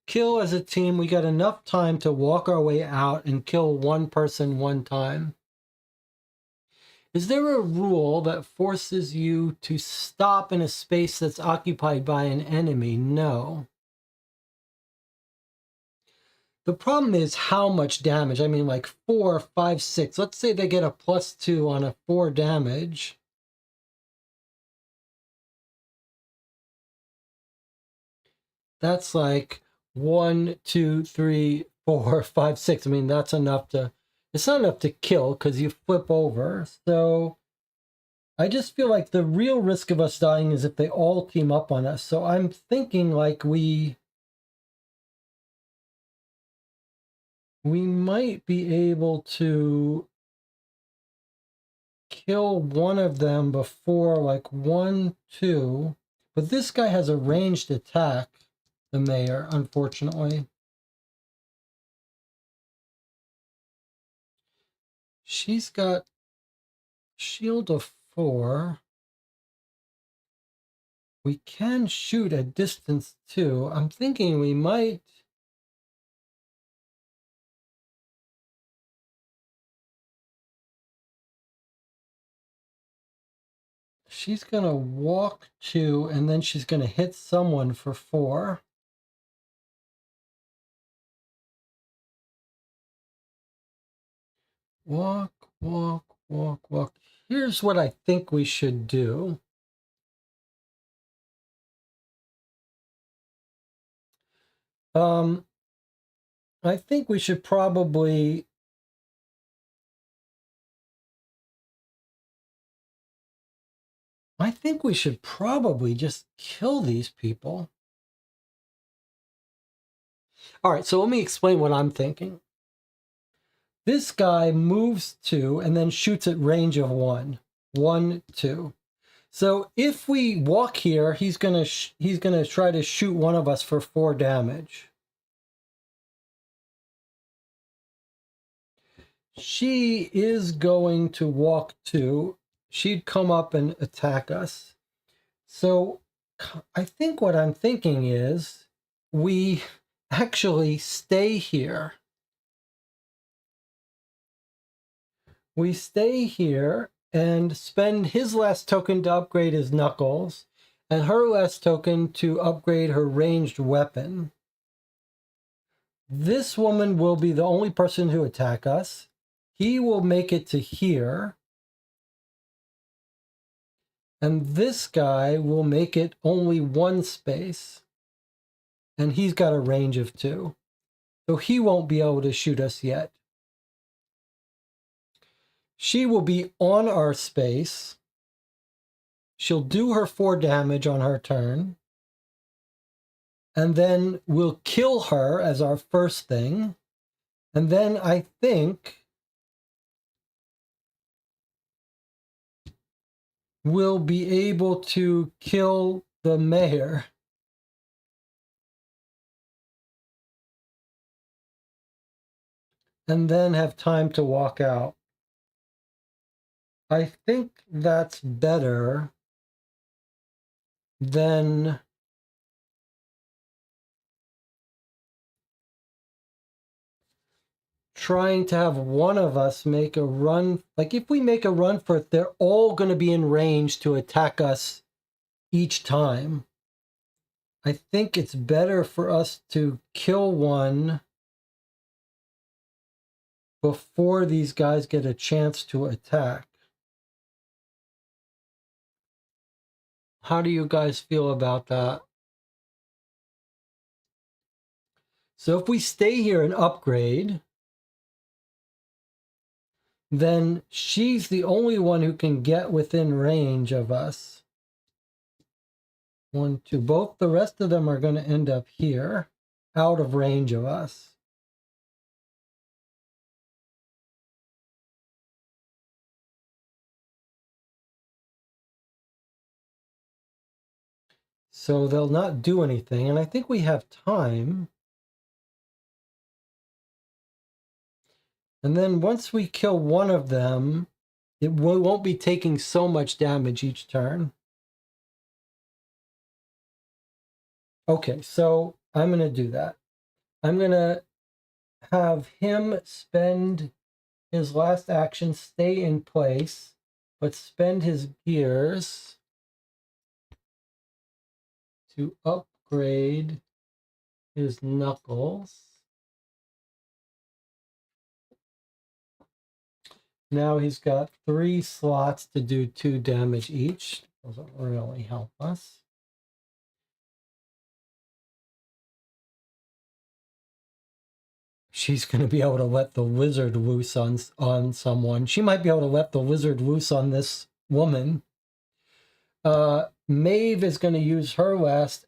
S1: Kill as a team. We got enough time to walk our way out and kill 1 person 1 time. Is there a rule that forces you to stop in a space that's occupied by an enemy? No. The problem is how much damage. I mean, like 4, 5, 6. Let's say they get a +2 on a 4 damage. That's like 1, 2, 3, 4, 5, 6. I mean, that's enough to... It's not enough to kill because you flip over. So I just feel like the real risk of us dying is if they all team up on us. So I'm thinking like we might be able to kill one of them before like 1, 2. But this guy has a ranged attack, the mayor, unfortunately. She's got shield of 4. We can shoot at distance too. I'm thinking we might... She's going to walk 2, and then she's going to hit someone for 4. Walk, walk, walk, walk. Here's what I think we should do. I think we should probably... I think we should probably just kill these people. All right, so let me explain what I'm thinking. This guy moves 2 and then shoots at range of 1. 1, 2. So if we walk here, he's gonna try to shoot one of us for 4 damage. She is going to walk 2. She'd come up and attack us. So I think what I'm thinking is we actually stay here. We stay here and spend his last token to upgrade his knuckles and her last token to upgrade her ranged weapon. This woman will be the only person to attack us. He will make it to here. And this guy will make it only 1 space. And he's got a range of 2. So he won't be able to shoot us yet. She will be on our space. She'll do her 4 damage on her turn. And then we'll kill her as our first thing. And then I think we'll be able to kill the mayor. And then have time to walk out. I think that's better than trying to have one of us make a run. Like if we make a run for it, they're all going to be in range to attack us each time. I think it's better for us to kill one before these guys get a chance to attack. How do you guys feel about that? So if we stay here and upgrade, then she's the only one who can get within range of us. 1, 2. Both the rest of them are going to end up here, out of range of us. So they'll not do anything, and I think we have time. And then once we kill one of them, it won't be taking so much damage each turn. Okay, so I'm going to do that. I'm going to have him spend his last action, stay in place, but spend his gears to upgrade his knuckles. Now he's got 3 slots to do 2 damage each. Doesn't really help us. She's going to be able to let the wizard loose on someone. She might be able to let the wizard loose on this woman. Maeve is going to use her last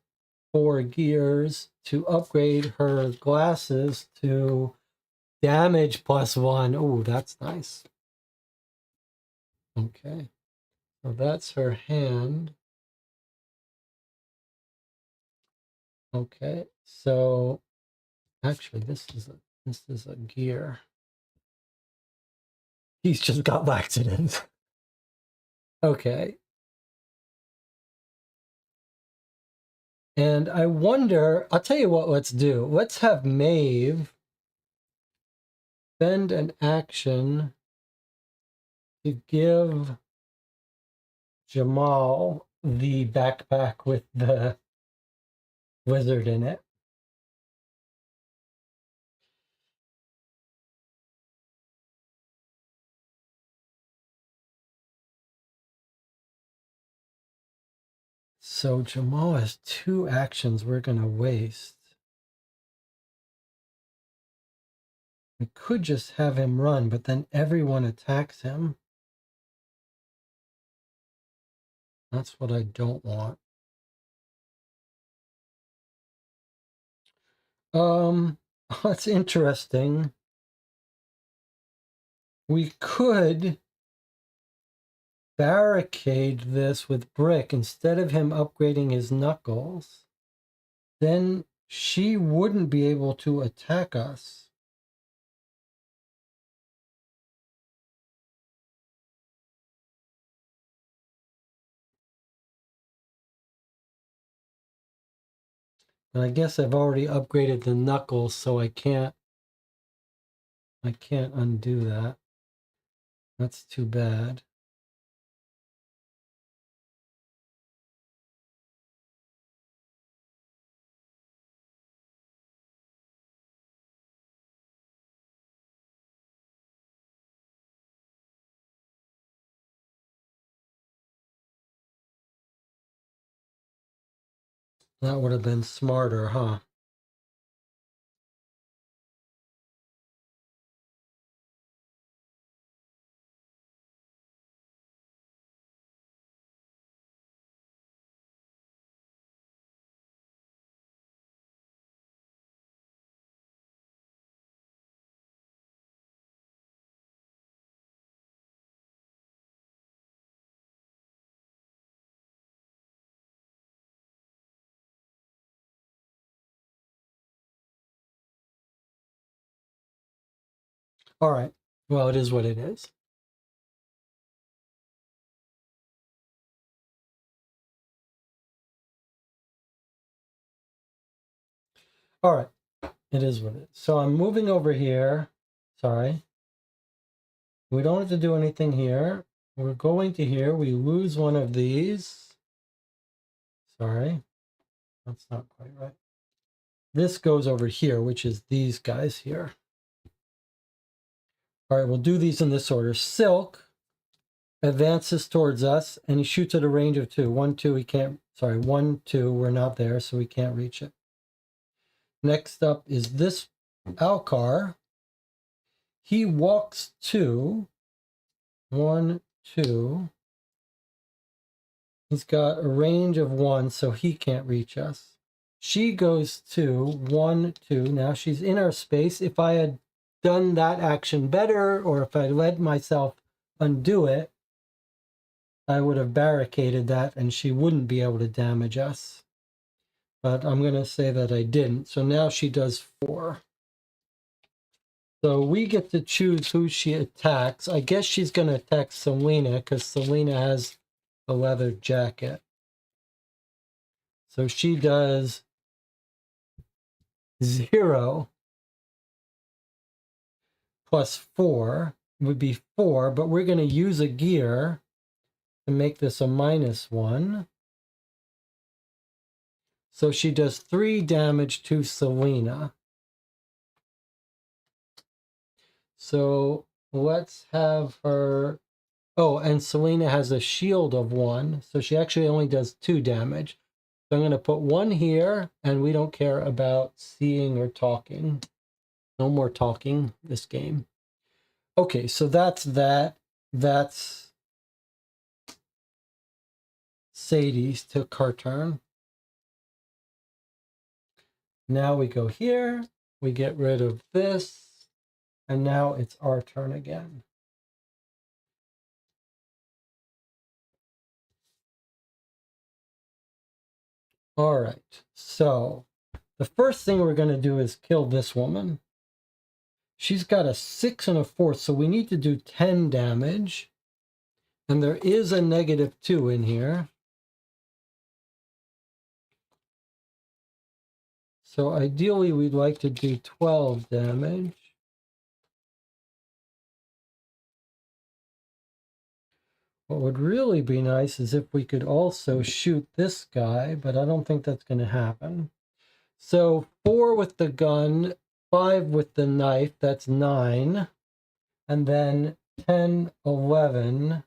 S1: 4 gears to upgrade her glasses to damage +1. Oh, that's nice. Okay. So that's her hand. Okay. So actually this is a gear. He's just got laxatives. Okay. And I wonder, I'll tell you what let's do. Let's have Maeve spend an action to give Jamal the backpack with the wizard in it. So Jamal has 2 actions we're going to waste. We could just have him run, but then everyone attacks him. That's what I don't want. Oh, that's interesting. We could barricade this with brick instead of him upgrading his knuckles. Then she wouldn't be able to attack us. And I guess I've already upgraded the knuckles, so I can't undo that. That's too bad. That would have been smarter, huh? All right. Well, it is what it is. All right. It is what it is. So I'm moving over here. Sorry. We don't have to do anything here. We're going to here. We lose one of these. Sorry. That's not quite right. This goes over here, which is these guys here. All right, we'll do these in this order. Silk advances towards us, and he shoots at a range of 2. 1, 2, he can't, sorry, 1, 2, we're not there, so we can't reach it. Next up is this Alcar. He walks to 1, 2. He's got a range of 1, so he can't reach us. She goes to 1, 2. Now she's in our space. If I had done that action better, or if I let myself undo it, I would have barricaded that and she wouldn't be able to damage us. But I'm going to say that I didn't. So now she does 4. So we get to choose who she attacks. I guess she's going to attack Selena because Selena has a leather jacket. So she does 0 plus 4 would be 4, but we're going to use a gear to make this a -1. So she does 3 damage to Selena. So let's have her. Oh, and Selena has a shield of 1, so she actually only does 2 damage. So I'm going to put 1 here, and we don't care about seeing or talking. No more talking this game. Okay, so that's that. That's Sadie's took her turn. Now we go here. We get rid of this. And now it's our turn again. All right, so the first thing we're going to do is kill this woman. She's got a 6 and a 4, so we need to do 10 damage. And there is a -2 in here. So ideally, we'd like to do 12 damage. What would really be nice is if we could also shoot this guy, but I don't think that's going to happen. So 4 with the gun, 5 with the knife, that's 9. And then 10, 11,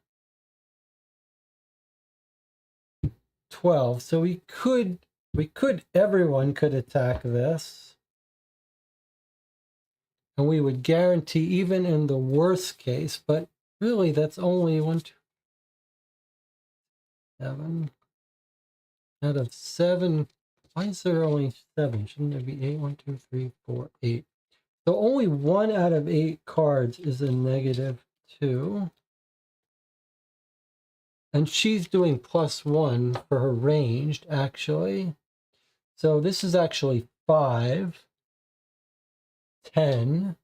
S1: 12. So everyone could attack this. And we would guarantee even in the worst case, but really that's only 1, 2, 7 out of 7 Why is there only 7? Shouldn't there be 8? 1, 2, 3, 4, 8. So only 1 out of 8 cards is a -2. And she's doing +1 for her ranged, actually. So this is actually 5, 10.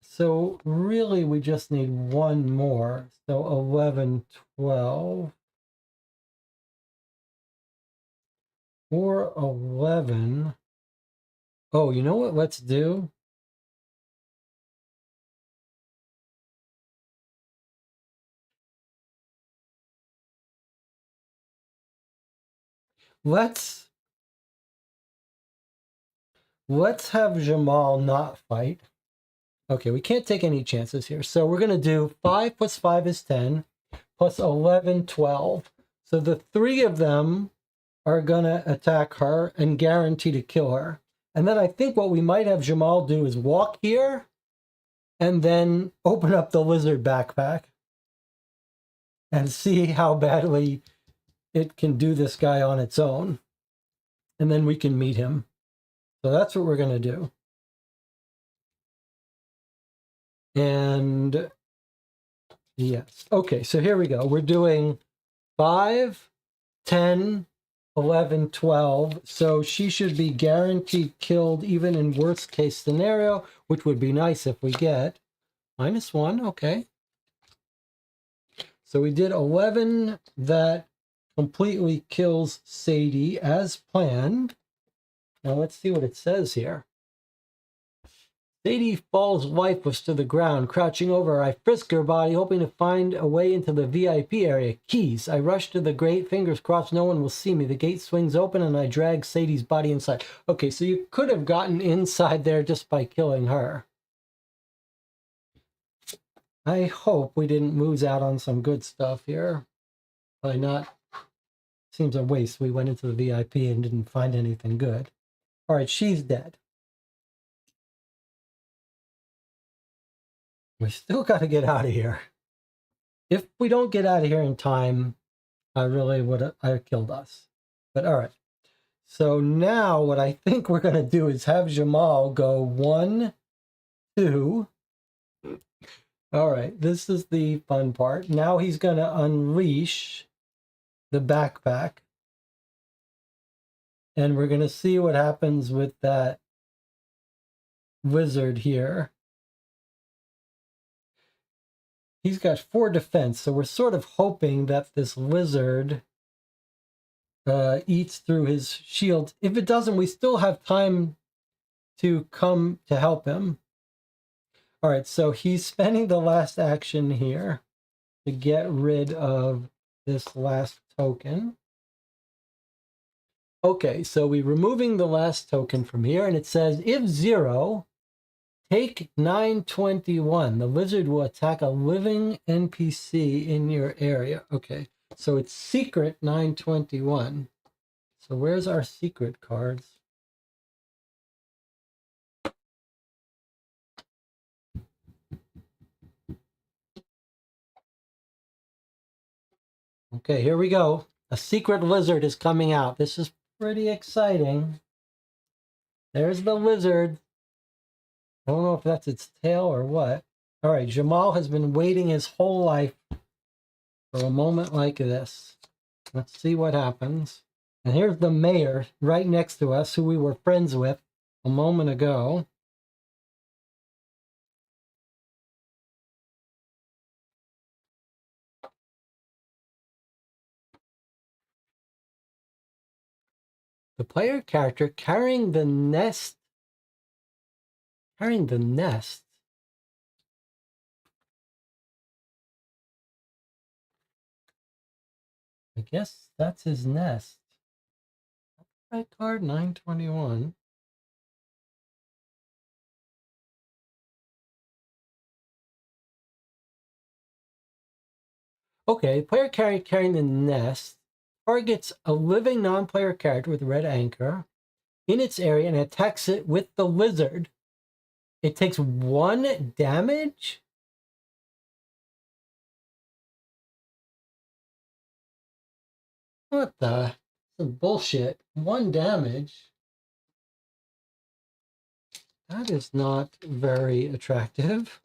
S1: So really we just need 1 more. So 11, 12. Or 11. Oh, you know what? Let's do. Let's have Jamal not fight. Okay, we can't take any chances here. So we're going to do 5 plus 5 is 10, plus 11, 12. So the 3 of them are going to attack her and guarantee to kill her. And then I think what we might have Jamal do is walk here and then open up the lizard backpack and see how badly it can do this guy on its own. And then we can meet him. So that's what we're going to do. And yes. Okay, so here we go. We're doing 5, 10, 11, 12. So she should be guaranteed killed even in worst case scenario, which would be nice if we get -1. Okay. So we did 11 that completely kills Sadie as planned. Now let's see what it says here. Sadie falls lifeless to the ground. Crouching over her, I frisk her body, hoping to find a way into the VIP area. Keys. I rush to the grate, fingers crossed no one will see me. The gate swings open and I drag Sadie's body inside. Okay, so you could have gotten inside there just by killing her. I hope we didn't lose out on some good stuff here. By not... Seems a waste. We went into the VIP and didn't find anything good. All right, she's dead. We still got to get out of here. If we don't get out of here in time, I really would have killed us. But all right. So now what I think we're going to do is have Jamal go 1, 2. All right. This is the fun part. Now he's going to unleash the backpack. And we're going to see what happens with that wizard here. He's got 4 defense, so we're sort of hoping that this lizard eats through his shield. If it doesn't, we still have time to come to help him. All right, so he's spending the last action here to get rid of this last token. Okay, so we're removing the last token from here, and it says, if 0... take 921. The lizard will attack a living NPC in your area. Okay, so it's secret 921. So where's our secret cards? Okay, here we go. A secret lizard is coming out. This is pretty exciting. There's the lizard. I don't know if that's its tail or what. All right, Jamal has been waiting his whole life for a moment like this. Let's see what happens. And here's the mayor right next to us, who we were friends with a moment ago. The player character carrying the nest. Carrying the nest. I guess that's his nest. Right card 921. Okay, player character carrying the nest targets a living non-player character with a red anchor in its area and attacks it with the lizard. It takes 1 damage? What the? Some bullshit. 1 damage. That is not very attractive.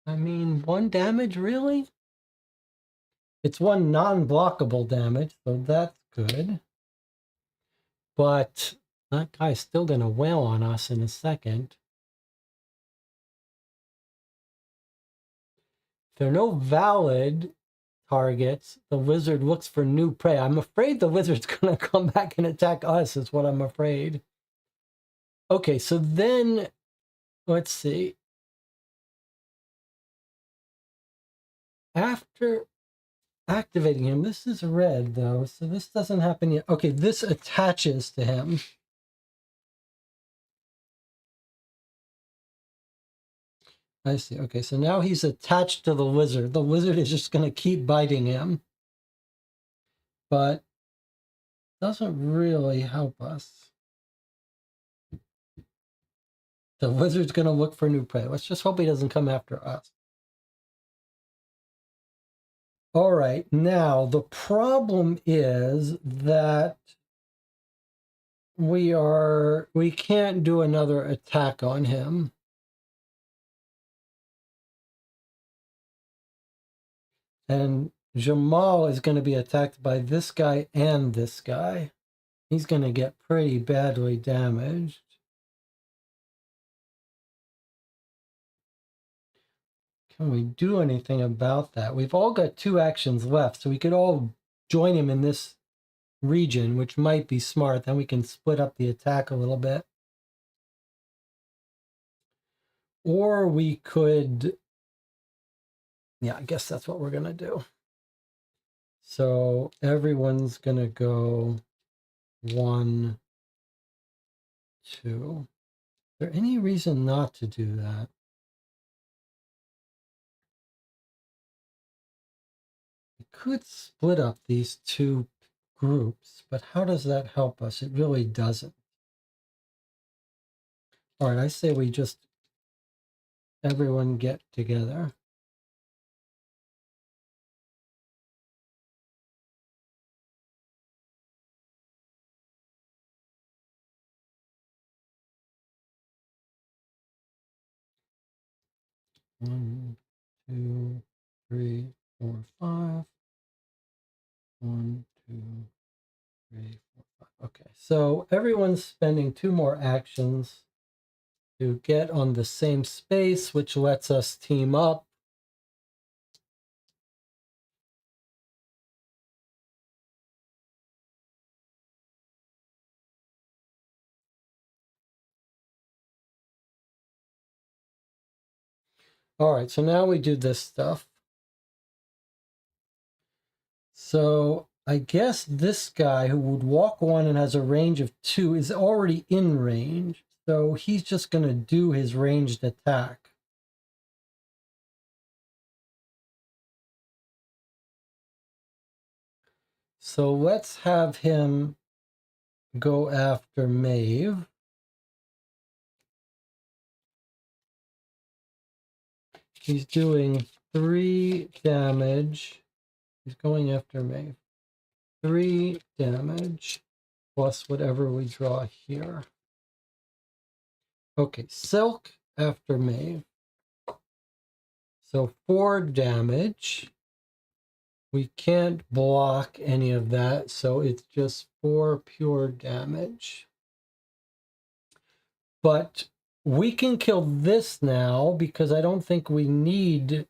S1: I mean, 1 damage, really? It's 1 non-blockable damage, so that's good. But that guy's still going to wail on us in a second. If there are no valid targets, the wizard looks for new prey. I'm afraid the wizard's going to come back and attack us, is what I'm afraid. Okay, so then, let's see. After activating him, this is red, though, so this doesn't happen yet. Okay, this attaches to him. I see. Okay, so now he's attached to the wizard. The wizard is just going to keep biting him. But doesn't really help us. The wizard's going to look for new prey. Let's just hope he doesn't come after us. All right, now the problem is that we can't do another attack on him. And Jamal is going to be attacked by this guy and this guy. He's going to get pretty badly damaged. Can we do anything about that? We've all got 2 actions left, so we could all join him in this region, which might be smart. Then we can split up the attack a little bit. Or we could... Yeah, I guess that's what we're going to do. So everyone's going to go 1, 2. Is there any reason not to do that? We could split up these 2 groups, but how does that help us? It really doesn't. All right, I say we just everyone get together. One, 2, 3, 4, 5. 1, 2, 3, 4, 5. Okay, so everyone's spending 2 more actions to get on the same space, which lets us team up. All right, so now we do this stuff. So I guess this guy who would walk 1 and has a range of 2 is already in range. So he's just going to do his ranged attack. So let's have him go after Maeve. He's doing 3 damage. He's going after Maeve. 3 damage plus whatever we draw here. Okay, Silk after Maeve. So 4 damage. We can't block any of that, so it's just 4 pure damage. But we can kill this now because I don't think we need...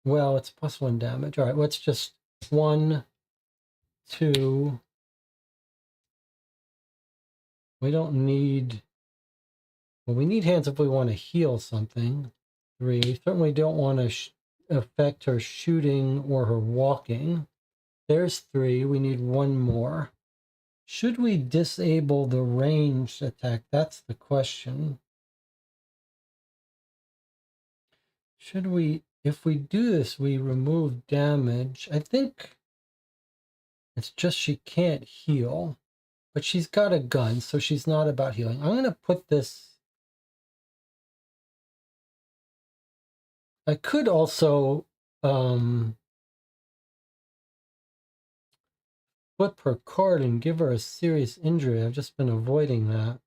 S1: Well, it's plus 1 damage. All right, let's just 1, 2. We don't need... Well, we need hands if we want to heal something. 3. We certainly don't want to affect her shooting or her walking. There's 3. We need 1 more. Should we disable the ranged attack? That's the question. Should we... If we do this, we remove damage. I think it's just she can't heal. But she's got a gun, so she's not about healing. I'm going to put this... I could also flip her card and give her a serious injury. I've just been avoiding that.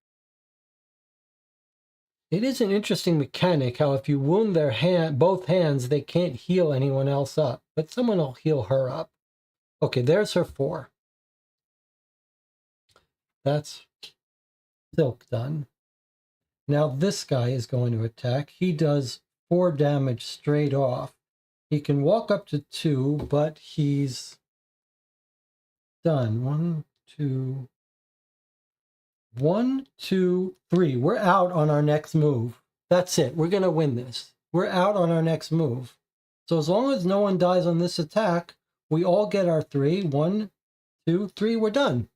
S1: It is an interesting mechanic how if you wound their both hands, they can't heal anyone else up, but someone will heal her up. Okay, there's her 4. That's Silk done. Now this guy is going to attack. He does 4 damage straight off. He can walk up to 2, but he's done. 1, 2, 1, 2, 3. We're out on our next move. That's it. We're going to win this. We're out on our next move. So as long as no one dies on this attack, we all get our 3. 1, 2, 3. We're done.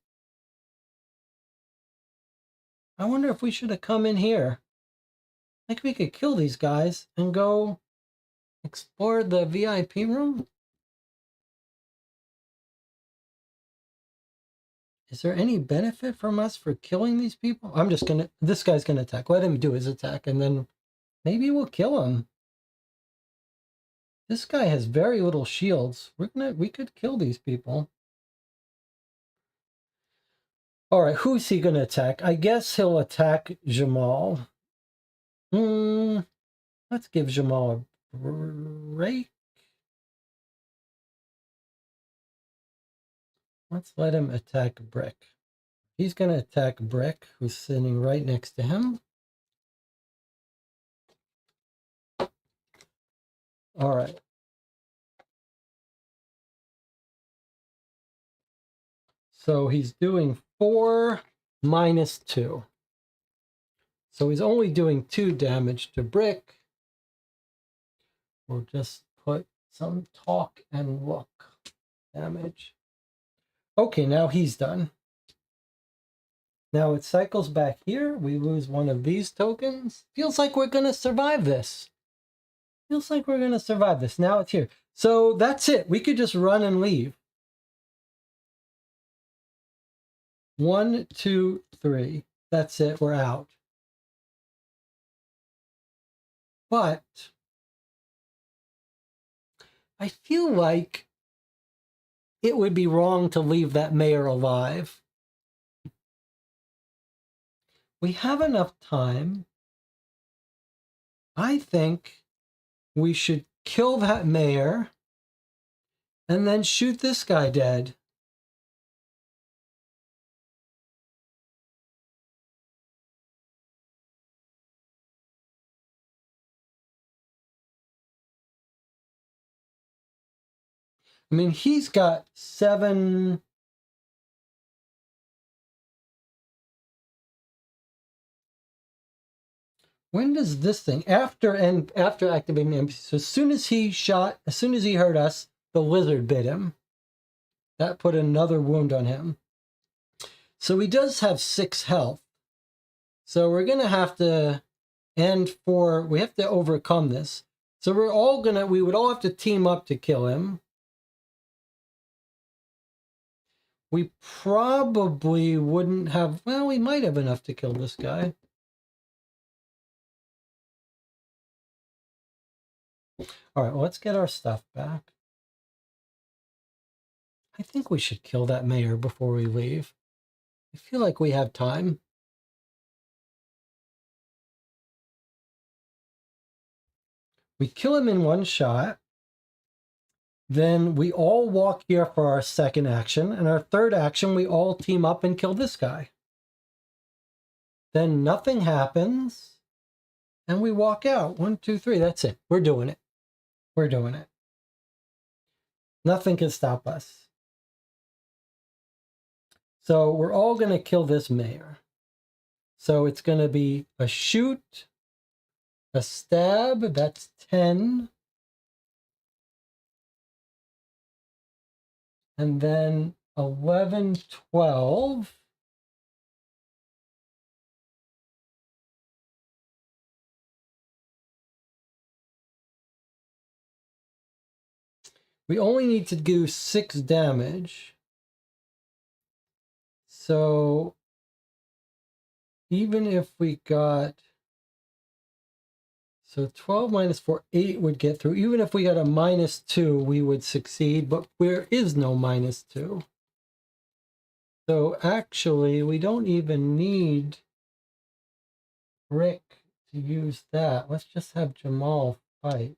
S1: I wonder if we should have come in here. Like we could kill these guys and go explore the VIP room. Is there any benefit from us for killing these people? I'm just gonna, this guy's gonna attack. Let him do his attack and then maybe we'll kill him. This guy has very little shields. We could kill these people. All right, who's he gonna attack? I guess he'll attack Jamal. Let's give Jamal a break. Let's let him attack Brick. He's going to attack Brick, who's sitting right next to him. All right. So he's doing 4 minus 2. So he's only doing 2 damage to Brick. We'll just put some talk and look damage. Okay, now he's done. Now it cycles back here. We lose one of these tokens. Feels like we're going to survive this. Feels like we're going to survive this. Now it's here. So that's it. We could just run and leave. 1, 2, 3. That's it. We're out. But I feel like it would be wrong to leave that mayor alive. We have enough time. I think we should kill that mayor and then shoot this guy dead. I mean, he's got 7... When does this thing, after activating the NPC, so as soon as he hurt us, the lizard bit him. That put another wound on him. So he does have 6 health. So we're going to have to we have to overcome this. So we would all have to team up to kill him. We probably wouldn't have, well, we might have enough to kill this guy. All right, well, let's get our stuff back. I think we should kill that mayor before we leave. I feel like we have time. We kill him in 1 shot. Then we all walk here for our 2nd action. And our 3rd action, we all team up and kill this guy. Then nothing happens. And we walk out. 1, 2, 3. That's it. We're doing it. We're doing it. Nothing can stop us. So we're all going to kill this mayor. So it's going to be a shoot, a stab, that's 10. And then 11, 12. We only need to do 6 damage. So even if we got So 12 minus 4, 8 would get through. Even if we got a -2, we would succeed, but there is no -2. So actually, we don't even need Rick to use that. Let's just have Jamal fight.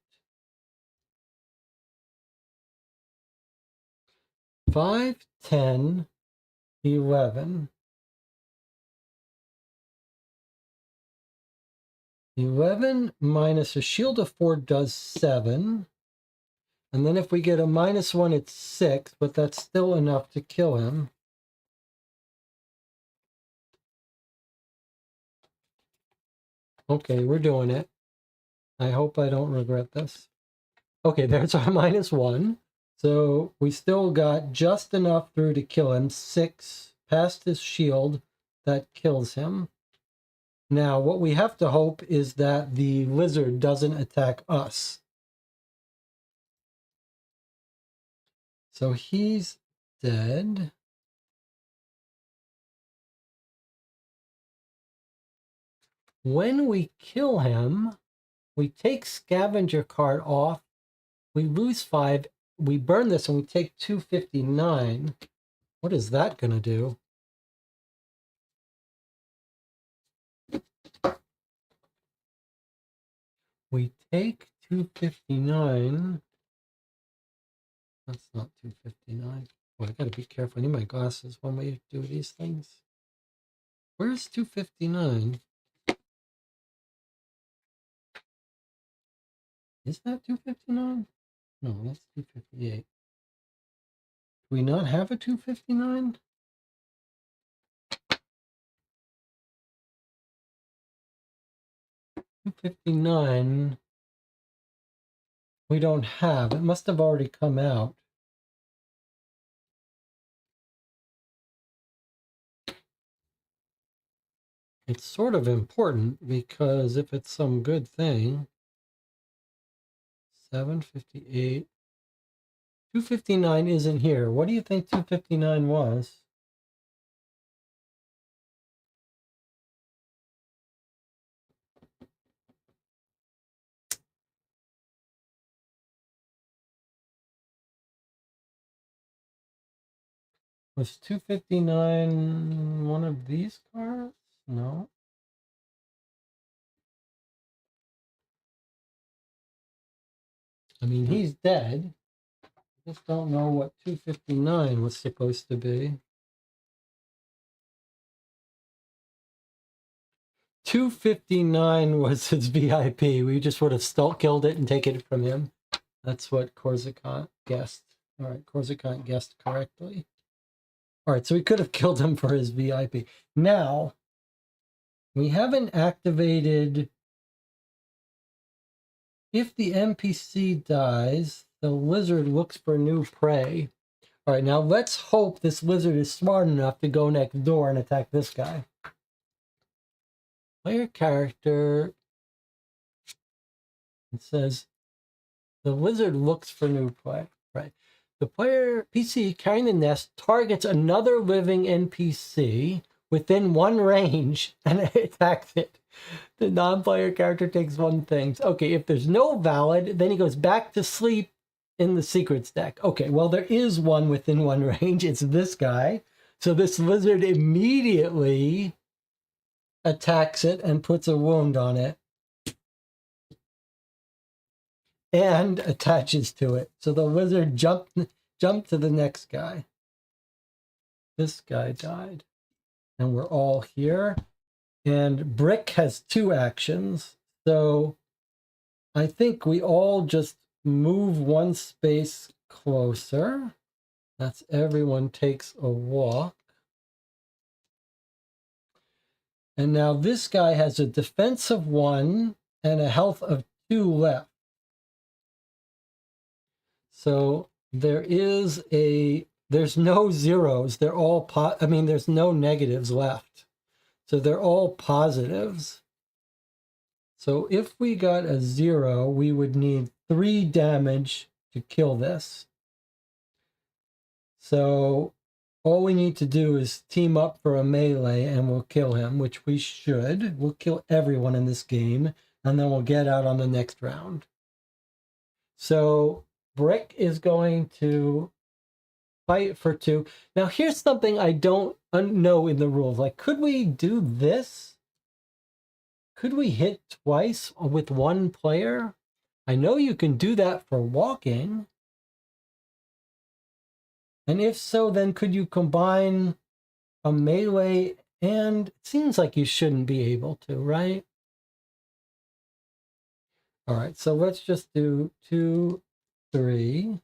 S1: 5, 10, 11. 11 minus a shield of 4 does 7. And then if we get a -1, it's 6, but that's still enough to kill him. Okay, we're doing it. I hope I don't regret this. Okay, there's our -1. So we still got just enough through to kill him. 6 past his shield. That kills him. Now, what we have to hope is that the lizard doesn't attack us. So he's dead. When we kill him, we take scavenger card off. We lose 5. We burn this and we take 259. What is that going to do? We take 259. That's not 259. Oh, I gotta be careful. I need my glasses when we do these things. Where's 259? Is that 259? No, that's 258. Do we not have a 259? 259. We don't have. It must have already come out. It's sort of important because if it's some good thing, 758, 259 isn't here. What do you think 259 was? Was 259 one of these cards? No. I mean, he's dead. I just don't know what 259 was supposed to be. 259 was his VIP. We just would have killed it and taken it from him. That's what Corsican guessed. All right, Corsican guessed correctly. All right, so we could have killed him for his VIP. Now, we haven't activated... If the NPC dies, the lizard looks for new prey. All right, now let's hope this lizard is smart enough to go next door and attack this guy. Player character, it says, the lizard looks for new prey. Right. The player PC carrying the nest targets another living NPC within 1 range and attacks it. The non-player character takes 1 thing. Okay, if there's no valid, then he goes back to sleep in the secrets deck. Okay, well, there is one within 1 range. It's this guy. So this lizard immediately attacks it and puts a wound on it and attaches to it. So the lizard jumped to the next guy. This guy died. And we're all here. And Brick has 2 actions. So I think we all just move 1 space closer. That's everyone takes a walk. And now this guy has a defense of 1 and a health of 2 left. So there's no zeros. They're all, there's no negatives left. So they're all positives. So if we got a 0, we would need 3 damage to kill this. So all we need to do is team up for a melee and we'll kill him, which we should. We'll kill everyone in this game. and then we'll get out on the next round. So Brick is going to fight for 2. Now here's something I don't know in the rules. Like, could we do this? Could we hit twice with 1 player? I know you can do that for walking. And if so, then could you combine a melee? And it seems like you shouldn't be able to, right? All right, so let's just do 2, 3.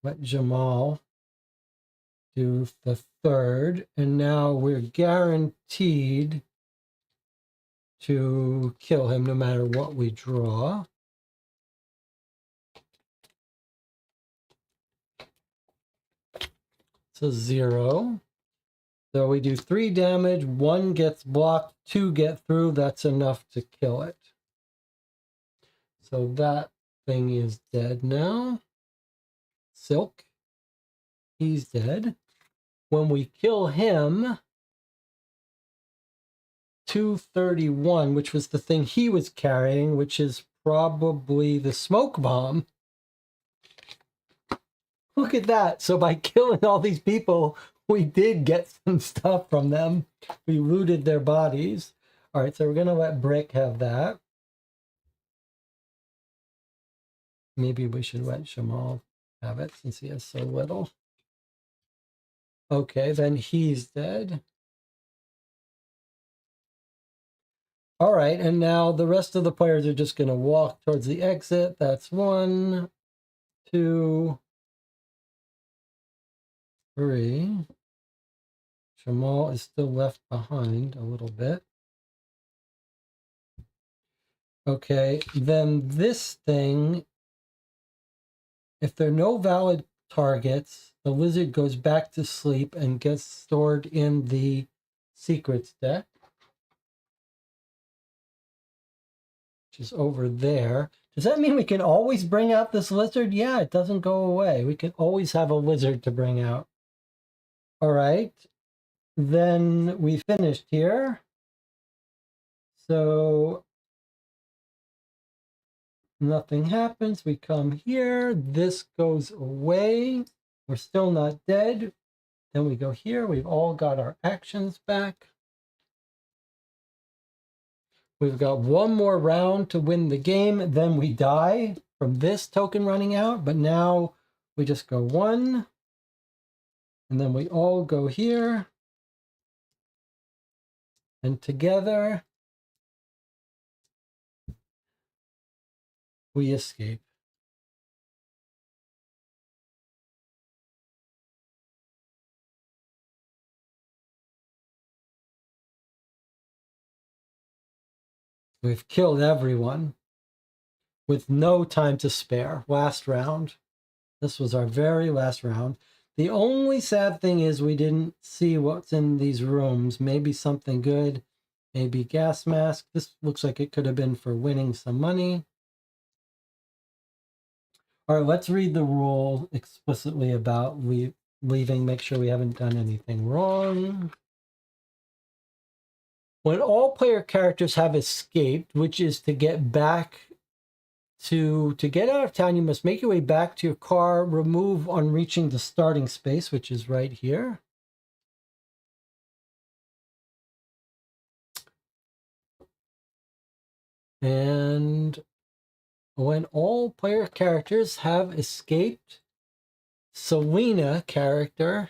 S1: Let Jamal do the 3rd. And now we're guaranteed to kill him no matter what we draw. So 0. So we do 3 damage, 1 gets blocked, 2 get through. That's enough to kill it. So that thing is dead now. Silk, he's dead. When we kill him, 231, which was the thing he was carrying, which is probably the smoke bomb. Look at that. So by killing all these people, we did get some stuff from them. We looted their bodies. All right, so we're going to let Brick have that. Maybe we should let Shamal have it since he has so little. Okay, then he's dead. All right, and now the rest of the players are just going to walk towards the exit. That's 1, 2, 3. Shamal is still left behind a little bit. Okay, then this thing, if there are no valid targets, the lizard goes back to sleep and gets stored in the secrets deck, which is over there. Does that mean we can always bring out this lizard? Yeah, it doesn't go away. We can always have a lizard to bring out. All right, then we finished here. So nothing happens. We come here. This goes away. We're still not dead. Then we go here. We've all got our actions back. We've got 1 more round to win the game. Then we die from this token running out. But now we just go 1. And then we all go here. And together we escape. We've killed everyone with no time to spare. Last round. This was our very last round. The only sad thing is we didn't see what's in these rooms. Maybe something good. Maybe gas mask. This looks like it could have been for winning some money. All right, let's read the rule explicitly about leaving. Make sure we haven't done anything wrong. When all player characters have escaped, which is to get back to get out of town, you must make your way back to your car, remove on reaching the starting space, which is right here. And when all player characters have escaped, Selena character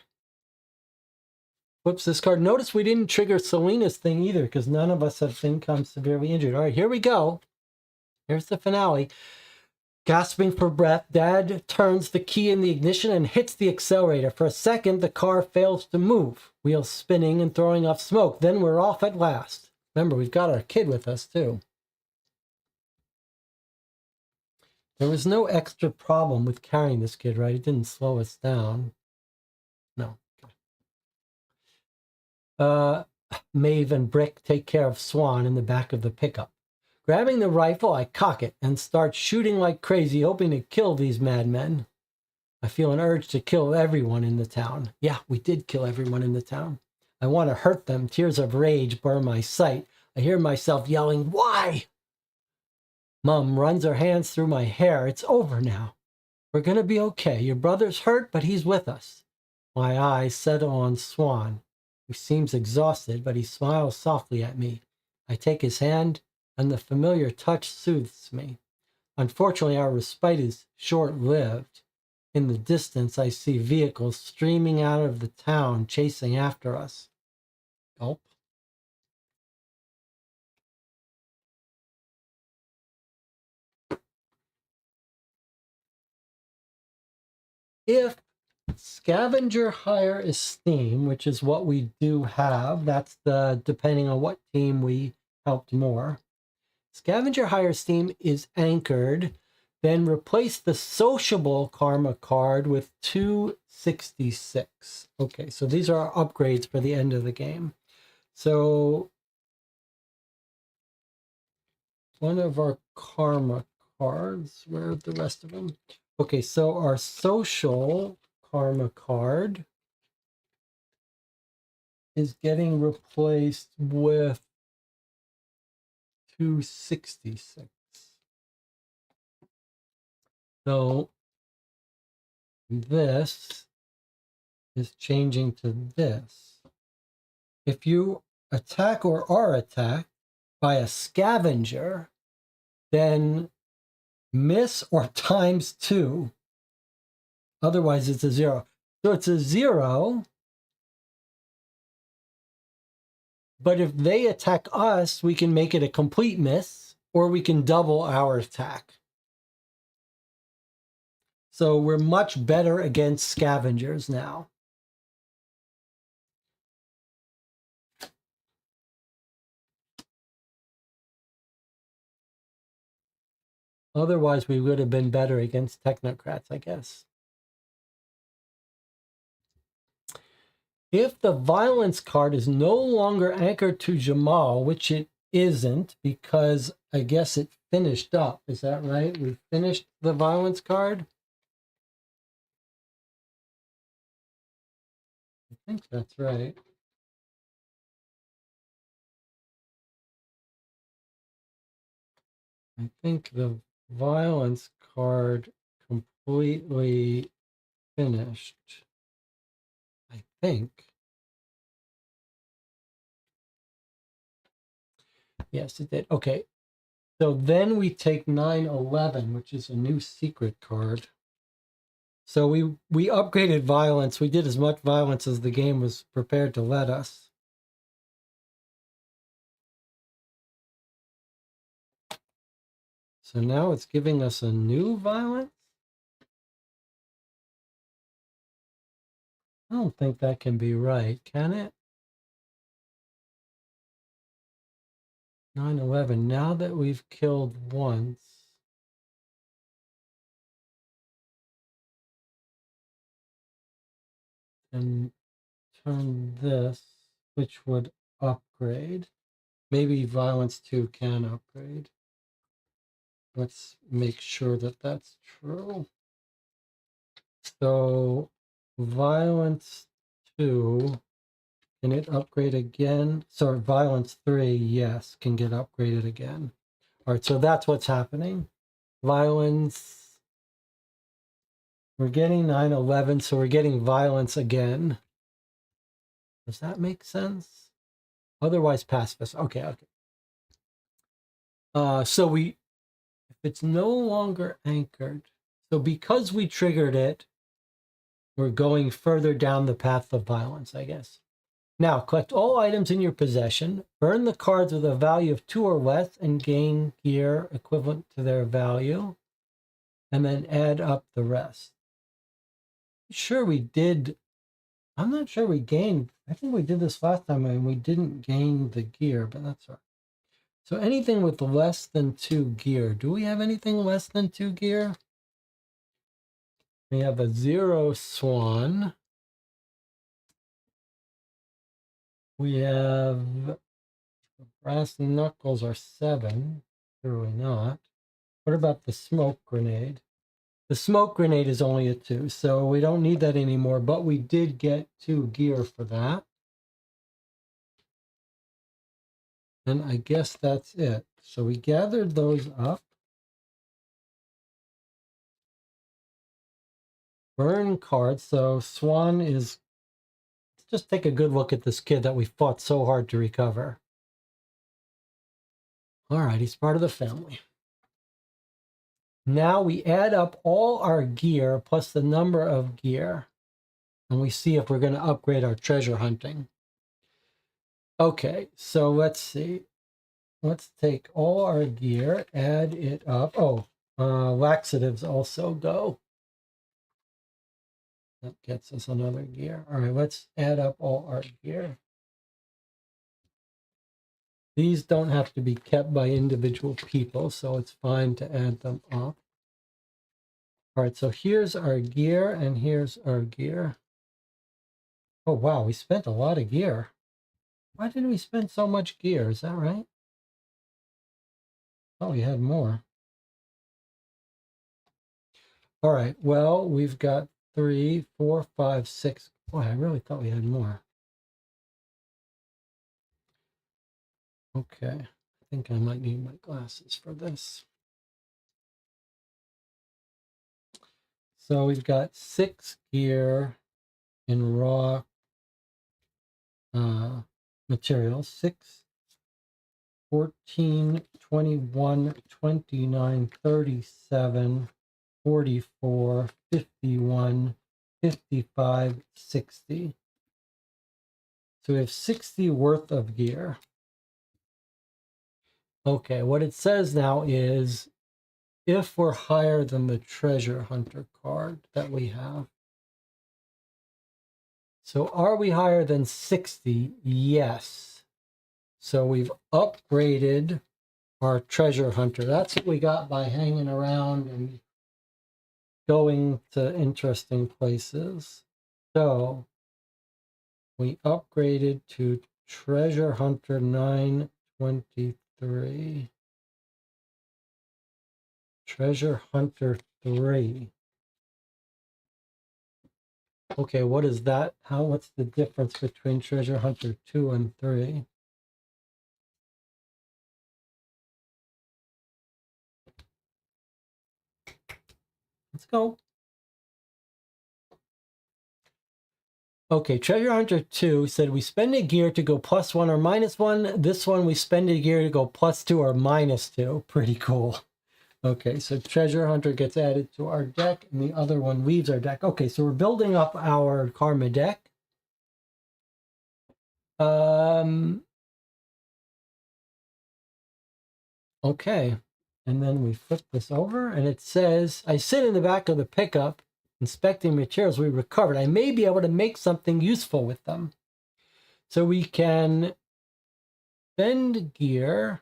S1: flips this card. Notice we didn't trigger Selena's thing either because none of us have become severely injured. All right, here we go. Here's the finale. Gasping for breath, Dad turns the key in the ignition and hits the accelerator. For a second, the car fails to move, wheels spinning and throwing off smoke. Then we're off at last. Remember, we've got our kid with us, too. There was no extra problem with carrying this kid, right? It didn't slow us down. No. Maeve and Brick take care of Swan in the back of the pickup. Grabbing the rifle, I cock it and start shooting like crazy, hoping to kill these madmen. I feel an urge to kill everyone in the town. Yeah, we did kill everyone in the town. I want to hurt them. Tears of rage burn my sight. I hear myself yelling, "Why?" Mom runs her hands through my hair. It's over now. We're going to be okay. Your brother's hurt, but he's with us. My eyes settle on Swan, who seems exhausted, but he smiles softly at me. I take his hand, and the familiar touch soothes me. Unfortunately, our respite is short-lived. In the distance, I see vehicles streaming out of the town, chasing after us. Gulp. If scavenger hire esteem, which is what we do have, that's the depending on what team we helped more. Scavenger hire esteem is anchored, then replace the sociable karma card with 266. Okay, so these are our upgrades for the end of the game. So one of our karma cards, where are the rest of them? Okay, so our social karma card is getting replaced with 266. So this is changing to this. If you attack or are attacked by a scavenger, then miss or times 2. Otherwise, it's a 0. So it's a 0. But if they attack us, we can make it a complete miss, or we can double our attack. So we're much better against scavengers now. Otherwise, we would have been better against technocrats, I guess. If the violence card is no longer anchored to Jamal, which it isn't, because I guess it finished up. Is that right? We finished the violence card? I think that's right. I think the violence card completely finished. I think. Yes, it did. Okay. So then we take 911, which is a new secret card. So we upgraded violence. We did as much violence as the game was prepared to let us. So now it's giving us a new violence? I don't think that can be right, can it? 911. Now that we've killed once, and turn this, which would upgrade. Maybe violence 2 can upgrade. Let's make sure that that's true. So violence 2, can it upgrade again? Sorry, violence 3, yes, can get upgraded again. All right, so that's what's happening. Violence, we're getting 911, so we're getting violence again. Does that make sense? Otherwise, pacifist. Okay. So if it's no longer anchored, so because we triggered it, we're going further down the path of violence, I guess. Now, collect all items in your possession, burn the cards with a value of 2 or less, and gain gear equivalent to their value, and then add up the rest. Sure, we did. I'm not sure we gained. I think we did this last time and we didn't gain the gear, but that's all right. So anything with less than 2 gear. Do we have anything less than 2 gear? We have a 0 Swan. We have brass knuckles are 7. Surely not. What about the smoke grenade? The smoke grenade is only a 2, so we don't need that anymore, but we did get 2 gear for that. And I guess that's it. So we gathered those up. Burn cards. So Swan is... Let's just take a good look at this kid that we fought so hard to recover. All right, he's part of the family. Now we add up all our gear plus the number of gear, and we see if we're going to upgrade our treasure hunting. Okay, so let's see. Let's take all our gear, add it up. Oh, laxatives also go. That gets us another gear. All right, let's add up all our gear. These don't have to be kept by individual people, so it's fine to add them up. All right, so here's our gear, and here's our gear. Oh, wow, we spent a lot of gear. Why did we spend so much gear? Is that right? Oh, we had more. All right, well, we've got 3, 4, 5, 6. Boy, I really thought we had more. Okay, I think I might need my glasses for this. So we've got 6 gear in raw materials. 6, 14, 21, 29, 37, 44, 51, 55, 60. So we have 60 worth of gear. Okay, what it says now is if we're higher than the treasure hunter card that we have. So are we higher than 60? Yes. So we've upgraded our treasure hunter. That's what we got by hanging around and going to interesting places. So we upgraded to treasure hunter 923. Treasure hunter 3. Okay, what is that? What's the difference between treasure hunter 2 and 3? Let's go. Okay, treasure hunter 2 said we spend a gear to go +1 or -1. This one we spend a gear to go +2 or -2. Pretty cool. Okay, so treasure hunter gets added to our deck, and the other one leaves our deck. Okay, so we're building up our karma deck. Okay, and then we flip this over, and it says, I sit in the back of the pickup inspecting materials we recovered. I may be able to make something useful with them. So we can spend gear,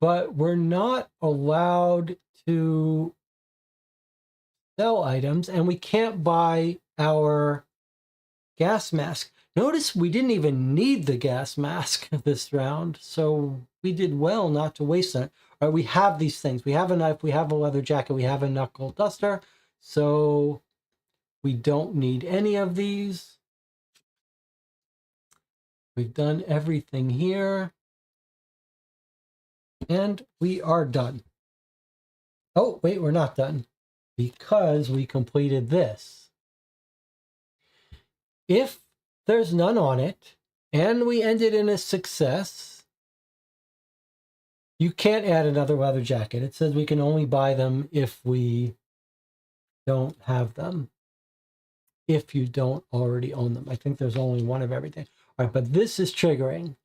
S1: but we're not allowed to sell items, and we can't buy our gas mask. Notice we didn't even need the gas mask this round, so we did well not to waste it. All right, we have these things. We have a knife, we have a leather jacket, we have a knuckle duster, so we don't need any of these. We've done everything here, and we are done. Oh, wait, we're not done, because we completed this. If there's none on it, and we ended in a success, you can't add another leather jacket. It says we can only buy them if we don't have them, if you don't already own them. I think there's only one of everything. All right, but this is triggering.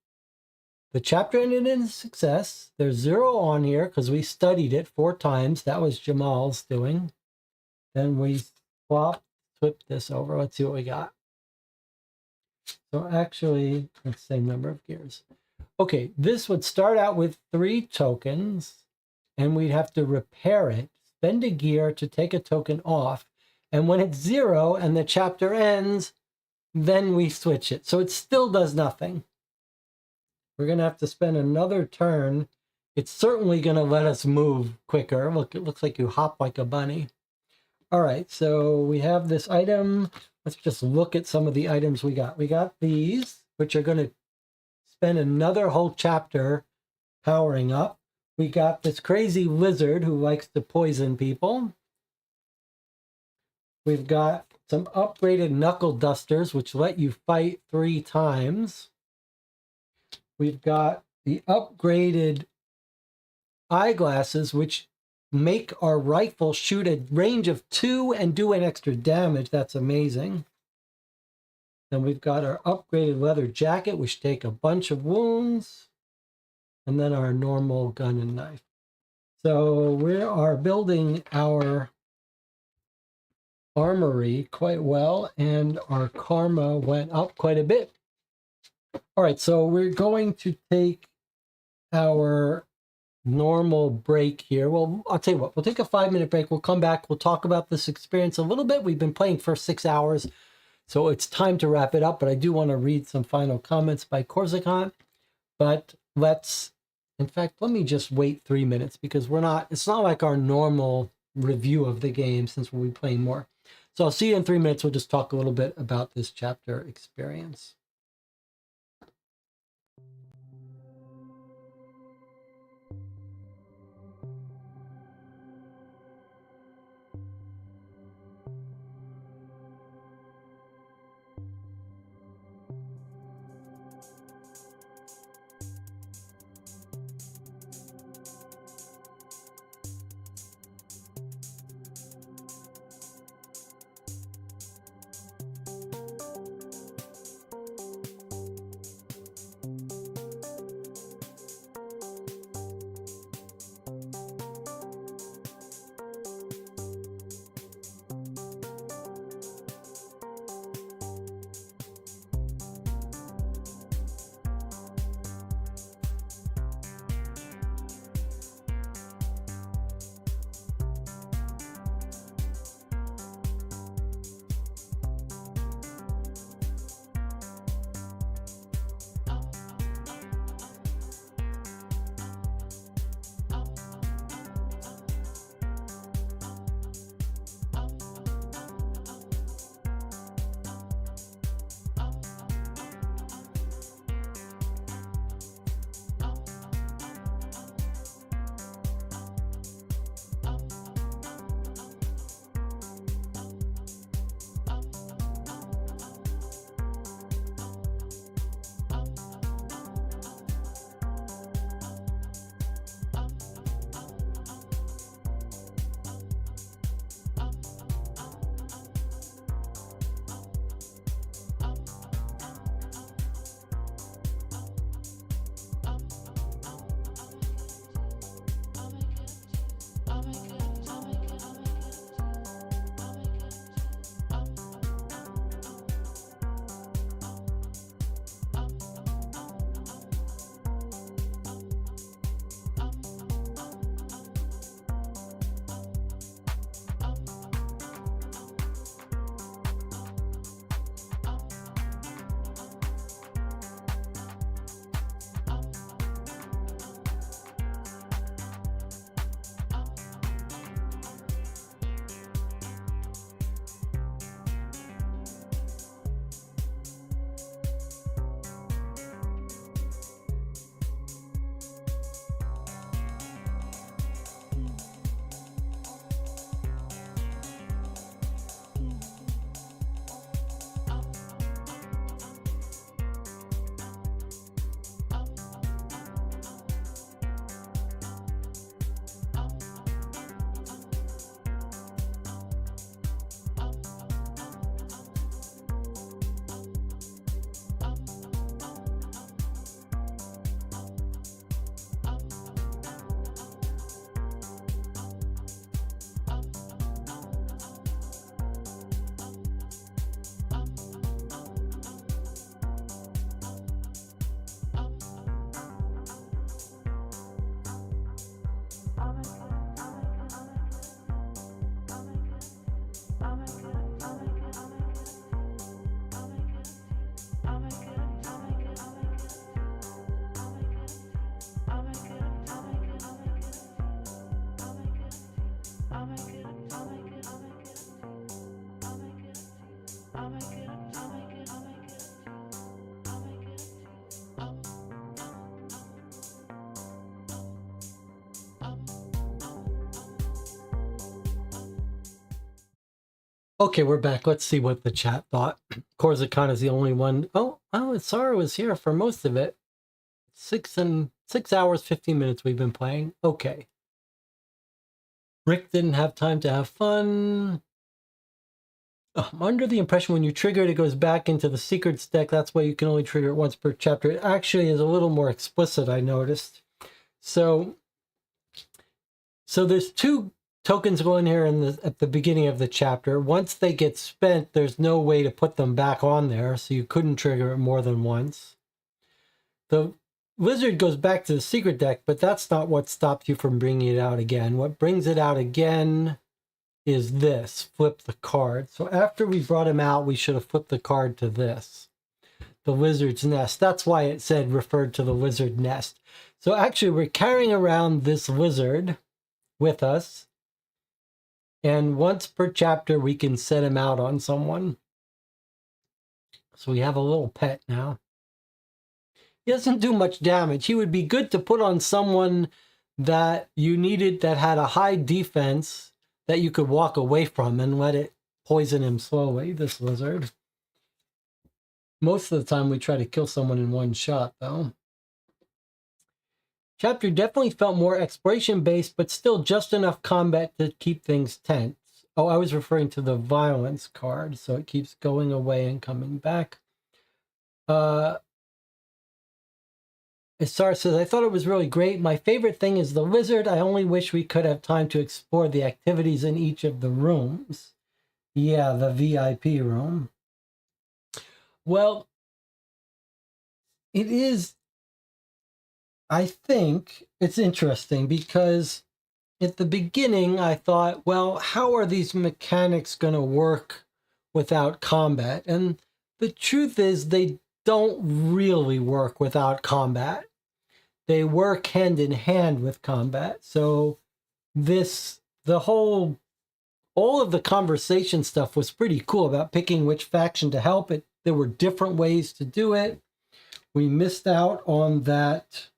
S1: The chapter ended in success. There's 0 on here because we studied it 4 times. That was Jamal's doing. Then we flip this over. Let's see what we got. So actually, it's the same number of gears. Okay, this would start out with 3 tokens, and we'd have to repair it, spend a gear to take a token off, and when it's 0 and the chapter ends, then we switch it. So it still does nothing. We're going to have to spend another turn. It's certainly going to let us move quicker. Look, it looks like you hop like a bunny. All right, so we have this item. Let's just look at some of the items we got. We got these, which are going to spend another whole chapter powering up. We got this crazy lizard who likes to poison people. We've got some upgraded knuckle dusters, which let you fight 3 times. We've got the upgraded eyeglasses, which make our rifle shoot a range of 2 and do an extra damage. That's amazing. Then we've got our upgraded leather jacket, which take a bunch of wounds. And then our normal gun and knife. So we are building our armory quite well, and our karma went up quite a bit. All right, so we're going to take our normal break here. Well, I'll tell you what, we'll take a 5-minute break. We'll come back. We'll talk about this experience a little bit. We've been playing for 6 hours, so it's time to wrap it up, but I do want to read some final comments by Corsican. But in fact, let me just wait 3 minutes, because it's not like our normal review of the game, since we'll be playing more. So I'll see you in 3 minutes. We'll just talk a little bit about this chapter experience. Okay, we're back. Let's see what the chat thought. Corsican is the only one. Oh, Sarah was here for most of it. 6 hours, 15 minutes we've been playing. Okay. Rick didn't have time to have fun. I'm under the impression when you trigger it, it goes back into the secrets deck. That's why you can only trigger it once per chapter. It actually is a little more explicit, I noticed. So there's 2 tokens going here at the beginning of the chapter. Once they get spent, there's no way to put them back on there, so you couldn't trigger it more than once. The wizard goes back to the secret deck, but that's not what stopped you from bringing it out again. What brings it out again is this, flip the card. So after we brought him out, we should have flipped the card to this, the lizard's nest. That's why it said referred to the lizard nest. So actually we're carrying around this lizard with us, and once per chapter we can set him out on someone. So we have a little pet now. He doesn't do much damage. He would be good to put on someone that you needed, that had a high defense, that you could walk away from and let it poison him slowly, this lizard. Most of the time we try to kill someone in one shot, though. Chapter definitely felt more exploration-based, but still just enough combat to keep things tense. Oh, I was referring to the violence card, so it keeps going away and coming back. Isar says, I thought it was really great. My favorite thing is the lizard. I only wish we could have time to explore the activities in each of the rooms. Yeah, the VIP room. Well, it is, I think it's interesting because at the beginning I thought, well, how are these mechanics going to work without combat? And the truth is they don't really work without combat. They work hand in hand with combat. So all of the conversation stuff was pretty cool about picking which faction to help it. There were different ways to do it. We missed out on that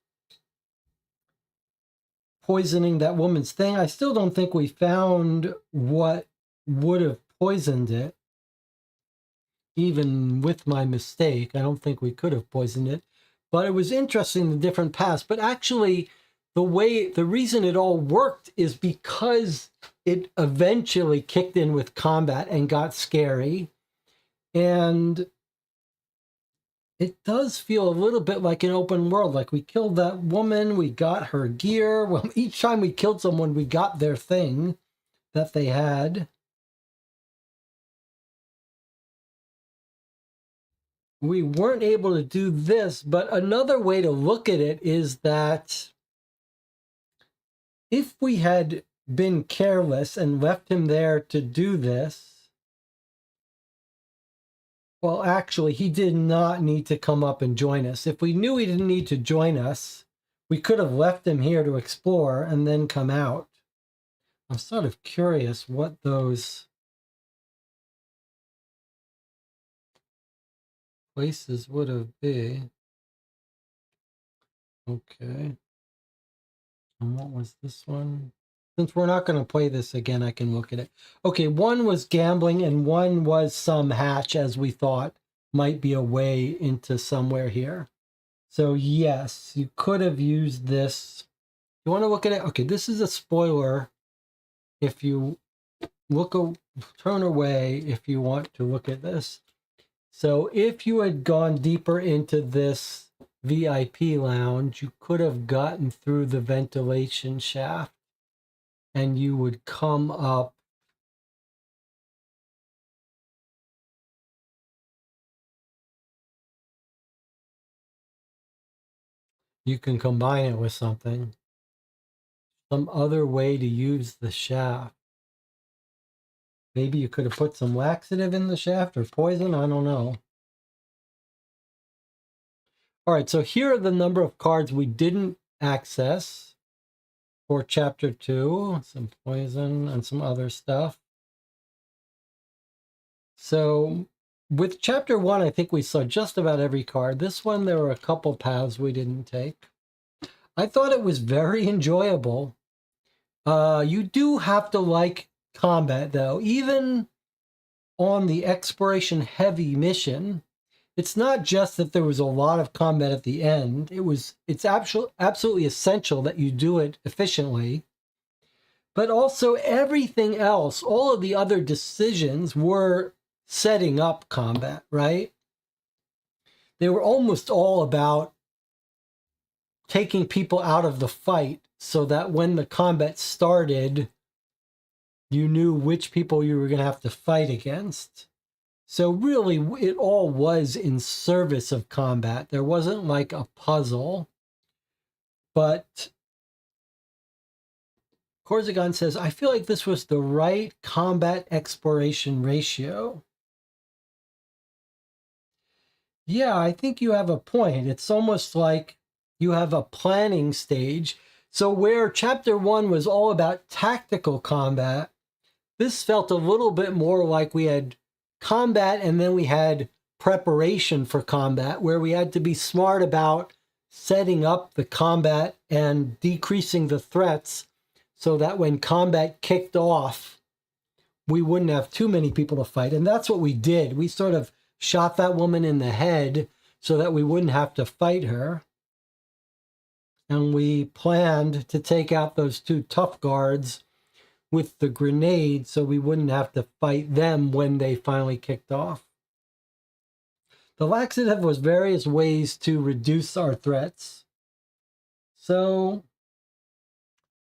S1: poisoning that woman's thing. I still don't think we found what would have poisoned it. Even with my mistake, I don't think we could have poisoned it. But it was interesting, the different paths. But actually, the reason it all worked is because it eventually kicked in with combat and got scary. And it does feel a little bit like an open world. Like we killed that woman, we got her gear. Well, each time we killed someone, we got their thing that they had. We weren't able to do this, but another way to look at it is that if we had been careless and left him there to do this, well, actually, he did not need to come up and join us. If we knew he didn't need to join us, we could have left him here to explore and then come out. I'm sort of curious what those places would have been. Okay. And what was this one? Since we're not going to play this again, I can look at it. Okay, one was gambling and one was some hatch, as we thought might be a way into somewhere here. So yes, you could have used this. You want to look at it? Okay, this is a spoiler. If you turn away if you want to look at this. So if you had gone deeper into this VIP lounge, you could have gotten through the ventilation shaft and you would come up you can combine it with something, some other way to use the shaft. Maybe you could have put some laxative in the shaft or poison, I don't know. All right, so here are the number of cards we didn't access for chapter 2, some poison and some other stuff. So with chapter 1, I think we saw just about every card. This one, there were a couple paths we didn't take. I thought it was very enjoyable. You do have to like combat, though. Even on the exploration heavy mission, it's not just that there was a lot of combat at the end. It's absolutely essential that you do it efficiently. But also everything else, all of the other decisions were setting up combat, right? They were almost all about taking people out of the fight so that when the combat started, you knew which people you were going to have to fight against. So really, it all was in service of combat. There wasn't like a puzzle. But Corsigan says, I feel like this was the right combat exploration ratio. Yeah, I think you have a point. It's almost like you have a planning stage. So where chapter 1 was all about tactical combat, this felt a little bit more like we had combat and then we had preparation for combat, where we had to be smart about setting up the combat and decreasing the threats so that when combat kicked off, we wouldn't have too many people to fight. And that's what we did. We sort of shot that woman in the head so that we wouldn't have to fight her. And we planned to take out those 2 tough guards with the grenade so we wouldn't have to fight them when they finally kicked off. The laxative was various ways to reduce our threats. So,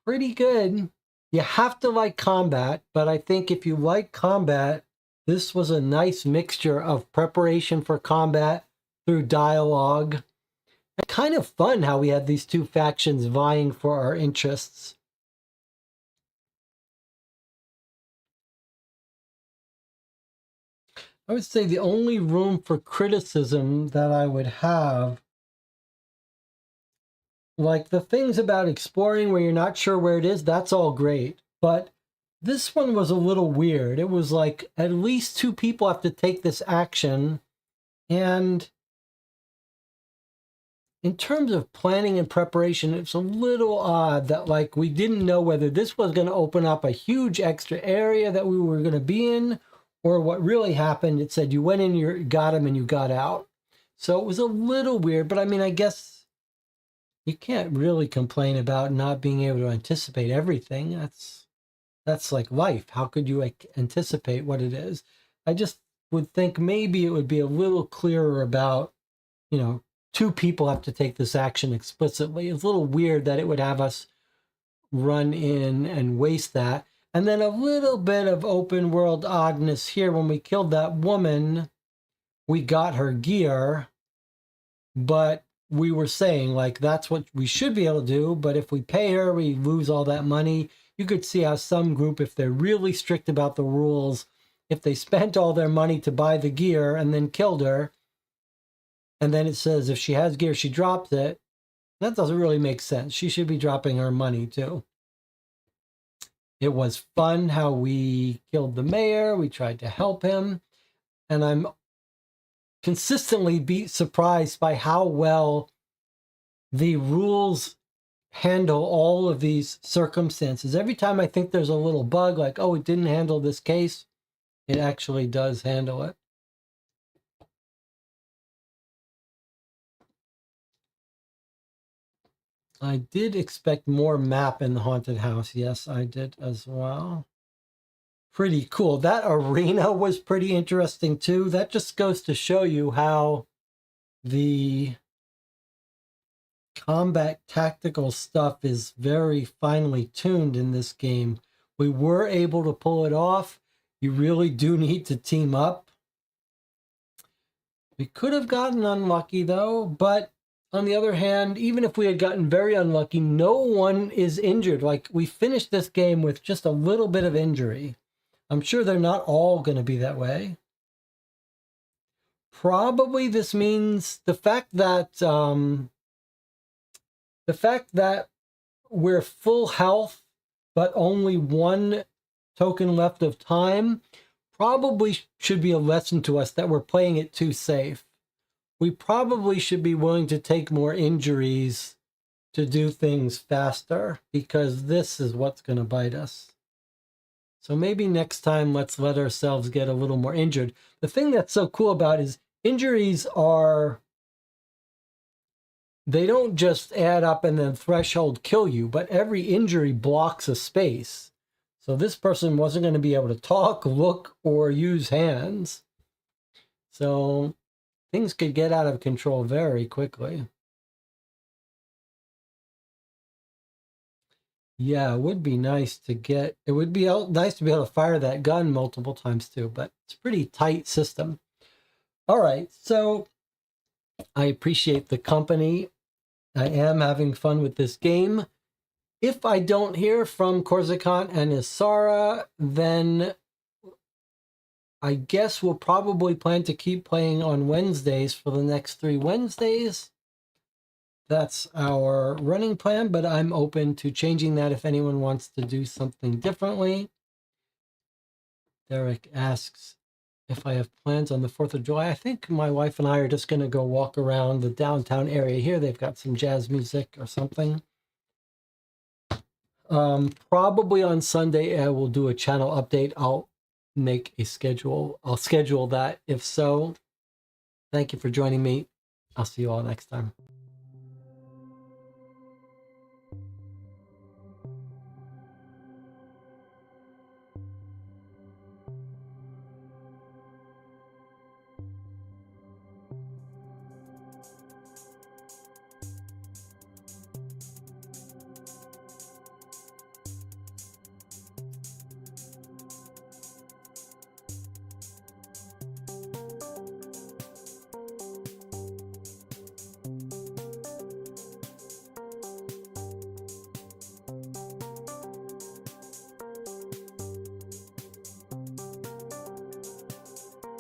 S1: pretty good. You have to like combat, but I think if you like combat, this was a nice mixture of preparation for combat through dialogue. And kind of fun how we had these 2 factions vying for our interests. I would say the only room for criticism that I would have, like the things about exploring where you're not sure where it is, that's all great. But this one was a little weird. It was like at least 2 people have to take this action. And in terms of planning and preparation, it's a little odd that like we didn't know whether this was going to open up a huge extra area that we were going to be in, or what really happened. It said you went in, you got him, and you got out. So it was a little weird, but I mean, I guess you can't really complain about not being able to anticipate everything. That's like life. How could you like anticipate what it is? I just would think maybe it would be a little clearer about, 2 people have to take this action explicitly. It's a little weird that it would have us run in and waste that. And then a little bit of open world oddness here. When we killed that woman, we got her gear, but we were saying like that's what we should be able to do. But if we pay her, we lose all that money. You could see how some group, if they're really strict about the rules, if they spent all their money to buy the gear and then killed her, and then it says if she has gear, she drops it, that doesn't really make sense. She should be dropping her money too. It was fun how we killed the mayor. We tried to help him. And I'm consistently surprised by how well the rules handle all of these circumstances. Every time I think there's a little bug, like, oh, it didn't handle this case, it actually does handle it. I did expect more map in the haunted house. Yes, I did as well. Pretty cool. That arena was pretty interesting too. That just goes to show you how the combat tactical stuff is very finely tuned in this game. We were able to pull it off. You really do need to team up. We could have gotten unlucky though, but on the other hand, even if we had gotten very unlucky, no one is injured. Like, we finished this game with just a little bit of injury. I'm sure they're not all going to be that way. Probably this means the fact that we're full health, but only 1 token left of time, probably should be a lesson to us that we're playing it too safe. We probably should be willing to take more injuries to do things faster, because this is what's going to bite us. So maybe next time, let's let ourselves get a little more injured. The thing that's so cool about is injuries they don't just add up and then threshold kill you, but every injury blocks a space. So this person wasn't going to be able to talk, look, or use hands. So things could get out of control very quickly. Yeah, it would be nice to get, it would be nice to be able to fire that gun multiple times too, but it's a pretty tight system. All right, so I appreciate the company. I am having fun with this game. If I don't hear from Corsican and Isara, then I guess we'll probably plan to keep playing on Wednesdays for the next 3 Wednesdays. That's our running plan, but I'm open to changing that if anyone wants to do something differently. Derek asks if I have plans on the 4th of July. I think my wife and I are just going to go walk around the downtown area here. They've got some jazz music or something. Probably on Sunday, I will do a channel update. I'll make a schedule. I'll schedule that if so. Thank you for joining me. I'll see you all next time.